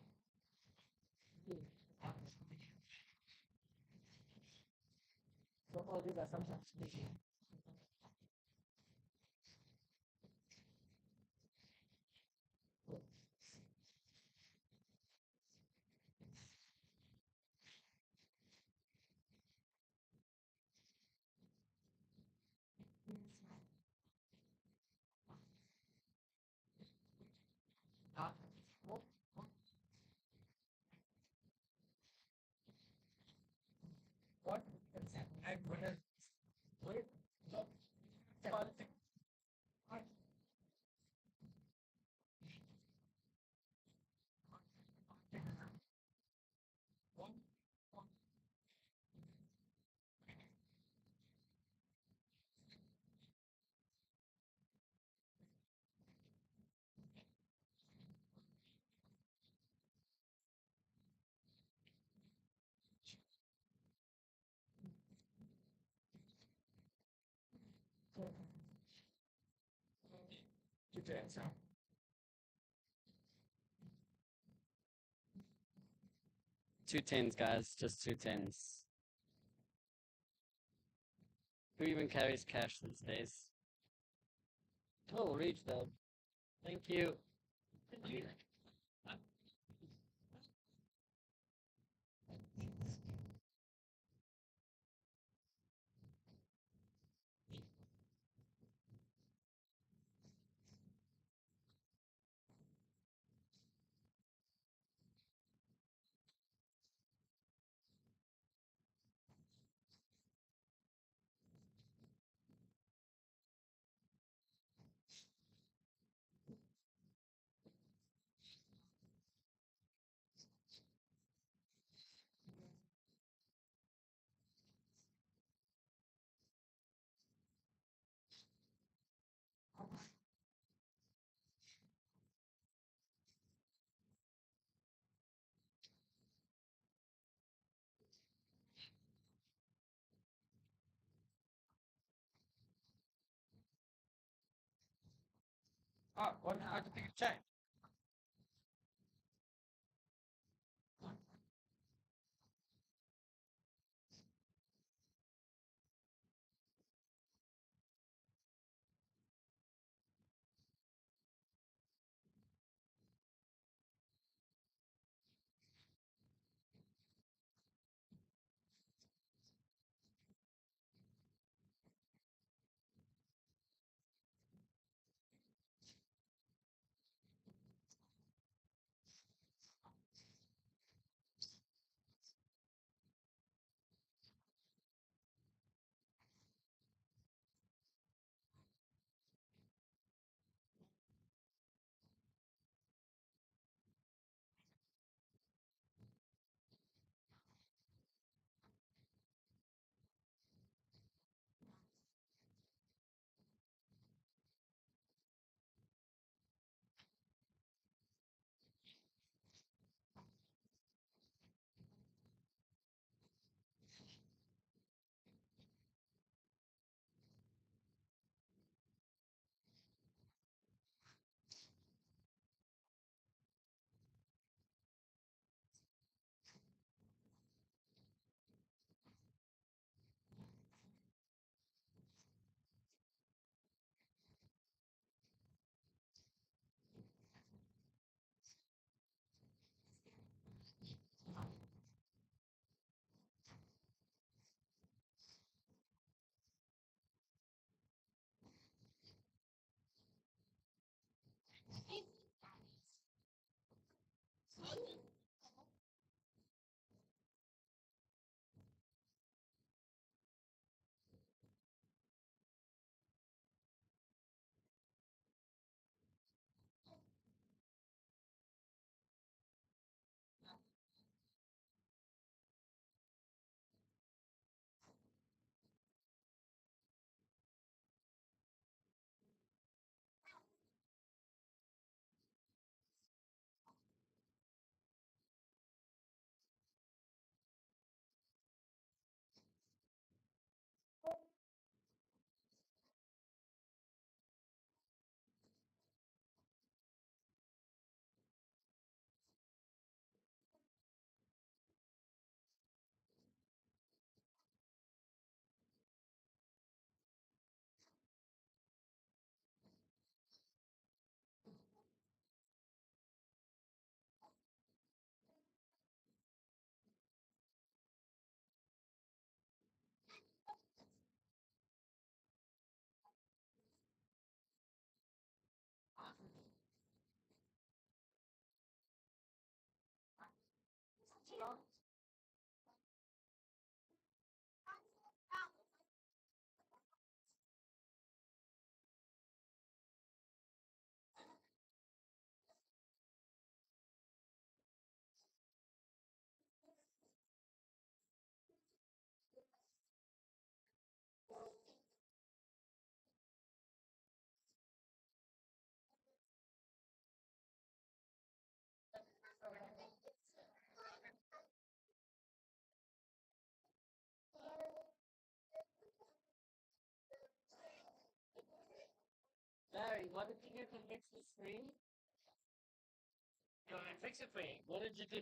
So all these are some subscription. What? I'm gonna wait. Two tens, guys, just two tens. Who even carries cash these days? Oh, rAge though. Thank you. Oh, what? How do you think it changed? Barry, what did you do to fix the screen? You want me to fix it for you? What did you do?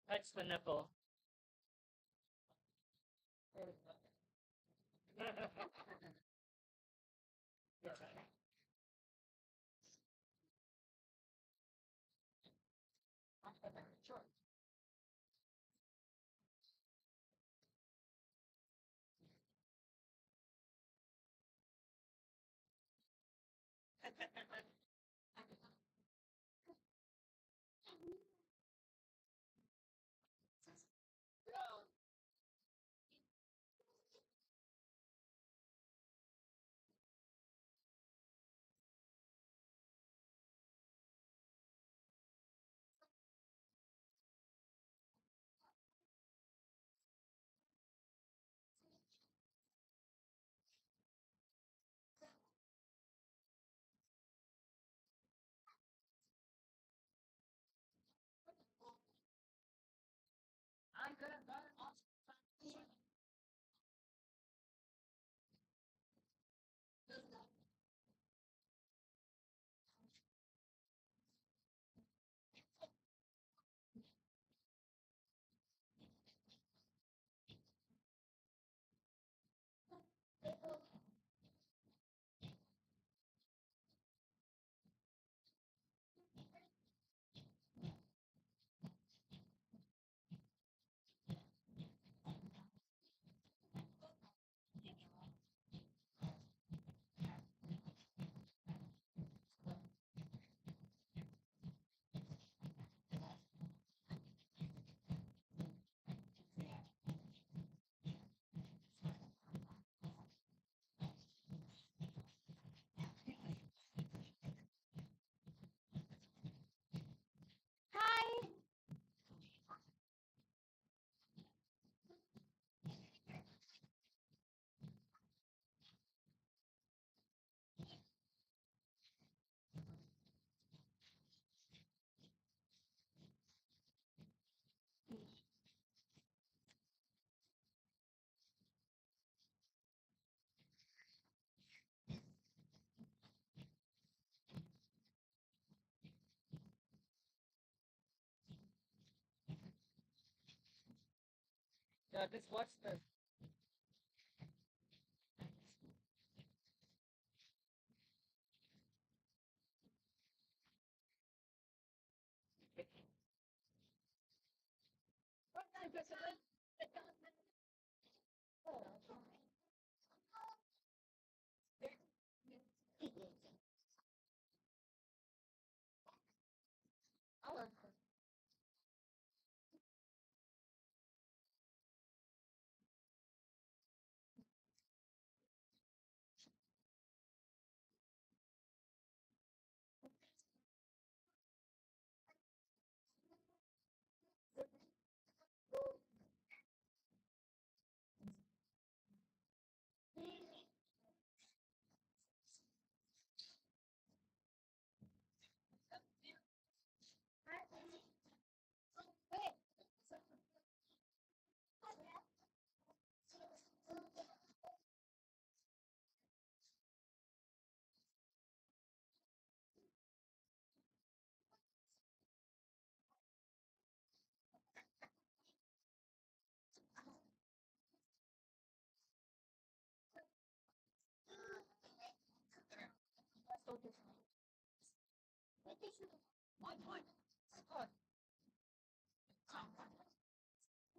Touch the nipple. Sure. Yeah, just watch this.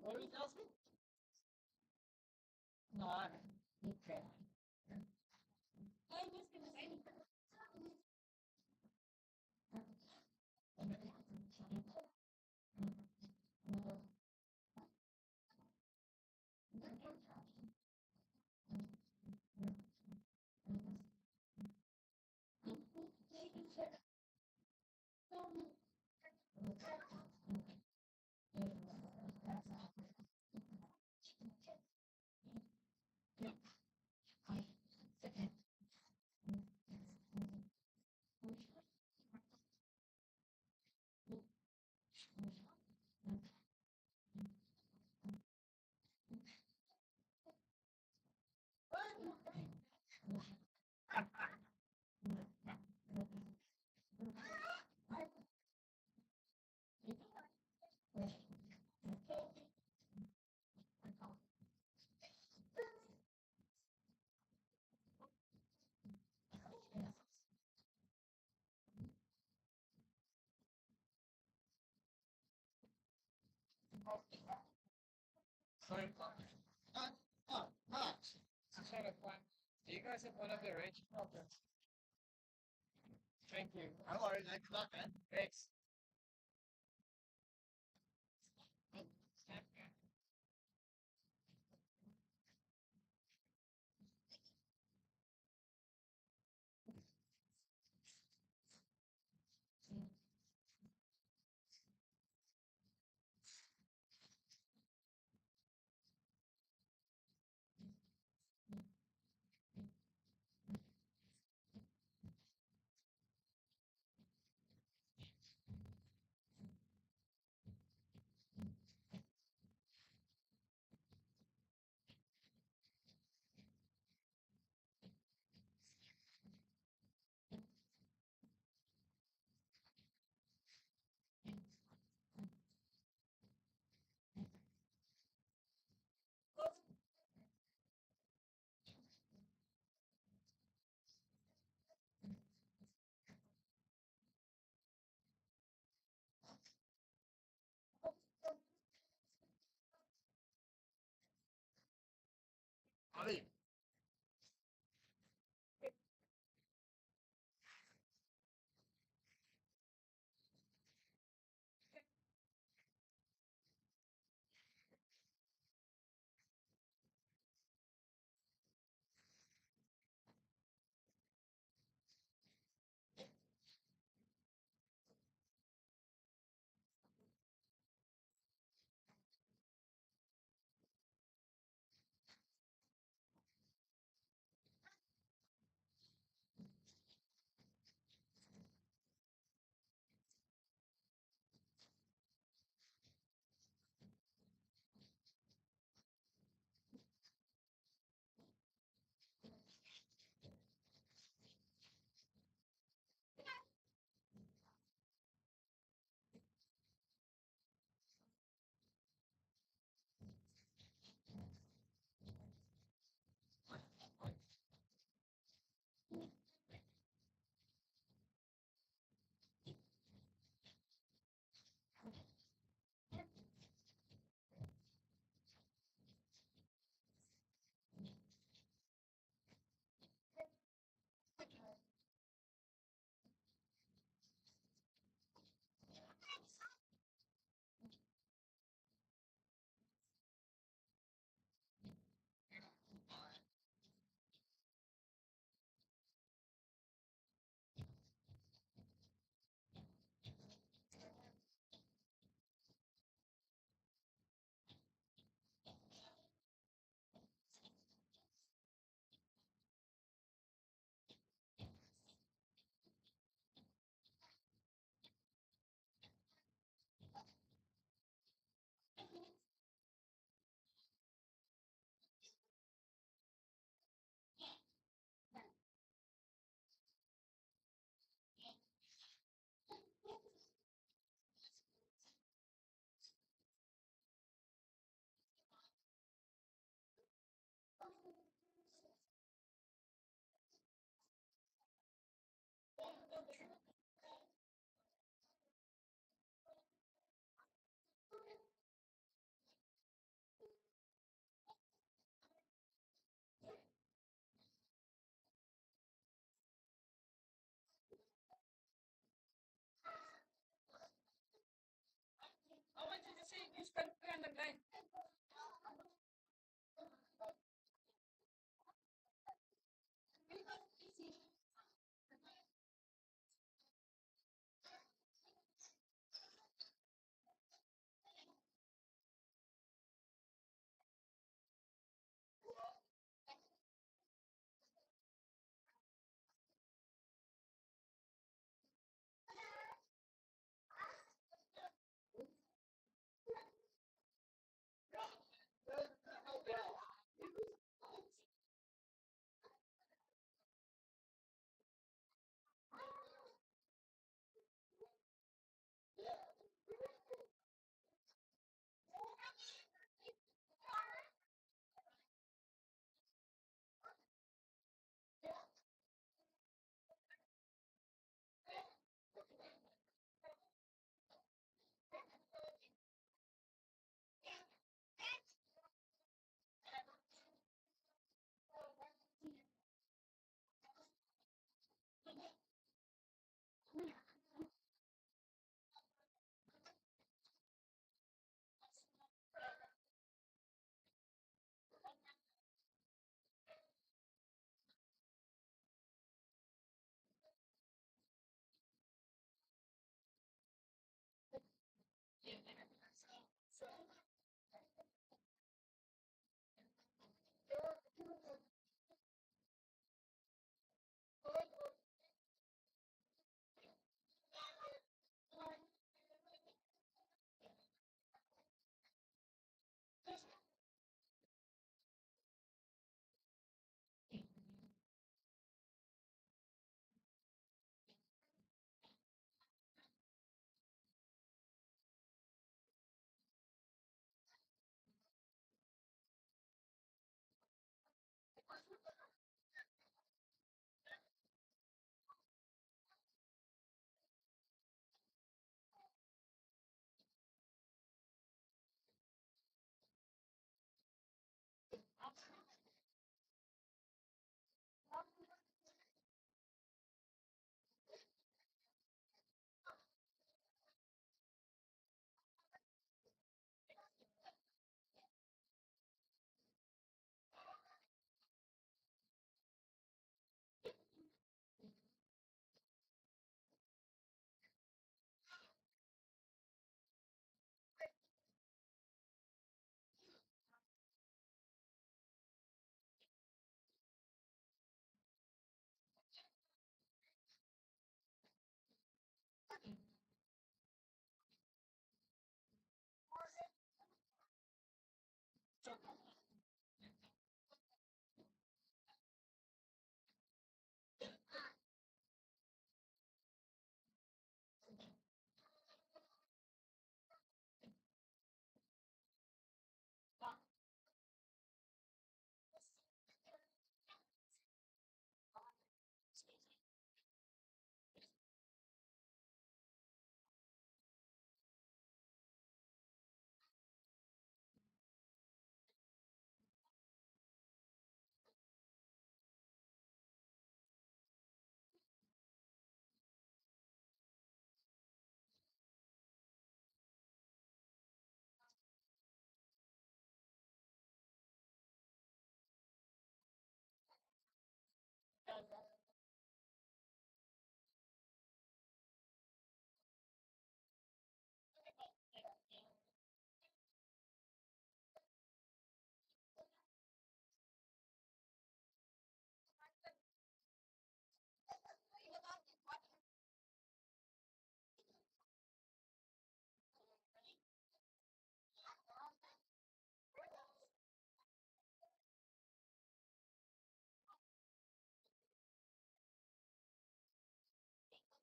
What are you asking? No, okay. Sorry. Just had a fun. Do you guys have one of the rAge problems? Thank you. I'm already like that, man. Thanks.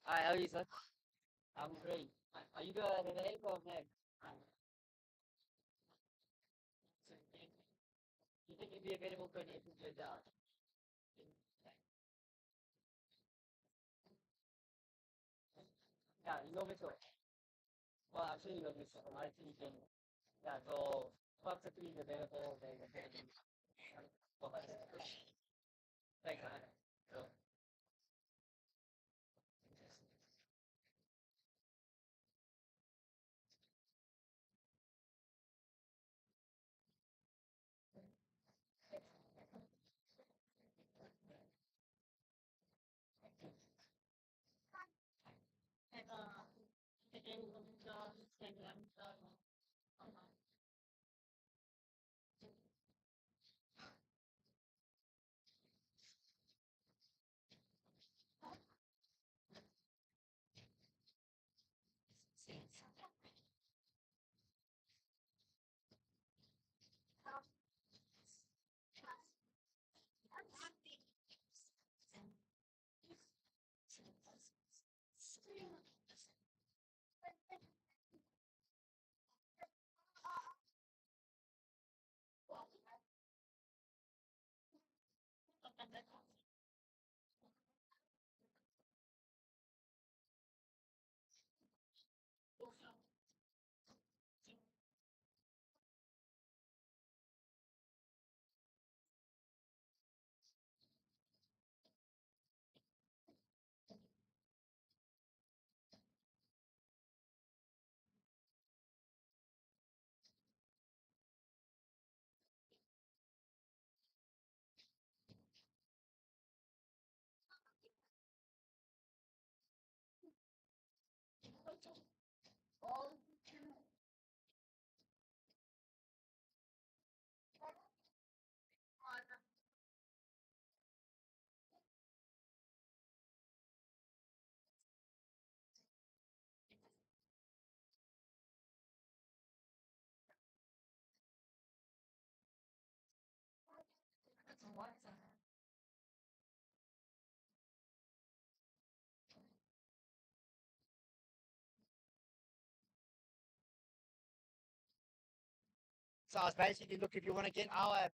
Hi, how are you, sir? I'm great. Are you the Renee or Meg? So, you think you'd be available for an interview down? Yeah, you know me too. Well, actually, you know me too. My team, yeah, so perfectly available. They will be. Thanks, man. So, So I was basically look if you want to get our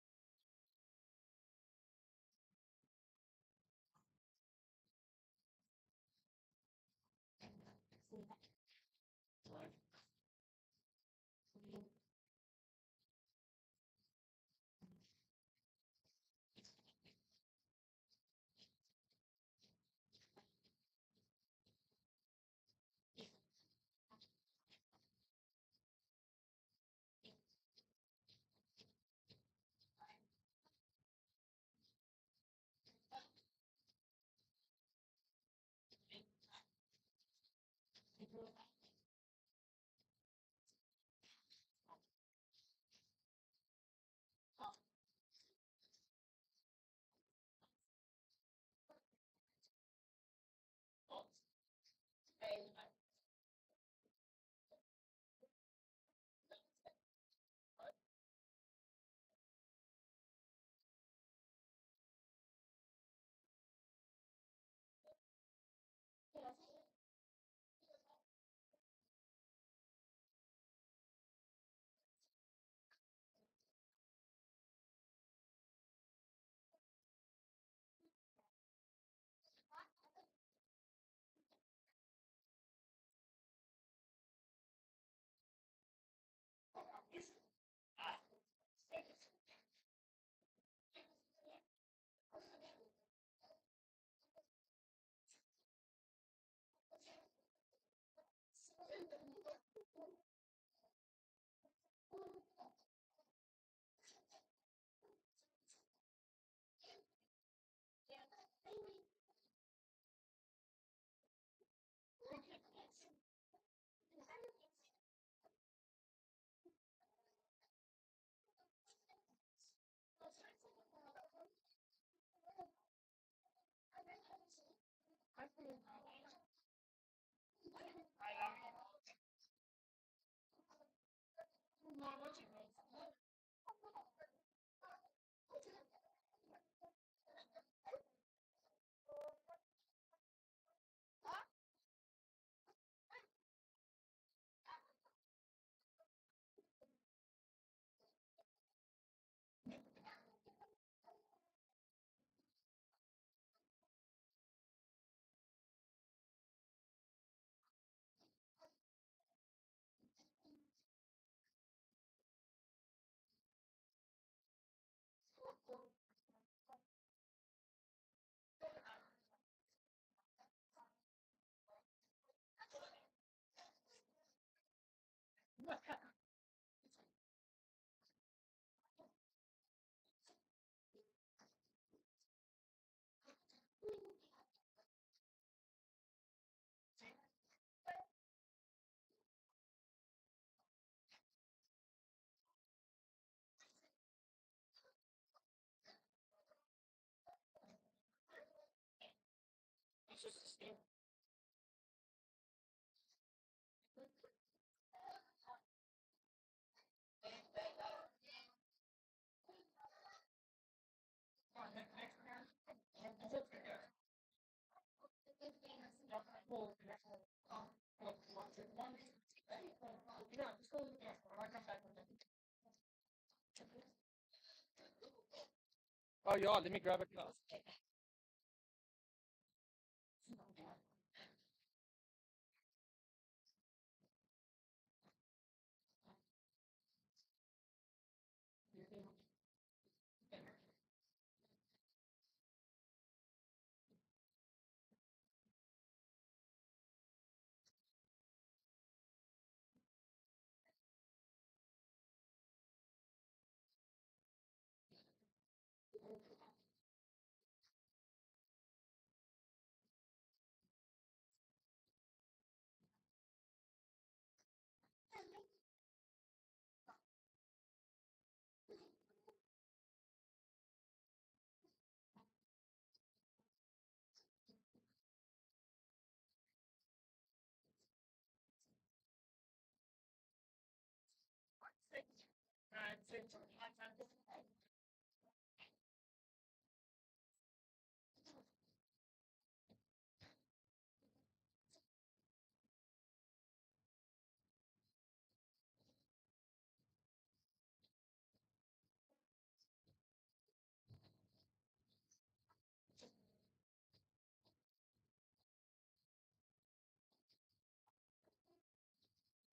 Oh yeah, let me grab a glass.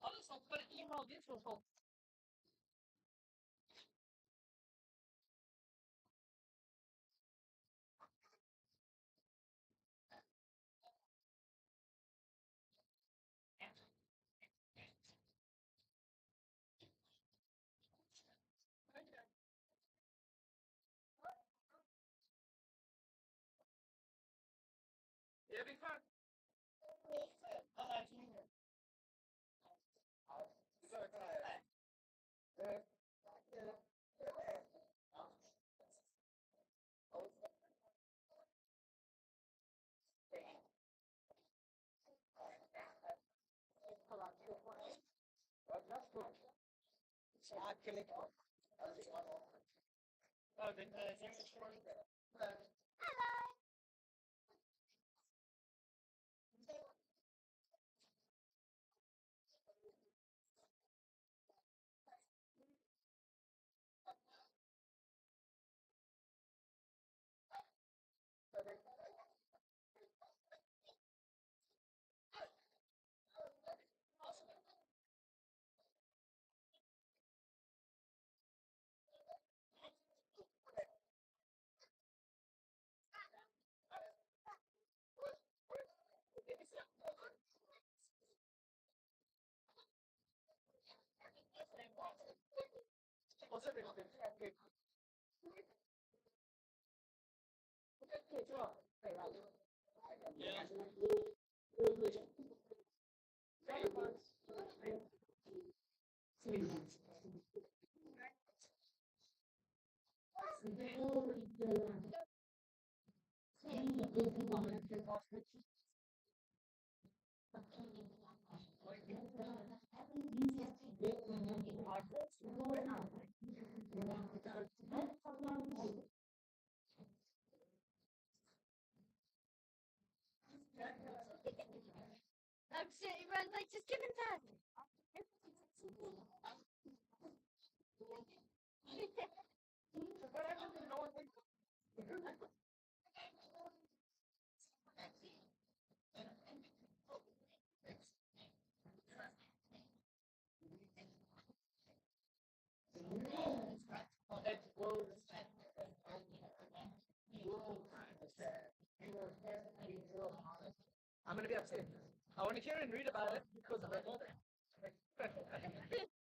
Also, put an email this was all. It'll be fun. I'm sure everyone's like, just give it that. I'm gonna be upset. I want to hear and read about it because of it.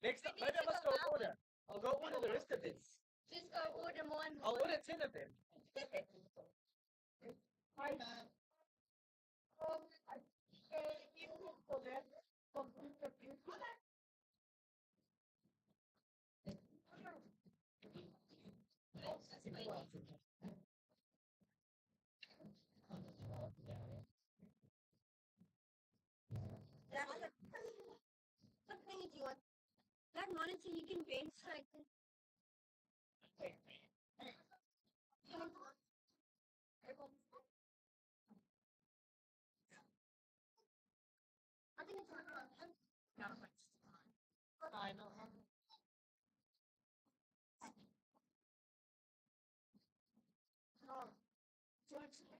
Next time, maybe I must go order. I'll go order the rest of this. Just go order more and I'll more. order 10 of them. Hi. You can go there. Computer, computer. What thing do you want? That monitor you can bench like this. I think it's I know. No. George.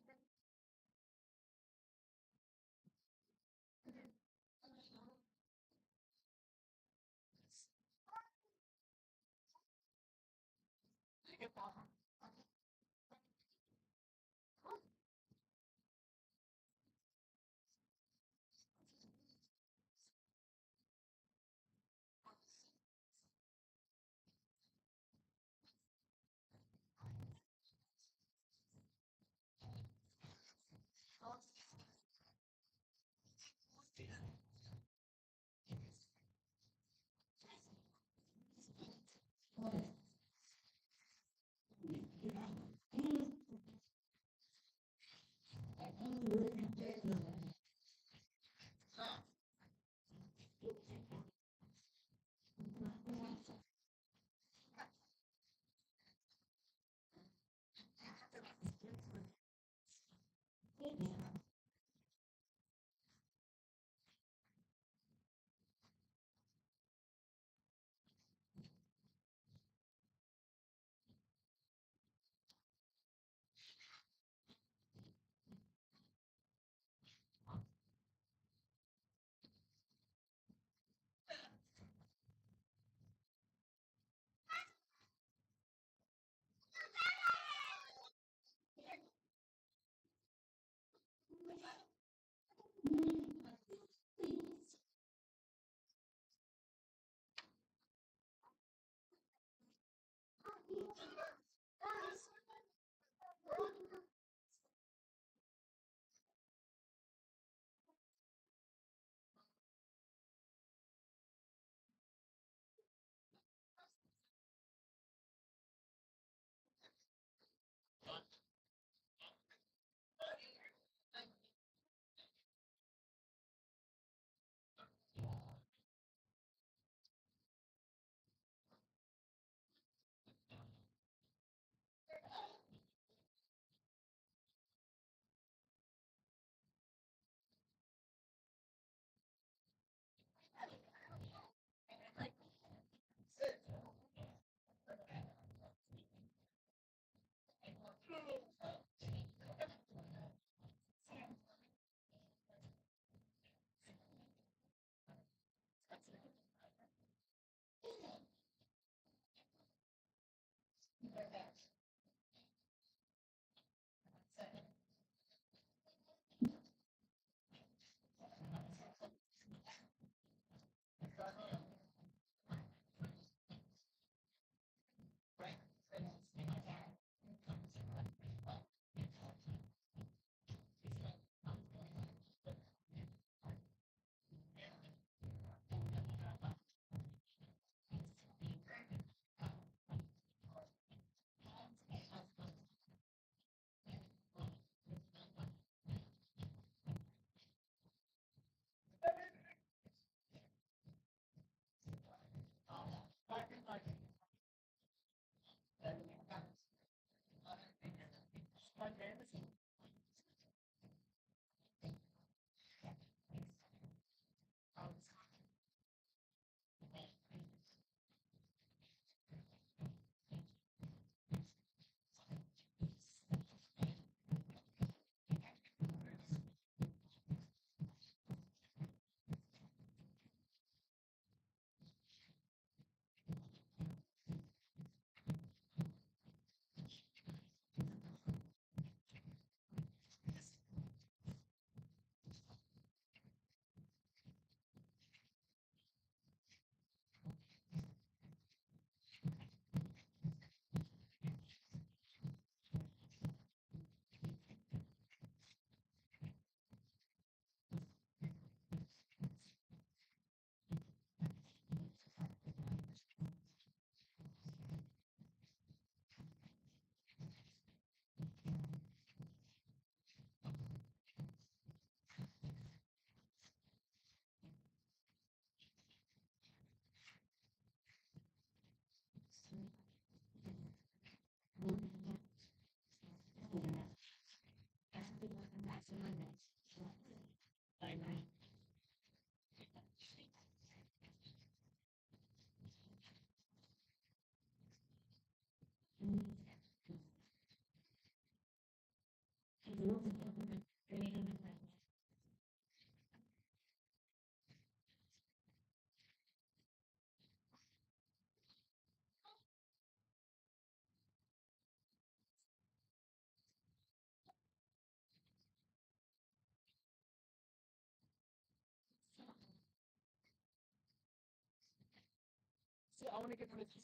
See, I want to get rid of this.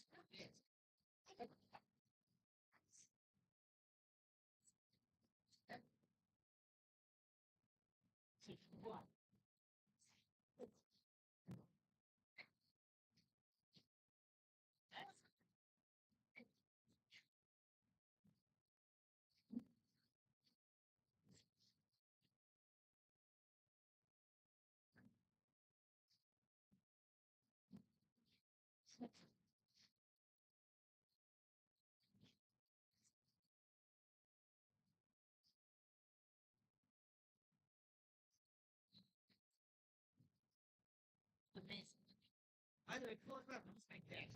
I do it for reference like that.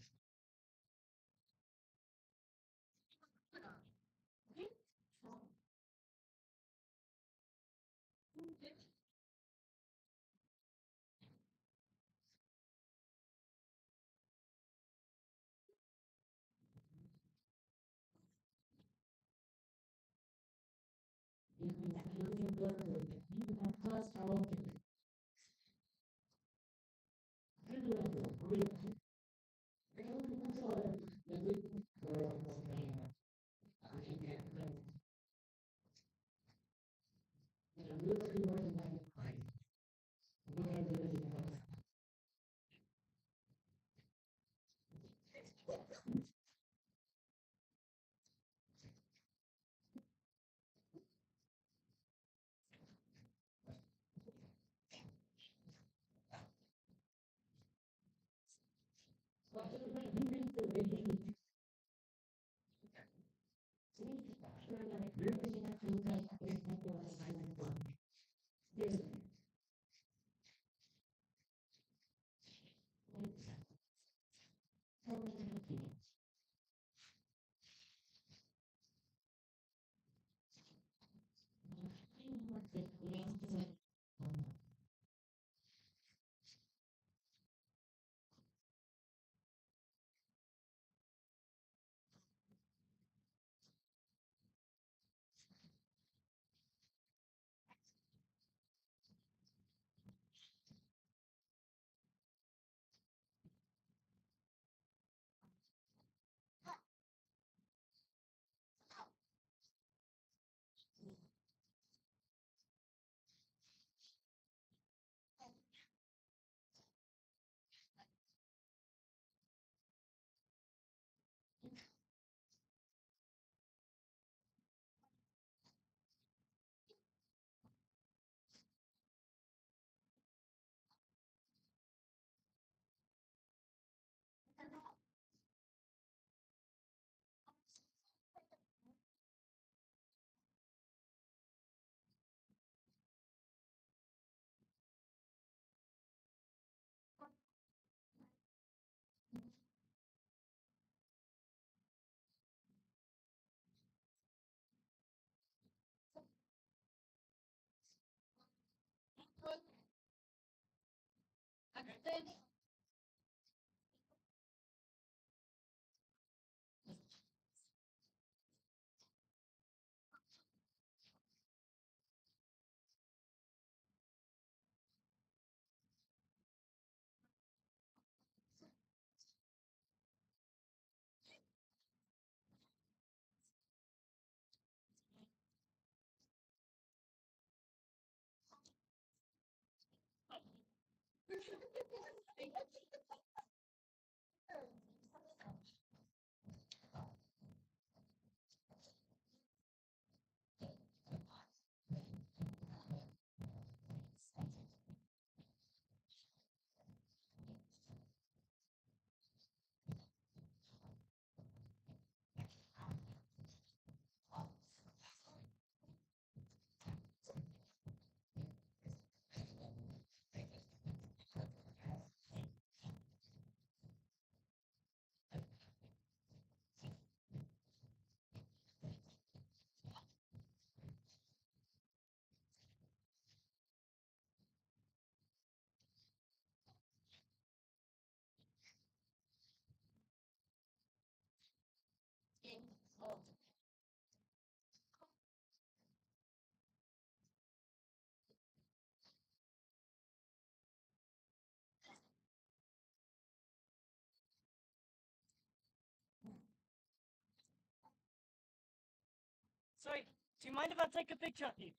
Do you mind if I take a picture of you?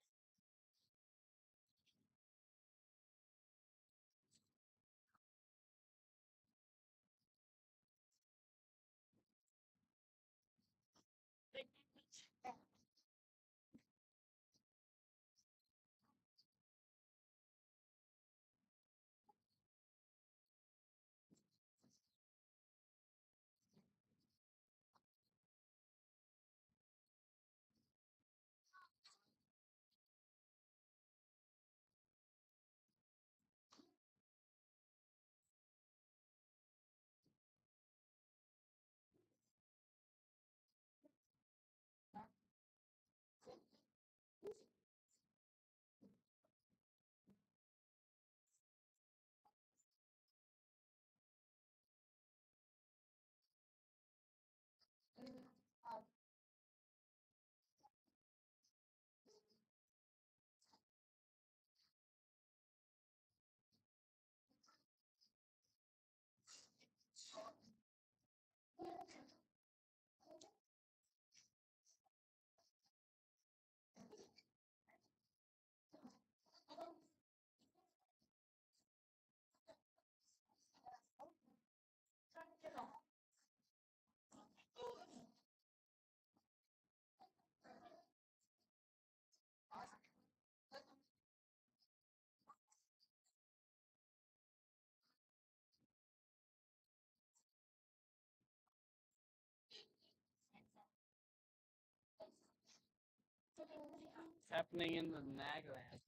It's happening in the Nagland.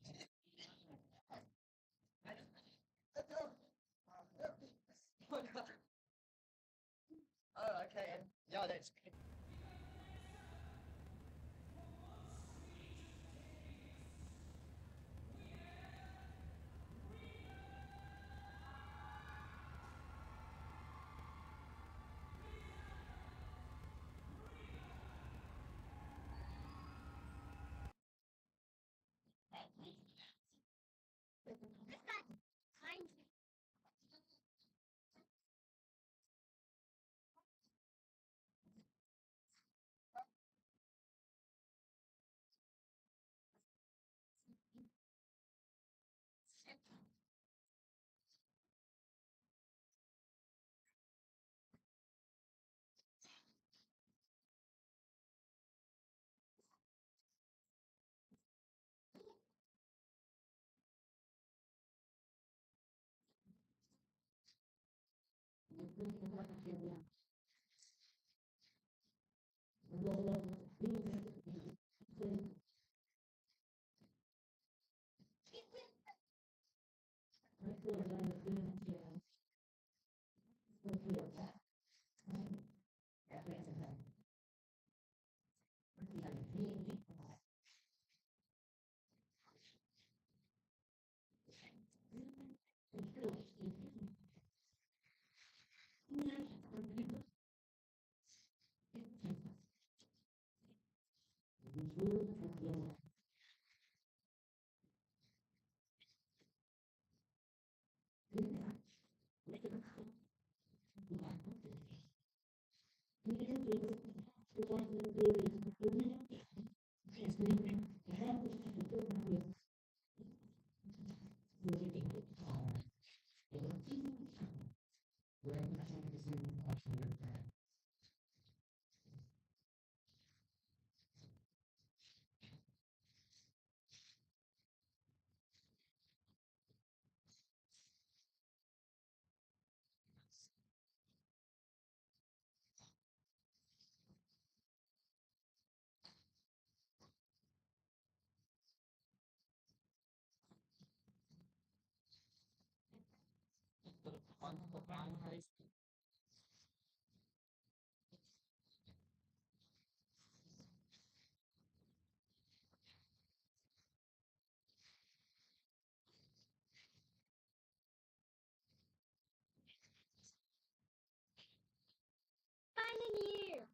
Oh, okay. Yeah, that's good. Finally!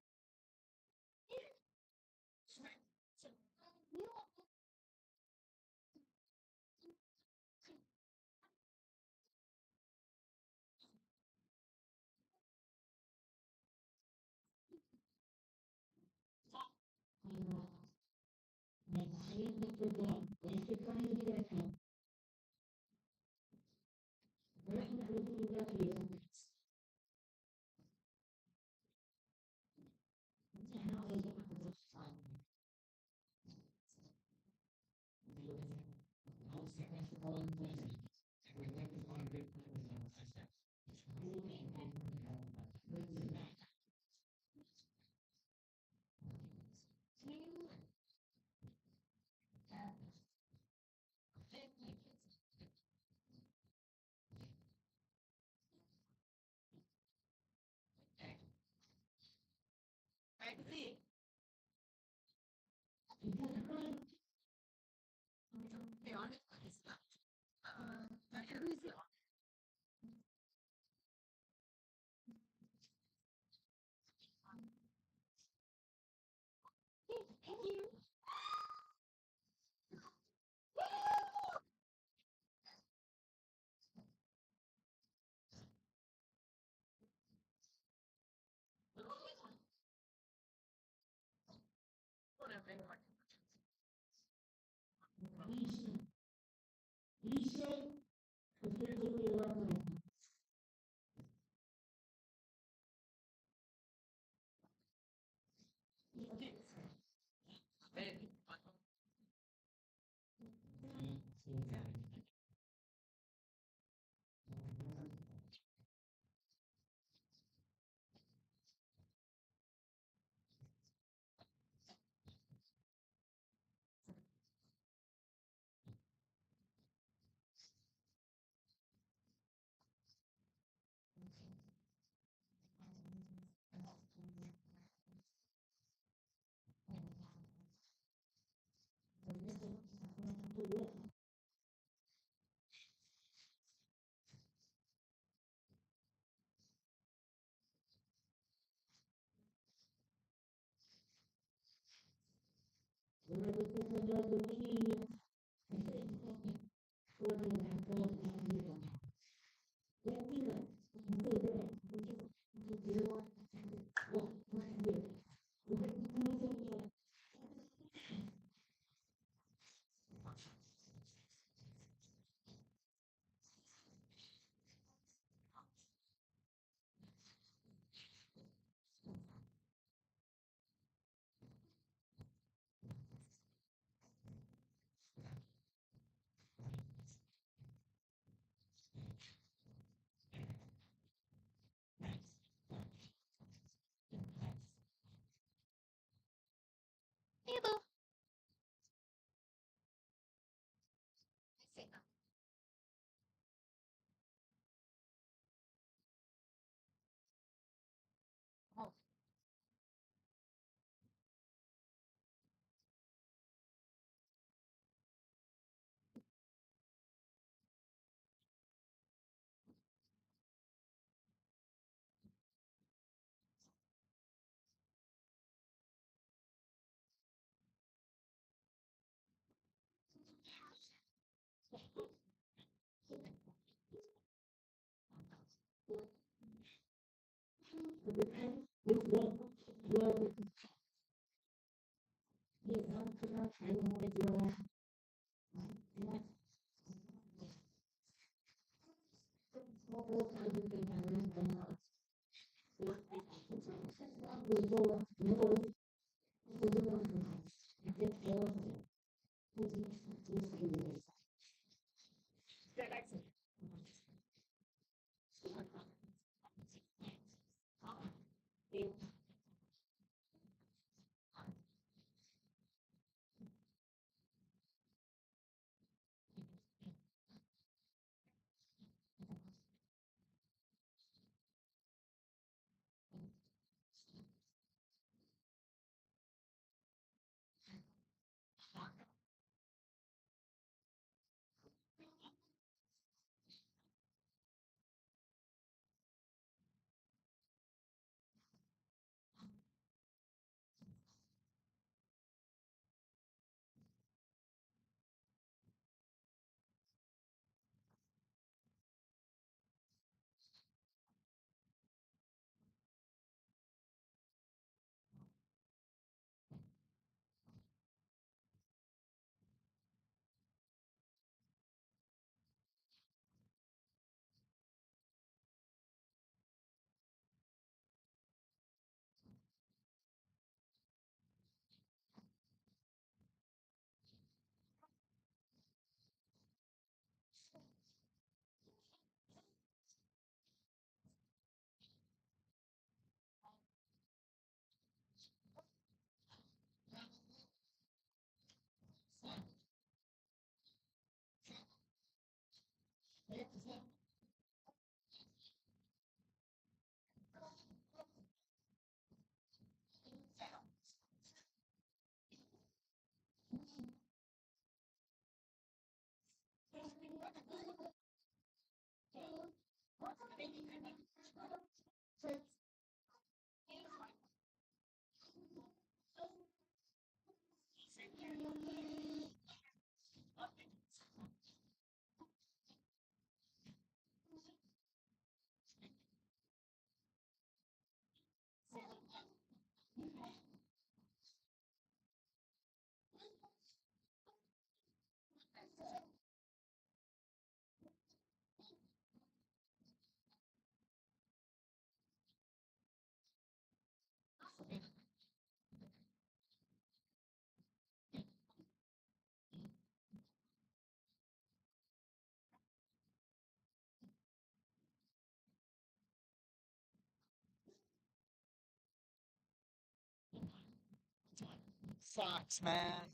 Sucks, man.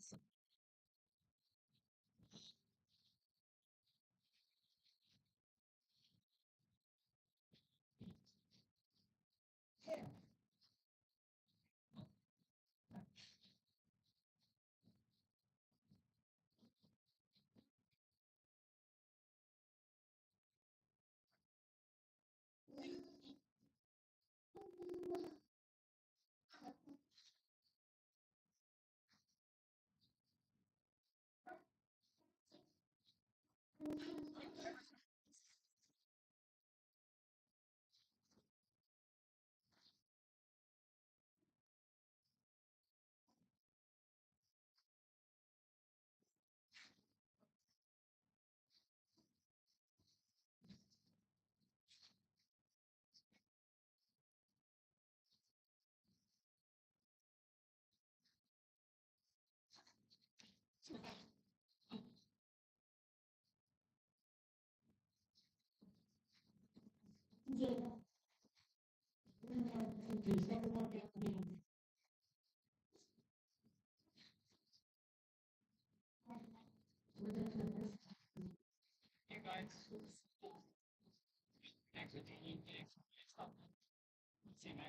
You guys, actually, see my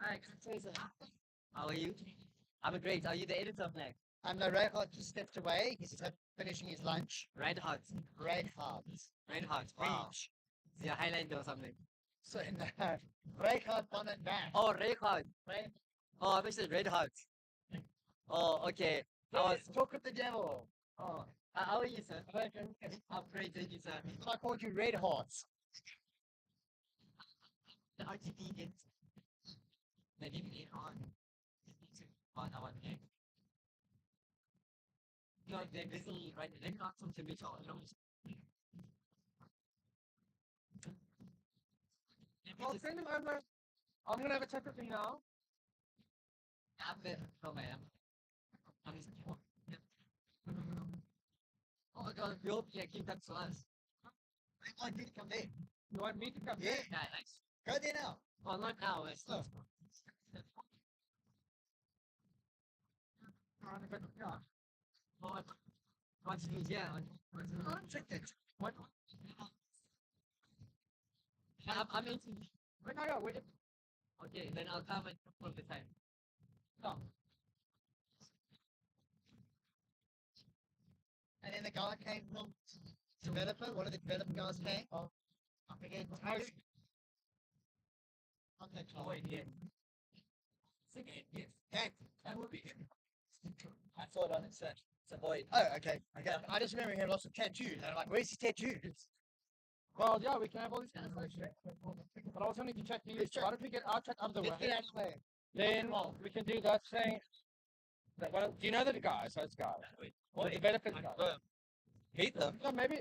Hi, Fraser. How are you? I'm great. Are you the editor of Nag? I'm the Red Hot just stepped away. He's finishing his lunch. Red Hot. Red Hot. Red Hot. Wow. Rage. Is your Highlander or something? So in the Red Hot on and back. Oh, Red Hot. Red. Oh, I wish it was Red Hot. Oh, okay. I was. Talk with the devil. Oh, how are you, sir? I'm great, thank you, sir. I called you Red Hot. The RTD gets maybe we on our neck. No, they're busy right. They're not some tomato. I'll send him over. I'm gonna have a chat with him now. I'm the no ma'am. I'm his Oh my god, we hope you keep that to us. I want you to come there. You want me to come Yeah. there? Yeah, nice. Go there now. Well, not now. It's Oh. What's news? Yeah. Check it. What? I'm into. No, wait. Okay, then I'll come and all the time. No. And then the guy came from developer. One of the developer guys came. Oh, I forget. Contact Lloyd, yeah. Yes. That would be him. I thought on it said it's a Lloyd. Oh, okay. Okay. I just remember he had lots of tattoos. And I'm like, where's his tattoos? Well, yeah, we can have all these conversations. But I also need to check the Let's check. Why don't we get our chat out of the Let's way? get out of the way. Then we can do that thing. Well, do you know the guys? Those guys. The developers guys. Hate them. Yeah, maybe.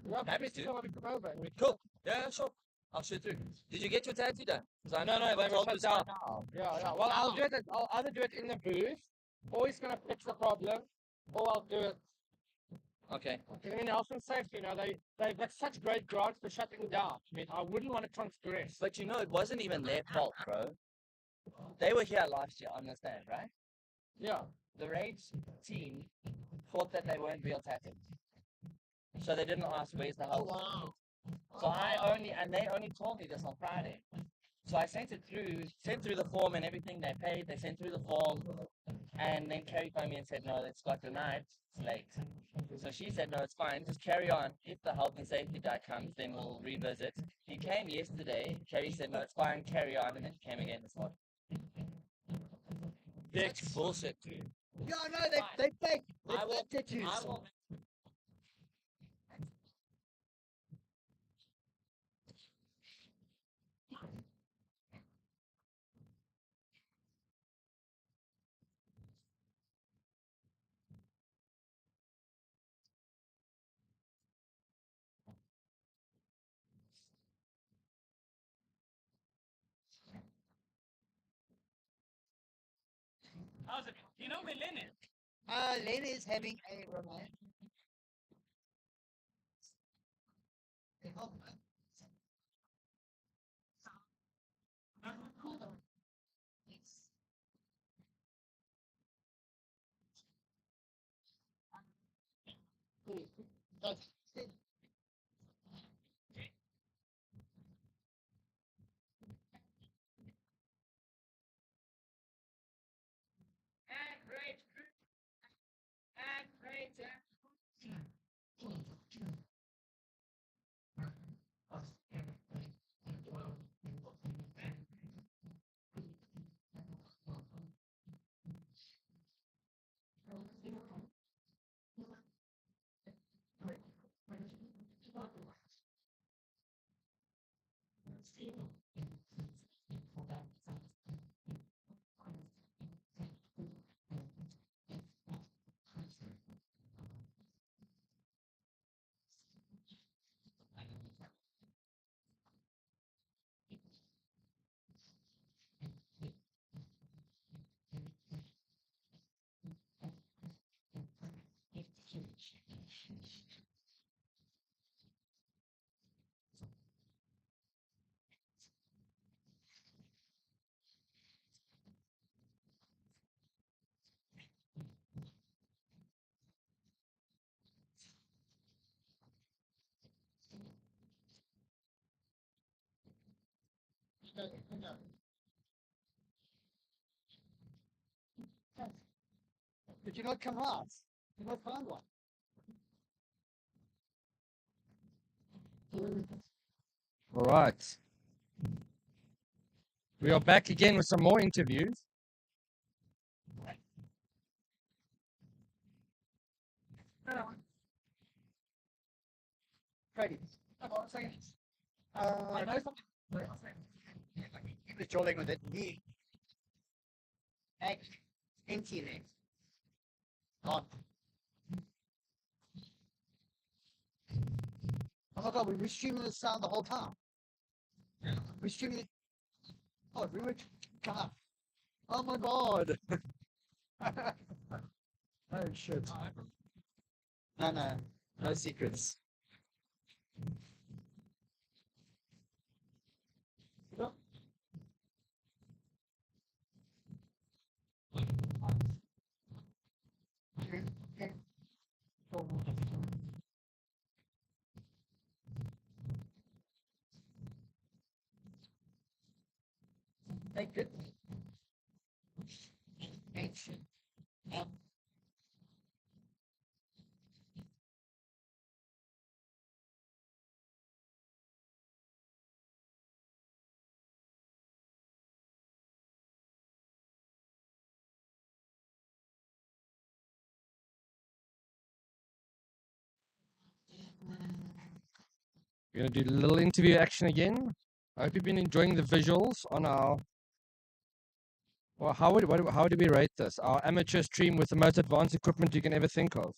Yeah, Happy maybe to. someone we come over and we Cool. Yeah, sure. I'll shoot through. Did you get your tattoo done? No, they were told shut us down now. Yeah. Well, I'll do it. I'll either do it in the booth, or he's gonna fix the problem, or I'll do it. Okay. I mean, health and safety, they've got such great grants for shutting down. I mean, I wouldn't want to transgress. But you know, it wasn't even their fault, bro. They were here last year, understand, right? Yeah. The rAge team thought that they weren't real tattoos. So they didn't ask where's the help. Wow. So they only told me this on Friday. So I sent through the form and everything. They paid, they sent through the form. And then Carrie phoned me and said, no, it's got denied. It's late. So she said, no, it's fine. Just carry on. If the health and safety guy comes, then we'll revisit. He came yesterday. Carrie said, no, it's fine. Carry on. And then he came again this morning. Dick bullshit, dude. Yeah, no, they fake. They I will- fake tattoos. I will How's it? Do you know where Lynn is? Lynn is having a romantic. That's it. Did you not come last? Did you not find one? All right. We are back again with some more interviews. Craig. I know something. He was trolling with it. He empty there. Gone. Oh my god, we were streaming the sound the whole time. We're streaming it. Oh, we were come up. Oh my god. Oh shit. No. No secrets. Thank you. Ancient. We're going to do a little interview action again. I hope you've been enjoying the visuals on our. Well, how do we rate this? Our amateur stream with the most advanced equipment you can ever think of.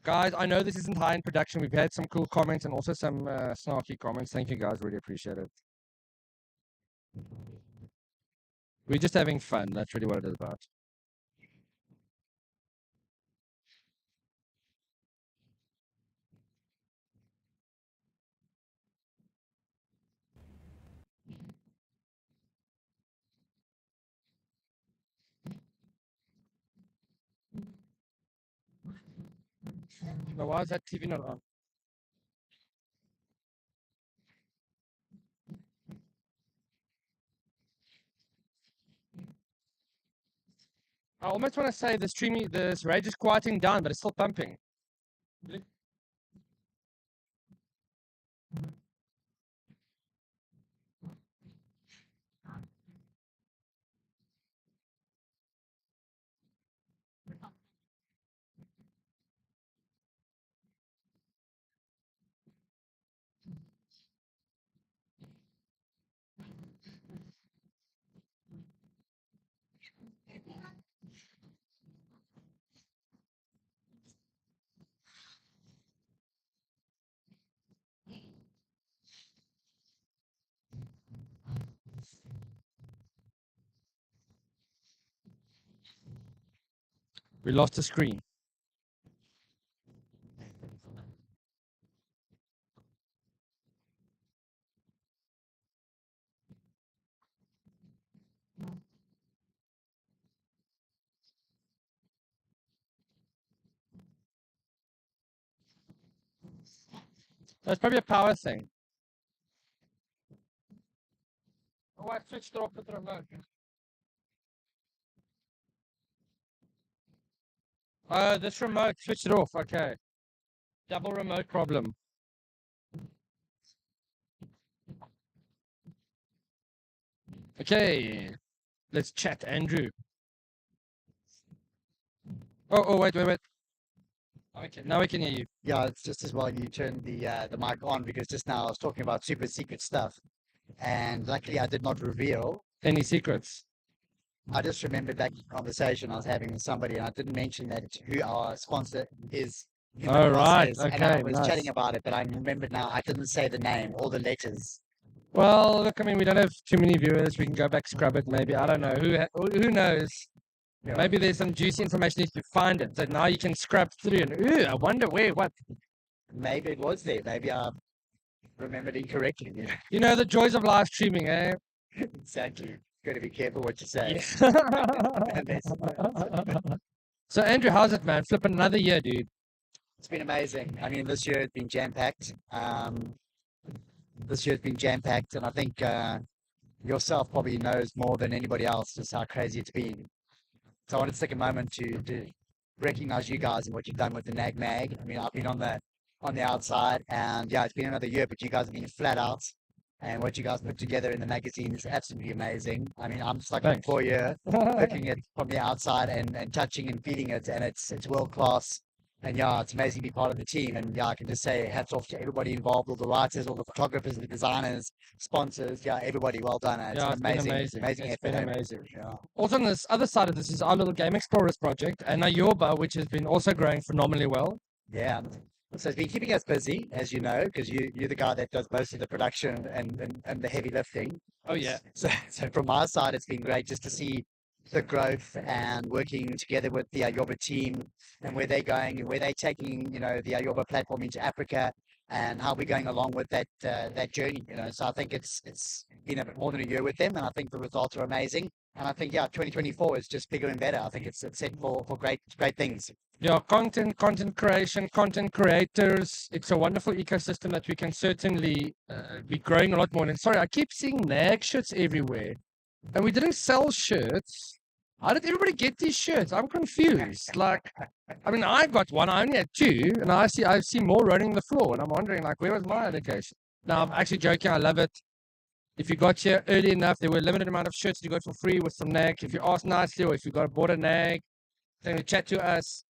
Guys, I know this isn't high in production. We've had some cool comments and also some snarky comments. Thank you, guys. Really appreciate it. We're just having fun. That's really what it is about. But why is that TV not on? I almost want to say this rage is quieting down, but it's still pumping. We lost the screen. That's probably a power thing. Oh, I switched off with the remote. This remote switched it off. Okay. Double remote problem. Okay. Let's chat, Andrew. Oh, wait. Okay, now I can hear you. Yeah, it's just as well you turned the mic on because just now I was talking about super secret stuff, and luckily I did not reveal any secrets. I just remembered that conversation I was having with somebody, and I didn't mention that who our sponsor is. in the Oh, right. process, and I Okay, was nice. chatting about it, but I remembered now I didn't say the name or the letters. Well, look, I mean, we don't have too many viewers. We can go back, scrub it, maybe. I don't know. Who knows? Yeah. Maybe there's some juicy information if you find it. So now you can scrub through and, ooh, I wonder what. Maybe it was there. Maybe I remembered incorrectly. You know? You know, the joys of live streaming, eh? Exactly. Got to be careful what you say. So, Andrew, how's it, man? Flipping another year, dude. It's been amazing. I mean, this year has been jam-packed. This year's been jam-packed, and I think yourself probably knows more than anybody else just how crazy it's been. So I want to take a moment to recognize you guys and what you've done with the NAG Mag. I mean, I've been on the outside, and yeah, it's been another year, but you guys have been flat out. And what you guys put together in the magazine is absolutely amazing. I mean, I'm stuck in 4 years looking at from the outside and touching and feeling it, and it's world class. And yeah, it's amazing to be part of the team. And yeah, I can just say hats off to everybody involved, all the writers, all the photographers, the designers, sponsors. Yeah, everybody, well done. It's Yeah, an it's been amazing amazing. It's effort. been eh? amazing. Yeah. Also, on this other side of this is our little Game Explorers project and Ayoba, which has been also growing phenomenally well. Yeah. So it's been keeping us busy, as you know, because you're the guy that does most of the production and the heavy lifting. Oh, yeah. So from my side, it's been great just to see the growth and working together with the Ayoba team and where they're going and where they're taking, you know, the Ayoba platform into Africa and how we're going along with that that journey, you know. So I think it's been a bit more than a year with them, and I think the results are amazing. And I think, yeah, 2024 is just bigger and better. I think it's set for great things. Yeah, content creation, content creators. It's a wonderful ecosystem that we can certainly be growing a lot more. And sorry, I keep seeing NAG shirts everywhere. And we didn't sell shirts. How did everybody get these shirts? I'm confused. Like, I mean, I got one. I only had two. And I see more running the floor. And I'm wondering, like, where was my allocation? Now, I'm actually joking. I love it. If you got here early enough, there were a limited amount of shirts you got for free with some NAG. If you asked nicely or if you got bought a NAG, then chat to us.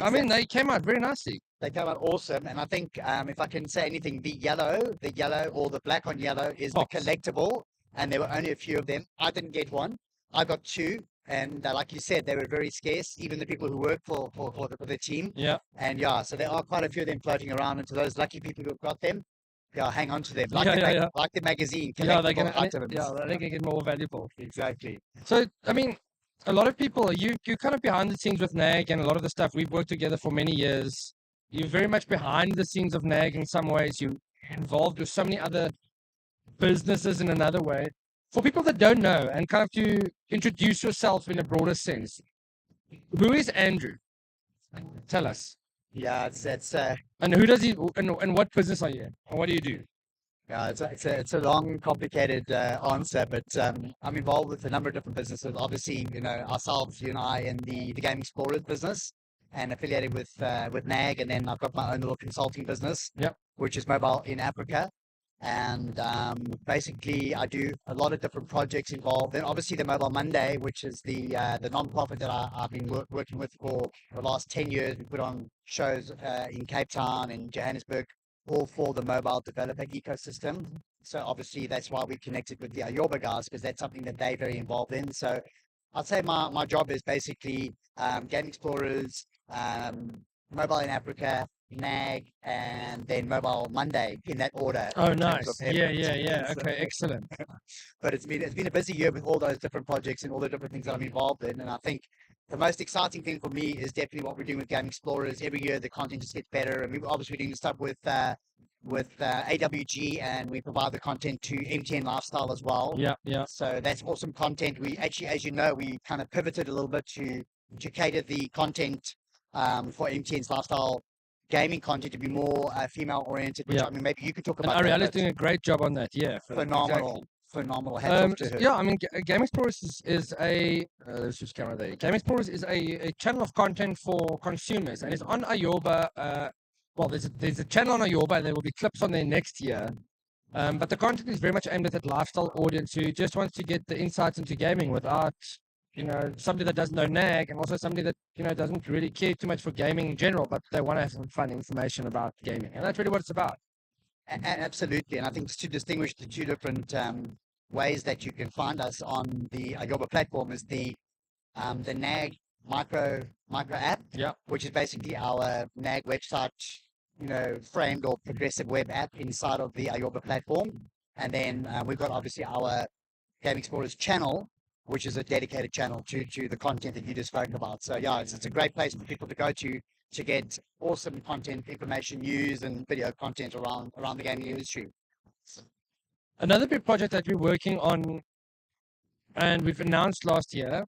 I mean, they came out very nicely. They come out awesome, and I think if I can say anything, the yellow or the black on yellow is Pops. the collectible, and there were only a few of them. I didn't get one. I got two, and like you said, they were very scarce. Even the people who work for the team. Yeah. And yeah, so there are quite a few of them floating around, and to those lucky people who've got them, yeah, hang on to them. Like like the magazine, Yeah, they're collectible gonna, items. they're gonna get more valuable. Exactly. So, I mean, a lot of people, you kind of behind the scenes with NAG and a lot of the stuff. We've worked together for many years. You're very much behind the scenes of NAG in some ways. You're involved with so many other businesses in another way. For people that don't know, and kind of to introduce yourself in a broader sense, who is Andrew? Tell us. Yeah, it's And who does he, and what business are you in? And what do you do? yeah, it's a long, complicated answer, but I'm involved with a number of different businesses. Obviously, ourselves, you and I, in the Game Explorers business, and affiliated with NAG, and then I've got my own little consulting business, Yep. which is Mobile in Africa, and basically I do a lot of different projects involved. Then obviously the Mobile Monday, which is the non-profit that I've been working with for the last 10 years. We put on shows in Cape Town and Johannesburg, all for the mobile developer ecosystem. So obviously that's why we connected with the Ayoba guys, because that's something that they're very involved in. So I'd say my job is basically Game Explorers, Mobile in Africa, NAG, and then Mobile Monday, in that order. Oh, in terms nice. of Yeah, effort. Okay, excellent. But it's been a busy year with all those different projects and all the different things that I'm involved in. And I think the most exciting thing for me is definitely what we're doing with Game Explorers. Every year the content just gets better, and we're obviously doing stuff with AWG, and we provide the content to MTN Lifestyle as well. Yeah. So that's awesome content. We actually, as you know, we kind of pivoted a little bit to cater the content for MTN's Lifestyle gaming content to be more female oriented, which Yeah. I mean, maybe you could talk And about. Ariel that, is doing a great job on that. Yeah. phenomenal, phenomenal. Hats off to her. Yeah, I mean, Game Explorers is a let's just camera there. Game Explorers is a channel of content for consumers, and it's on Ayoba. Well, there's a channel on Ayoba, and there will be clips on there next year. But the content is very much aimed at that lifestyle audience who just wants to get the insights into gaming without, somebody that doesn't know NAG, and also somebody that doesn't really care too much for gaming in general, but they want to have some fun information about gaming, and that's really what it's about. Absolutely, and I think just to distinguish the two different ways that you can find us on the Ayoba platform is the NAG micro app, Yeah. which is basically our NAG website, framed or progressive web app inside of the Ayoba platform, and then we've got obviously our Game Explorers channel, which is a dedicated channel to the content that you just spoke about. So yeah, it's a great place for people to go to get awesome content, information, news, and video content around the gaming industry. Another big project that we're working on, and we've announced last year,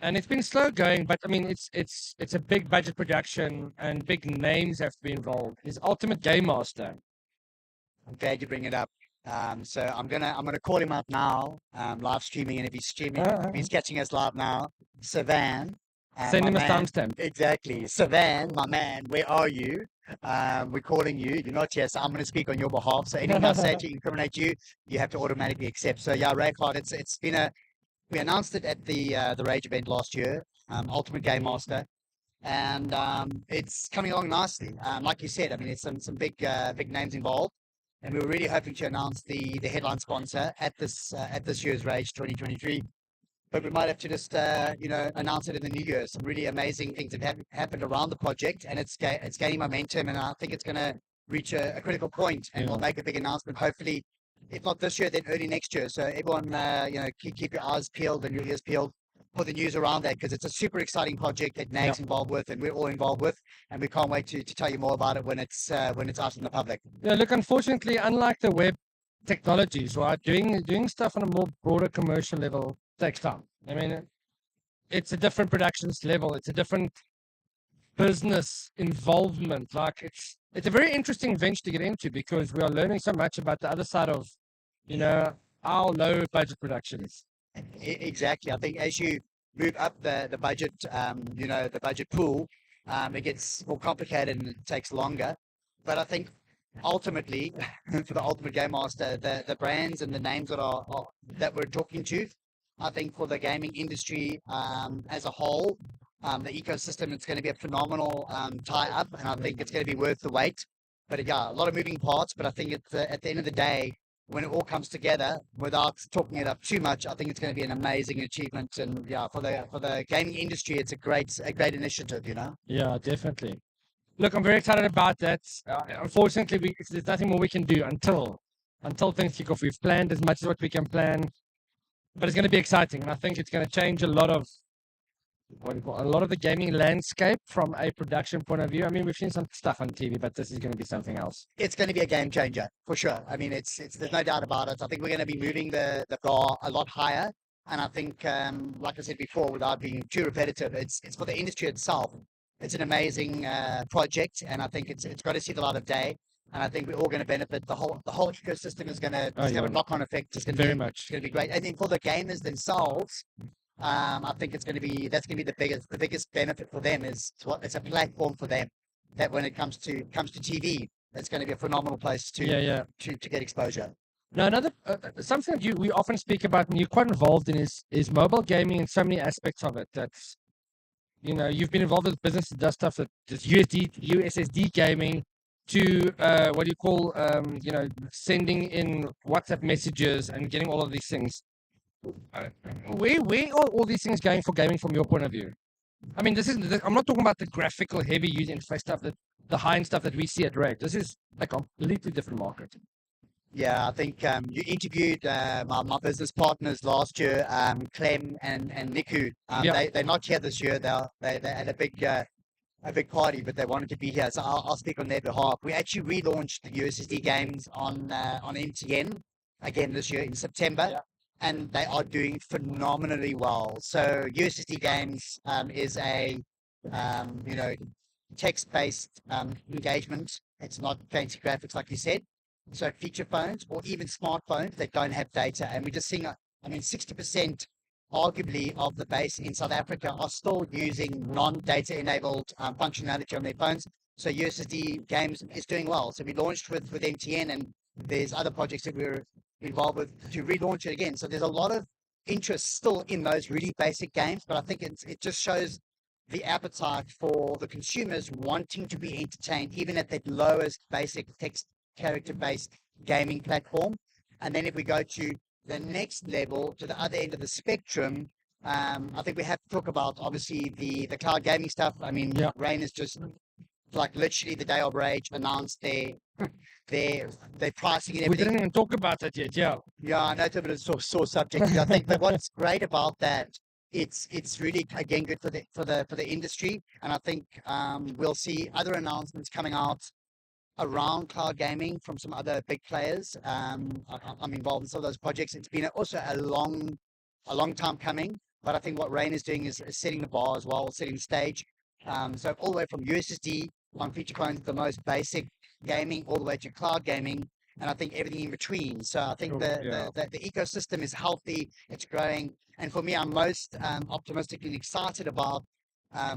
and it's been slow going, but I mean it's a big budget production and big names have to be involved, is Ultimate Game Master. I'm glad you bring it up. So I'm gonna call him up now, live streaming, and if he's streaming, if he's catching us live now, Savan. Send him a my man, timestamp. Exactly. Savan, my man, where are you? We're calling you. You're not here, so I'm going to speak on your behalf. So anything I say to incriminate you, you have to automatically accept. So yeah, Raycard, it's been we announced it at the rAge event last year, Ultimate Game Master, and it's coming along nicely. Like you said, I mean, it's some big names involved, and we were really hoping to announce the headline sponsor at this year's rAge 2023. But we might have to just, announce it in the new year. Some really amazing things have happened around the project, and it's gaining momentum, and I think it's going to reach a critical point, and we'll make a big announcement, hopefully, if not this year, then early next year. So everyone, keep your eyes peeled and your ears peeled for the news around that, because it's a super exciting project that NAG's involved with, and we're all involved with, and we can't wait to tell you more about it when it's out in the public. Yeah, look, unfortunately, unlike the web technologies, right, doing stuff on a more broader commercial level takes time. I mean, it's a different productions level. It's a different business involvement. Like it's a very interesting venture to get into, because we are learning so much about the other side of, our low budget productions. Exactly. I think as you move up the budget, the budget pool, it gets more complicated and it takes longer. But I think ultimately, for the Ultimate Game Master, the brands and the names that we're talking to, I think for the gaming industry as a whole, the ecosystem. It's going to be a phenomenal tie-up, and I think it's going to be worth the wait. But yeah, a lot of moving parts. But I think it's at the end of the day, when it all comes together, without talking it up too much, I think it's going to be an amazing achievement. And yeah, for the gaming industry, it's a great initiative. Yeah, definitely. Look, I'm very excited about that. Unfortunately, there's nothing more we can do until things kick off. We've planned as much as what we can plan, but it's going to be exciting, and I think it's going to change a lot of the gaming landscape from a production point of view. I mean, we've seen some stuff on TV, but this is going to be something else. It's going to be a game changer for sure. I mean, it's there's no doubt about it. I think we're going to be moving the bar a lot higher, and I think, like I said before, without being too repetitive, it's for the industry itself. It's an amazing project, and I think it's got to see the light of day. And I think we're all going to benefit. The whole ecosystem is going to have a knock-on effect. It's going to much. It's going to be great. And then for the gamers themselves, I think that's going to be the biggest benefit for them. It's a platform for them that when it comes to TV, it's going to be a phenomenal place to get exposure. Now, another something that we often speak about and you're quite involved in is mobile gaming and so many aspects of it. That's you've been involved with business that does stuff that is USSD gaming to what do you call sending in WhatsApp messages and getting all of these things. Where are all these things going for gaming from your point of view? I mean, I'm not talking about the graphical heavy user interface stuff, the high-end stuff that we see at rAge. This is a completely different market. Yeah, I think you interviewed my business partners last year, Clem and Niku. They're not here this year. They had a big party, but they wanted to be here, so I'll speak on their behalf. We actually relaunched the USSD games on MTN again this year in September, and they are doing phenomenally well. So USSD games is a text-based engagement. It's not fancy graphics like you said. So feature phones or even smartphones that don't have data, and we're just seeing 60% arguably of the base in South Africa are still using non-data enabled functionality on their phones. So USSD games is doing well. So we launched with MTN, and there's other projects that we're involved with to relaunch it again. So there's a lot of interest still in those really basic games, but I think it just shows the appetite for the consumers wanting to be entertained even at that lowest basic text character-based gaming platform. And then if we go to the next level, to the other end of the spectrum, I think we have to talk about obviously the cloud gaming stuff. I mean, Rain has just like literally the day of rAge announced their pricing and everything. We didn't even talk about that yet. Yeah, I know it's a bit of a sore subject. I think, but what's great about that, it's really again good for the industry, and I think we'll see other announcements coming out around cloud gaming from some other big players. I'm involved in some of those projects. It's been also a long time coming, but I think what Rain is doing is setting the bar as well, setting the stage. So all the way from USSD on feature phones, the most basic gaming, all the way to cloud gaming, and I think everything in between. So I think the ecosystem is healthy, it's growing, and for me, I'm most optimistic and excited about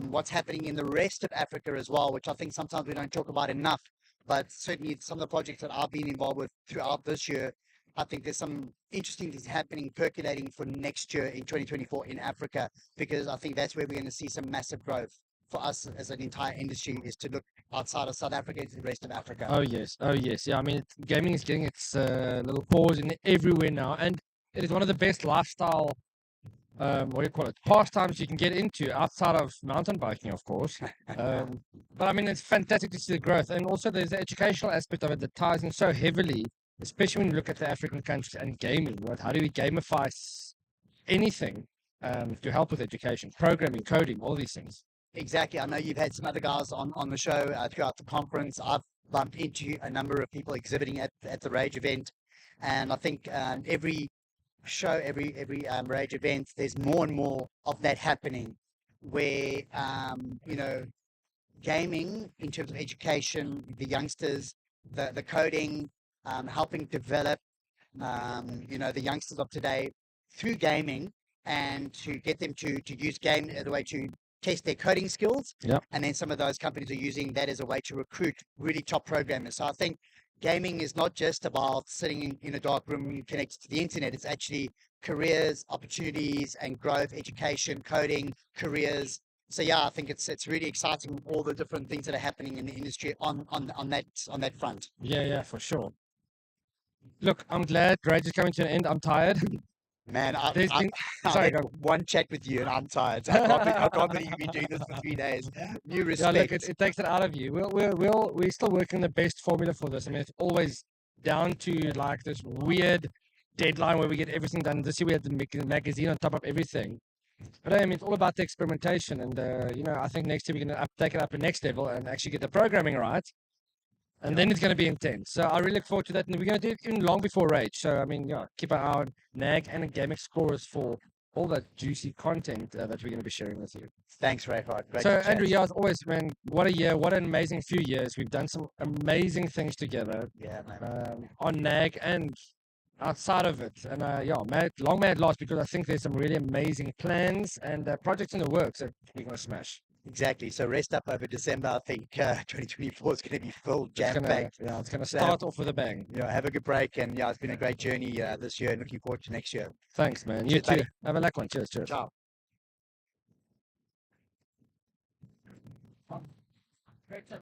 what's happening in the rest of Africa as well, which I think sometimes we don't talk about enough. But certainly some of the projects that I've been involved with throughout this year, I think there's some interesting things happening, percolating for next year in 2024 in Africa, because I think that's where we're going to see some massive growth for us as an entire industry, is to look outside of South Africa to the rest of Africa. Oh yes. Yeah, I mean, gaming is getting its little paws in everywhere now, and it is one of the best lifestyle pastimes you can get into outside of mountain biking, of course. But I mean, it's fantastic to see the growth, and also there's the educational aspect of it that ties in so heavily, especially when you look at the African countries and gaming. Right? How do we gamify anything to help with education, programming, coding, all these things? Exactly. I know you've had some other guys on the show throughout the conference. I've bumped into a number of people exhibiting at the rAge event, and I think every show, every rAge event, there's more and more of that happening, where gaming in terms of education, the youngsters, the coding, helping develop the youngsters of today through gaming, and to get them to use game as a way to test their coding skills. And then some of those companies are using that as a way to recruit really top programmers. So I think gaming is not just about sitting in a dark room connected to the internet. It's actually careers, opportunities, and growth, education, coding, careers. So yeah, I think it's really exciting, all the different things that are happening in the industry on that front. Yeah, for sure. Look, I'm glad rAge is coming to an end. I'm tired. Man, I, There's I, been I've sorry, had go. one chat with you and I'm tired. So I can't believe you've been doing this for 3 days. New Yeah, respect. look, it takes it out of you. We're still working the best formula for this. I mean, it's always down to like this weird deadline where we get everything done. This year we had the magazine on top of everything. But I mean, it's all about the experimentation, and I think next year we're going to take it up to the next level and actually get the programming right, and then it's going to be intense. So I really look forward to that, and we're going to do it even long before rAge. So I mean, yeah, keep an eye on NAG and Game Explorers for all that juicy content that we're going to be sharing with you. Thanks, Rayford. Great So to chat. Andrew, yeah, as always, man, what a year, what an amazing few years. We've done some amazing things together Yeah, man. on NAG and outside of it. And long may it last, because I think there's some really amazing plans and projects in the works that we're going to smash. Exactly. So rest up over December. I think 2024 is going to be full, jam-packed. Yeah, it's going to So start off with a bang. have a good break. And yeah, it's been a great journey this year and looking forward to next year. Thanks, man. You Cheers, too. buddy. Have a luck one. Cheers. Ciao. Great job.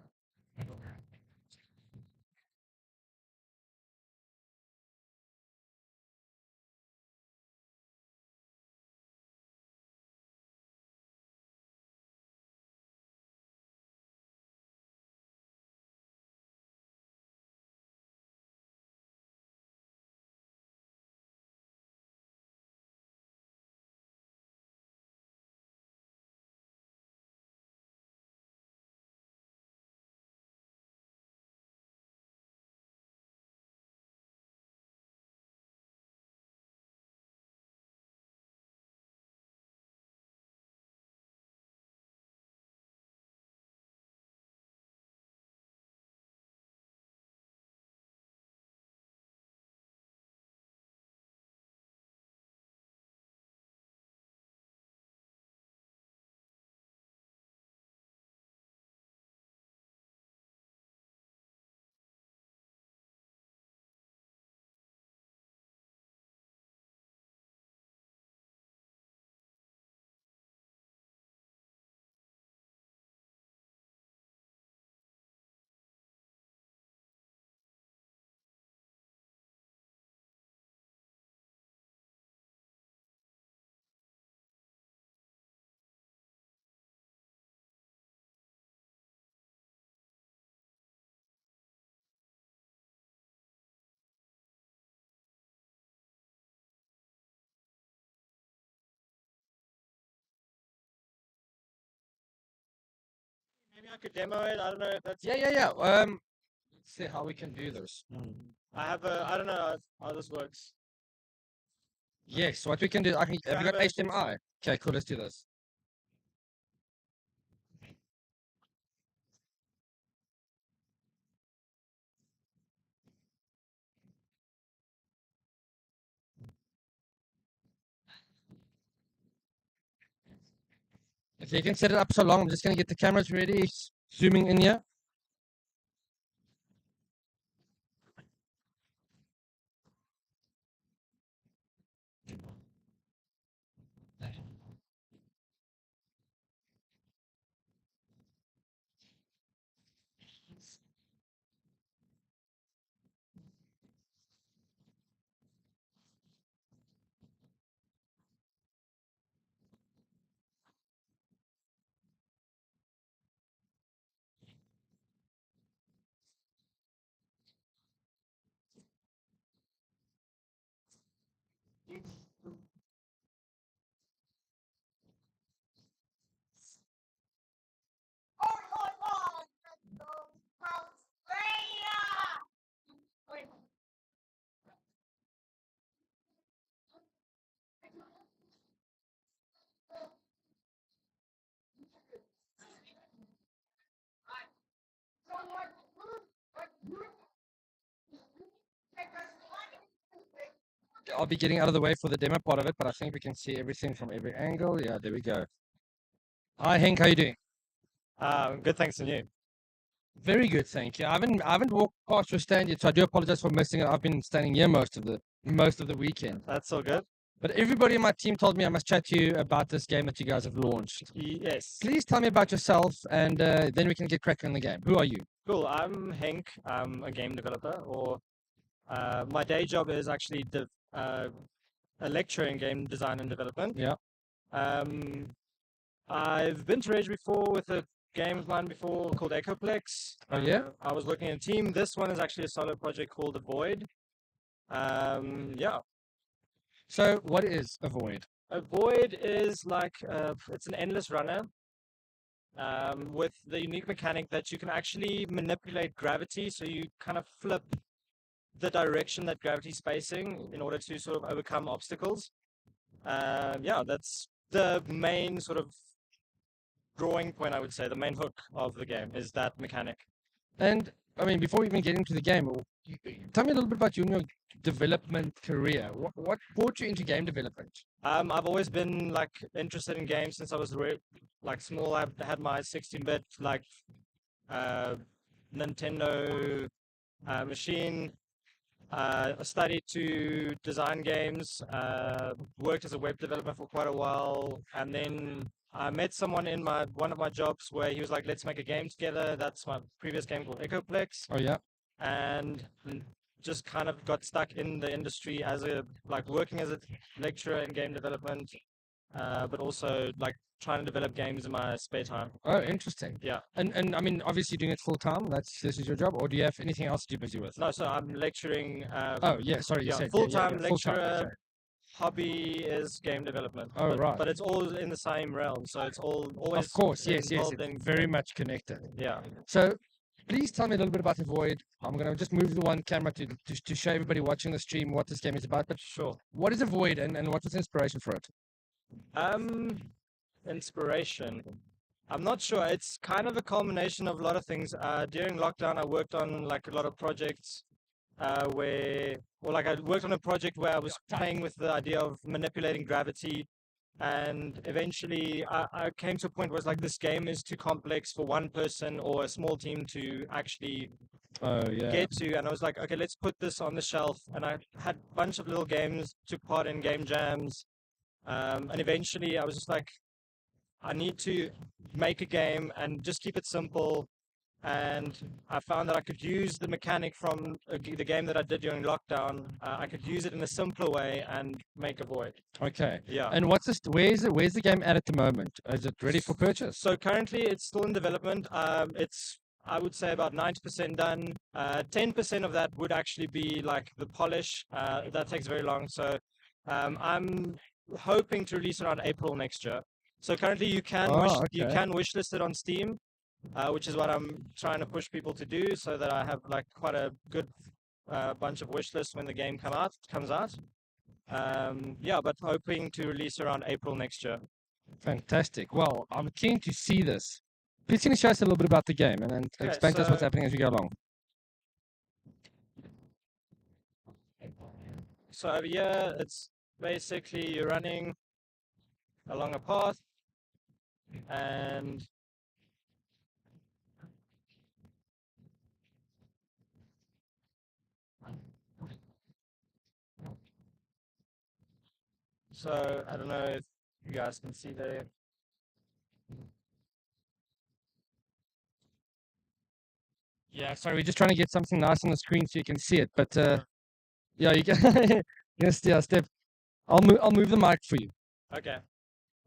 Maybe I could demo it. I don't know if that's. Yeah. Let's see how we can do this. I don't know how this works. Yes, what we can do, have you got HDMI? Okay, cool, let's do this. If you can set it up so long, I'm just going to get the cameras ready, zooming in here. I'll be getting out of the way for the demo part of it, but I think we can see everything from every angle. Yeah, there we go. Hi, Henk, how you doing? Good, thanks, and you? Very good, thank you. I haven't walked past your stand yet, so I do apologize for missing it. I've been standing here most of the weekend. That's all good. But everybody in my team told me I must chat to you about this game that you guys have launched. Yes. Please tell me about yourself, and then we can get cracking on the game. Who are you? Cool. I'm Henk. I'm a game developer, or my day job is actually a lecturer in game design and development. Yeah. I've been to rAge before with a game of mine before called Echoplex. Oh, yeah? I was working in a team. This one is actually a solo project called Avoid. Yeah. So, what is a void? A void is like it's an endless runner with the unique mechanic that you can actually manipulate gravity. So you kind of flip the direction that gravity's facing in order to sort of overcome obstacles. Yeah, that's the main sort of drawing point, I would say. The main hook of the game is that mechanic. And I mean, before we even get into the game, tell me a little bit about you and your development career. What brought you into game development? I've always been like interested in games since I was like small. I had my 16-bit like Nintendo machine. I studied to design games, worked as a web developer for quite a while, and then I met someone in one of my jobs where he was like, "Let's make a game together." That's my previous game called Echoplex. Oh yeah. And just kind of got stuck in the industry as working as a lecturer in game development, but also like trying to develop games in my spare time. Oh, interesting. Yeah. And I mean, obviously doing it full time. This is your job, or do you have anything else to do busy with? No, so I'm lecturing. Oh yeah, sorry, you Yeah, said full-time full-time, lecturer. sorry. Hobby is game development. Oh, right. But it's all in the same realm, so it's always Of course, yes, involved it's in very much connected. Yeah. So, please tell me a little bit about the Void. I'm going to just move the one camera to show everybody watching the stream what this game is about. But sure, what is a Void and what was the inspiration for it? Inspiration. I'm not sure. It's kind of a culmination of a lot of things. During lockdown, I worked on like a lot of projects I worked on a project where I was playing with the idea of manipulating gravity, and eventually I came to a point where it's like this game is too complex for one person or a small team to actually get to, and I was like, okay, let's put this on the shelf. And I had a bunch of little games, took part in game jams, and eventually I was just like, I need to make a game and just keep it simple. And I found that I could use the mechanic from the game that I did during lockdown. I could use it in a simpler way and make a Void. Okay. Yeah. And what's this? Where's the game at the moment? Is it ready for purchase? So currently it's still in development. It's, I would say, about 90% done. 10% of that would actually be like the polish. That takes very long. So I'm hoping to release around April next year. So currently you can wishlist it on Steam. Which is what I'm trying to push people to do, so that I have like quite a good bunch of wish lists when the game comes out. Yeah, but hoping to release around April next year. Fantastic. Well, I'm keen to see this. Please can you show us a little bit about the game and then explain to us what's happening as we go along. So over here, it's basically you're running along a path, and so I don't know if you guys can see there. Yeah, sorry, we're just trying to get something nice on the screen so you can see it. But yeah, you can step. I'll move the mic for you. Okay,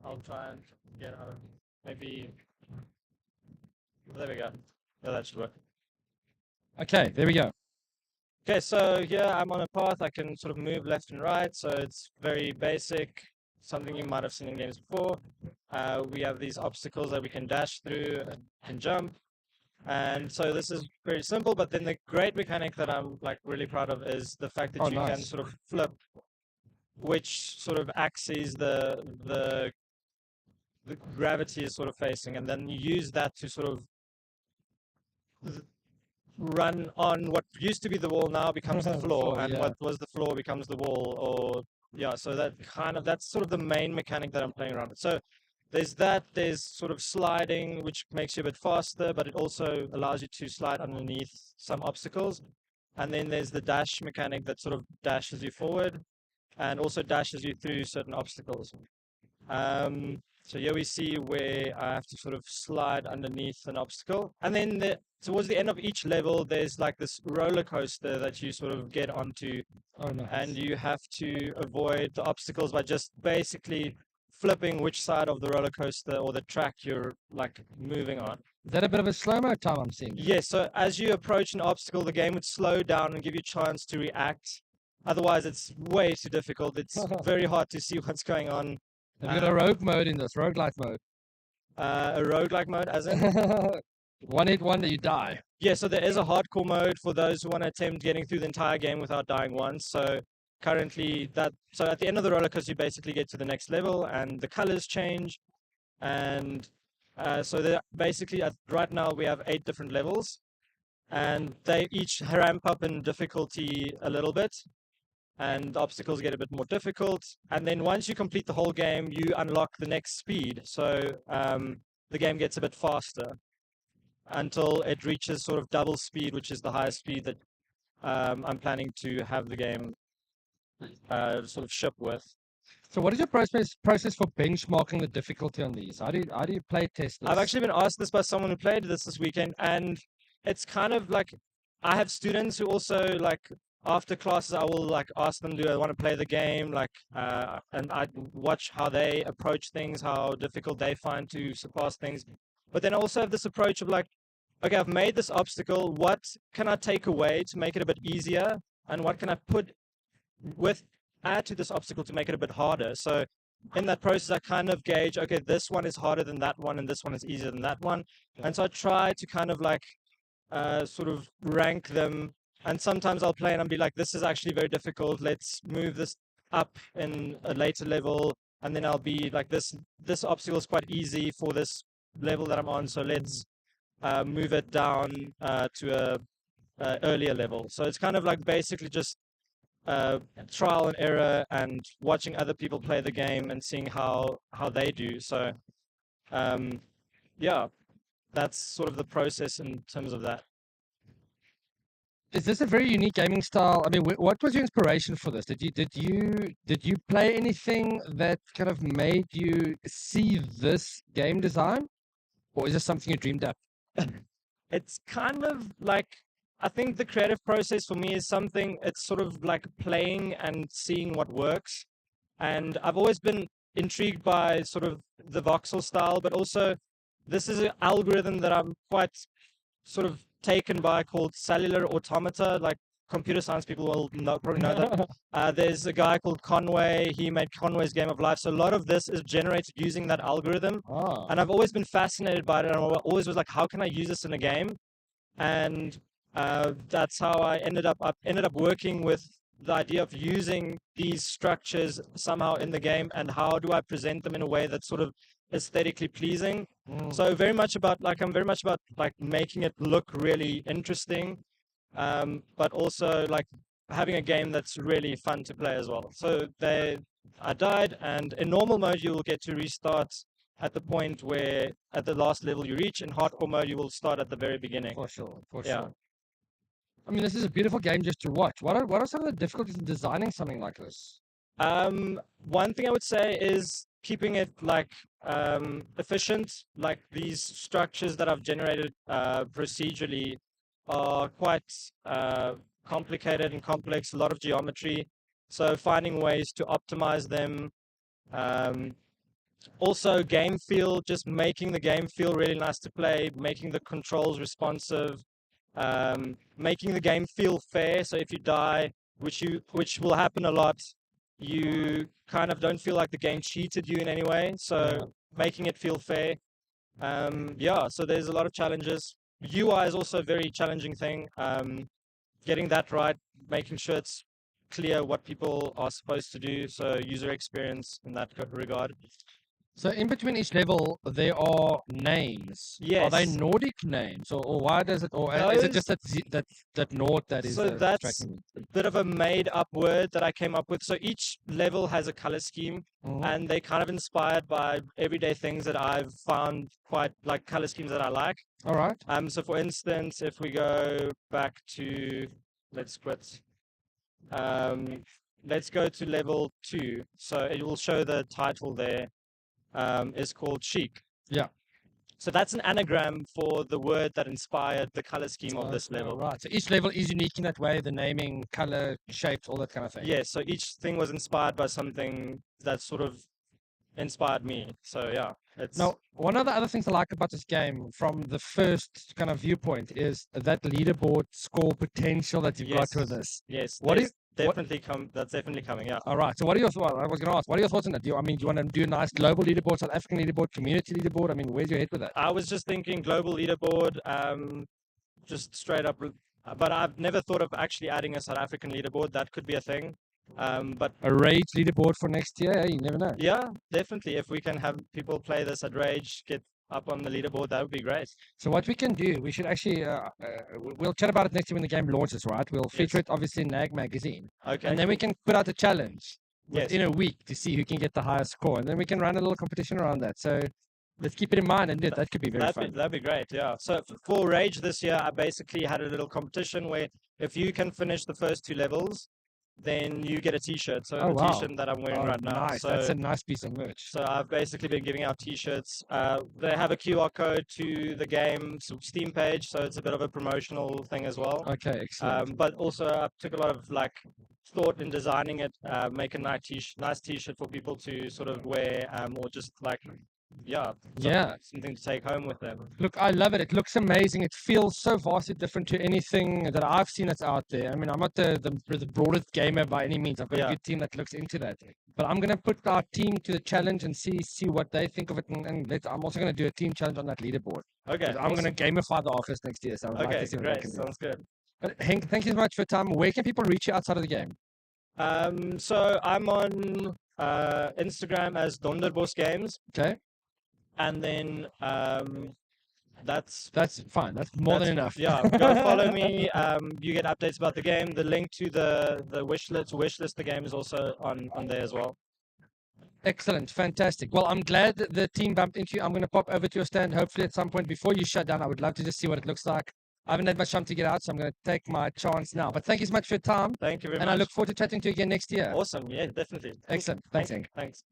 I'll try and get out of maybe. There we go. Yeah, that should work. Okay, there we go. Okay, so here I'm on a path. I can sort of move left and right, so it's very basic, something you might have seen in games before. We have these obstacles that we can dash through and jump. And so this is very simple, but then the great mechanic that I'm like really proud of is the fact that you can sort of flip which sort of axis the gravity is sort of facing, and then you use that to sort of run on what used to be the wall now becomes the floor, and what was the floor becomes the wall, or yeah, so that's sort of the main mechanic that I'm playing around with. So there's sort of sliding, which makes you a bit faster, but it also allows you to slide underneath some obstacles. And then there's the dash mechanic that sort of dashes you forward. and also dashes you through certain obstacles. So here we see where I have to sort of slide underneath an obstacle. And then towards the end of each level, there's like this roller coaster that you sort of get onto. Oh, nice. And you have to avoid the obstacles by just basically flipping which side of the roller coaster or the track you're like moving on. Is that a bit of a slow-mo time I'm seeing? Yes, so as you approach an obstacle, the game would slow down and give you a chance to react. Otherwise, it's way too difficult. It's very hard to see what's going on. Have you got a rogue mode in this, roguelike mode? A roguelike mode, as in? One hit wonder, you die. Yeah, so there is a hardcore mode for those who want to attempt getting through the entire game without dying once. So currently, so at the end of the roller coaster, you basically get to the next level, and the colors change, and so basically right now we have 8 different levels, and they each ramp up in difficulty a little bit. And the obstacles get a bit more difficult. And then once you complete the whole game, you unlock the next speed. So the game gets a bit faster until it reaches sort of double speed, which is the highest speed that I'm planning to have the game sort of ship with. So what is your process for benchmarking the difficulty on these? How do you play test this? I've actually been asked this by someone who played this weekend, and it's kind of like I have students who also like after classes I will like ask them, do I want to play the game, like and I watch how they approach things, how difficult they find to surpass things. But then I also have this approach of like, okay, I've made this obstacle, what can I take away to make it a bit easier, and what can I add to this obstacle to make it a bit harder? So in that process I kind of gauge, okay, this one is harder than that one and this one is easier than that one. And so I try to kind of like sort of rank them. And sometimes I'll play and I'll be like, this is actually very difficult, let's move this up in a later level. And then I'll be like, this obstacle is quite easy for this level that I'm on, so let's move it down to a earlier level. So it's kind of like basically just trial and error and watching other people play the game and seeing how they do. So yeah, that's sort of the process in terms of that. Is this a very unique gaming style? I mean, what was your inspiration for this? Did you play anything that kind of made you see this game design, or is this something you dreamed up? It's kind of like, I think the creative process for me is something, it's sort of like playing and seeing what works. And I've always been intrigued by sort of the voxel style, but also this is an algorithm that I'm quite sort of taken by called cellular automata. Like computer science people will probably know that. There's a guy called Conway. He made Conway's Game of Life. So a lot of this is generated using that algorithm. Oh. And I've always been fascinated by it. And I always was like, how can I use this in a game? And that's how I ended up working with the idea of using these structures somehow in the game, and how do I present them in a way that's sort of aesthetically pleasing. So I'm very much about like making it look really interesting, but also like having a game that's really fun to play as well. So I died, and in normal mode you will get to restart at the point where at the last level you reach. In hardcore mode you will start at the very beginning. For sure. Yeah. I mean, this is a beautiful game just to watch. What are some of the difficulties in designing something like this? One thing I would say is keeping it like efficient. Like these structures that I've generated procedurally are quite complicated and complex, a lot of geometry. So finding ways to optimize them. Also game feel, just making the game feel really nice to play, making the controls responsive, making the game feel fair. So if you die, which will happen a lot, you kind of don't feel like the game cheated you in any way. So making it feel fair. Yeah, so there's a lot of challenges. UI is also a very challenging thing. Getting that right, making sure it's clear what people are supposed to do. So user experience in that regard. So in between each level, there are names. Yes. Are they Nordic names, or why does it, or is it just that Nord that is? So that's distracting me? a bit of a made-up word that I came up with. So each level has a color scheme, and they kind of inspired by everyday things that I've found quite like color schemes that I like. All right. So for instance, if we go back to, let's quit. let's go to level 2. So it will show the title there is called Chic. Yeah. So that's an anagram for the word that inspired the color scheme of this level. Right. So each level is unique in that way, the naming, color, shapes, all that kind of thing. Yeah, so each thing was inspired by something that sort of inspired me. So yeah, it's Now, one of the other things I like about this game from the first kind of viewpoint is that leaderboard score potential that you've got with this. Yes, What do there's that's definitely coming, yeah. All right. So what are your thoughts? I was going to ask, what are your thoughts on that? Do you want to do a nice global leaderboard, South African leaderboard, community leaderboard? I mean, where's your head with that? I was just thinking global leaderboard, just straight up, but I've never thought of actually adding a South African leaderboard. That could be a thing. But a rAge leaderboard for next year, you never know. Yeah, definitely. If we can have people play this at rAge, get up on the leaderboard, that would be great. So what we can do, we should actually, we'll chat about it next year when the game launches, right? We'll feature it obviously in NAG magazine. Okay. And then we can put out a challenge Yes. within a week to see who can get the highest score. And then we can run a little competition around that. So let's keep it in mind and do it. That could be very fun. That'd be great, yeah. So for rAge this year, I basically had a little competition where if you can finish the first 2 levels, then you get a T-shirt. So the wow. T-shirt that I'm wearing right now. Nice. So, That's a nice piece of merch. So I've basically been giving out T-shirts. They have a QR code to the game's Steam page, so it's a bit of a promotional thing as well. Okay, excellent. But also I took a lot of thought in designing it, make a nice T-shirt for people to sort of wear, or just something to take home with them. Look, I love it. It looks amazing. It feels so vastly different to anything that I've seen that's out there. I mean, I'm not the broadest gamer by any means. I've got a good team that looks into that. But I'm going to put our team to the challenge and see what they think of it. And I'm also going to do a team challenge on that leaderboard. Okay. I'm going to gamify the office next year. So I would like to see what I great. can do. Sounds good. But Henk, thank you so much for your time. Where can people reach you outside of the game? So I'm on Instagram as Donderbos Games. Okay. And then that's fine. That's more than enough. Yeah, go follow me. You get updates about the game. The link to the wish list the game is also on there as well. Excellent, fantastic. Well, I'm glad that the team bumped into you. I'm going to pop over to your stand hopefully at some point before you shut down. I would love to just see what it looks like. I haven't had much time to get out, so I'm going to take my chance now. But thank you so much for your time. Thank you very much. And I look forward to chatting to you again next year. Awesome. Yeah, definitely. Excellent. Thanks, Henk. Thanks.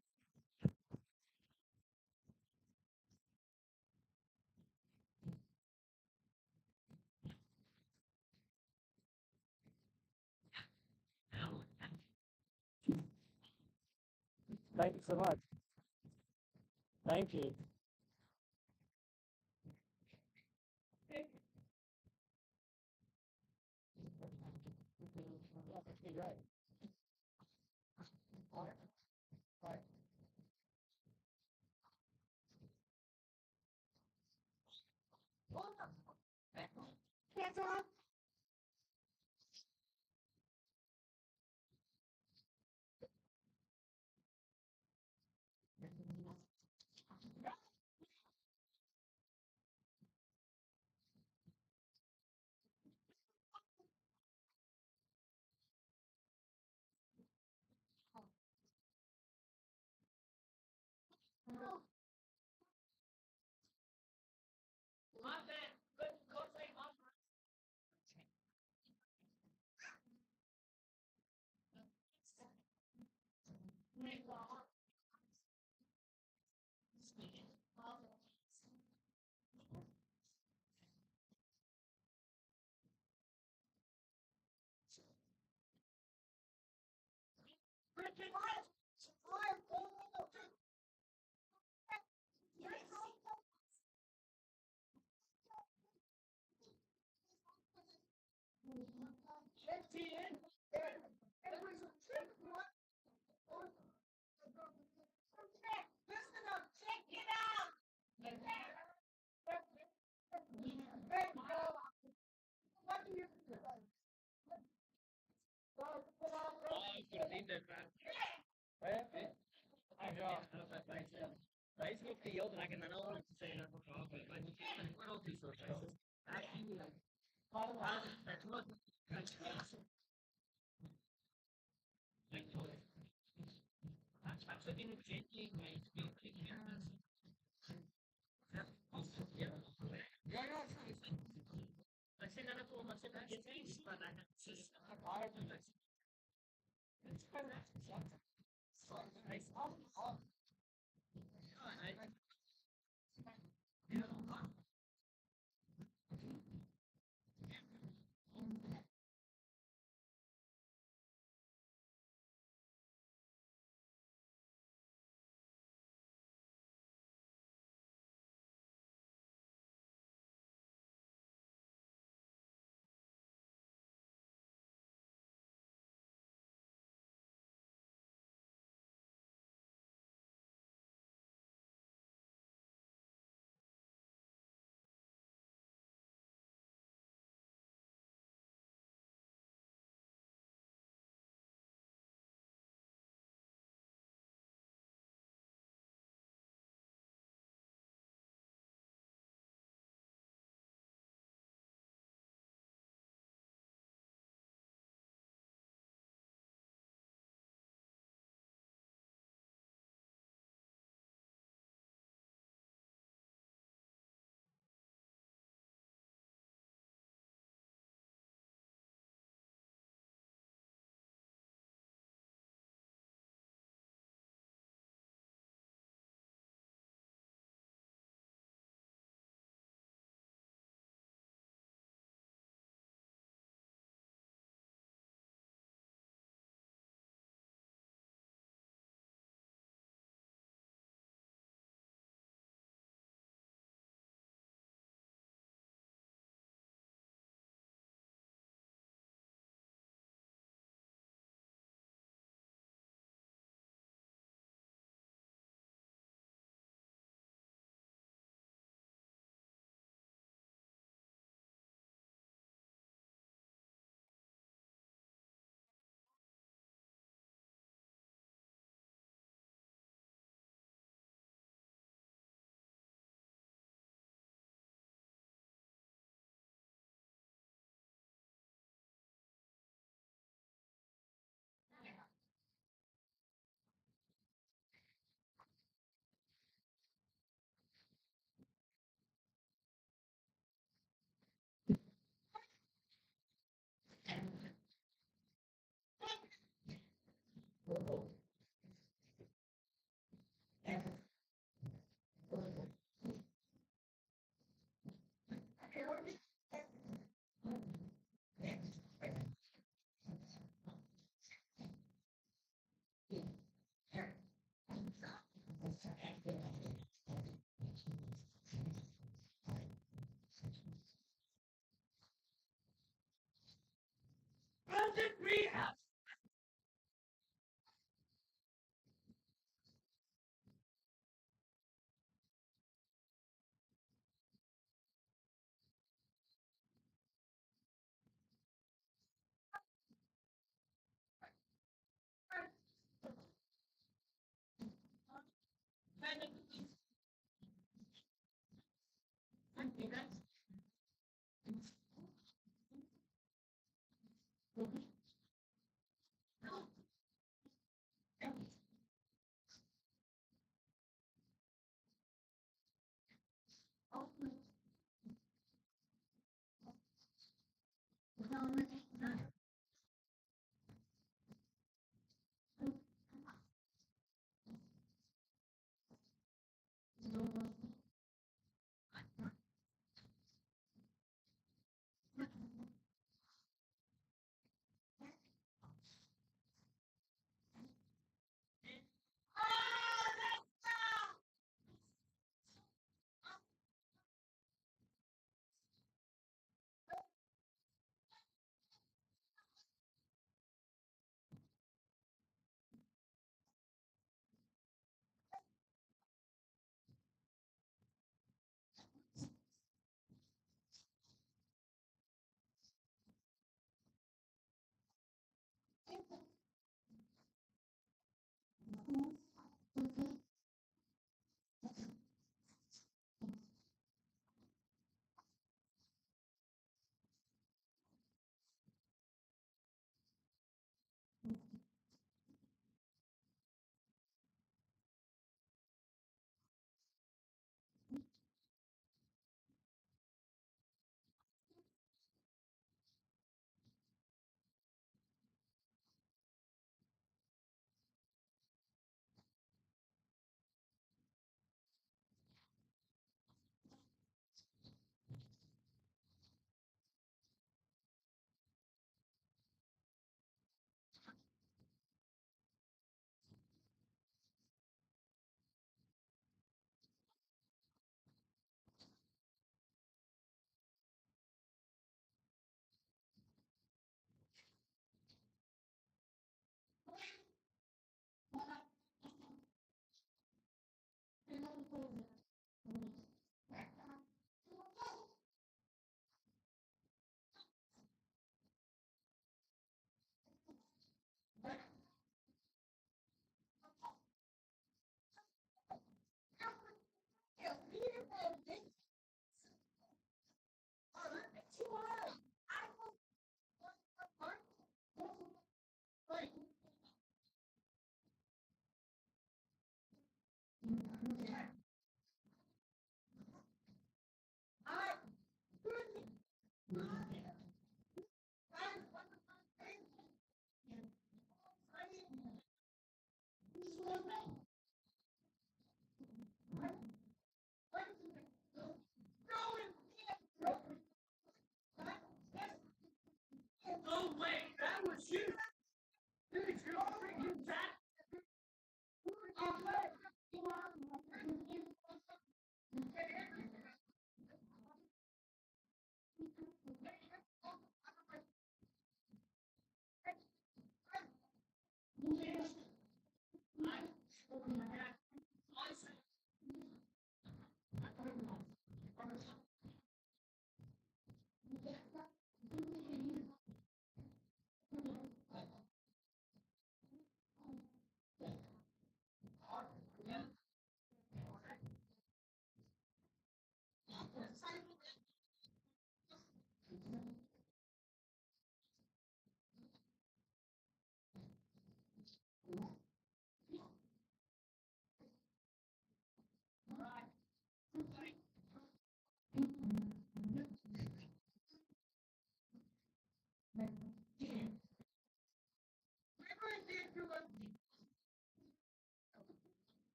Thank you so much. Thank you.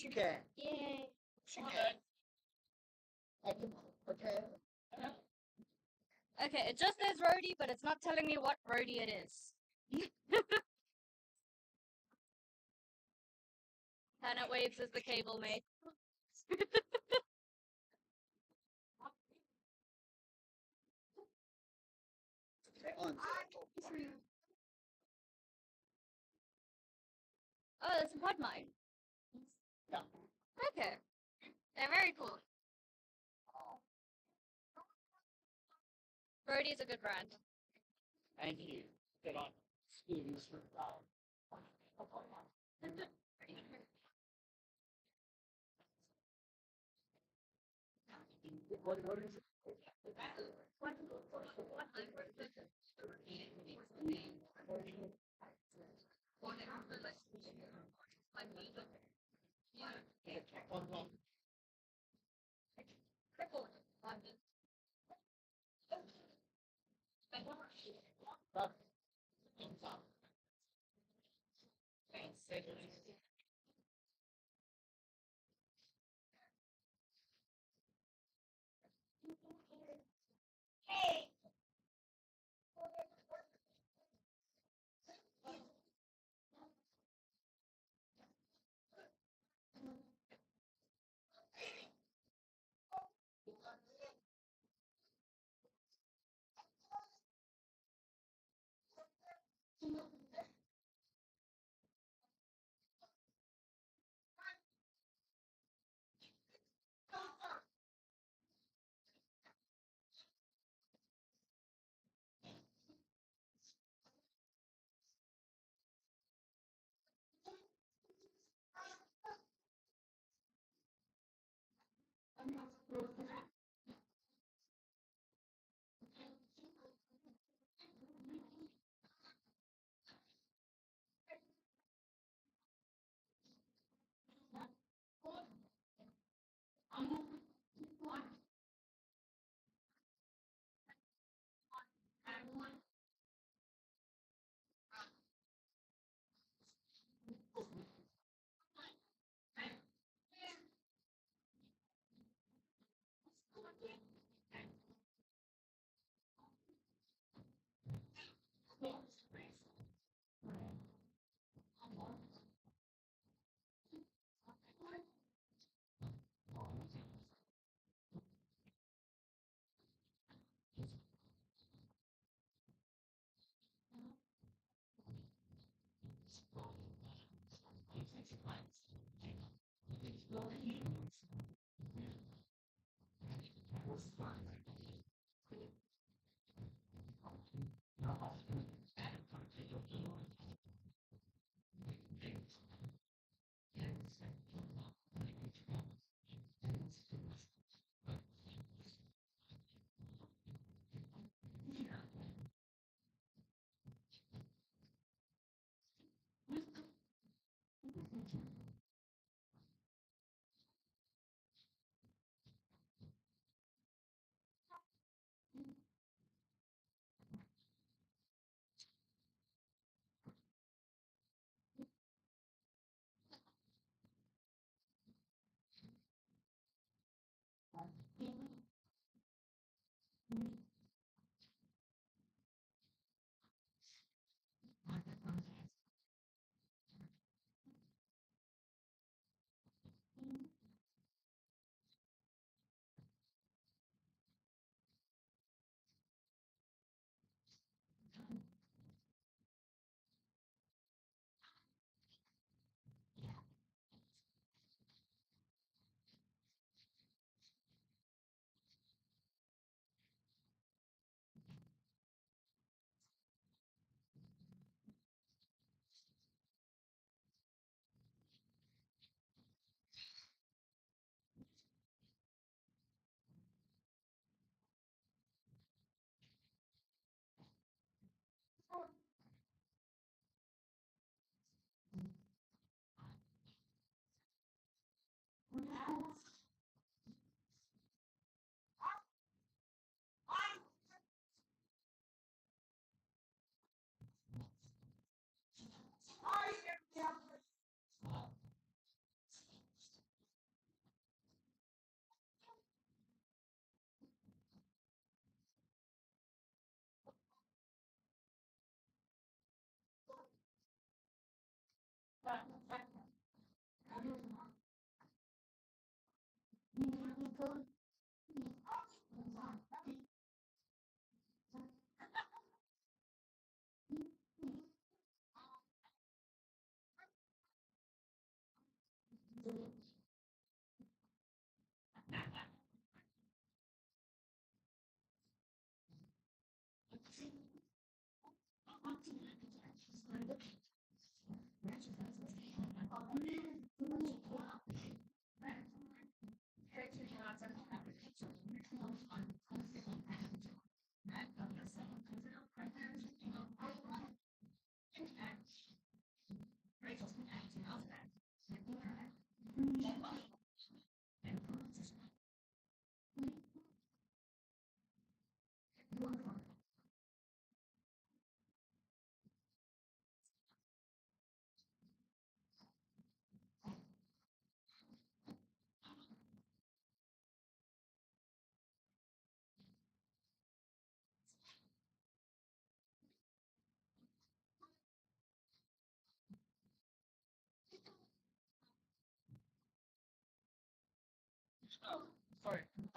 She can. Yay. She can. Okay. Okay, it just says roadie, but it's not telling me what roadie it is. Planet Waves is the cable mate. Oh, it's a pod mine. Yeah. Okay. They're very cool. Roadie is a good brand. Thank you. Good on. Students for what is it?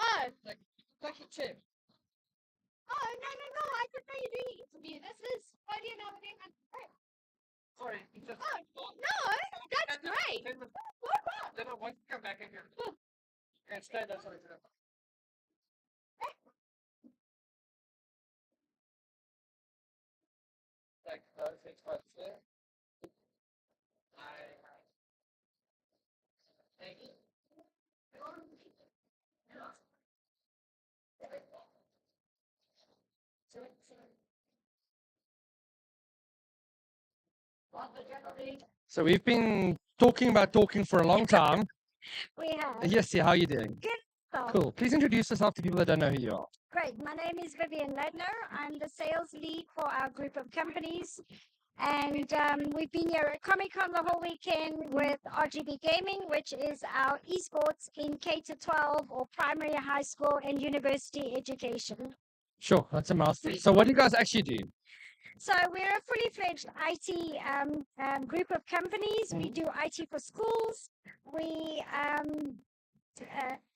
Oh, Like a chip. oh, no. I didn't know you're doing it to me. This is funny enough. Sorry. Oh, no, that's great. Then I want to come back in here. And stay there. Sorry. Like, it's quite clear. Thank you. So we've been talking about talking for a long time. We have. Yes, yeah, how are you doing? Good stuff. Cool. Please introduce yourself to people that don't know who you are. Great. My name is Vivian Ledner. I'm the sales lead for our group of companies. And we've been here at Comic Con the whole weekend with RGB Gaming, which is our esports in K to 12 or primary, high school, and university education. Sure, that's a mouthful. So what do you guys actually do? So we're a fully fledged IT group of companies. We do IT for schools. We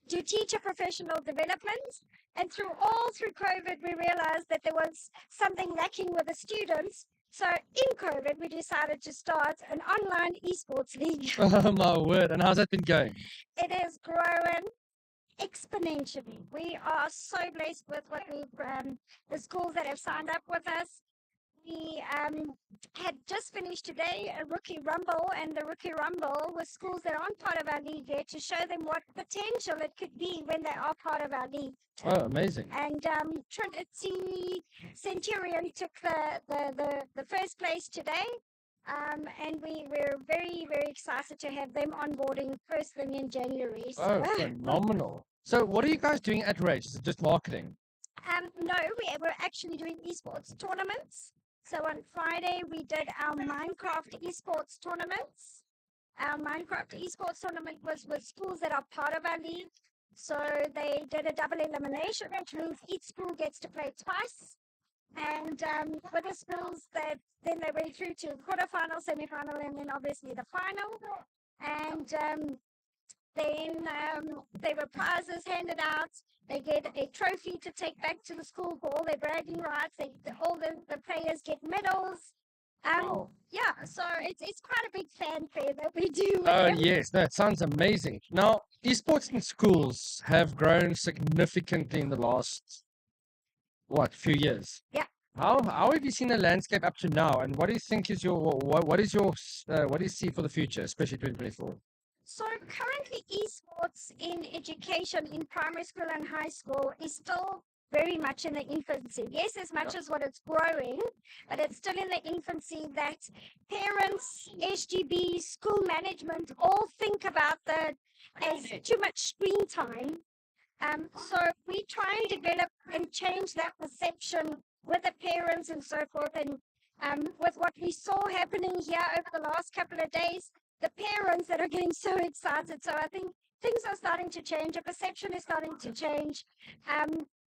do teacher professional development. And through COVID, we realized that there was something lacking with the students. So in COVID, we decided to start an online esports league. Oh my word. And how's that been going? It has grown exponentially. We are so blessed with what the schools that have signed up with us. We had just finished today a rookie rumble, and the rookie rumble was schools that aren't part of our league yet to show them what potential it could be when they are part of our league. Oh, amazing. And Trinity Centurion took the first place today. And we're very, very excited to have them onboarding first thing in January. Oh, phenomenal. So what are you guys doing at rAge? Is it just marketing? No, we're actually doing esports tournaments. So on Friday, we did our Minecraft esports tournaments. Our Minecraft esports tournament was with schools that are part of our league. So they did a double elimination, which means each school gets to play twice. And with the schools that then they went through to quarterfinal, semifinal, and then obviously the final. And then there were prizes handed out. They get a trophy to take back to the school for all their bragging rights. All the players get medals. Yeah, so it's quite a big fanfare that we do. Oh, yes, that sounds amazing. Now, esports in schools have grown significantly in the last, few years? Yeah. How have you seen the landscape up to now, and what do you think is what do you see for the future, especially 2024? So currently esports in education in primary school and high school is still very much in the infancy. Yes, as much as what it's growing, but it's still in the infancy that parents, SGB, school management all think about that as too much screen time. So we try and develop and change that perception with the parents and so forth. And with what we saw happening here over the last couple of days, the parents that are getting so excited. So I think things are starting to change. The perception is starting to change.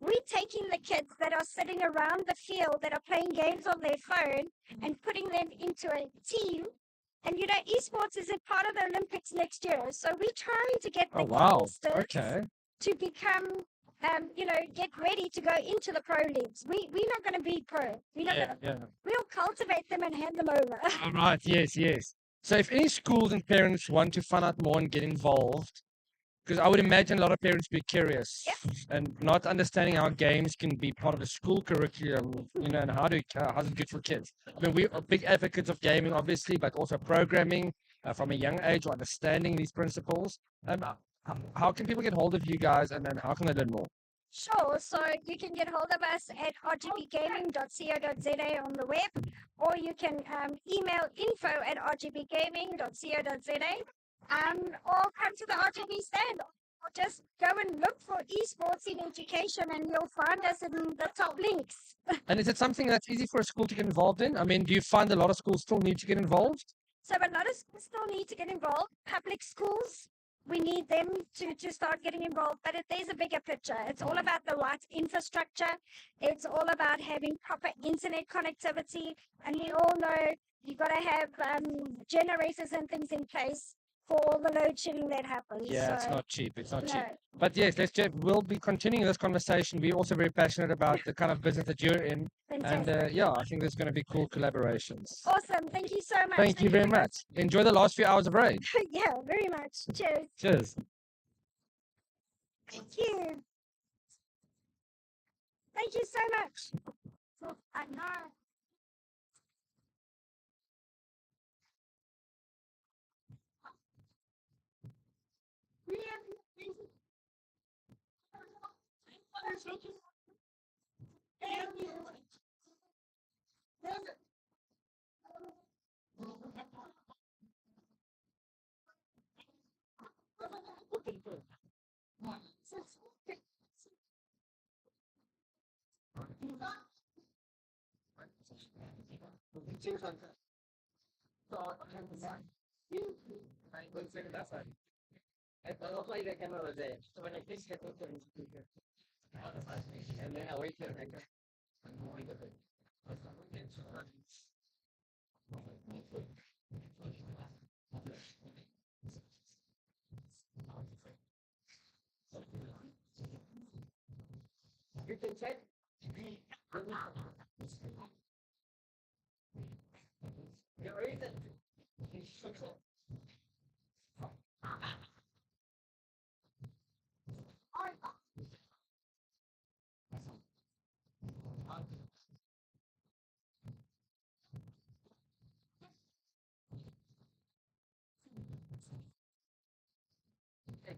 We're taking the kids that are sitting around the field that are playing games on their phone and putting them into a team. And esports is a part of the Olympics next year. So we're trying to get the youngsters to become, get ready to go into the pro leagues. We're not going to be pro. We'll cultivate them and hand them over. All right, yes. So if any schools and parents want to find out more and get involved, because I would imagine a lot of parents be curious and not understanding how games can be part of the school curriculum, and how's it good for kids. I mean, we are big advocates of gaming, obviously, but also programming from a young age, or understanding these principles. How can people get hold of you guys, and then how can they learn more? Sure. So you can get hold of us at rgbgaming.co.za on the web, or you can email info@rgbgaming.co.za, or come to the RGB stand, or just go and look for esports in education, and you'll find us in the top links. And is it something that's easy for a school to get involved in? I mean, do you find a lot of schools still need to get involved? So a lot of schools still need to get involved. Public schools, we need them to start getting involved, but there's a bigger picture. It's all about the right infrastructure. It's all about having proper internet connectivity, and we all know you've got to have generators and things in place for all the load shedding that happens. Yeah, it's so, not cheap. It's not cheap. no. But yes, we'll be continuing this conversation. We're also very passionate about the kind of business that you're in. And Fantastic. yeah, I think there's going to be cool collaborations. Awesome. Thank you so much. Thank you very for much. Enjoy the last few hours of rAge. yeah, very much. Cheers. Cheers. Thank you. Thank you so much. I know. I'll play the camera there. So when I think it, and then I'll wait till I can. You can check. You're even.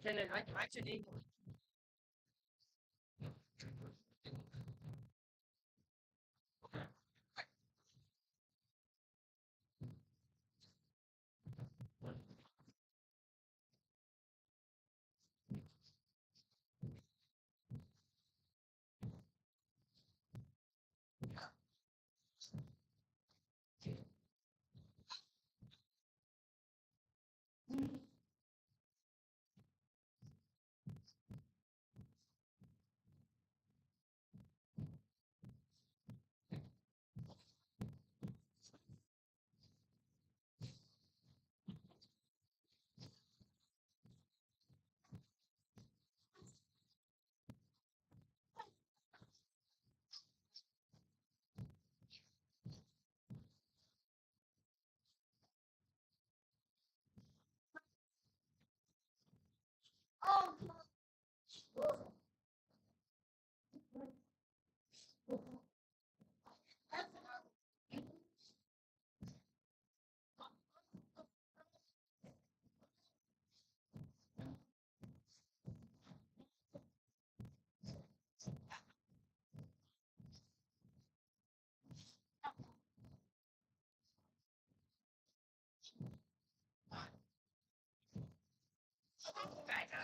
Can I actually?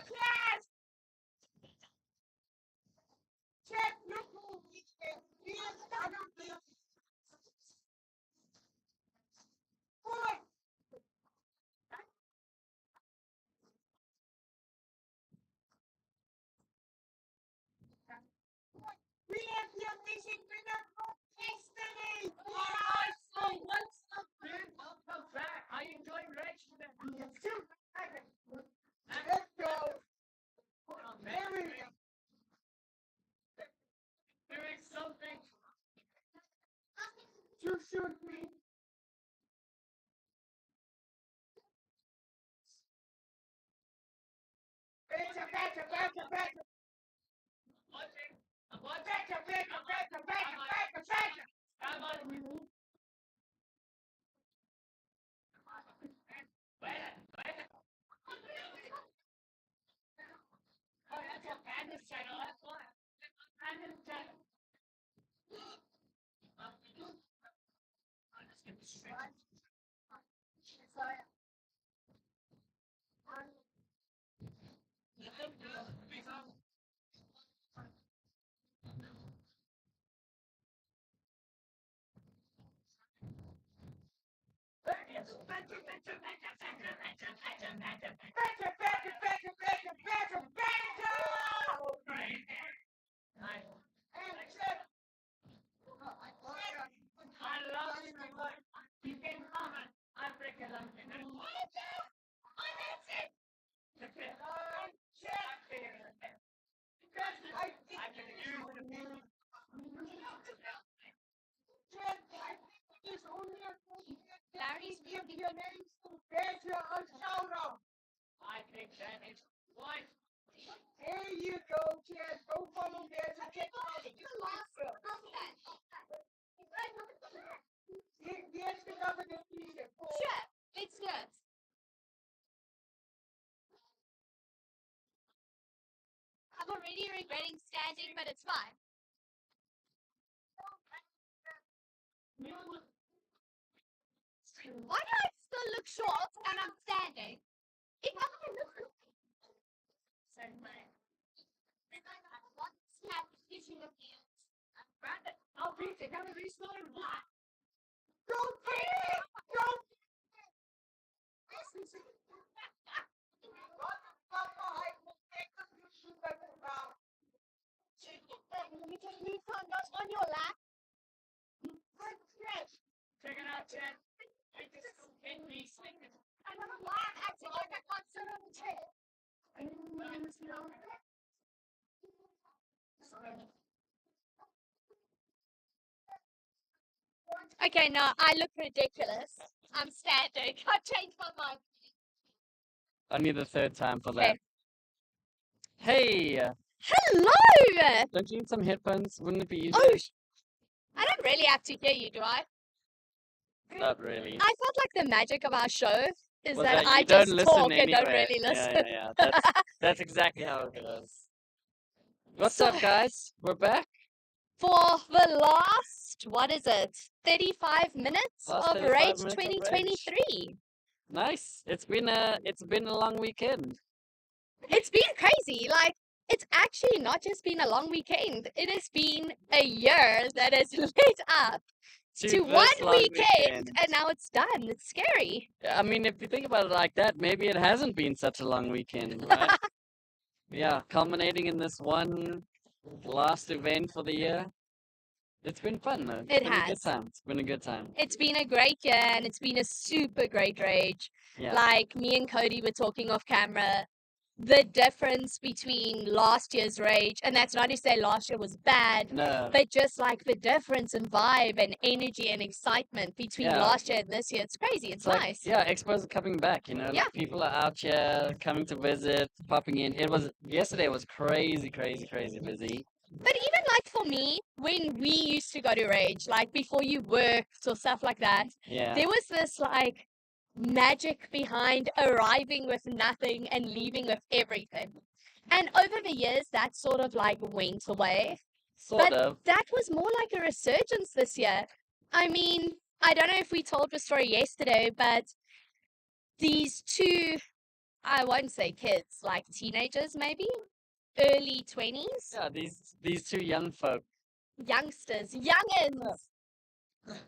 Yes! Check your phone. Yes, I don't feel. Boy! We have your mission for the destiny! Yes! So what's up, man? Welcome back. Are you enjoying rAge today? Let's go! Mary! Doing something to shoot me. Better. I'm watching. Better. I'm on you. Oh, that's a bandit channel. That's why. Bandit channel. I'll just get this straight. Sorry. Larry's Give your names to Pedro a shout out. I think that is right. There you go, Chad. Go follow Pedro. Check out the Yes, the government please. Sure, let's do it. I'm already regretting standing, but it's fine. Why do I still look short and I'm standing? If I'm gonna look I'll beat it. Come and restart it. Don't panic! Don't on your lap. Check it out, Chad. Make this completely sing. I don't know why I'm acting like I can't sit on the chair. Okay, no, I look ridiculous. I'm standing. I changed my mind. Only the third time for Okay. that. Hey, Hello! don't you need some headphones? Wouldn't it be easier? Oh, I don't really have to hear you, do I? Not really. I felt like the magic of our show is Was that that I you don't just listen talk and don't anyway. really listen. Yeah. That's exactly how it goes. What's up, guys? We're back. For the last, what is it, 35 minutes Last of 35 Rage minutes of Rage. 2023. Nice. It's been a long weekend. It's been crazy. Like, it's actually not just been a long weekend. It has been a year that has led up to this one long weekend, and now it's done. It's scary. I mean, if you think about it like that, maybe it hasn't been such a long weekend, right? Yeah, culminating in this one last event for the year. It's been fun though. It been a good has. time. It's been a good time. It's been a great year, and it's been a super great Rage. Yeah. Like, me and Cody were talking off camera. The difference between last year's Rage, and that's not to say last year was bad, No. but just like the difference in vibe and energy and excitement between Yeah. last year and this year, it's crazy. It's like, nice. yeah, expos are coming back, Yeah. like people are out here coming to visit, popping in. Yesterday was crazy busy. But even like for me, when we used to go to Rage, like before you worked or stuff like that, Yeah. there was this like magic behind arriving with nothing and leaving with everything. And over the years, that sort of like went away. Sort But of. that was more like a resurgence this year. I mean, I don't know if we told the story yesterday, but these two, I won't say kids, like teenagers maybe, early 20s, Yeah, these two young folk. youngsters, youngins.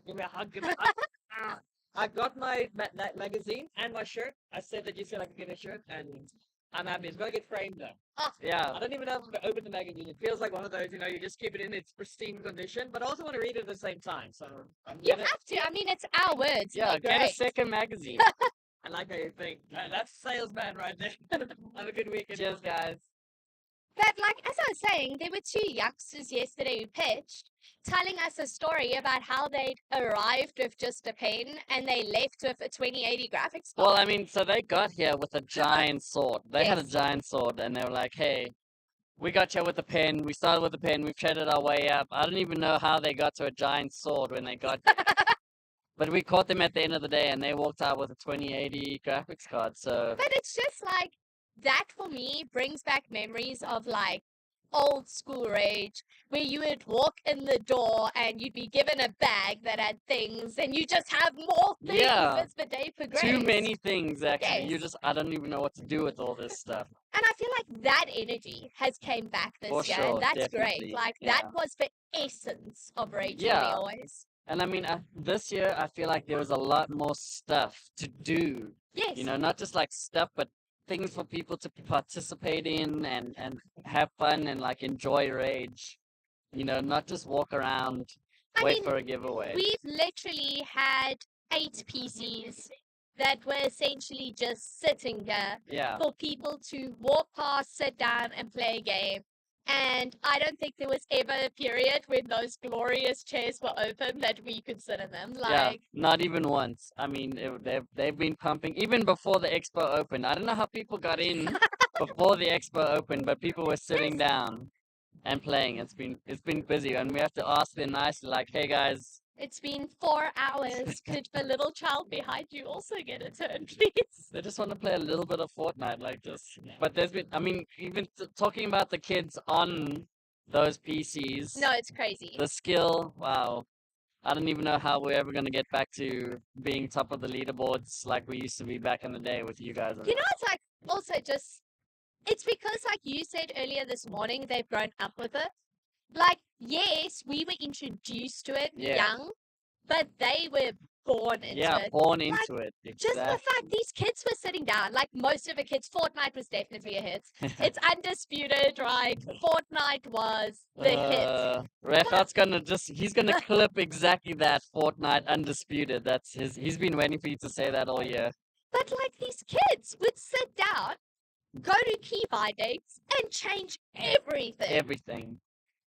Give me a hug. Give me a hug. I got my magazine and my shirt. I said that you said I could get a shirt, and I'm happy. It's gonna get framed though. Yeah. I don't even have to open the magazine. It feels like one of those, you just keep it in its pristine condition, but I also want to read it at the same time. So You have to. I mean, it's our words. Yeah, they're get a great. second magazine. I like how you think. That's salesman right there. Have a good weekend. Cheers, guys. But like as I was saying, there were two youngsters yesterday who pitched, telling us a story about how they'd arrived with just a pen and they left with a 2080 graphics card. Well, I mean, so they got here with a giant sword. They had a Yes. giant sword, and they were like, "Hey, we got here with a pen. We started with a pen. We've traded our way up. I don't even know how they got to a giant sword when they got here." But we caught them at the end of the day, and they walked out with a 2080 graphics card. So But it's just like that for me brings back memories of like old school Rage, where you would walk in the door and you'd be given a bag that had things, and you just have more things Yeah. as the day progressed. too many things, actually. Yes. I don't even know what to do with all this stuff. And I feel like that energy has came back this For year, sure, and that's definitely, great. Like yeah. that was the essence of Rage for me Yeah. always. And I mean, this year, I feel like there was a lot more stuff to do. Yes. Not just like stuff, but things for people to participate in and have fun and like enjoy Rage. Not just walk around, I wait mean, for a giveaway. We've literally had 8 PCs that were essentially just sitting there Yeah. for people to walk past, sit down, and play a game. And I don't think there was ever a period when those glorious chairs were open that we could sit in them. Yeah, Like, not even once. I mean, they've been pumping even before the expo opened. I don't know how people got in before the expo opened, but people were sitting down and playing. It's been busy, and we have to ask them nicely, like, "Hey guys, it's been 4 hours. Could the little child behind you also get a turn, please? they just want to play a little bit of Fortnite, like just." But there's been, I mean, even talking about the kids on those PCs, No, it's crazy. the skill, wow. I don't even know how we're ever gonna get back to being top of the leaderboards like we used to be back in the day with you guys. You know, it's like also just, it's because, like you said earlier this morning, they've grown up with it. Like, yes, we were introduced to it Yeah. young, but they were born into Yeah, it. born Like, into it. just the Exactly. fact these kids were sitting down, like most of the kids, Fortnite was definitely a hit. It's undisputed, right? Fortnite was the hit. Rechat's he's gonna clip exactly that Fortnite undisputed. That's he's been waiting for you to say that all year. But like these kids would sit down, go to key bindings, and change everything. Everything.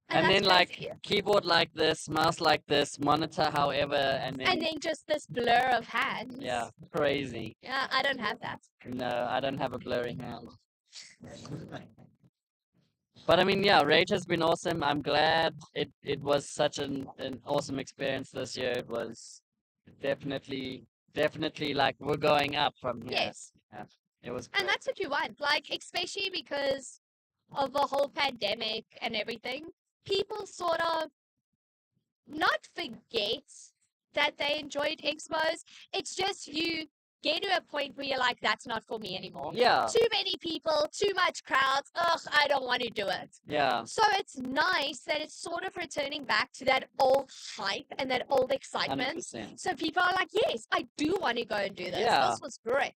And And that's then like crazy. keyboard like this, mouse like this, monitor however, and And then just this blur of hands. yeah, crazy. Yeah, I don't have that. No, I don't have a blurry hand. But I mean, yeah, rAge has been awesome. I'm glad it was such an awesome experience this year. It was definitely like we're going up from here. Yes. Yeah, it was And great. that's what you want. Like, especially because of the whole pandemic and everything, people sort of not forget that they enjoyed expos. It's just you get to a point where you're like, that's not for me anymore. Yeah. Too many people, too much crowds. Ugh, I don't want to do it. Yeah. So it's nice that it's sort of returning back to that old hype and that old excitement. 100%. So people are like, yes, I do want to go and do this. Yeah. This was great.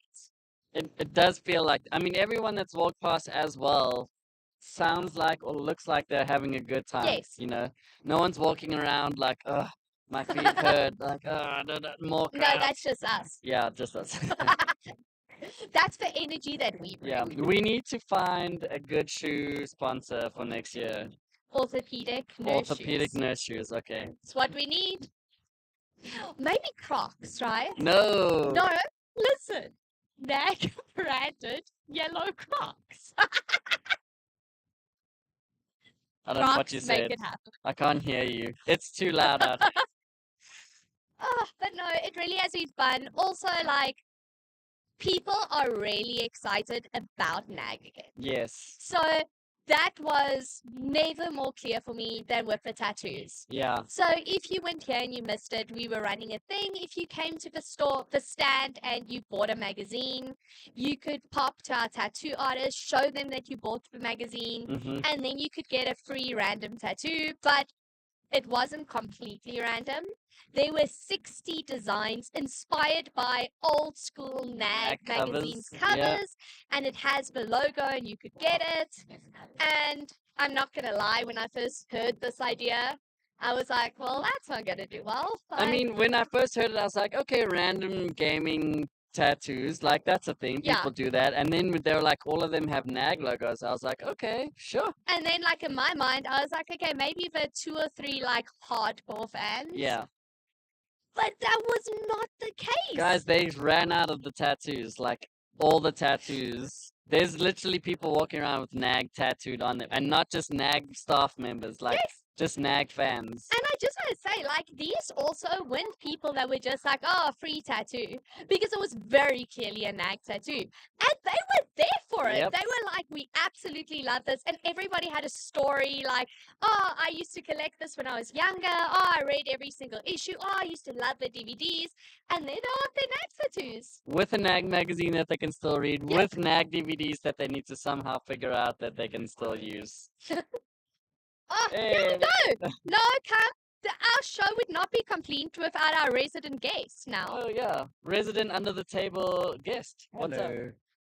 It does feel like, I mean, everyone that's walked past as well sounds like or looks like they're having a good time. Yes. You know, no one's walking around like, ugh, my feet hurt. Like, more No, crowd. that's just us. Yeah, just us. That's the energy that we bring. Yeah, we need to find a good shoe sponsor for next year. Orthopedic nurse Orthopedic shoes. nurse shoes, okay. It's what we need. Maybe Crocs, right? No. No, listen. Nag branded yellow Crocs. I don't know what Crocs you make said. it happen. I can't hear you. It's too loud out here. Oh, but no, it really has been fun. Also, like, people are really excited about NAG again. Yes. So that was never more clear for me than with the tattoos. Yeah. So if you went here and you missed it, we were running a thing. If you came to the store, the stand, and you bought a magazine, you could pop to our tattoo artist, show them that you bought the magazine, Mhm. and then you could get a free random tattoo. But it wasn't completely random. There were 60 designs inspired by old school NAG Nag magazine's covers, yeah. covers, and it has the logo, and you could get it. And I'm not gonna lie, when I first heard this idea, I was like, well, that's not gonna do well. I Like, mean, when I first heard it, I was like, okay, random gaming tattoos, like that's a thing. Yeah. People do that. And then they were like, all of them have NAG logos. I was like, okay, sure. and then like in my mind, I was like, okay, maybe the 2 or 3 like hardcore fans. Yeah. But that was not the case. Guys, they ran out of the tattoos, like all the tattoos. There's literally people walking around with NAG tattooed on them, and not just NAG staff members, like Yes. just NAG fans. And I just want to say, like, these also weren't people that were just like, oh, free tattoo. Because it was very clearly a NAG tattoo. And they were there for it. Yep. They were like, we absolutely love this. And everybody had a story like, oh, I used to collect this when I was younger. Oh, I read every single issue. Oh, I used to love the DVDs. And then they have their NAG tattoos. With a NAG magazine that they can still read, Yep. with NAG DVDs that they need to somehow figure out that they can still use. Oh, here we go. No, our show would not be complete without our resident guest now. Oh yeah, resident under the table guest. What's up?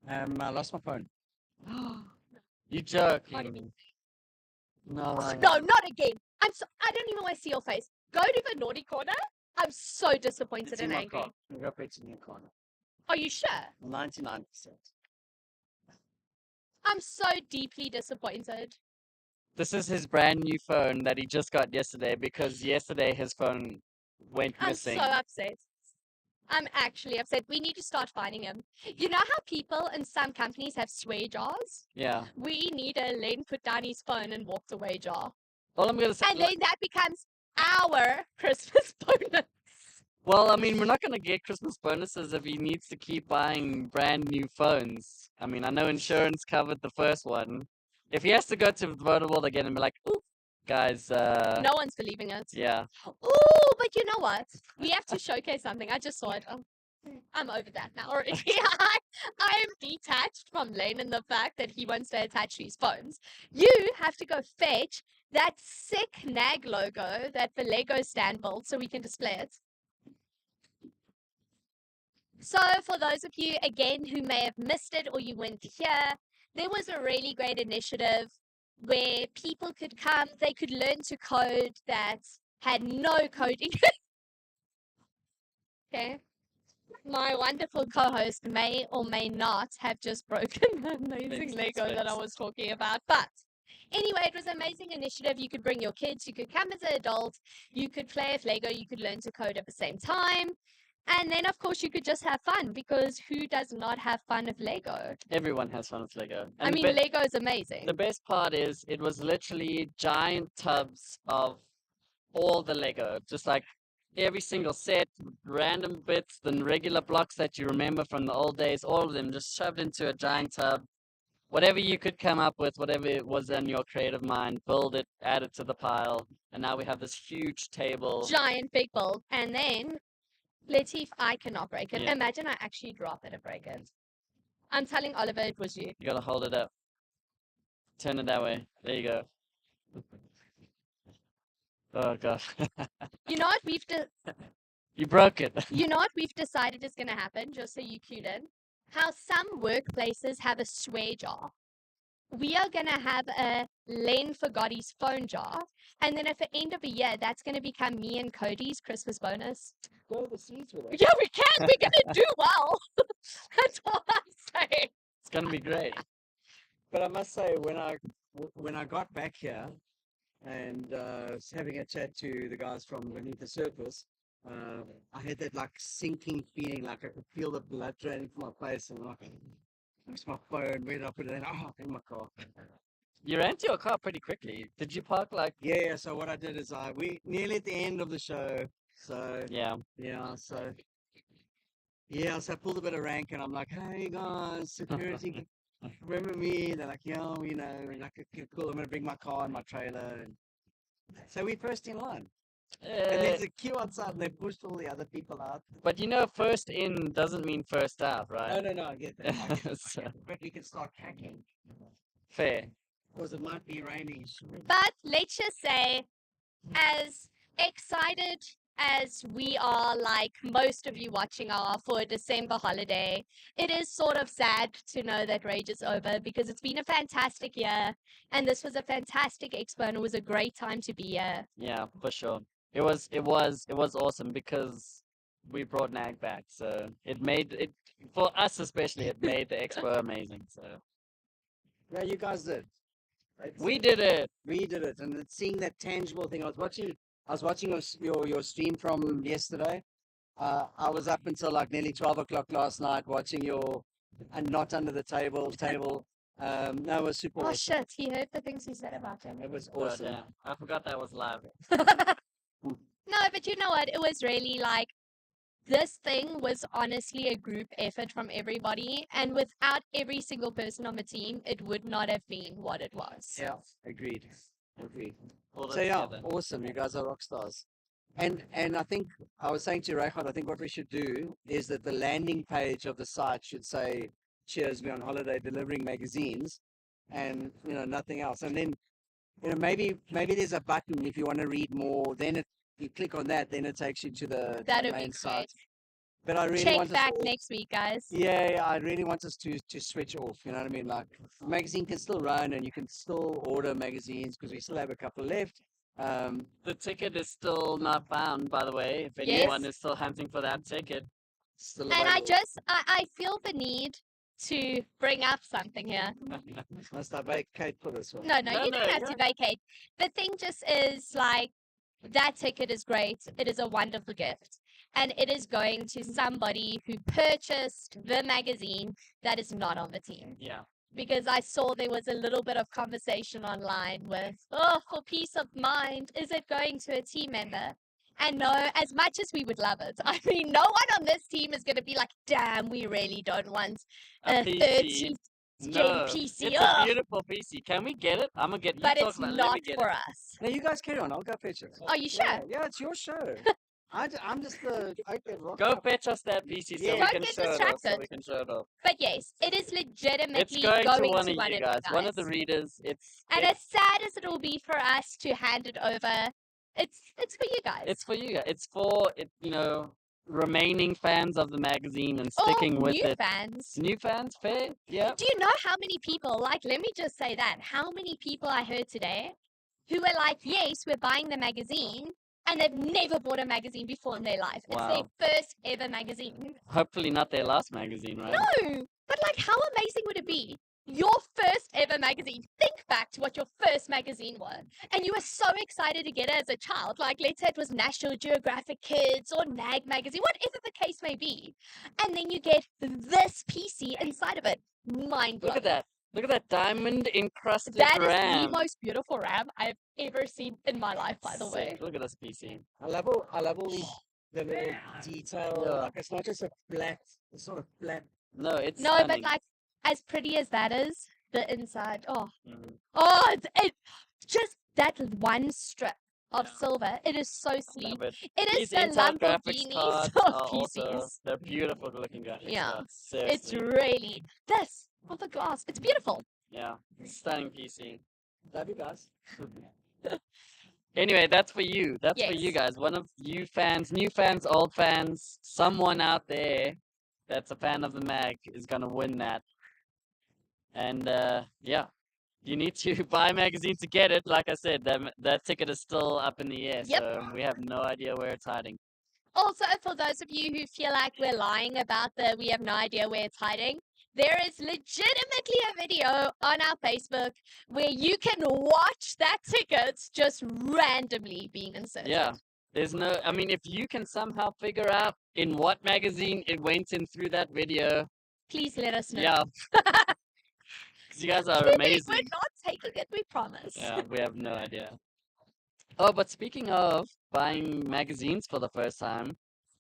Hello. I lost my phone. You joking? No. No, not again. I don't even want to see your face. Go to the naughty corner. I'm so disappointed It's in and my angry. car. I got it in your corner. Are you sure? 99%. I'm so deeply disappointed. This is his brand new phone that he just got yesterday because yesterday his phone went I'm missing. so upset. I'm actually upset. We need to start finding him. You know how people in some companies have swear jars? Yeah. We need a Len put down his phone and walked away jar. All I'm gonna say, And then that becomes our Christmas bonus. well, I mean, we're not gonna get Christmas bonuses if he needs to keep buying brand new phones. I mean, I know insurance covered the first one. If he has to go to the motor world again and be like, "Ooh, guys, No one's believing it. yeah, Oh, but you know what? We have to showcase something. I just saw it. I'm over that now already. I am detached from Lane and the fact that he wants to attach to his phones. You have to go fetch that sick NAG logo that the Lego stand built so we can display it. So, for those of you, again, who may have missed it or you weren't here, there was a really great initiative where people could come, they could learn to code that had no coding. Okay. My wonderful co-host may or may not have just broken the amazing Lego that I was talking about. But anyway, it was an amazing initiative. You could bring your kids, you could come as an adult, you could play with Lego, you could learn to code at the same time. And then, of course, you could just have fun because who does not have fun with Lego? everyone has fun with Lego." I And mean, Lego is amazing. the best part is it was literally giant tubs of all the Lego, just like every single set, random bits, the regular blocks that you remember from the old days, all of them just shoved into a giant tub. Whatever you could come up with, whatever it was in your creative mind, build it, add it to the pile, and now we have this huge table. Giant big build. And then, let's see if I cannot break it. Yeah. Imagine I actually drop it and break it. I'm telling Oliver it was you. You gotta hold it up. Turn it that way. There you go. Oh god. You know what You broke it. you know what we've decided is going to happen, just so you cue in? How some workplaces have a swear jar. We are going to have a Len forgot his phone jar. And then at the end of the year, that's going to become me and Cody's Christmas bonus. Go overseas with it. Yeah, we can. We're going to do well. That's all I'm saying. It's gonna be great. But I must say, when I got back here and was having a chat to the guys from beneath the surface, I had that like sinking feeling, like I could feel the blood draining from my face, and I'm like, where's my phone? Where did I put it? Oh, in my car. You ran to your car pretty quickly. Did you park like? Yeah. So what I did is we nearly at the end of the show. So Yeah. So I pulled a bit of rank, and I'm like, hey guys, security, remember me? They're like, yeah, we know. And like, okay, cool. I'm gonna bring my car and my trailer, and so we first in line. And there's a queue outside, and they pushed all the other people out. But you know, first in doesn't mean first out, right? No, I get that. I get it, So- But we can start hacking Fair. because it might be raining. But let's just say, as excited as we are, like most of you watching are, for a December holiday, it is sort of sad to know that rAge is over because it's been a fantastic year and this was a fantastic expo and it was a great time to be here. Yeah, for sure. It was awesome because we brought NAG back, so it made it for us especially. It made the expo amazing. So Yeah, you guys did. we did it. We did it, and it's seeing that tangible thing. I was watching your stream from yesterday. I was up until like nearly 12 o'clock last night watching your and not under the table. No, it was super Oh awesome. shit, he heard the things he said about him. It was Oh, awesome. damn. I forgot that was live. No, but you know what? It was really like this thing was honestly a group effort from everybody, and without every single person on the team, it would not have been what it was. Yeah, agreed. Pulled So it yeah, together. awesome. You guys are rock stars. And I think I was saying to Rayhan, I think what we should do is that the landing page of the site should say, "Cheers, we're on holiday delivering magazines," and nothing else. And then maybe there's a button if you want to read more. Then you click on that, then it takes you to the That'd be main great. site. But I really Check want us back all- next week, guys. Yeah, I really want us to switch off. You know what I mean? Like, the magazine can still run, and you can still order magazines because we still have a couple left. The ticket is still not found, by the way. If Yes. anyone is still hunting for that ticket, Still And I available. I feel the need to bring up something here. Must I vacate for this one? No, No, you no, don't have to vacate. The thing just is like that ticket is great. It is a wonderful gift. And it is going to somebody who purchased the magazine that is not on the team. Yeah. Because I saw there was a little bit of conversation online with, oh, for peace of mind, is it going to a team member? And no, as much as we would love it, I mean, no one on this team is going to be like, damn, we really don't want A a PC. 13th gen No, PC. it's a Ugh. beautiful PC. Can we get it? I'm gonna get you But talk it's about it. Let not me get for it. us. No, you guys carry on. I'll go fetch it. Are you sure? Yeah, it's your show. I'm just the okay, rock Go up. fetch us that PC so Yeah. we Don't can get show it off. So distracted. we can show it off. But yes, it is It's legitimately going to going one to of one you of guys, you one of guys. the readers. And as sad as it will be for us to hand it over, it's for you guys. It's for you guys. It's for remaining fans of the magazine and Or sticking with new it. fans. New fans, fair. Yeah. Do you know how many people, like, let me just say that, how many people I heard today who were like, yes, we're buying the magazine, and they've never bought a magazine before in their life. It's Wow. their first ever magazine. Hopefully not their last magazine, right? No, but like, how amazing would it be? Your first ever magazine. Think back to what your first magazine was. And you were so excited to get it as a child. Like, let's say it was National Geographic Kids or NAG magazine, whatever the case may be. And then you get this PC inside of it. Mind blowing. Look at that. Look at that diamond encrusted That is RAM. the most beautiful RAM I've ever seen in my life, by the way. Sick. Look at this PC. I love all these the little detail. Yeah. Like it's not just a flat. It's not a flat. No, it's No, stunning. but like, as pretty as that is, the inside, Mhm. it just that one strip of silver. It is so sleek. Love it. It is These the Intel graphics Lamborghinis cards of are also PCs. they're beautiful looking graphics Yeah, cards. it's Seriously. really this with the glass. It's beautiful. Yeah. Stunning PC. Love you guys. Anyway, that's for you. That's for you Yes. guys. One of you fans, new fans, old fans, someone out there that's a fan of the mag is gonna win that. And yeah, you need to buy a magazine to get it. Like I said, that ticket is still up in the air, Yep. so we have no idea where it's hiding. Also, for those of you who feel like we're lying about we have no idea where it's hiding, there is legitimately a video on our Facebook where you can watch that ticket just randomly being inserted. Yeah. There's no, I mean, if you can somehow figure out in what magazine it went in through that video, Please let us know. yeah. 'Cause you guys are We're amazing. not taking it, we promise. Yeah, we have no idea. Oh, but speaking of buying magazines for the first time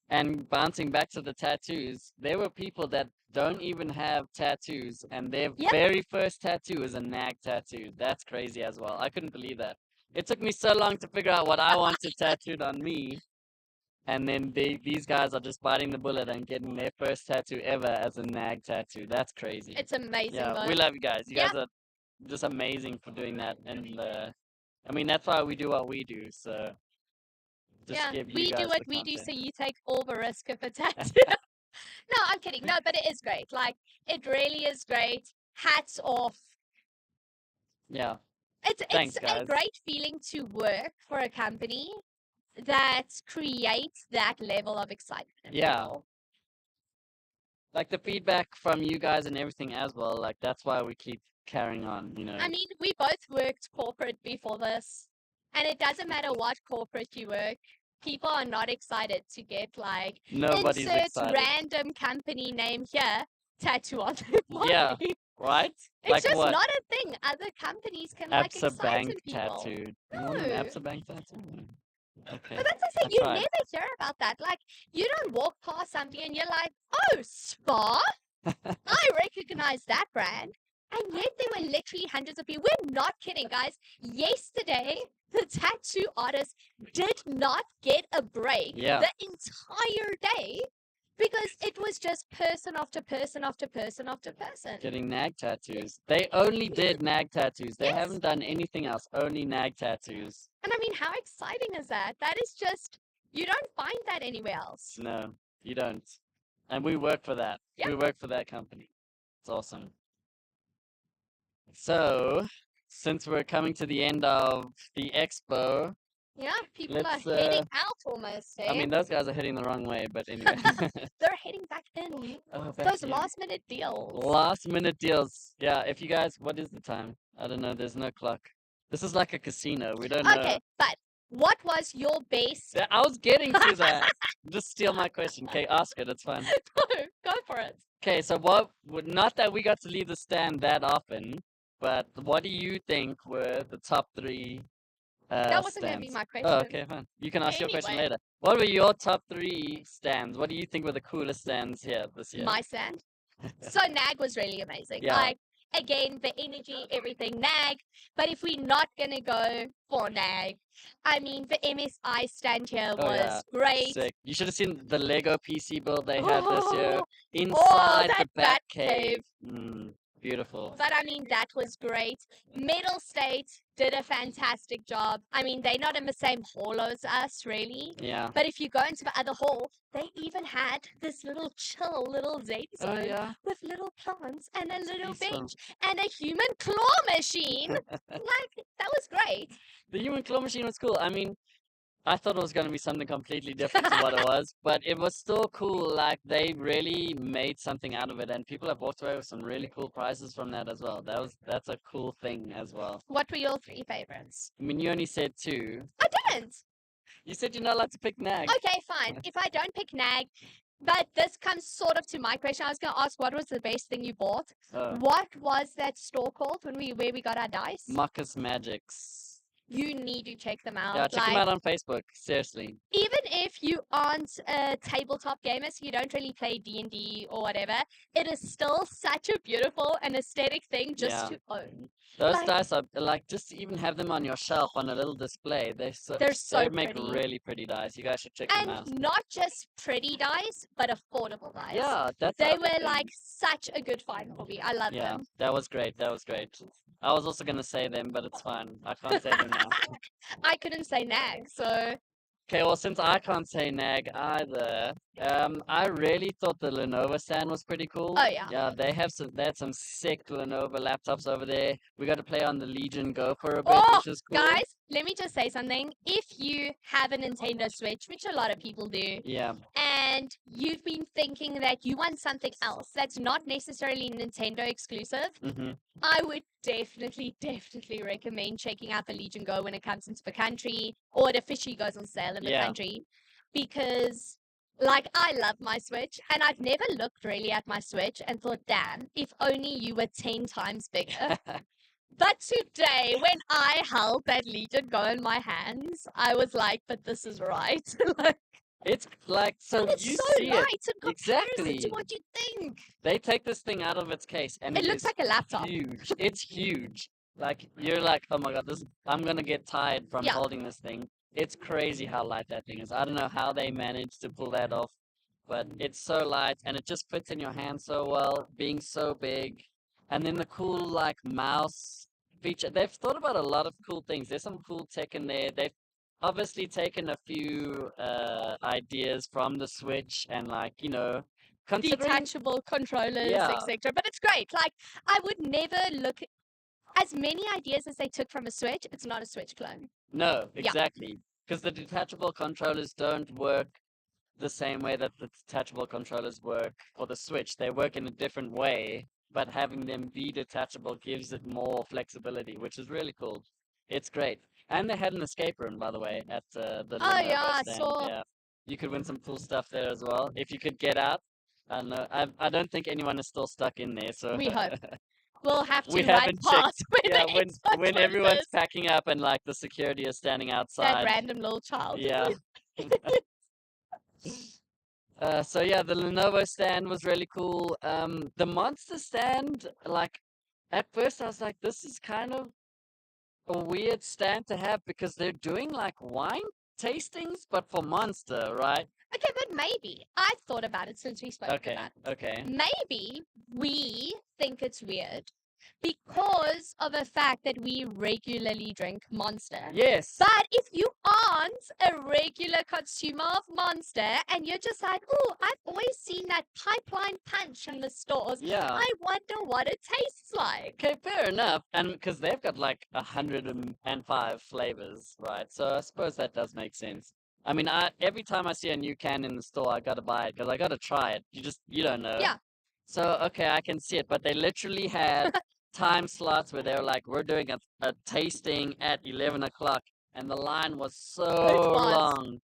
and bouncing back to the tattoos, there were people that don't even have tattoos, and their Yep. very first tattoo is a nag tattoo. That's crazy as well. I couldn't believe that. It took me so long to figure out what I wanted tattooed on me. And then these guys are just biting the bullet and getting their first tattoo ever as a nag tattoo. That's crazy. It's amazing, Yeah, though. we love you guys. You Yeah. guys are just amazing for doing that. And I mean, that's why we do what we do. So just Yeah, give you we guys do what the we do, so content. you take all the risk of a tattoo. No, I'm kidding. No, but it is great. Like, it really is great. Hats off. Yeah. It's Thanks, a guys. great feeling to work for a company that creates that level of excitement. in Yeah. people. Like the feedback from you guys and everything as well. Like that's why we keep carrying on, you know. I mean, we both worked corporate before this, and it doesn't matter what corporate you work. People are not excited to get like Nobody's insert excited. random company name here tattoo on their body. Yeah. Right? It's Like just what? not a thing. Other companies can like Absa excite Bank some people. tattoo. You want an No. Absa Bank tattoo? Okay. But that's the I thing, you tried. never hear about that. Like, you don't walk past something and you're like, oh, Spa? I recognize that brand. And yet there were literally hundreds of people. We're not kidding, guys. Yesterday, the tattoo artist did not get a break Yeah. the entire day because it was just person after person after person after person. Getting nag tattoos. They only did nag tattoos. They Yes. haven't done anything else. Only nag tattoos. And I mean, how exciting is that? That is just, you don't find that anywhere else. No, you don't. And we work for that. Yeah. We work for that company. It's awesome. So, since we're coming to the end of the expo, Yeah, people Let's, are heading out almost, eh? I mean, those guys are heading the wrong way, but anyway. They're heading back in. Oh, back Those here. last minute deals. Last minute deals. Yeah, if you guys, what is the time? I don't know. There's no clock. This is like a casino. We don't know. Okay, but what was your base? Yeah, I was getting to that. Just steal my question. Okay, ask it. It's fine. Go for it. Okay, so not that we got to leave the stand that often, but what do you think were the top three That wasn't going to be stands? my Oh, question. okay, fine. You can ask your question Anyway. later. What were your top three stands? What do you think were the coolest stands here this year? My stand. So Nag was really amazing. Yeah. Like, again, the energy, everything, Nag. But if we're not going to go for Nag, I mean, the MSI stand here Oh, was yeah. great. Sick. You should have seen the Lego PC build they had this year. Oh, Inside the that Bat Batcave. Cave. Beautiful. But I mean, that was great. Metal State did a fantastic job. I mean, they're not in the same hall as us, really. Yeah. But if you go into the other hall, they even had this little chill, little zen Oh, zone yeah. with little plants and a little peaceful. bench and a human claw machine. Like, that was great. The human claw machine was cool. I mean, I thought it was going to be something completely different to what it was, but it was still cool. Like, they really made something out of it, and people have walked away with some really cool prizes from that as well. That's a cool thing as well. What were your three favorites? I mean, you only said two. I didn't. You said you're not allowed to pick Nag. Okay, fine. If I don't pick Nag, but this comes sort of to my question. I was going to ask, what was the best thing you bought? What was that store called where we got our dice? Marcus Magics. You need to check them out. Yeah, check them out on Facebook. Seriously. Even if you aren't a tabletop gamer, so you don't really play D&D or whatever, it is still such a beautiful and aesthetic thing just Yeah. to own. Those Like- dice are like, just to even have them on your shelf on a little display. They're so they make pretty. really pretty dice. You guys should check them out. And not just pretty dice, but affordable dice. Yeah, that's the They other were thing. like such a good find for me. I love Yeah, them. that was great. That was great. I was also gonna say them, but it's fine. I can't say them now. I couldn't say Nag, so Okay, well, since I can't say Nag either, I really thought the Lenovo stand was pretty cool. Oh, yeah. Yeah, they had some sick Lenovo laptops over there. We got to play on the Legion Go for a bit, Oh, which is cool. guys, let me just say something. If you have a Nintendo Switch, which a lot of people do, Yeah. and you've been thinking that you want something else that's not necessarily Nintendo exclusive, Mm-hmm. I would definitely recommend checking out the Legion Go when it comes into the country, or it officially goes on sale in the Yeah. country, because like I love my Switch, and I've never looked really at my Switch and thought, damn, if only you were 10 times bigger. But today, when I held that Legion Go in my hands, I was like, but this is right. Like, It's like, so it's you so see right it. in comparison Exactly. to what you think. They take this thing out of its case and It looks is like a laptop. huge. It's huge. Like, you're like, oh my god, I'm gonna get tired from Yeah. holding this thing. It's crazy how light that thing is. I don't know how they managed to pull that off, but it's so light and it just fits in your hand so well, being so big. And then the cool like mouse feature. They've thought about a lot of cool things. There's some cool tech in there. They've obviously taken a few ideas from the Switch and like, you know, considering Detachable controllers, Yeah. etc. But it's great. Like, I would never look as many ideas as they took from a Switch. It's not a Switch clone. No, Yeah. exactly. Because the detachable controllers don't work the same way that the detachable controllers work for the Switch. They work in a different way, but having them be detachable gives it more flexibility, which is really cool. It's great. And they had an escape room, by the way, at the Oh, Lenovo yeah, I stand. saw. Yeah. You could win some cool stuff there as well. If you could get out. I don't know. I don't think anyone is still stuck in there, so We hope. We'll have to we run haven't past checked. where Yeah, the when Xbox everyone's is. packing up and like the security is standing That outside. random little child. Yeah. So yeah, the Lenovo stand was really cool. The Monster stand, like at first I was like, this is kind of a weird stand to have because they're doing like wine tastings, but for Monster, right? Okay, but maybe. I've thought about it since we spoke Okay, about it. okay. Maybe we think it's weird because of the fact that we regularly drink Monster. Yes. But if you aren't a regular consumer of Monster and you're just like, oh, I've always seen that pipeline punch in the stores. Yeah. I wonder what it tastes like. Okay, fair enough. And because they've got like 105 flavors, right? So I suppose that does make sense. I mean, every time I see a new can in the store, I gotta buy it because I gotta try it. You don't know. Yeah. So okay, I can see it, but they literally had time slots where they were like, "We're doing a tasting at 11 o'clock," and the line was so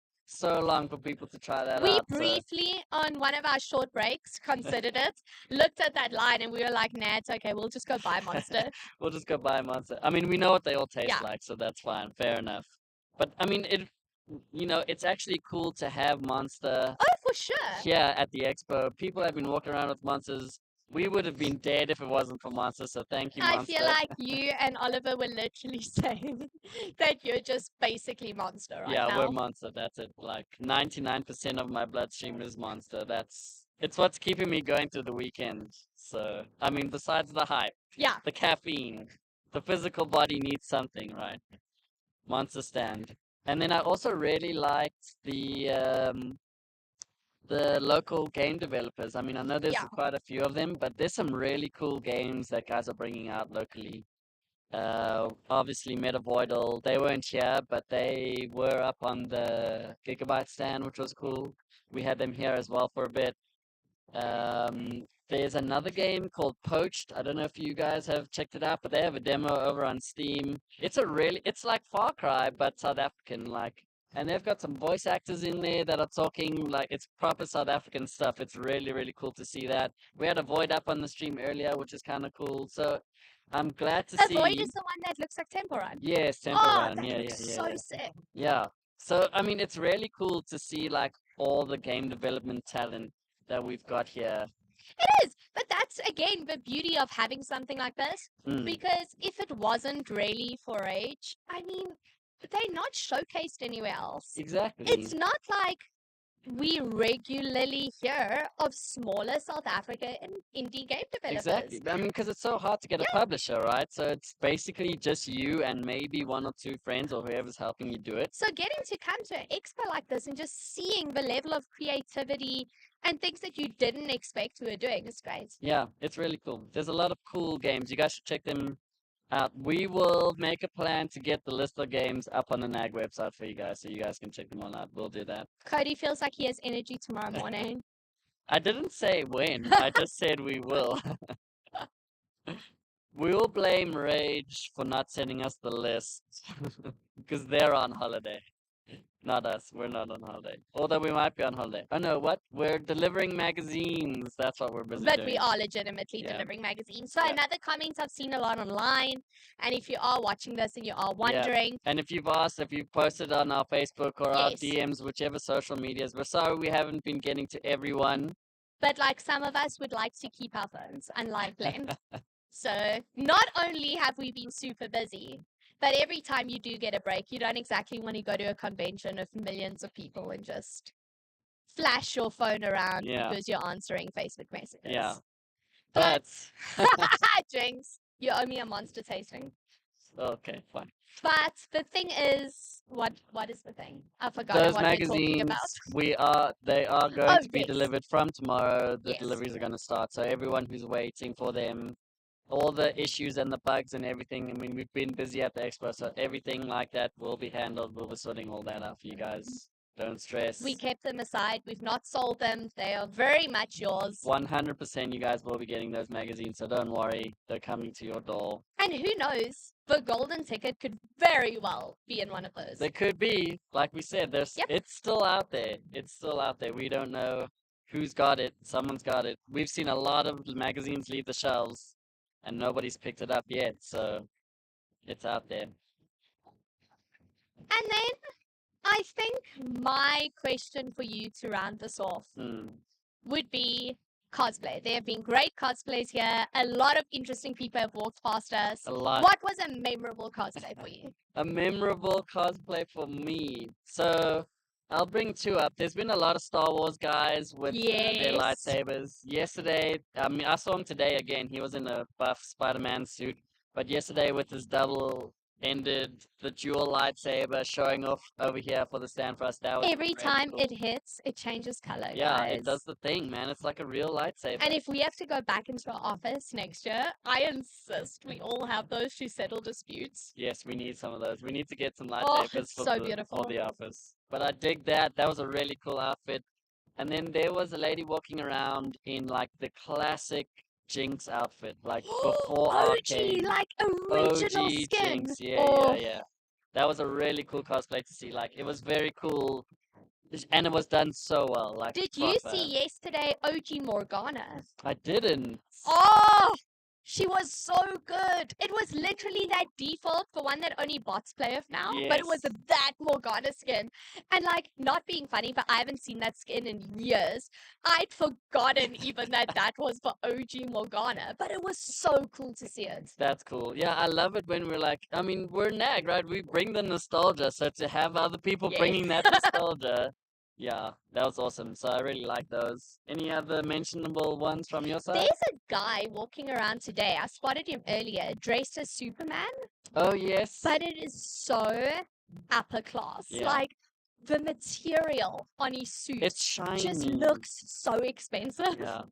long for people to try that We out. So briefly, on one of our short breaks, considered it, looked at that line, and we were like, nah, it's okay. We'll just go buy Monster. we'll just go buy a Monster. I mean, we know what they all taste Yeah. like, so that's fine. Fair enough. But I mean, it's actually cool to have Monster Oh, for sure. here at the expo. People have been walking around with Monsters. We would have been dead if it wasn't for Monster, so thank you, I Monster. feel like you and Oliver were literally saying that you're just basically Monster right Yeah, now. we're Monster. That's it. Like 99% of my bloodstream is Monster. It's what's keeping me going through the weekend. So, I mean, besides the hype, Yeah. the caffeine, the physical body needs something, right? Monster stand. And then I also really liked the local game developers. I mean, I know there's Yeah. quite a few of them, but there's some really cool games that guys are bringing out locally. Obviously Metavoidal, they weren't here, but they were up on the Gigabyte stand, which was cool. We had them here as well for a bit. There's another game called Poached. I don't know if you guys have checked it out, but they have a demo over on Steam. It's like Far Cry, but South African, and they've got some voice actors in there that are talking like it's proper South African stuff. It's really, really cool to see that. We had a Void up on the stream earlier, which is kind of cool. So I'm glad to see. Void is the one that looks like Temple Run. Yes, Temple Oh, Run. that Yeah, looks yeah, so yeah. sick. Yeah. So I mean, it's really cool to see like all the game development talent that we've got here. It is, but that's again the beauty of having something like this. Mm. Because if it wasn't really for rAge, I mean, they're not showcased anywhere else. Exactly. It's not like we regularly hear of smaller South African indie game developers. Exactly. I mean, because it's so hard to get a publisher, right? So it's basically just you and maybe one or two friends or whoever's helping you do it. So getting to come to an expo like this and just seeing the level of creativity and things that you didn't expect we were doing is great. Yeah, it's really cool. There's a lot of cool games. You guys should check them out. We will make a plan to get the list of games up on the NAG website for you guys so you guys can check them all out. We'll do that. Cody feels like he has energy tomorrow morning. I didn't say when. I just said we will. We will blame rAge for not sending us the list because they're on holiday. Not us. We're not on holiday. Although we might be on holiday. Oh no, what? We're delivering magazines. That's what we're busy But doing. we are legitimately Yeah. delivering magazines. So another comment I've seen a lot online, and if you are watching this and you are wondering, Yeah. And if you've asked, if you've posted on our Facebook or our Yes. DMs, whichever social medias, we're sorry we haven't been getting to everyone. but like some of us would like to keep our phones, unlike Glenn. So not only have we been super busy, but every time you do get a break, you don't exactly want to go to a convention of millions of people and just flash your phone around Yeah. because you're answering Facebook messages. Yeah. But But Jinx, you owe me a Monster tasting. okay, fine. But the thing is, what is the thing? I forgot Those what we're talking magazines, about. they are going Oh, to be yes. delivered from tomorrow. The Yes. deliveries are going to start. So everyone who's waiting for them, all the issues and the bugs and everything. I mean, we've been busy at the expo, so everything like that will be handled. We'll be sorting all that out for you guys. Don't stress. We kept them aside. We've not sold them. They are very much yours. 100% you guys will be getting those magazines, so don't worry. They're coming to your door. And who knows? The golden ticket could very well be in one of those. They could be, like we said, it's still out there. It's still out there. We don't know who's got it. Someone's got it. We've seen a lot of magazines leave the shelves, and nobody's picked it up yet, so it's out there. And then I think my question for you to round this off would be cosplay. There have been great cosplays here. A lot of interesting people have walked past us. A lot. What was a memorable cosplay for you? A memorable cosplay for me. So I'll bring two up. There's been a lot of Star Wars guys with their Yes. lightsabers. Yesterday, I mean, I saw him today again. He was in a buff Spider-Man suit. But yesterday with his double-ended, the dual lightsaber showing off over here for the stand for us. That was Every really time cool. it hits, it changes color, Yeah, guys. it does the thing, man. It's like a real lightsaber. And if we have to go back into our office next year, I insist we all have those to settle disputes. Yes, we need some of those. We need to get some Oh, lightsabers it's so beautiful. for the office. but I dig that. That was a really cool outfit. And then there was a lady walking around in like the classic Jinx outfit, like before OG, arcade. like original OG skin. Jinx, yeah, Oh. yeah. That was a really cool cosplay to see. Like it was very cool, and it was done so well. Like Did you proper. see yesterday OG Morgana? I didn't. Oh, she was so good. It was literally that default for one that only bots play with now, but it was Yes. that Morgana skin. And like, not being funny, but I haven't seen that skin in years. I'd forgotten even that was for OG Morgana, but it was so cool to see it. That's cool. Yeah, I love it when we're like, I mean, we're NAG, right? We bring the nostalgia. So to have other people bringing that nostalgia, yeah, that was awesome. So I really like those. Any other mentionable ones from your side? There's a guy walking around today. I spotted him earlier, dressed as Superman. Oh, yes. But it is so upper class. Yeah. Like the material on his suit It's just shiny. looks so expensive. Yeah.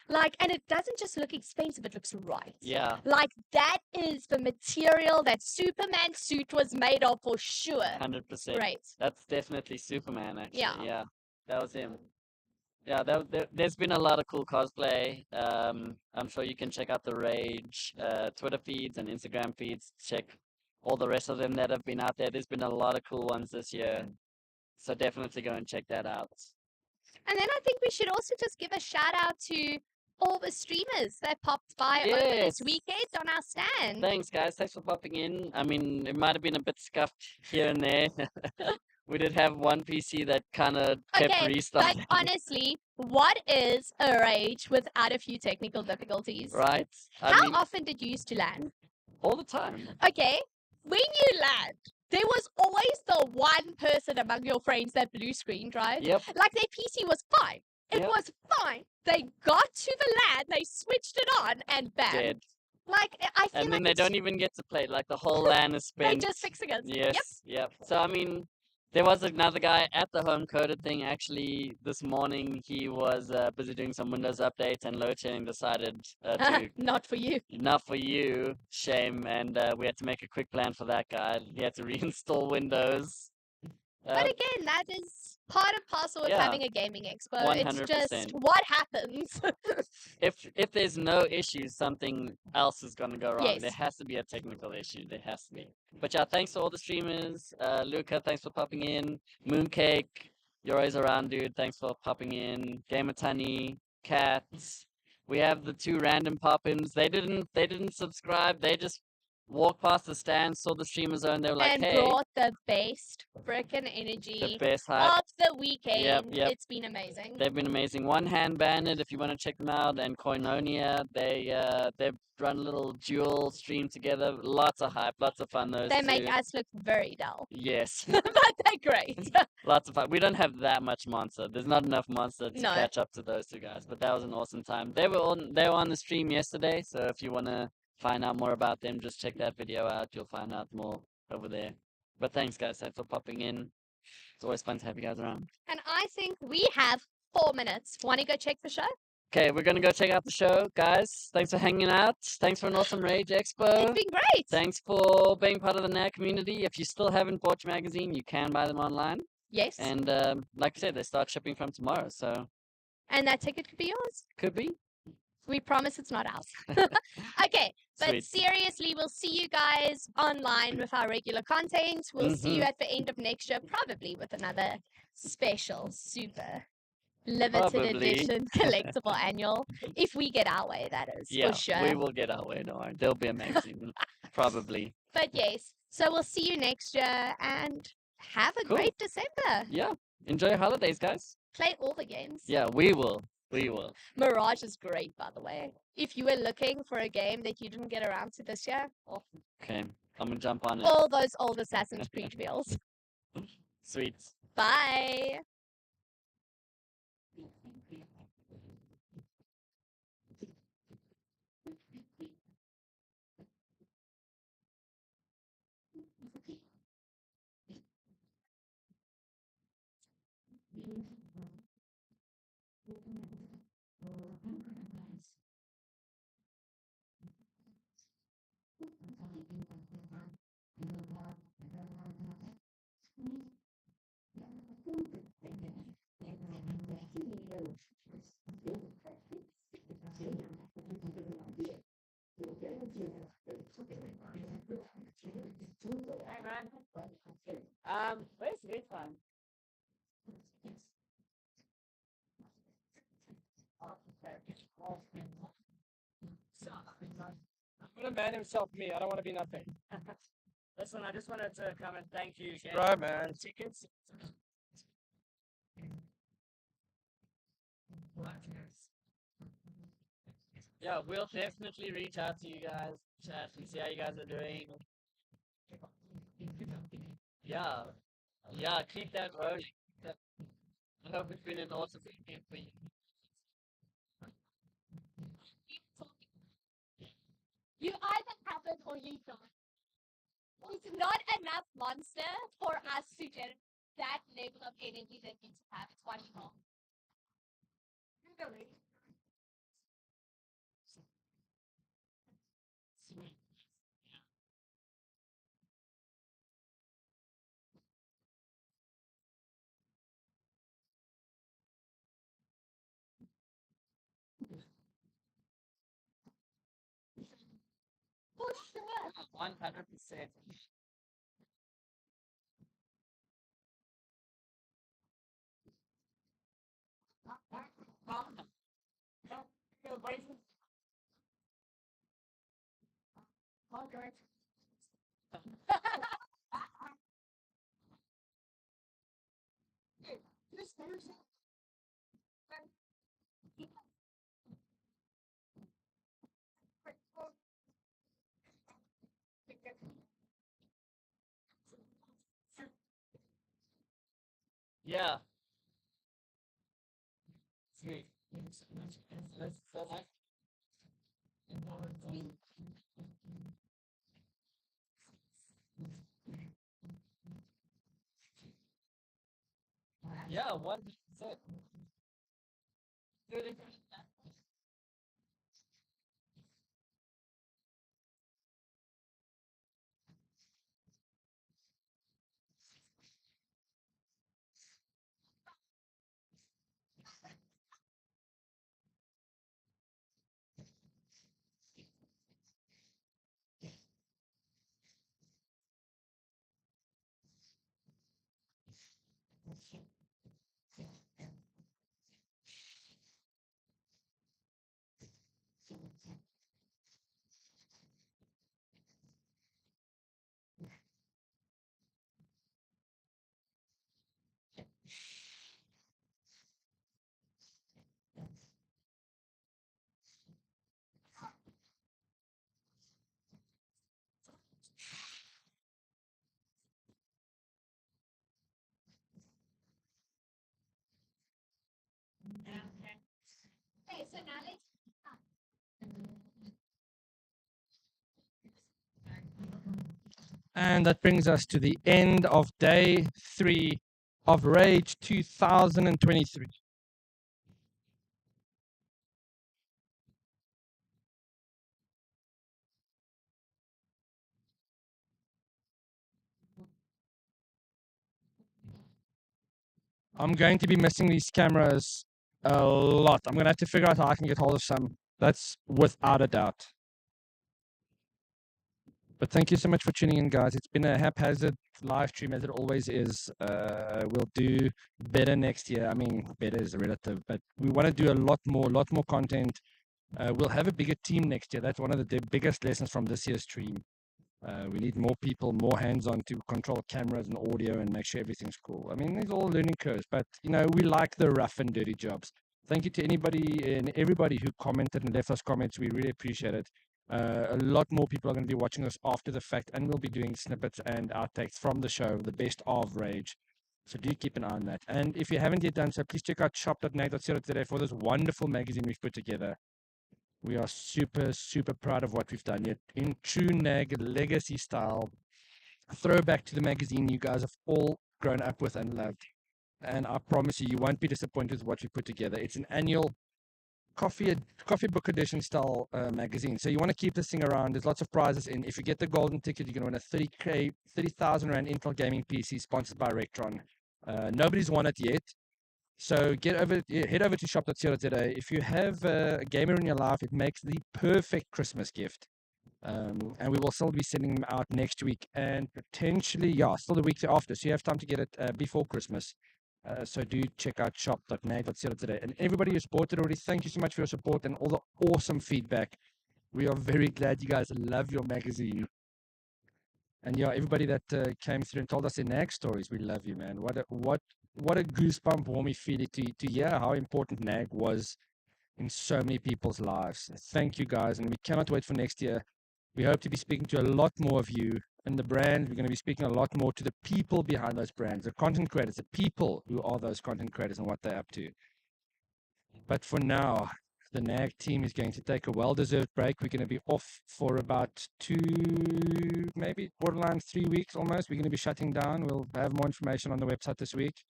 Like, and it doesn't just look expensive, it looks right. Yeah. Like that is the material that Superman suit was made of for sure. 100%. Right. That's definitely Superman, actually. Yeah. Yeah. That was him. Yeah, there's been a lot of cool cosplay. I'm sure you can check out the rAge Twitter feeds and Instagram feeds. Check all the rest of them that have been out there. There's been a lot of cool ones this year. So definitely go and check that out. And then I think we should also just give a shout out to all the streamers that popped by over this Yes. weekend on our stand. Thanks, guys. Thanks for popping in. I mean, it might have been a bit scuffed here and there. We did have one PC that kind of kept Okay, but restarting. honestly, what is a rage without a few technical difficulties? Right? I How mean, often did you used to land? all the time. Okay, when you land, there was always the one person among your friends that blue screened, right? Yep. Like their PC was fine. It Yep. was fine. They got to the LAN, they switched it on, and bam. Dead. Like I feel And like then they it's don't even get to play. Like the whole LAN is they spent. just fixing it. Yes, yep. So I mean, there was another guy at the home coded thing actually this morning. He was busy doing some Windows updates and load shedding decided to Not for you. not for you, shame, and we had to make a quick plan for that guy. He had to reinstall Windows. But again, that is part and parcel of yeah, having a gaming expo. It's just 100%. what happens. If there's no issues, something else is gonna go wrong. Yes. There has to be a technical issue. There has to be. But yeah, thanks to all the streamers. Luca, thanks for popping in. Mooncake, you're always around, dude. Thanks for popping in. Gamer Tunny, Cats. We have the two random pop-ins. They didn't subscribe. They just walked past the stand, saw the streamer zone. They were like, and hey, brought the best frickin' the energy best hype. of the weekend. Yep. It's been amazing. They've been amazing. One Hand Bandit, if you want to check them out, and Koinonia, they've run a little dual stream together. Lots of hype, lots of fun. Those They two. make us look very dull. Yes, But they're great. lots of fun. We don't have that much monster. There's not enough monster to No. catch up to those two guys. But that was an awesome time. They were on the stream yesterday. So if you want to find out more about them, just check that video out. You'll find out more over there. But thanks, guys. Thanks for popping in. It's always fun to have you guys around. And I think we have 4 minutes. Want to go check the show? Okay, we're gonna go check out the show, guys. Thanks for hanging out. Thanks for an awesome rAge Expo. It's been great. Thanks for being part of the NAG community. If you still haven't bought your magazine, you can buy them online. Yes. And like I said, they start shipping from tomorrow, so And that ticket could be yours. could be. We promise it's not ours. Okay, but Sweet. seriously, we'll see you guys online with our regular content. We'll see you Mhm. at the end of next year, probably with another special, super limited Probably. edition collectible annual. If we get our way, that is, Yeah, for sure. we will get our way. Don't worry. There'll be a magazine, probably. But yes, so we'll see you next year and have a Cool. great December. Yeah. Enjoy your holidays, guys. Play all the games. Yeah, we will. We will. Mirage is great, by the way. If you were looking for a game that you didn't get around to this year, oh, Okay, I'm gonna jump on it. all those old Assassin's Creed feels. Sweet. Bye. Where's this one? I'm gonna man himself me. I don't want to be nothing. Listen, I just wanted to come and thank you again. Right, man. Tickets. Yeah, we'll definitely reach out to you guys, chat, and see how you guys are doing. Yeah, yeah, keep that rolling. I hope it's been an awesome weekend for you. You either have it or you don't. It's not enough monster for us to get that level of energy that you have. It's one more. Sweet. For sure. 100%. Okay. Yeah. Sweet. That's so nice. Yeah, 100%. Good. Okay, so now let's. And that brings us to the end of day 3 of Rage 2023. I'm going to be missing these cameras a lot. I'm going to have to figure out how I can get hold of some. That's without a doubt. But thank you so much for tuning in, guys. It's been a haphazard live stream as it always is. We'll do better next year. I mean, better is relative, but we want to do a lot more content. We'll have a bigger team next year. That's one of the biggest lessons from this year's stream. We need more people, more hands-on to control cameras and audio and make sure everything's cool. I mean, these are all learning curves, but you know, we like the rough and dirty jobs. Thank you to anybody and everybody who commented and left us comments. We really appreciate it. A lot more people are going to be watching us after the fact, and we'll be doing snippets and outtakes from the show, the best of Rage. So do keep an eye on that. And if you haven't yet done so, please check out shop.nag.co.za for this wonderful magazine we've put together. We are super proud of what we've done. Yet in true NAG legacy style, throwback to the magazine you guys have all grown up with and loved. And I promise you, you won't be disappointed with what we put together. It's an annual coffee book edition style magazine. So you want to keep this thing around. There's lots of prizes in. If you get the golden ticket, you're going to win a 30,000 Rand Intel gaming PC sponsored by Rectron. Nobody's won it yet. So head over to shop.co.za. If you have a gamer in your life, it makes the perfect Christmas gift. And we will still be sending them out next week and potentially, yeah, still the week after. So you have time to get it before Christmas. So do check out shop.nag.co today. And everybody who supported already, thank you so much for your support and all the awesome feedback. We are very glad you guys love your magazine. And yeah, everybody that came through and told us their Nag stories, we love you, man. What a goosebump, warmy feeling to hear how important Nag was in so many people's lives. Thank you guys, and we cannot wait for next year. We hope to be speaking to a lot more of you in the brand. We're going to be speaking a lot more to the people behind those brands, the content creators, the people who are those content creators and what they're up to. But for now, the NAG team is going to take a well-deserved break. We're going to be off for about 2, maybe borderline 3 weeks almost. We're going to be shutting down. We'll have more information on the website this week.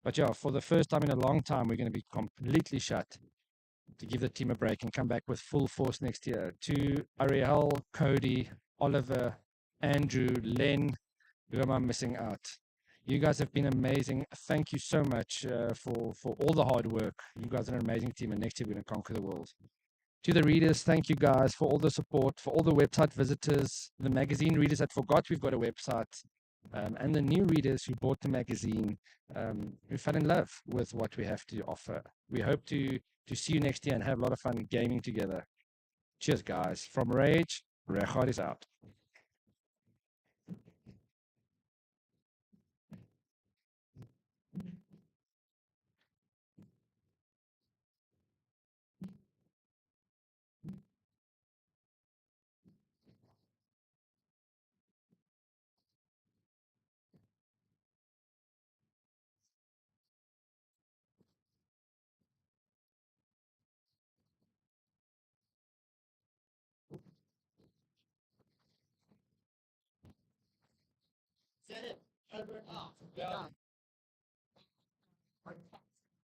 But yeah, for the first time in a long time, we're going to be completely shut to give the team a break and come back with full force next year. To Ariel, Cody, Oliver, Andrew, Len, who am I missing out? You guys have been amazing. Thank you so much for all the hard work. You guys are an amazing team, and next year we're going to conquer the world. To the readers, thank you guys for all the support, for all the website visitors, the magazine readers that forgot we've got a website, and the new readers who bought the magazine, who fell in love with what we have to offer. We hope to see you next year and have a lot of fun gaming together. Cheers, guys. From rAge, rAge is out. Is that it? Over and out. Yeah.